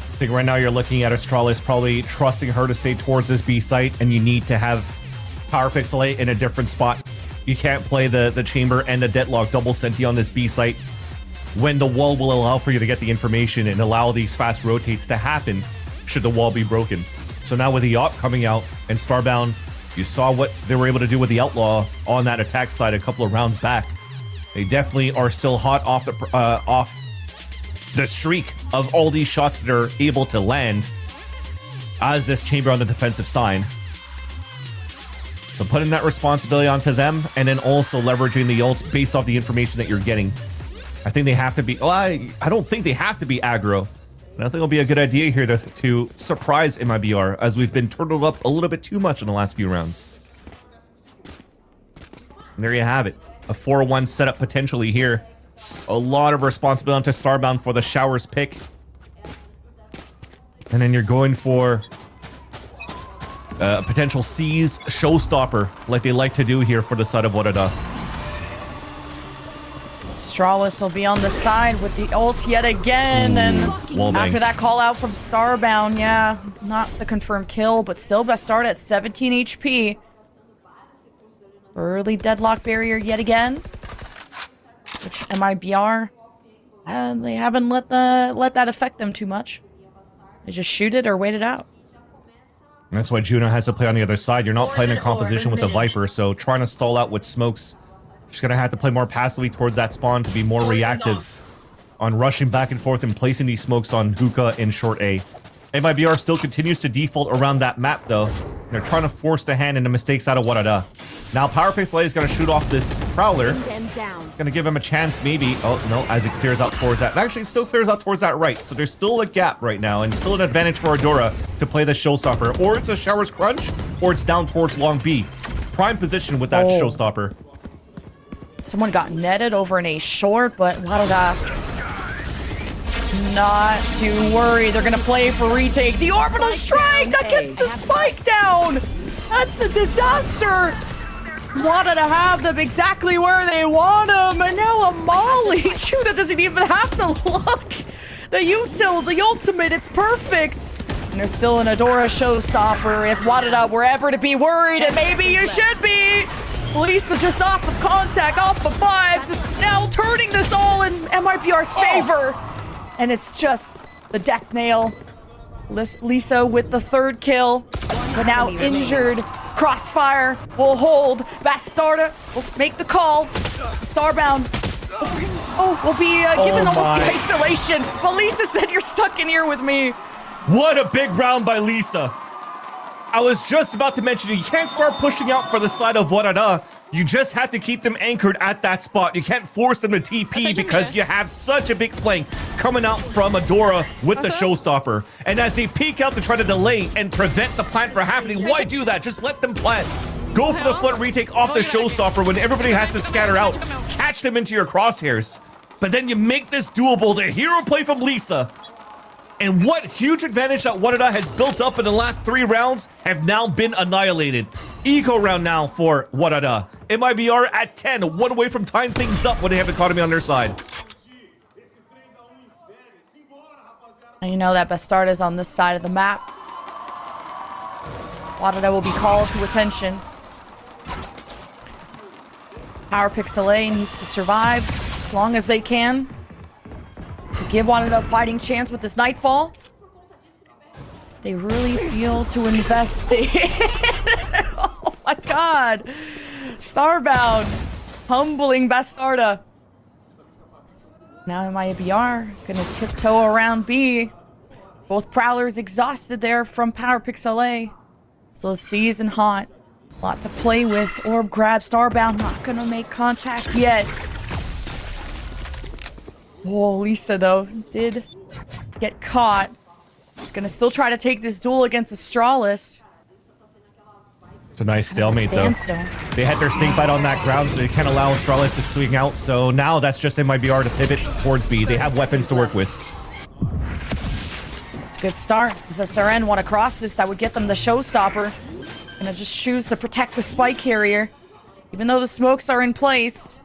I think right now you're looking at Astralis probably trusting her to stay towards this B site, and you need to have Power Pixelate in a different spot. You can't play the chamber and the deadlock double senti on this B site when the wall will allow for you to get the information and allow these fast rotates to happen should the wall be broken. So now with the AWP coming out and Starbound, you saw what they were able to do with the Outlaw on that attack side a couple of rounds back. They definitely are still hot off the streak of all these shots that are able to land as this chamber on the defensive side. So putting that responsibility onto them and then also leveraging the ults based off the information that you're getting. I think they have to be, well, I don't think they have to be aggro. And I think it'll be a good idea here to surprise MIBR as we've been turtled up a little bit too much in the last few rounds. And there you have it. A 4-1 setup potentially here. A lot of responsibility onto Starbound for the Showers pick. And then you're going for a potential seize showstopper like they like to do here for the side of WADA. Astralis will be on the side with the ult yet again, and after that call out from Starbound, yeah, not the confirmed kill, but still best start at 17 HP. Early deadlock barrier yet again, which MIBR, they haven't let that affect them too much. They just shoot it or wait it out. And that's why Juno has to play on the other side. You're not playing in composition with the Viper, so trying to stall out with smokes. Just gonna have to play more passively towards that spawn to be more reactive on rushing back and forth and placing these smokes on Hookah in short A. MIBR still continues to default around that map though. They're trying to force the hand into mistakes out of WADA. Now Power Pixelate is gonna shoot off this Prowler. Gonna give him a chance maybe. Oh no, as it clears out towards that. And actually it still clears out towards that right. So there's still a gap right now and still an advantage for Adora to play the showstopper. Or it's a Showers crunch or it's down towards long B. Prime position with that showstopper. Someone got netted over in a short, but WADA not to worry. They're gonna play for retake. The orbital strike that gets the spike down. That's a disaster. WADA to have them exactly where they want them, and now a molly. Judah doesn't even have to look. The util, the ultimate, it's perfect. And there's still an Adora showstopper. If WADA were ever to be worried, and maybe you should be. Lisa just off of contact, off of vibes, is now turning this all in MIBR's favor. And it's just the death nail. Lisa with the third kill, but now injured. Crossfire will hold. Bastarda will make the call. Starbound will be given almost isolation. But Lisa said, "You're stuck in here with me." What a big round by Lisa. I was just about to mention you can't start pushing out for the side of WADA. You just have to keep them anchored at that spot. You can't force them to TP because you have such a big flank coming out from Adora with the showstopper. And as they peek out to try to delay and prevent the plant from happening, why do that? Just let them plant. Go for the flood retake off the showstopper when everybody has to scatter out. Catch them into your crosshairs. But then you make this doable. The hero play from Lisa. And what huge advantage that WADA has built up in the last 3 rounds have now been annihilated. Eco round now for WADA. MIBR at 10, one away from tying things up when they have economy on their side. And you know that Bastarda is on this side of the map. WADA will be called to attention. Power Pixelate needs to survive as long as they can to give WADA a fighting chance with this Nightfall. They really feel to invest in. Oh my god. Starbound humbling Bastarda. Now MIBR gonna tiptoe around B. Both Prowlers exhausted there from Power Pixelate. Still season hot. A lot to play with. Orb grab. Starbound not gonna make contact yet. Oh, Lisa, though, did get caught. He's gonna still try to take this duel against Astralis. It's a nice stalemate, though. They had their snake bite on that ground, so they can't allow Astralis to swing out. So now that's just MIBR to pivot towards B. They have weapons to work with. It's a good start. Does SRN want to cross this? That would get them the showstopper. Gonna just choose to protect the spike carrier. Even though the smokes are in place,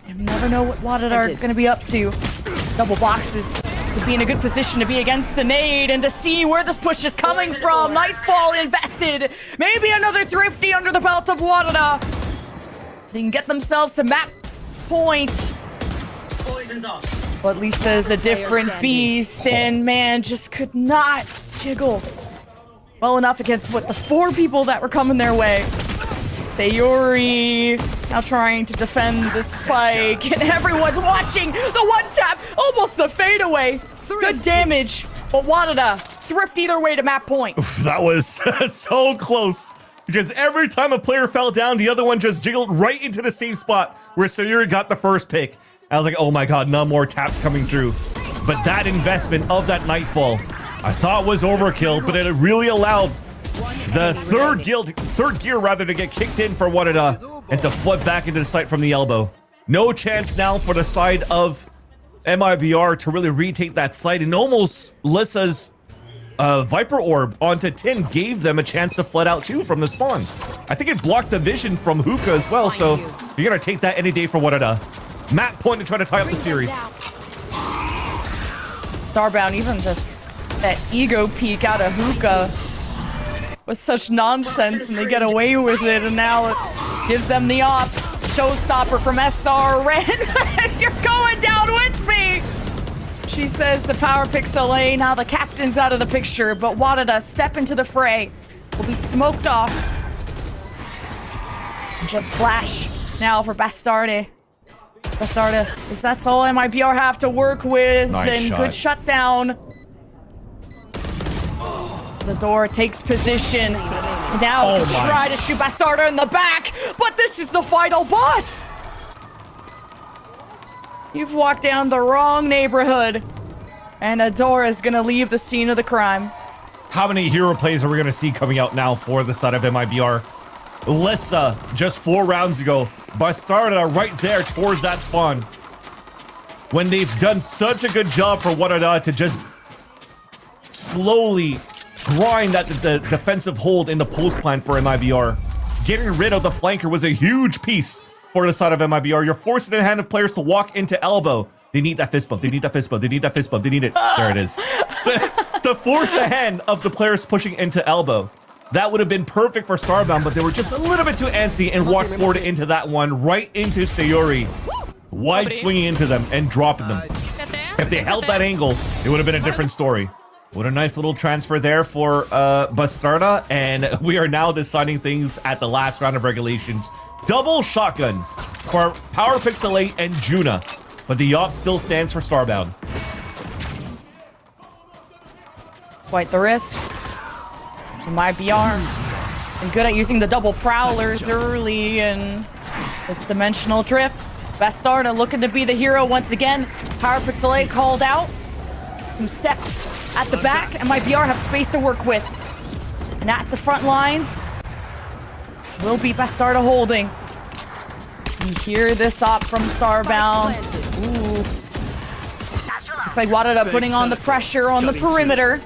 you never know what WADA are gonna be up to. Double boxes to be in a good position to be against the nade and to see where this push is coming from. Nightfall invested. Maybe another thrifty under the belt of WADA. They can get themselves to map point. Poison's off. But Lisa's a different beast, and man, just could not jiggle well enough against what the 4 people that were coming their way. Sayori now trying to defend the spike, and everyone's watching the one tap, almost the fadeaway. Good damage, but WADA thrift either way to map point. Oof, that was so close, because every time a player fell down, the other one just jiggled right into the same spot where Sayori got the first pick. I was like, oh my god, no more taps coming through. But that investment of that Nightfall, I thought was overkill, but it really allowed the third gear to get kicked in for WADA and to flip back into the site from the elbow. No chance now for the side of MIBR to really retake that site, and almost Lissa's Viper Orb onto Tin gave them a chance to flood out too from the spawn. I think it blocked the vision from Hookah as well, so you're gonna take that any day for WADA. Map point to try to tie up the series. Starbound, even just that ego peek out of Hookah with such nonsense, and they get away with it, and now it gives them the op. Showstopper from SRN. You're going down with me! She says the power pixel A. Now the captain's out of the picture, but WADA step into the fray. Will be smoked off. Just flash now for Bastarde. Bastarde, is that's all MIBR have to work with. Nice then shot. good shutdown. Zador takes position. Now try to shoot Bastardo in the back, but this is the final boss. You've walked down the wrong neighborhood, and Adora is gonna leave the scene of the crime. How many hero plays are we gonna see coming out now for the side of MIBR? Lissa, just 4 rounds ago, Bastarda right there towards that spawn. When they've done such a good job for WADA to just slowly grind that the defensive hold in the post plan for MIBR. Getting rid of the flanker was a huge piece for the side of MIBR. You're forcing the hand of players to walk into elbow. They need that fist bump. They need that fist bump. They need that fist bump. They need it. There it is. To force the hand of the players pushing into elbow. That would have been perfect for Starbound, but they were just a little bit too antsy and walked forward into that one, right into Sayori. Wide swinging into them and dropping them. If they held that angle, it would have been a different story. What a nice little transfer there for Bastarda, and we are now deciding things at the last round of regulations. Double shotguns for Power Pixel 8 and Juna, but the op still stands for Starbound. Quite the risk. MIBR is good at using the double prowlers early, and it's dimensional drift. Bastarda looking to be the hero once again. Power Pixel 8 called out. Some steps at the back, and MIBR have space to work with. And at the front lines will be Bastarda holding. You hear this op from Starbound. Ooh. Looks like WADA putting on the pressure on the perimeter.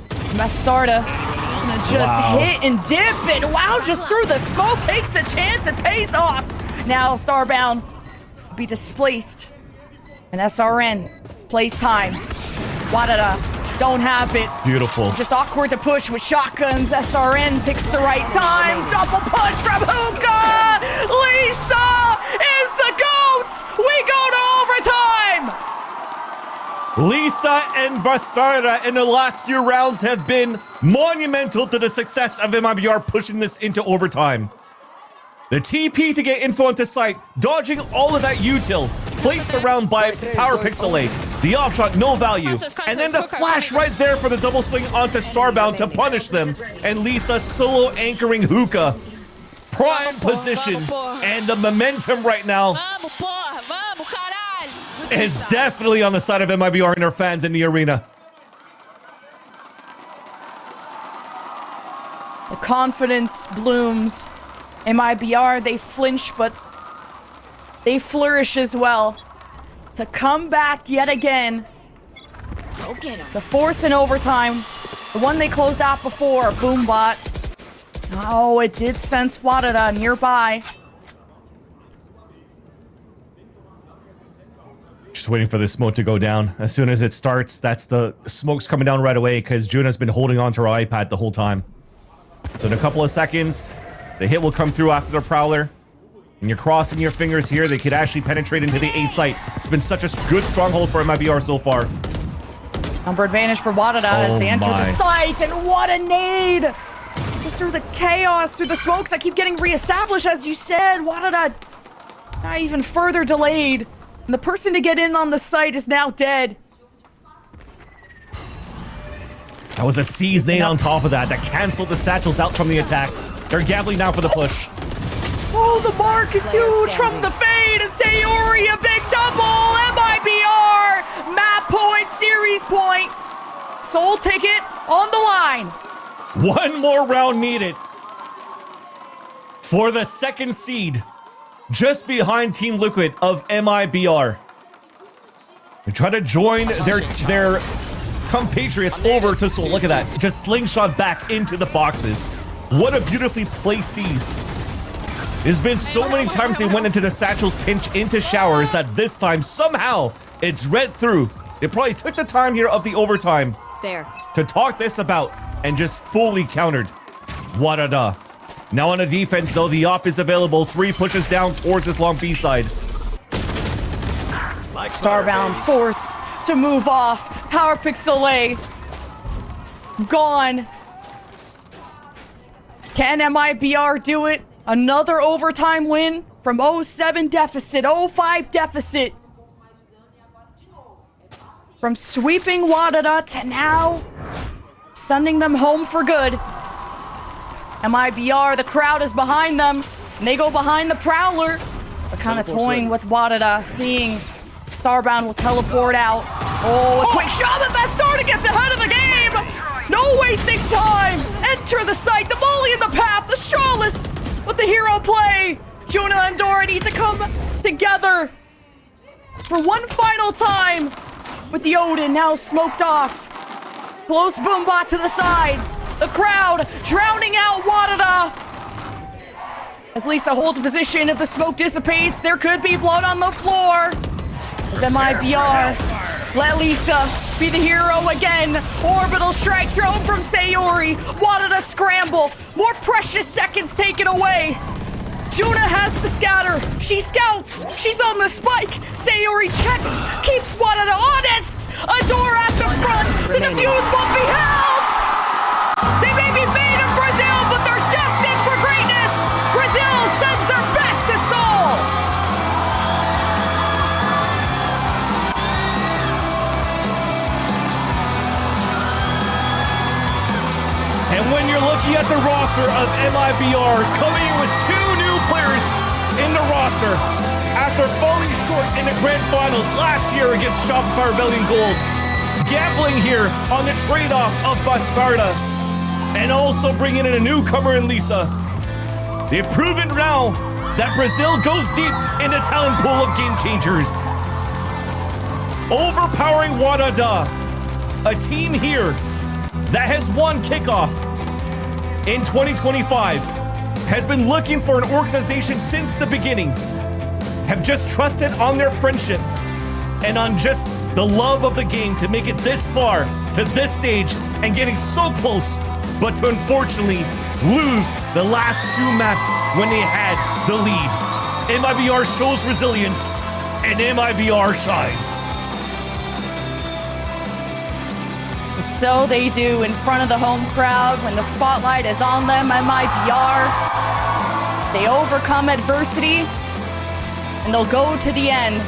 Bastarda gonna just hit and dip it. Wow, just through the smoke, takes a chance, it pays off. Now Starbound will be displaced. And SRN plays time. WADA don't have it. Beautiful. Just awkward to push with shotguns. SRN picks the right time. Double push from Hookah. Lisa is the GOAT. We go to overtime. Lisa and Bastarda in the last few rounds have been monumental to the success of MIBR pushing this into overtime. The TP to get info into site, dodging all of that util, placed around by Power Pixel 8. The offshot, no value. And then the flash right there for the double swing onto Starbound to punish them. And Lisa solo anchoring Hookah. Prime position. And the momentum right now is definitely on the side of MIBR and their fans in the arena. The confidence blooms. MIBR, they flinch, but they flourish as well. To come back yet again. The force in overtime. The one they closed out before, Boombot. Oh, it did sense WADA nearby. Just waiting for the smoke to go down. As soon as it starts, that's the smoke's coming down right away because Juna's been holding on to her iPad the whole time. So in a couple of seconds, the hit will come through after the Prowler. And you're crossing your fingers here. They could actually penetrate into the A site. It's been such a good stronghold for MIBR so far. Number advantage for WADA as they enter the site. And what a nade! Just through the chaos, through the smokes that keep getting reestablished, as you said. WADA not even further delayed. And the person to get in on the site is now dead. That was a C's nade on top of that canceled the satchels out from the attack. They're gambling now for the push. Oh, the mark is huge from the fade, and Sayori, a big double. MIBR, map point, series point. Soul ticket on the line. One more round needed for the second seed, just behind Team Liquid of MIBR. They try to join their compatriots over to Soul. Look at that, just slingshot back into the boxes. What a beautifully placed C's. There's been so many times they went into the satchels pinch into showers that this time somehow it's read through. They probably took the time here of the overtime to talk this about and just fully countered WADA. Now on the defense though, the op is available. 3 pushes down towards this long B side. Starbound forced to move off. Power pick Soleil gone. Can MIBR do it? Another overtime win from 0-7 deficit, 0-5 deficit. From sweeping WADA to now sending them home for good. MIBR, the crowd is behind them, and they go behind the Prowler. They're kind of toying with WADA, seeing Starbound will teleport out. Oh, a quick shot, but that starter gets ahead of the game. No wasting time. Enter the site, the molly in the path, the Strawless with the hero play. Juna and Dora need to come together for one final time with the Odin now smoked off. Close Boombot to the side. The crowd drowning out WADA. As Lisa holds position, if the smoke dissipates, there could be blood on the floor. As MIBR let Lisa be the hero again. Orbital strike thrown from Sayori. WADA scramble. More precious seconds taken away. Juna has the scatter. She scouts. She's on the spike. Sayori checks. Keeps WADA honest. Adora at the front. The defuse won't be held. They may be made in Brazil, but they're destined for greatness. Brazil sends their best to Seoul. And when you're looking at the roster of MIBR coming in with 2 new players in the roster after falling short in the grand finals last year against Shopify Rebellion Gold, gambling here on the trade-off of Bastarda, and also bringing in a newcomer in Lisa. They've proven now that Brazil goes deep in the talent pool of Game Changers. Overpowering WADA, a team here that has won kickoff in 2025, has been looking for an organization since the beginning, have just trusted on their friendship and on just the love of the game to make it this far, to this stage, and getting so close, but to unfortunately lose the last 2 maps when they had the lead. MIBR shows resilience, and MIBR shines. So they do in front of the home crowd when the spotlight is on them. MIBR, they overcome adversity and they'll go to the end.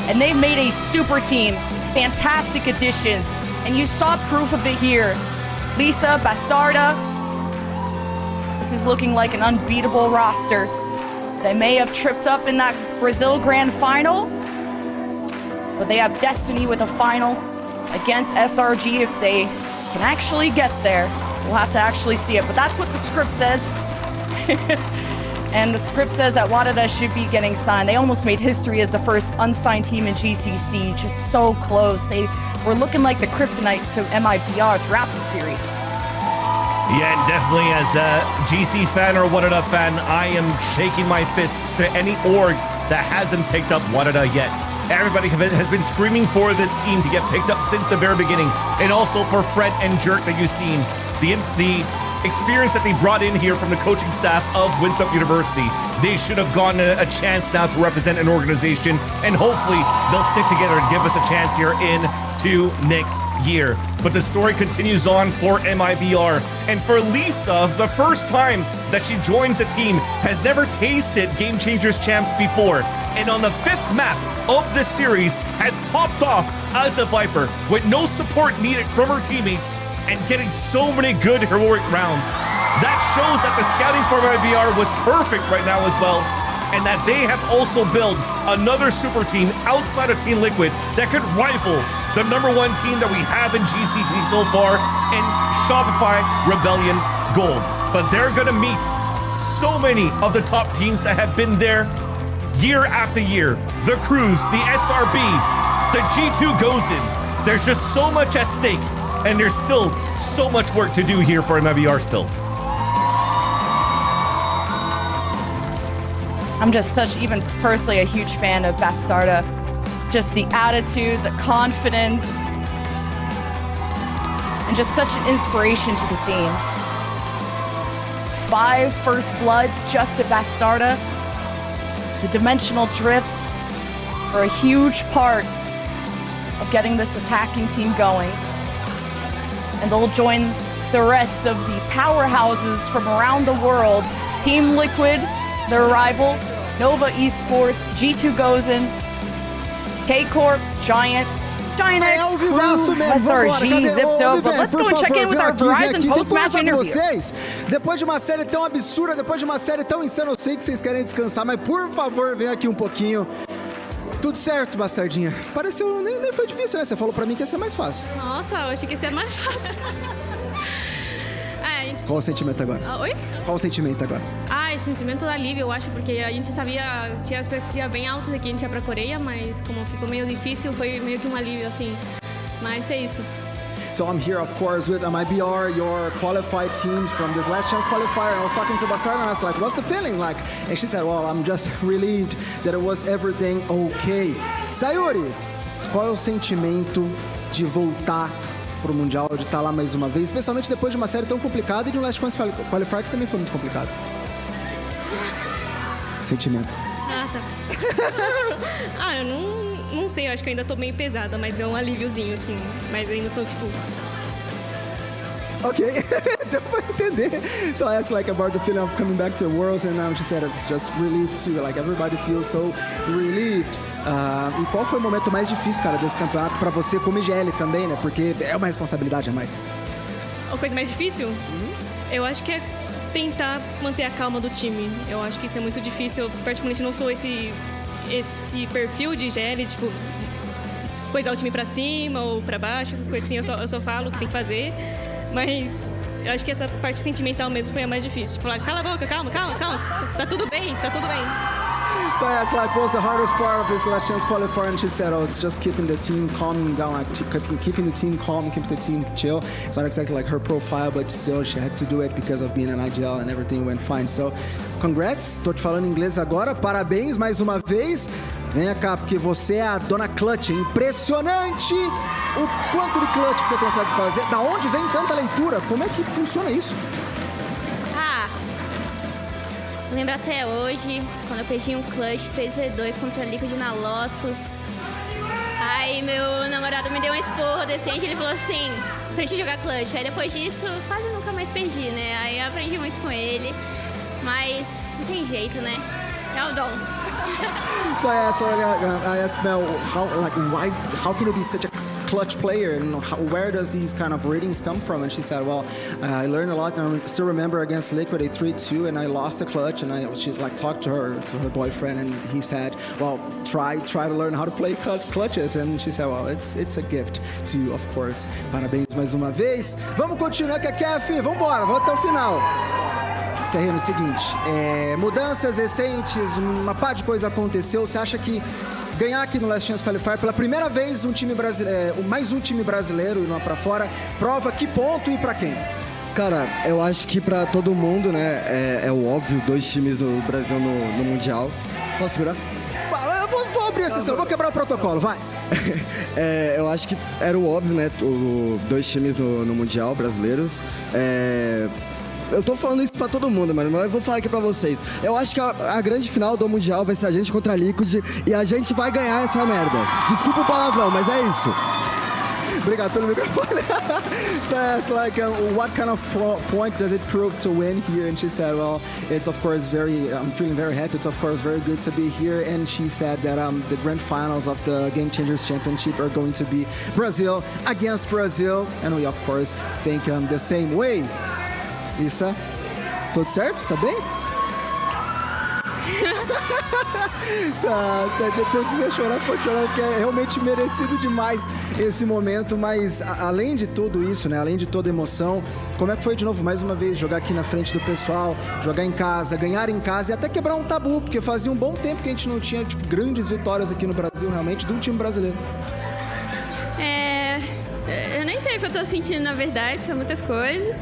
And they've made a super team, fantastic additions, and you saw proof of it here. Lisa, Bastarda, this is looking like an unbeatable roster. They may have tripped up in that Brazil Grand Final, But they have destiny with a final against SRG if they can actually get there. We'll have to actually see it, but that's what the script says. And the script says that WADA should be getting signed. They almost made history as the first unsigned team in GCC, just so close. They were looking like the kryptonite to MIBR throughout the series. Yeah, and definitely as a GC fan or WADA fan, I am shaking my fists to any org that hasn't picked up WADA yet. Everybody has been screaming for this team to get picked up since the very beginning, and also for Fred and Jerk that you've seen. The experience that they brought in here from the coaching staff of Winthrop University, they should have gotten a chance now to represent an organization, and hopefully they'll stick together and give us a chance here into next year. But the story continues on for MIBR, and for Lisa, the first time that she joins a team, has never tasted Game Changers Champs before, and on the 5th map of this series has popped off as a Viper with no support needed from her teammates, and getting so many good heroic rounds. That shows that the scouting for MIBR was perfect right now as well, and that they have also built another super team outside of Team Liquid that could rival the #1 team that we have in GCC so far in Shopify Rebellion Gold. But they're gonna meet so many of the top teams that have been there year after year. The KRÜs, the SRB, the G2 goes in. There's just so much at stake, and there's still so much work to do here for MIBR still. I'm just even personally a huge fan of Bastarda. Just the attitude, the confidence, and just such an inspiration to the scene. 5 first bloods just at Bastarda. The dimensional drifts are a huge part of getting this attacking team going. And they'll join the rest of the powerhouses from around the world. Team Liquid, their rival, Nova Esports, G2 goes in, K-Corp, Giant X, KRÜ, SRG, Zipto, but let's go and check in with our Verizon post-match interview. Vocês, depois de uma série tão absurda, depois de uma série tão insana, eu sei que vocês querem descansar, mas por favor, venham aqui um pouquinho. Tudo certo, Bastardinha? Pareceu, nem foi difícil, né? Você falou pra mim que ia ser mais fácil. Nossa, eu achei que ia ser mais fácil. Qual o sentimento agora? Oi? Qual o sentimento agora? Esse sentimento de alívio, eu acho, porque a gente sabia, tinha a expectativa bem alta que a gente ia pra Coreia, mas como ficou meio difícil, foi meio que um alívio, assim. Mas é isso. So I'm here, of course, with MIBR, your qualified teams from this last chance qualifier. And I was talking to Bastarda and I was like, what's the feeling like? And she said, well, I'm just relieved that it was everything okay. Sayuri, qual é o sentimento de voltar pro Mundial, de estar lá mais uma vez, especialmente depois de uma série tão complicada e de um last chance qualifier que também foi muito complicado? Sentimento. Tá. Eu não sei, eu acho que eu ainda tô meio pesada, mas é um alíviozinho, assim. Mas eu ainda tô, tipo... Okay, deu pra entender. So I asked like about the feeling of coming back to the Worlds, and now she said it's just relieved too. Like everybody feels so relieved. E qual foi o momento mais difícil, cara, desse campeonato pra você como IGL também, né? Porque é uma responsabilidade a mais. A coisa mais difícil? Eu acho que é tentar manter a calma do time. Eu acho que isso é muito difícil. Eu particularmente não sou esse perfil de IGL, tipo, coisar o time pra cima ou pra baixo, essas coisas assim. Eu só falo o que tem que fazer. Mas eu acho que essa parte sentimental mesmo foi a mais difícil. Falar, cala a boca, calma. Tá tudo bem. So I asked like, what's the hardest part of this last chance qualifier? And she said, oh, it's just keeping the team calming down, like keeping the team calm, keeping the team chill. It's not exactly like her profile, but still she had to do it because of being an IGL and everything went fine. So congrats, tô te falando em inglês agora, parabéns mais uma vez. Venha cá, porque você é a dona Clutch, é impressionante o quanto de clutch que você consegue fazer. Da onde vem tanta leitura? Como é que funciona isso? Lembro até hoje, quando eu perdi um clutch 3v2 contra a Liquid na Lotus. Aí meu namorado me deu um esporro decente, ele falou assim, pra gente jogar clutch. Aí depois disso, quase nunca mais perdi, né? Aí eu aprendi muito com ele, mas não tem jeito, né? É o dom. So I asked about how can you be such a clutch player, and where does these kind of ratings come from? And she said, well, I learned a lot, and I still remember against Liquid a 3-2, and I lost a clutch, and she like talked to her boyfriend, and he said, well, try to learn how to play clutches, and she said, well, it's a gift to you, of course. Parabéns mais uma vez. Vamos continuar com a Kef, vamos embora, vamos até o final. Serreno, o seguinte, mudanças recentes, uma par de coisa aconteceu. Você acha que ganhar aqui no Last Chance Qualifier pela primeira vez mais um time brasileiro indo lá pra fora, prova que ponto e pra quem? Cara, eu acho que pra todo mundo, né, é o óbvio, 2 times do Brasil no Mundial. Posso segurar? Eu vou abrir a sessão, vou quebrar o protocolo, vai. Eu acho que era o óbvio, né, 2 times no Mundial brasileiros. Eu tô falando isso pra todo mundo, mano, mas eu vou falar aqui pra vocês. Eu acho que a grande final do Mundial vai ser a gente contra a Liquid e a gente vai ganhar essa merda. Desculpa o palavrão, mas é isso. Obrigado pelo microfone. So it's like, what kind of point does it prove to win here? And she said, well, it's of course I'm feeling very happy. It's of course very good to be here. And she said that the grand finals of the Game Changers Championship are going to be Brazil against Brazil. And we of course think the same way. Issa, tudo certo? Está bem? Se eu quiser chorar, pode chorar, porque é realmente merecido demais esse momento. Mas além de tudo isso, né? Além de toda a emoção, como é que foi de novo, mais uma vez, jogar aqui na frente do pessoal, jogar em casa, ganhar em casa e até quebrar um tabu, porque fazia um bom tempo que a gente não tinha grandes vitórias aqui no Brasil, realmente, de um time brasileiro. Eu nem sei o que eu tô sentindo, na verdade, são muitas coisas.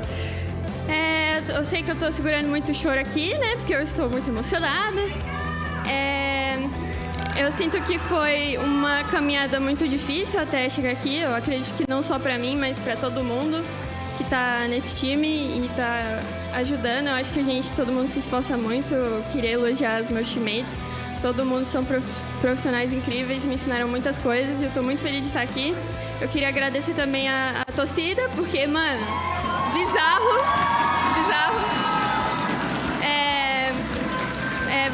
Eu sei que eu tô segurando muito choro aqui, né? Porque eu estou muito emocionada. Eu sinto que foi uma caminhada muito difícil até chegar aqui. Eu acredito que não só pra mim, mas pra todo mundo que tá nesse time e tá ajudando. Eu acho que todo mundo se esforça muito. Eu queria elogiar os meus teammates. Todo mundo são profissionais incríveis, me ensinaram muitas coisas e eu tô muito feliz de estar aqui. Eu queria agradecer também a torcida, porque, mano, bizarro.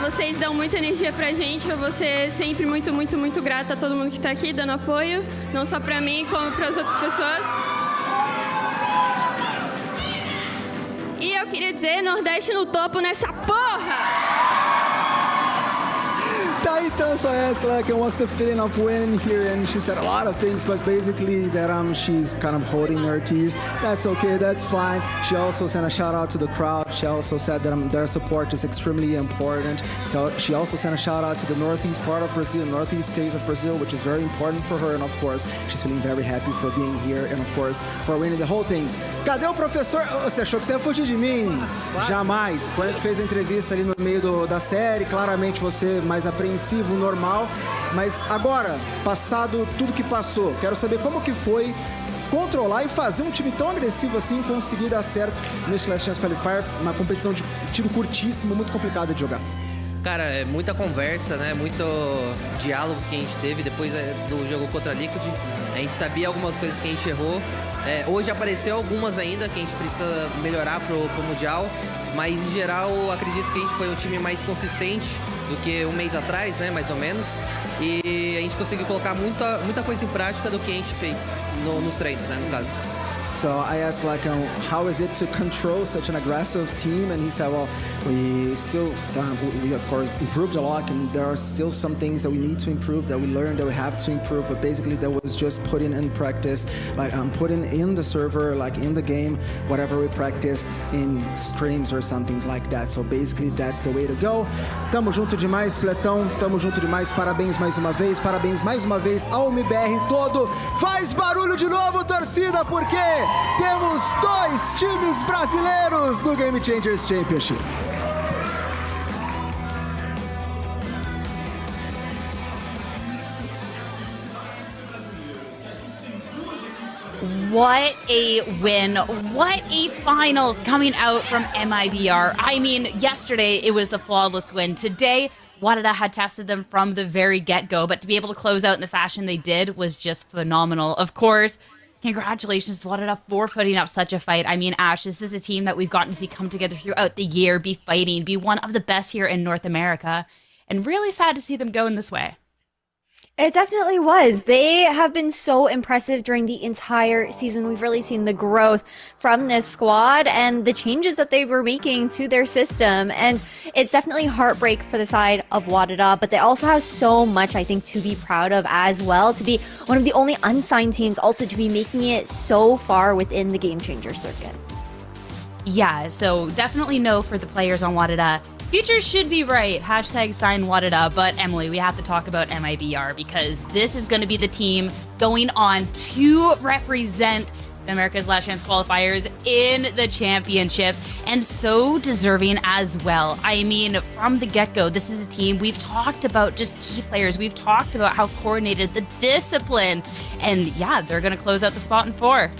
Vocês dão muita energia pra gente, eu vou ser sempre muito, muito, muito grata a todo mundo que tá aqui dando apoio, não só pra mim, como pras outras pessoas. E eu queria dizer, Nordeste no topo nessa porra! Tá, então, so I asked, like, what's the feeling of winning here? And she said a lot of things, but basically that she's kind of holding her tears. That's okay, that's fine. She also sent a shout out to the crowd. She also said that their support is extremely important. So she also sent a shout out to the northeast part of Brazil, northeast states of Brazil, which is very important for her. And of course, she's feeling very happy for being here and of course for winning the whole thing. Cadê o professor? Você achou que você ia fugir de mim? Claro. Jamais. Quando a gente fez a entrevista ali no meio da série, claramente você mais apreensivo, normal. Mas agora, passado tudo que passou, quero saber como que foi controlar e fazer um time tão agressivo assim, conseguir dar certo neste Last Chance Qualifier, uma competição de tiro curtíssimo, muito complicada de jogar. Cara, é muita conversa, né? Muito diálogo que a gente teve depois do jogo contra a Liquid. A gente sabia algumas coisas que a gente errou. Hoje apareceu algumas ainda que a gente precisa melhorar pro Mundial, mas em geral acredito que a gente foi um time mais consistente do que um mês atrás, né, mais ou menos, e a gente conseguiu colocar muita coisa em prática do que a gente fez nos treinos, né, no caso. So I asked, like, how is it to control such an aggressive team? And he said, well, we still, we of course improved a lot, and there are still some things that we need to improve, that we learned that we have to improve, but basically that was just putting in practice, like putting in the server, like in the game, whatever we practiced in streams or something like that. So basically that's the way to go. Tamo junto demais, Pletão, tamo junto demais, parabéns mais uma vez ao MIBR todo. Faz barulho de novo, torcida, porque temos 2 times brasileiros no Game Changers Championship. What a win. What a finals coming out from MIBR. I mean, yesterday it was the flawless win. Today, WADA had tested them from the very get-go, but to be able to close out in the fashion they did was just phenomenal. Of course, congratulations to WADA for putting up such a fight. I mean, Ash, this is a team that we've gotten to see come together throughout the year, be fighting, be one of the best here in North America, and really sad to see them go in this way. It definitely was. They have been so impressive during the entire season. We've really seen the growth from this squad and the changes that they were making to their system. And it's definitely heartbreak for the side of WADA, but they also have so much, I think, to be proud of as well, to be one of the only unsigned teams also to be making it so far within the Game Changer circuit. Yeah, so definitely no for the players on WADA. Future should be right. Hashtag sign WADA. But Emily, we have to talk about MIBR because this is going to be the team going on to represent the America's Last Chance qualifiers in the championships, and so deserving as well. I mean, from the get-go, this is a team we've talked about, just key players. We've talked about how coordinated, the discipline, and yeah, they're going to close out the spot in 4.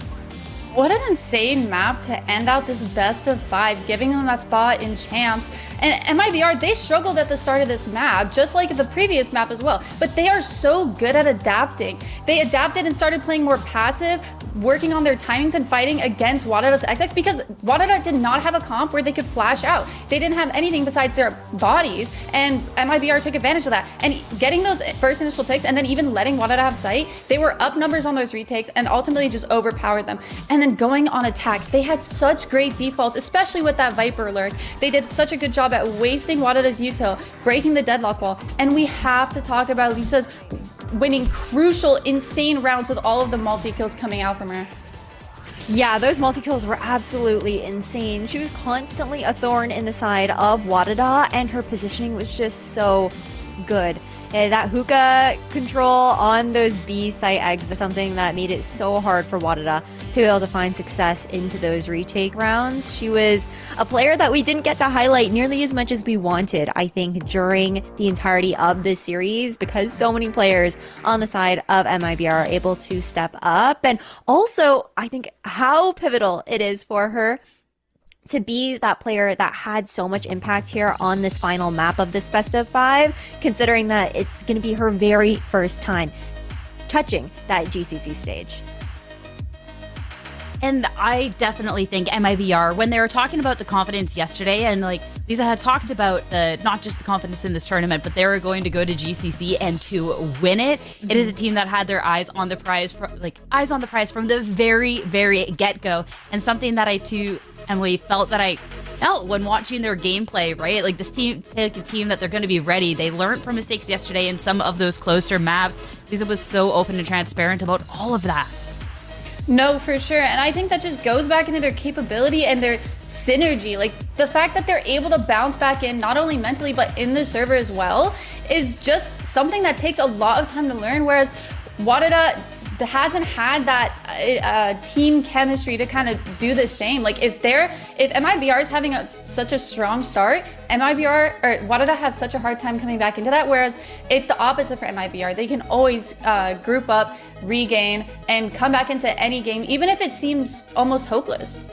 What an insane map to end out this best of 5, giving them that spot in champs. And MIBR, they struggled at the start of this map, just like the previous map as well. But they are so good at adapting. They adapted and started playing more passive, working on their timings and fighting against WADA's XX because WADA did not have a comp where they could flash out. They didn't have anything besides their bodies, and MIBR took advantage of that. And getting those first initial picks and then even letting WADA have sight, they were up numbers on those retakes and ultimately just overpowered them. And then going on attack, they had such great defaults, especially with that Viper lurk. They did such a good job at wasting WADA's util, breaking the deadlock wall. And we have to talk about Lisa's winning crucial, insane rounds with all of the multi-kills coming out from her. Yeah, those multi-kills were absolutely insane. She was constantly a thorn in the side of WADA, and her positioning was just so good. That hookah control on those B site eggs is something that made it so hard for WADA to be able to find success into those retake rounds. She was a player that we didn't get to highlight nearly as much as we wanted, I think, during the entirety of this series, because so many players on the side of MIBR are able to step up. And also, I think how pivotal it is for her to be that player that had so much impact here on this final map of this best of 5, considering that it's going to be her very first time touching that GCC stage. And I definitely think MIBR, when they were talking about the confidence yesterday, and like Lisa had talked about the not just the confidence in this tournament, but they were going to go to GCC and to win it. Mm-hmm. It is a team that had their eyes on the prize, from the very, very get-go, and something that I too, Emily, felt when watching their gameplay, right? Like this team, like a team that they're going to be ready. They learned from mistakes yesterday in some of those closer maps. Lisa was so open and transparent about all of that. No, for sure. And I think that just goes back into their capability and their synergy. Like the fact that they're able to bounce back in, not only mentally, but in the server as well, is just something that takes a lot of time to learn. Whereas WADA hasn't had that team chemistry to kind of do the same. Like if MIBR is having such a strong start, WADA has such a hard time coming back into that, whereas it's the opposite for MIBR. They can always group up, regain, and come back into any game, even if it seems almost hopeless.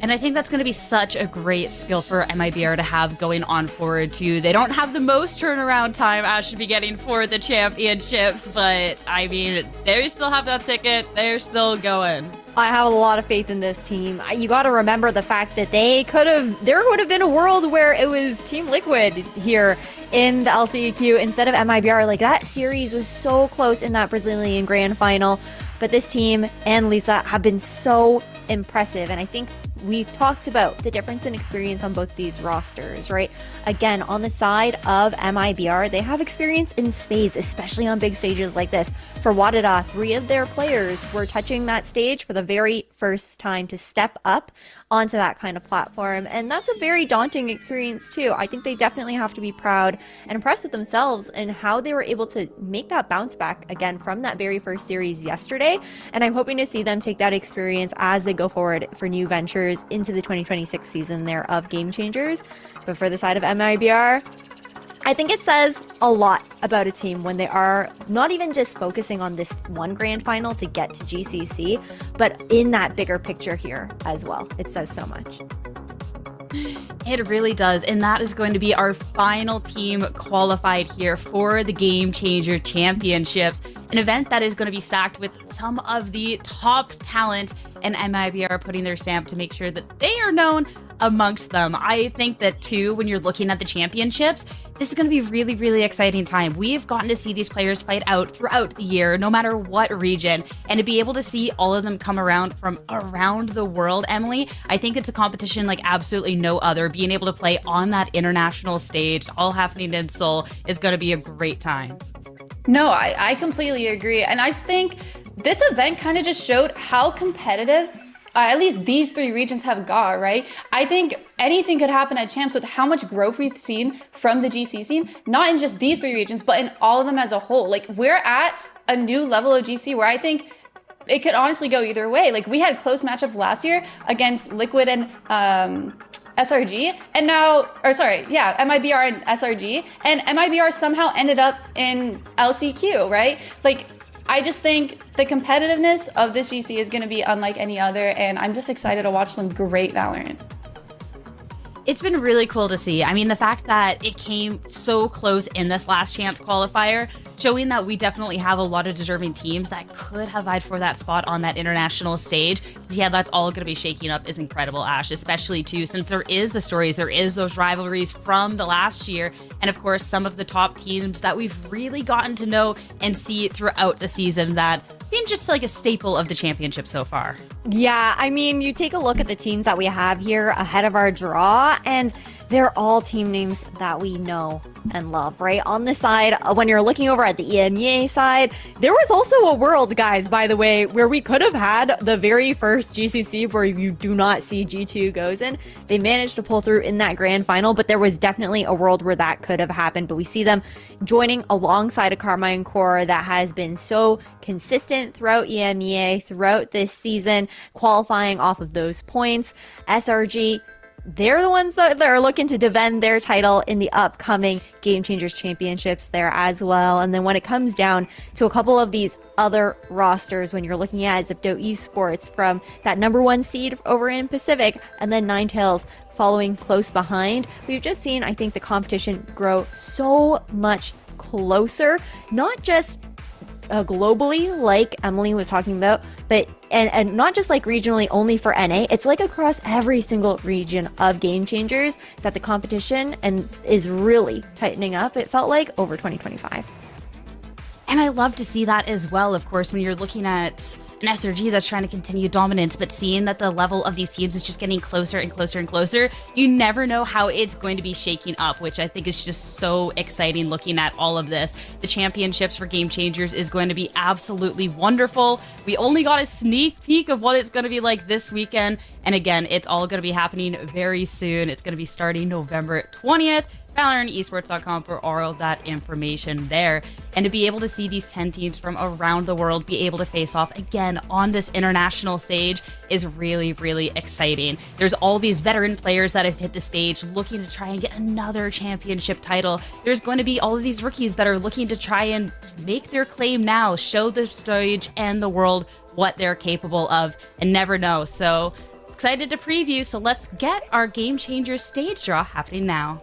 And I think that's going to be such a great skill for MIBR to have going on forward too. They don't have the most turnaround time as should be getting for the championships, but I mean, they still have that ticket. They're still going. I have a lot of faith in this team. You got to remember the fact that there would have been a world where it was Team Liquid here in the LCQ instead of MIBR. Like that series was so close in that Brazilian Grand Final, but this team and Lisa have been so impressive, and I think we've talked about the difference in experience on both these rosters, right? Again, on the side of MIBR, they have experience in spades, especially on big stages like this. For WADA, 3 of their players were touching that stage for the very first time to step up onto that kind of platform, and that's a very daunting experience too. I think they definitely have to be proud and impressed with themselves and how they were able to make that bounce back again from that very first series yesterday, and I'm hoping to see them take that experience as they go forward for new ventures into the 2026 season there of Game Changers. But for the side of MIBR, I think it says a lot about a team when they are not even just focusing on this one grand final to get to GCC, but in that bigger picture here as well. It says so much. It really does. And that is going to be our final team qualified here for the Game Changer Championships, an event that is going to be stacked with some of the top talent, and MIBR putting their stamp to make sure that they are known amongst them. I think that too, when you're looking at the championships, this is going to be really, really exciting time. We've gotten to see these players fight out throughout the year, no matter what region, and to be able to see all of them come around from around the world, Emily, I think it's a competition like absolutely no other. Being able to play on that international stage, all happening in Seoul, is going to be a great time. No, I completely agree. And I think this event kind of just showed how competitive at least these three regions have got, right? I think anything could happen at Champs with how much growth we've seen from the GC scene, not in just these three regions, but in all of them as a whole. Like, we're at a new level of GC where I think it could honestly go either way. Like, we had close matchups last year against Liquid and SRG, and now, MIBR and SRG, and MIBR somehow ended up in LCQ, right? Like, I just think the competitiveness of this GC is going to be unlike any other, and I'm just excited to watch some great Valorant. It's been really cool to see. I mean, the fact that it came so close in this last chance qualifier, showing that we definitely have a lot of deserving teams that could have vied for that spot on that international stage. So yeah, that's all going to be shaking up is incredible, Ash, especially too, since there is the stories, there is those rivalries from the last year, and of course, some of the top teams that we've really gotten to know and see throughout the season that seem just like a staple of the championship so far. Yeah, I mean, you take a look at the teams that we have here ahead of our draw, and they're all team names that we know and love, right? On the side, when you're looking over at the EMEA side, there was also a world, guys, by the way, where we could have had the very first GCC where you do not see G2 goes in. They managed to pull through in that grand final, but there was definitely a world where that could have happened. But we see them joining alongside a Carmine Core that has been so consistent throughout EMEA, throughout this season, qualifying off of those points. SRG, they're the ones that are looking to defend their title in the upcoming Game Changers Championships there as well. And then when it comes down to a couple of these other rosters, when you're looking at Zipto Esports from that #1 seed over in Pacific, and then Ninetales following close behind, we've just seen, I think, the competition grow so much closer, not just globally, like Emily was talking about, but and not just like regionally only for NA. It's like across every single region of Game Changers that the competition and is really tightening up, it felt like, over 2025. And I love to see that as well, of course, when you're looking at an SRG that's trying to continue dominance, but seeing that the level of these teams is just getting closer and closer and closer, you never know how it's going to be shaking up, which I think is just so exciting looking at all of this. The championships for Game Changers is going to be absolutely wonderful. We only got a sneak peek of what it's going to be like this weekend. And again, it's all going to be happening very soon. It's going to be starting November 20th. ValorantEsports.com for all of that information there. And to be able to see these 10 teams from around the world be able to face off again on this international stage is really, really exciting. There's all these veteran players that have hit the stage looking to try and get another championship title. There's going to be all of these rookies that are looking to try and make their claim now, show the stage and the world what they're capable of, and never know. So excited to preview. So let's get our Game Changers stage draw happening now.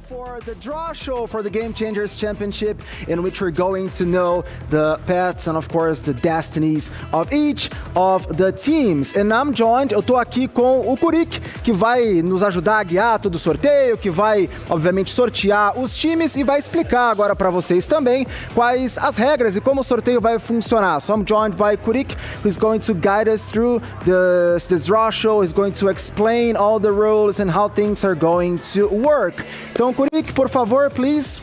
For the draw show for the Game Changers Championship, in which we're going to know the paths and, of course, the destinies of each of the teams. And I'm joined, eu tô aqui com o KRÜ, que vai nos ajudar a guiar todo o sorteio, que vai, obviamente, sortear os times e vai explicar agora para vocês também quais as regras e como o sorteio vai funcionar. So I'm joined by KRÜ, who's going to guide us through this draw show, is going to explain all the rules and how things are going to work. Então, KRÜ, por favor, please.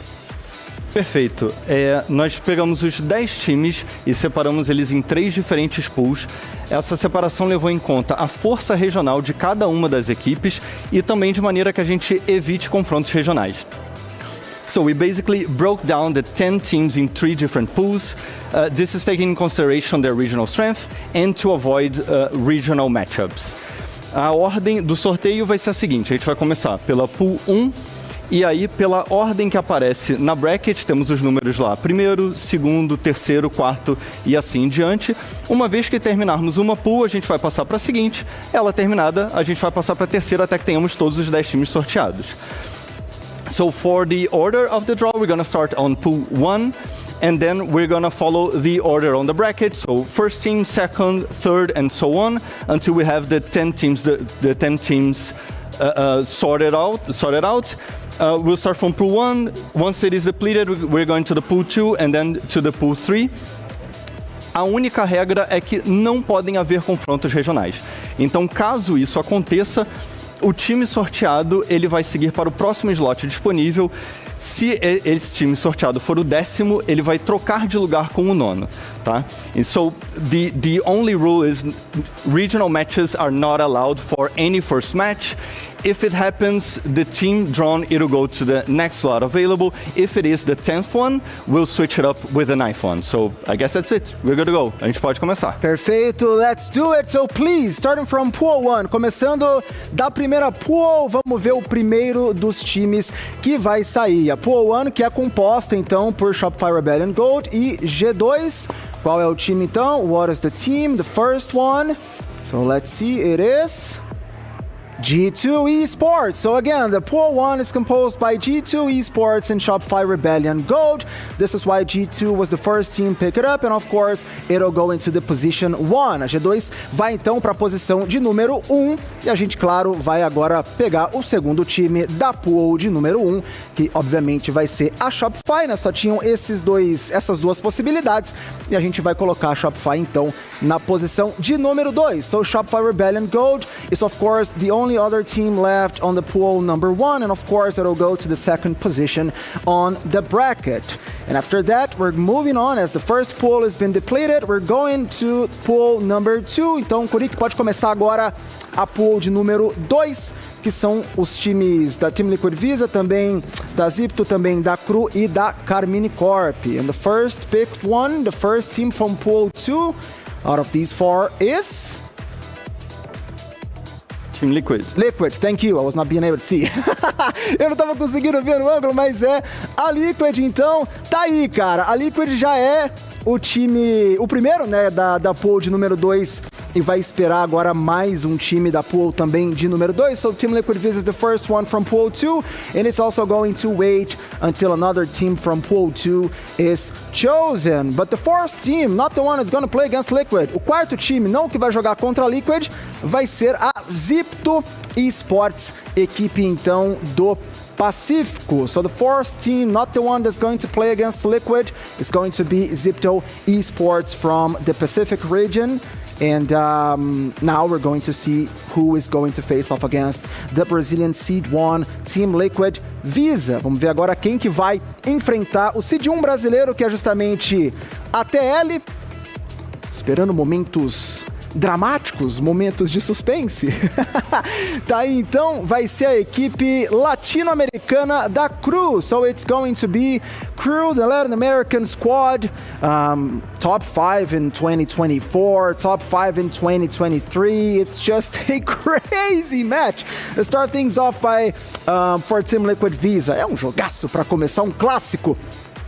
Perfeito. Nós pegamos os 10 times e separamos eles em 3 diferentes pools. Essa separação levou em conta a força regional de cada uma das equipes e também de maneira que a gente evite confrontos regionais. So we basically broke down the 10 teams in 3 different pools. This is taking into consideration their regional strength and to avoid regional matchups. A ordem do sorteio vai ser a seguinte: a gente vai começar pela pool 1. E aí, pela ordem que aparece na bracket, temos os números lá: primeiro, segundo, terceiro, quarto e assim em diante. Uma vez que terminarmos uma pool, a gente vai passar para a seguinte. Ela terminada, a gente vai passar para a terceira até que tenhamos todos os 10 times sorteados. So for the order of the draw, we're going to start on pool 1. and then we're gonna follow the order on the bracket. So first team, second, third, and so on, until we have the 10 teams, the 10 teams sorted out. We'll start from pool 1. Once it is depleted, we're going to the pool 2 and then to the pool 3. A única regra é que não podem haver confrontos regionais. Então, caso isso aconteça, o time sorteado ele vai seguir para o próximo slot disponível. Se esse time sorteado for o 10º, ele vai trocar de lugar com o 9º, tá? And so the only rule is regional matches are not allowed for any first match. If it happens, the team drawn, it'll go to the next slot available. If it is the 10th one, we'll switch it up with the 9th one. So I guess that's it. We're good to go. A gente pode começar. Perfeito, let's do it. So please, starting from pool 1, começando da primeira pool, vamos ver o primeiro dos times que vai sair. A pool 1, que é composta então por Shopify Rebellion Gold e G2. Qual é o time então? What is the team? The first one. So let's see, it is G2 Esports. So again, the pool 1 is composed by G2 Esports and Shopify Rebellion Gold. This is why G2 was the first team pick it up, and of course, it'll go into the position 1. A G2 vai então para a posição de número 1, e a gente, claro, vai agora pegar o segundo time da pool de número 1, que obviamente vai ser a Shopify, né? Só tinham essas duas possibilidades, e a gente vai colocar a Shopify então na posição de número 2. So Shopify Rebellion Gold is of course the only other team left on the pool number 1, and of course it'll go to the second position on the bracket. And after that, we're moving on. As the first pool has been depleted, we're going to pool number 2. Então, Kurik pode começar agora a pool de número 2, que são os times da Team Liquid Visa, também da Zipto, também da KRÜ e da Carmine Corp. And the first picked one, the first team from pool 2 out of these 4 is Team Liquid. Liquid, thank you. I was not being able to see. Eu não tava conseguindo ver no ângulo, mas é a Liquid, então tá aí, cara. A Liquid já é o time, o primeiro, né, da pool de número 2, e vai esperar agora mais um time da pool também de número 2. So Team Liquid Visa is the first one from pool 2, and it's also going to wait until another team from pool 2 is chosen. But the fourth team, not the one that's going to play against Liquid. O quarto time, não que vai jogar contra a Liquid, vai ser a Zipto Esports, equipe então do Pacífico. So the fourth team, not the one that's going to play against Liquid, is going to be Zipto Esports from the Pacific region. And now we're going to see who is going to face off against the Brazilian Seed 1 Team Liquid Visa. Vamos ver agora quem que vai enfrentar o Seed 1 brasileiro, que é justamente a TL. Esperando momentos dramáticos, momentos de suspense. Tá aí, então, vai ser a equipe latino-americana da KRÜ. So it's going to be KRÜ, the Latin American squad, top 5 in 2024, top 5 in 2023. It's just a crazy match. Let's start things off by for Team Liquid Visa. É um jogaço para começar, um clássico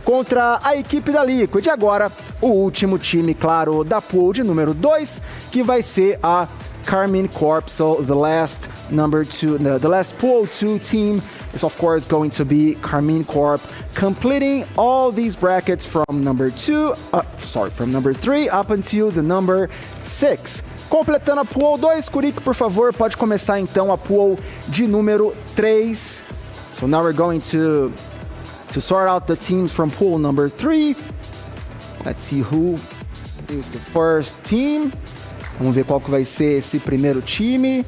contra a equipe da Liquid. E agora, o último time, claro, da pool de número 2, que vai ser a Carmine Corp. So the last pool 2 team is of course going to be Carmine Corp, completing all these brackets from number 3 up until the number 6. Completando a pool 2, Kurik, por favor, pode começar então a pool de número 3. So now we're going to sort out the teams from pool number 3. Let's see who is the first team. Vamos ver qual que vai ser esse primeiro time.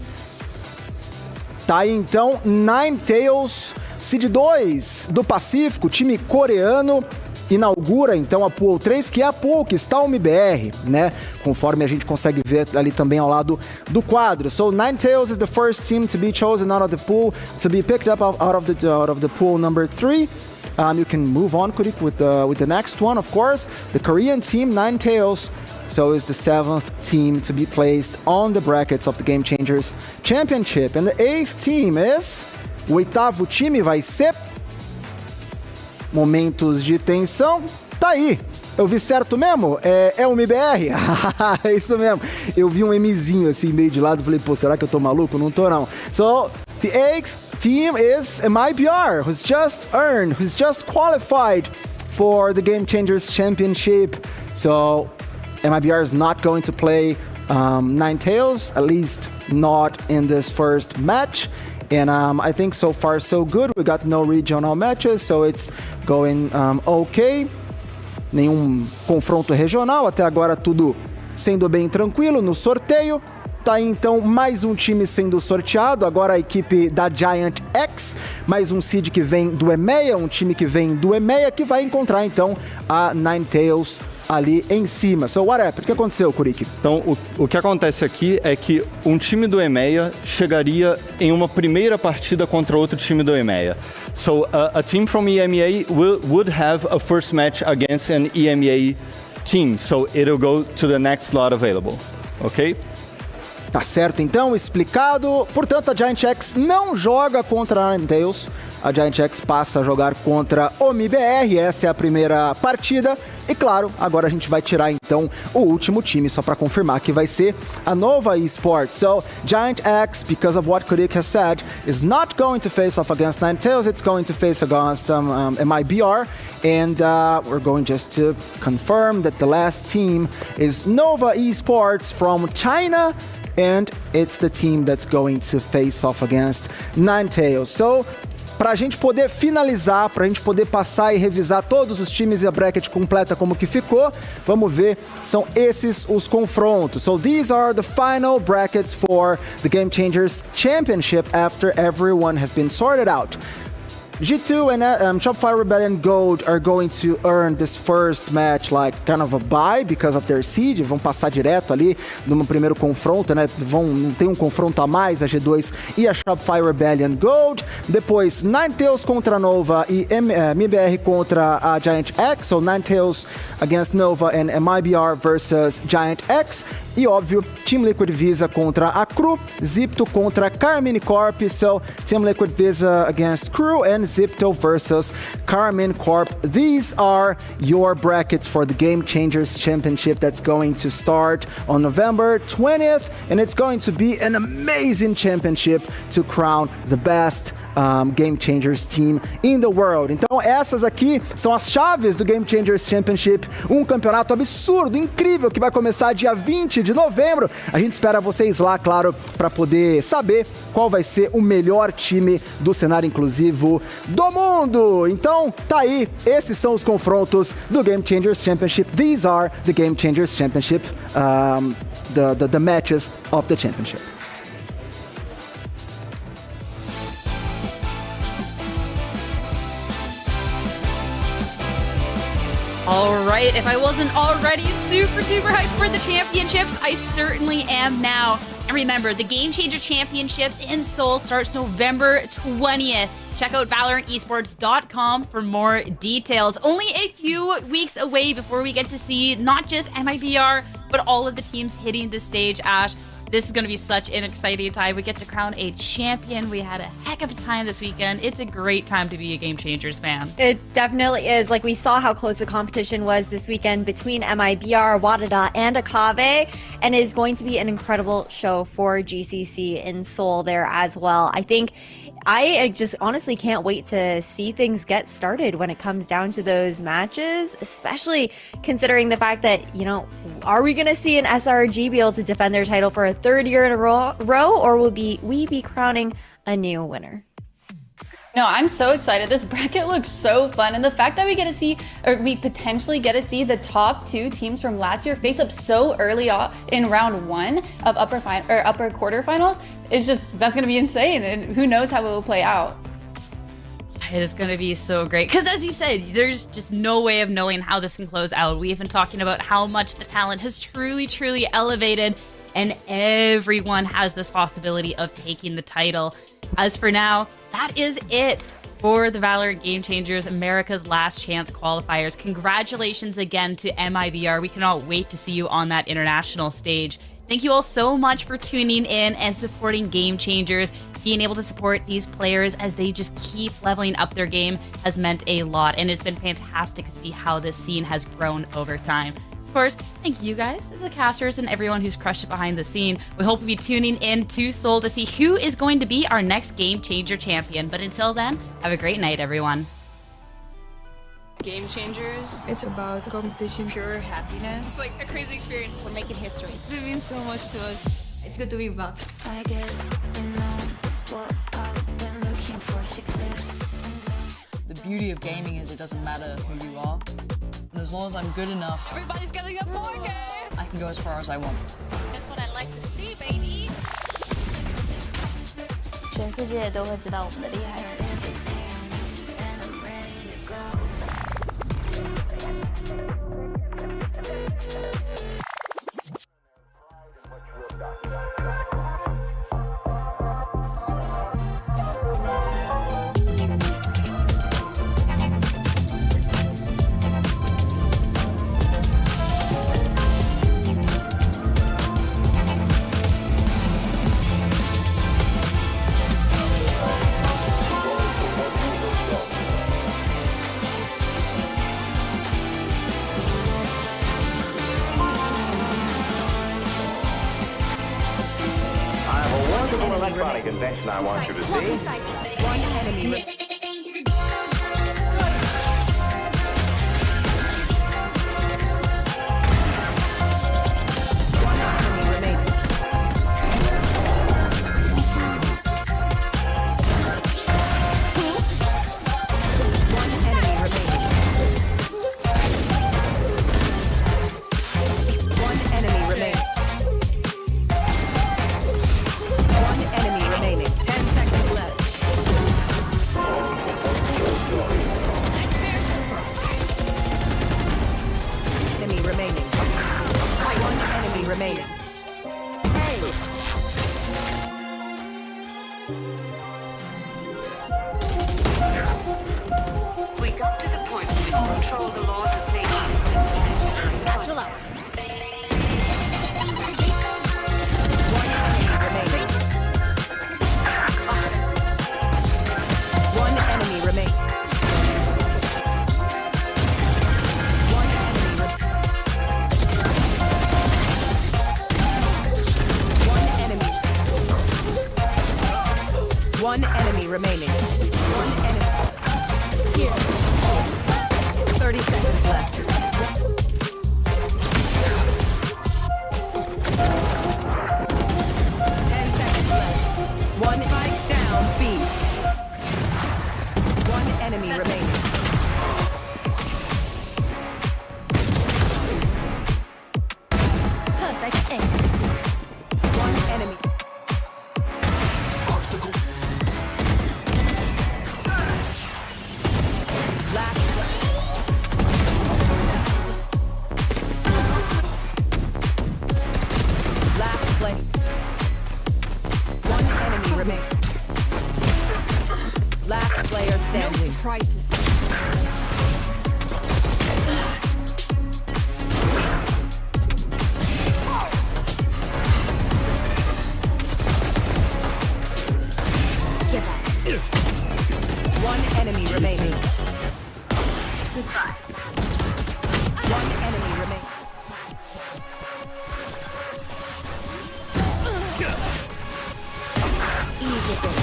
Tá aí então, Ninetales, Seed 2 do Pacífico, time coreano, inaugura então a pool 3, que é a pool que está o MIBR, né? Conforme a gente consegue ver ali também ao lado do quadro. So Ninetales is the first team to be chosen out of the pool, to be picked up out of the pool number 3. You can move on, Kurik, with the next one, of course. The Korean team, Ninetales, so is the 7th team to be placed on the brackets of the Game Changers Championship. And the 8th team is... O oitavo time vai ser... Momentos de tensão. Tá aí. Eu vi certo mesmo? É o MIBR? É isso mesmo. Eu vi um Mzinho assim, meio de lado. Falei, pô, será que eu tô maluco? Não tô, não. So, the 8th team is MIBR, who's just qualified for the Game Changers Championship. So MIBR is not going to play Ninetales, at least not in this first match. And I think so far so good. We got no regional matches, so it's going okay. Nenhum confronto regional, até agora tudo sendo bem tranquilo no sorteio. Tá aí então mais um time sendo sorteado, agora a equipe da Giant X, mais um seed que vem do EMEA, um time que vem do EMEA que vai encontrar então a Ninetales ali em cima. So what happened? O que aconteceu, Kurik? Então, o que acontece aqui é que um time do EMEA chegaria em uma primeira partida contra outro time do EMEA. So, a team from EMEA would have a first match against an EMEA team. So, it'll go to the next slot available. Ok? Tá certo, então, explicado. Portanto, a Giant X não joga contra a Ninetales. A Giant X passa a jogar contra o MIBR. Essa é a primeira partida. E claro, agora a gente vai tirar então o último time, só para confirmar que vai ser a Nova Esports. So, Giant X, because of what Kurik has said, is not going to face off against Ninetales. It's going to face against MIBR. And we're going just to confirm that the last team is Nova Esports from China. And it's the team that's going to face off against Ninetales. So, pra gente poder finalizar, pra gente poder passar e revisar todos os times e a bracket completa como que ficou, vamos ver, são esses os confrontos. So these are the final brackets for the Game Changers Championship after everyone has been sorted out. G2 and Shopify Rebellion Gold are going to earn this first match like kind of a bye because of their seed. Vão passar direto ali no primeiro confronto, né? Não tem um confronto a mais, a G2 e a Shopify Rebellion Gold. Depois, Ninetales contra Nova e MIBR contra a Giant X. So Ninetales against Nova and MIBR versus Giant X. E óbvio, Team Liquid Visa contra a KRÜ, Zipto contra Carmine Corp. So Team Liquid Visa against KRÜ and Zipto versus Carmine Corp. These are your brackets for the Game Changers Championship that's going to start on November 20th. And it's going to be an amazing championship to crown the best Game Changers Team in the world. Então essas aqui são as chaves do Game Changers Championship, um campeonato absurdo, incrível, que vai começar dia 20 de novembro. A gente espera vocês lá, claro, para poder saber qual vai ser o melhor time do cenário inclusivo do mundo. Então tá aí, esses são os confrontos do Game Changers Championship. These are the Game Changers Championship, the matches of the championship. All right, if I wasn't already super hyped for the championships, I certainly am now. And remember, the Game Changer Championships in Seoul starts November 20th. Check out VALORANTesports.com for more details. Only a few weeks away before we get to see not just MIBR, but all of the teams hitting the stage, Ash. This is going to be such an exciting time. We get to crown a champion. We had a heck of a time this weekend. It's a great time to be a Game Changers fan. It definitely is. Like, we saw how close the competition was this weekend between MIBR, WADA, and Akave, and it is going to be an incredible show for GCC in Seoul there as well. I just honestly can't wait to see things get started when it comes down to those matches, especially considering the fact that, are we going to see an SRG be able to defend their title for a third year in a row, or will we be crowning a new winner? No, I'm so excited. This bracket looks so fun. And the fact that we potentially get to see the top two teams from last year face up so early on in round one of upper quarterfinals that's going to be insane. And who knows how it will play out. It is going to be so great. Because as you said, there's just no way of knowing how this can close out. We've been talking about how much the talent has truly elevated, and everyone has this possibility of taking the title. As for now, that is it for the VALORANT Game Changers America's Last Chance qualifiers. Congratulations again to MIBR. We cannot wait to see you on that international stage. Thank you all so much for tuning in and supporting Game Changers. Being able to support these players as they just keep leveling up their game has meant a lot, and it's been fantastic to see how this scene has grown over time. Of course, thank you guys, the casters, and everyone who's crushed it behind the scene. We hope you'll be tuning in to Seoul to see who is going to be our next Game Changer champion. But until then, have a great night, everyone. Game Changers. It's about competition, pure happiness. It's like a crazy experience. We're making history. It means so much to us. It's good to be back. I guess you know what I've been looking for, success. The beauty of gaming is it doesn't matter who you are. And as long as I'm good enough, Everybody's getting a 4K. I can go as far as I want. That's what I like to see, baby. 全世界都会知道我们的厉害。 Electronic invention I want you to see. One enemy. We got to the point where we can control the laws of nature. Natural out. One enemy remaining. One enemy remaining. One enemy. Here. 30 seconds left. 10 seconds left. One fight down, B. One enemy remaining. Perfect accuracy. One enemy. Obstacle. Last play. One enemy remaining. Last player standing. No surprises. One enemy remaining. Goodbye. One enemy remaining.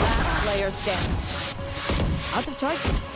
Last player standing. Out of charges.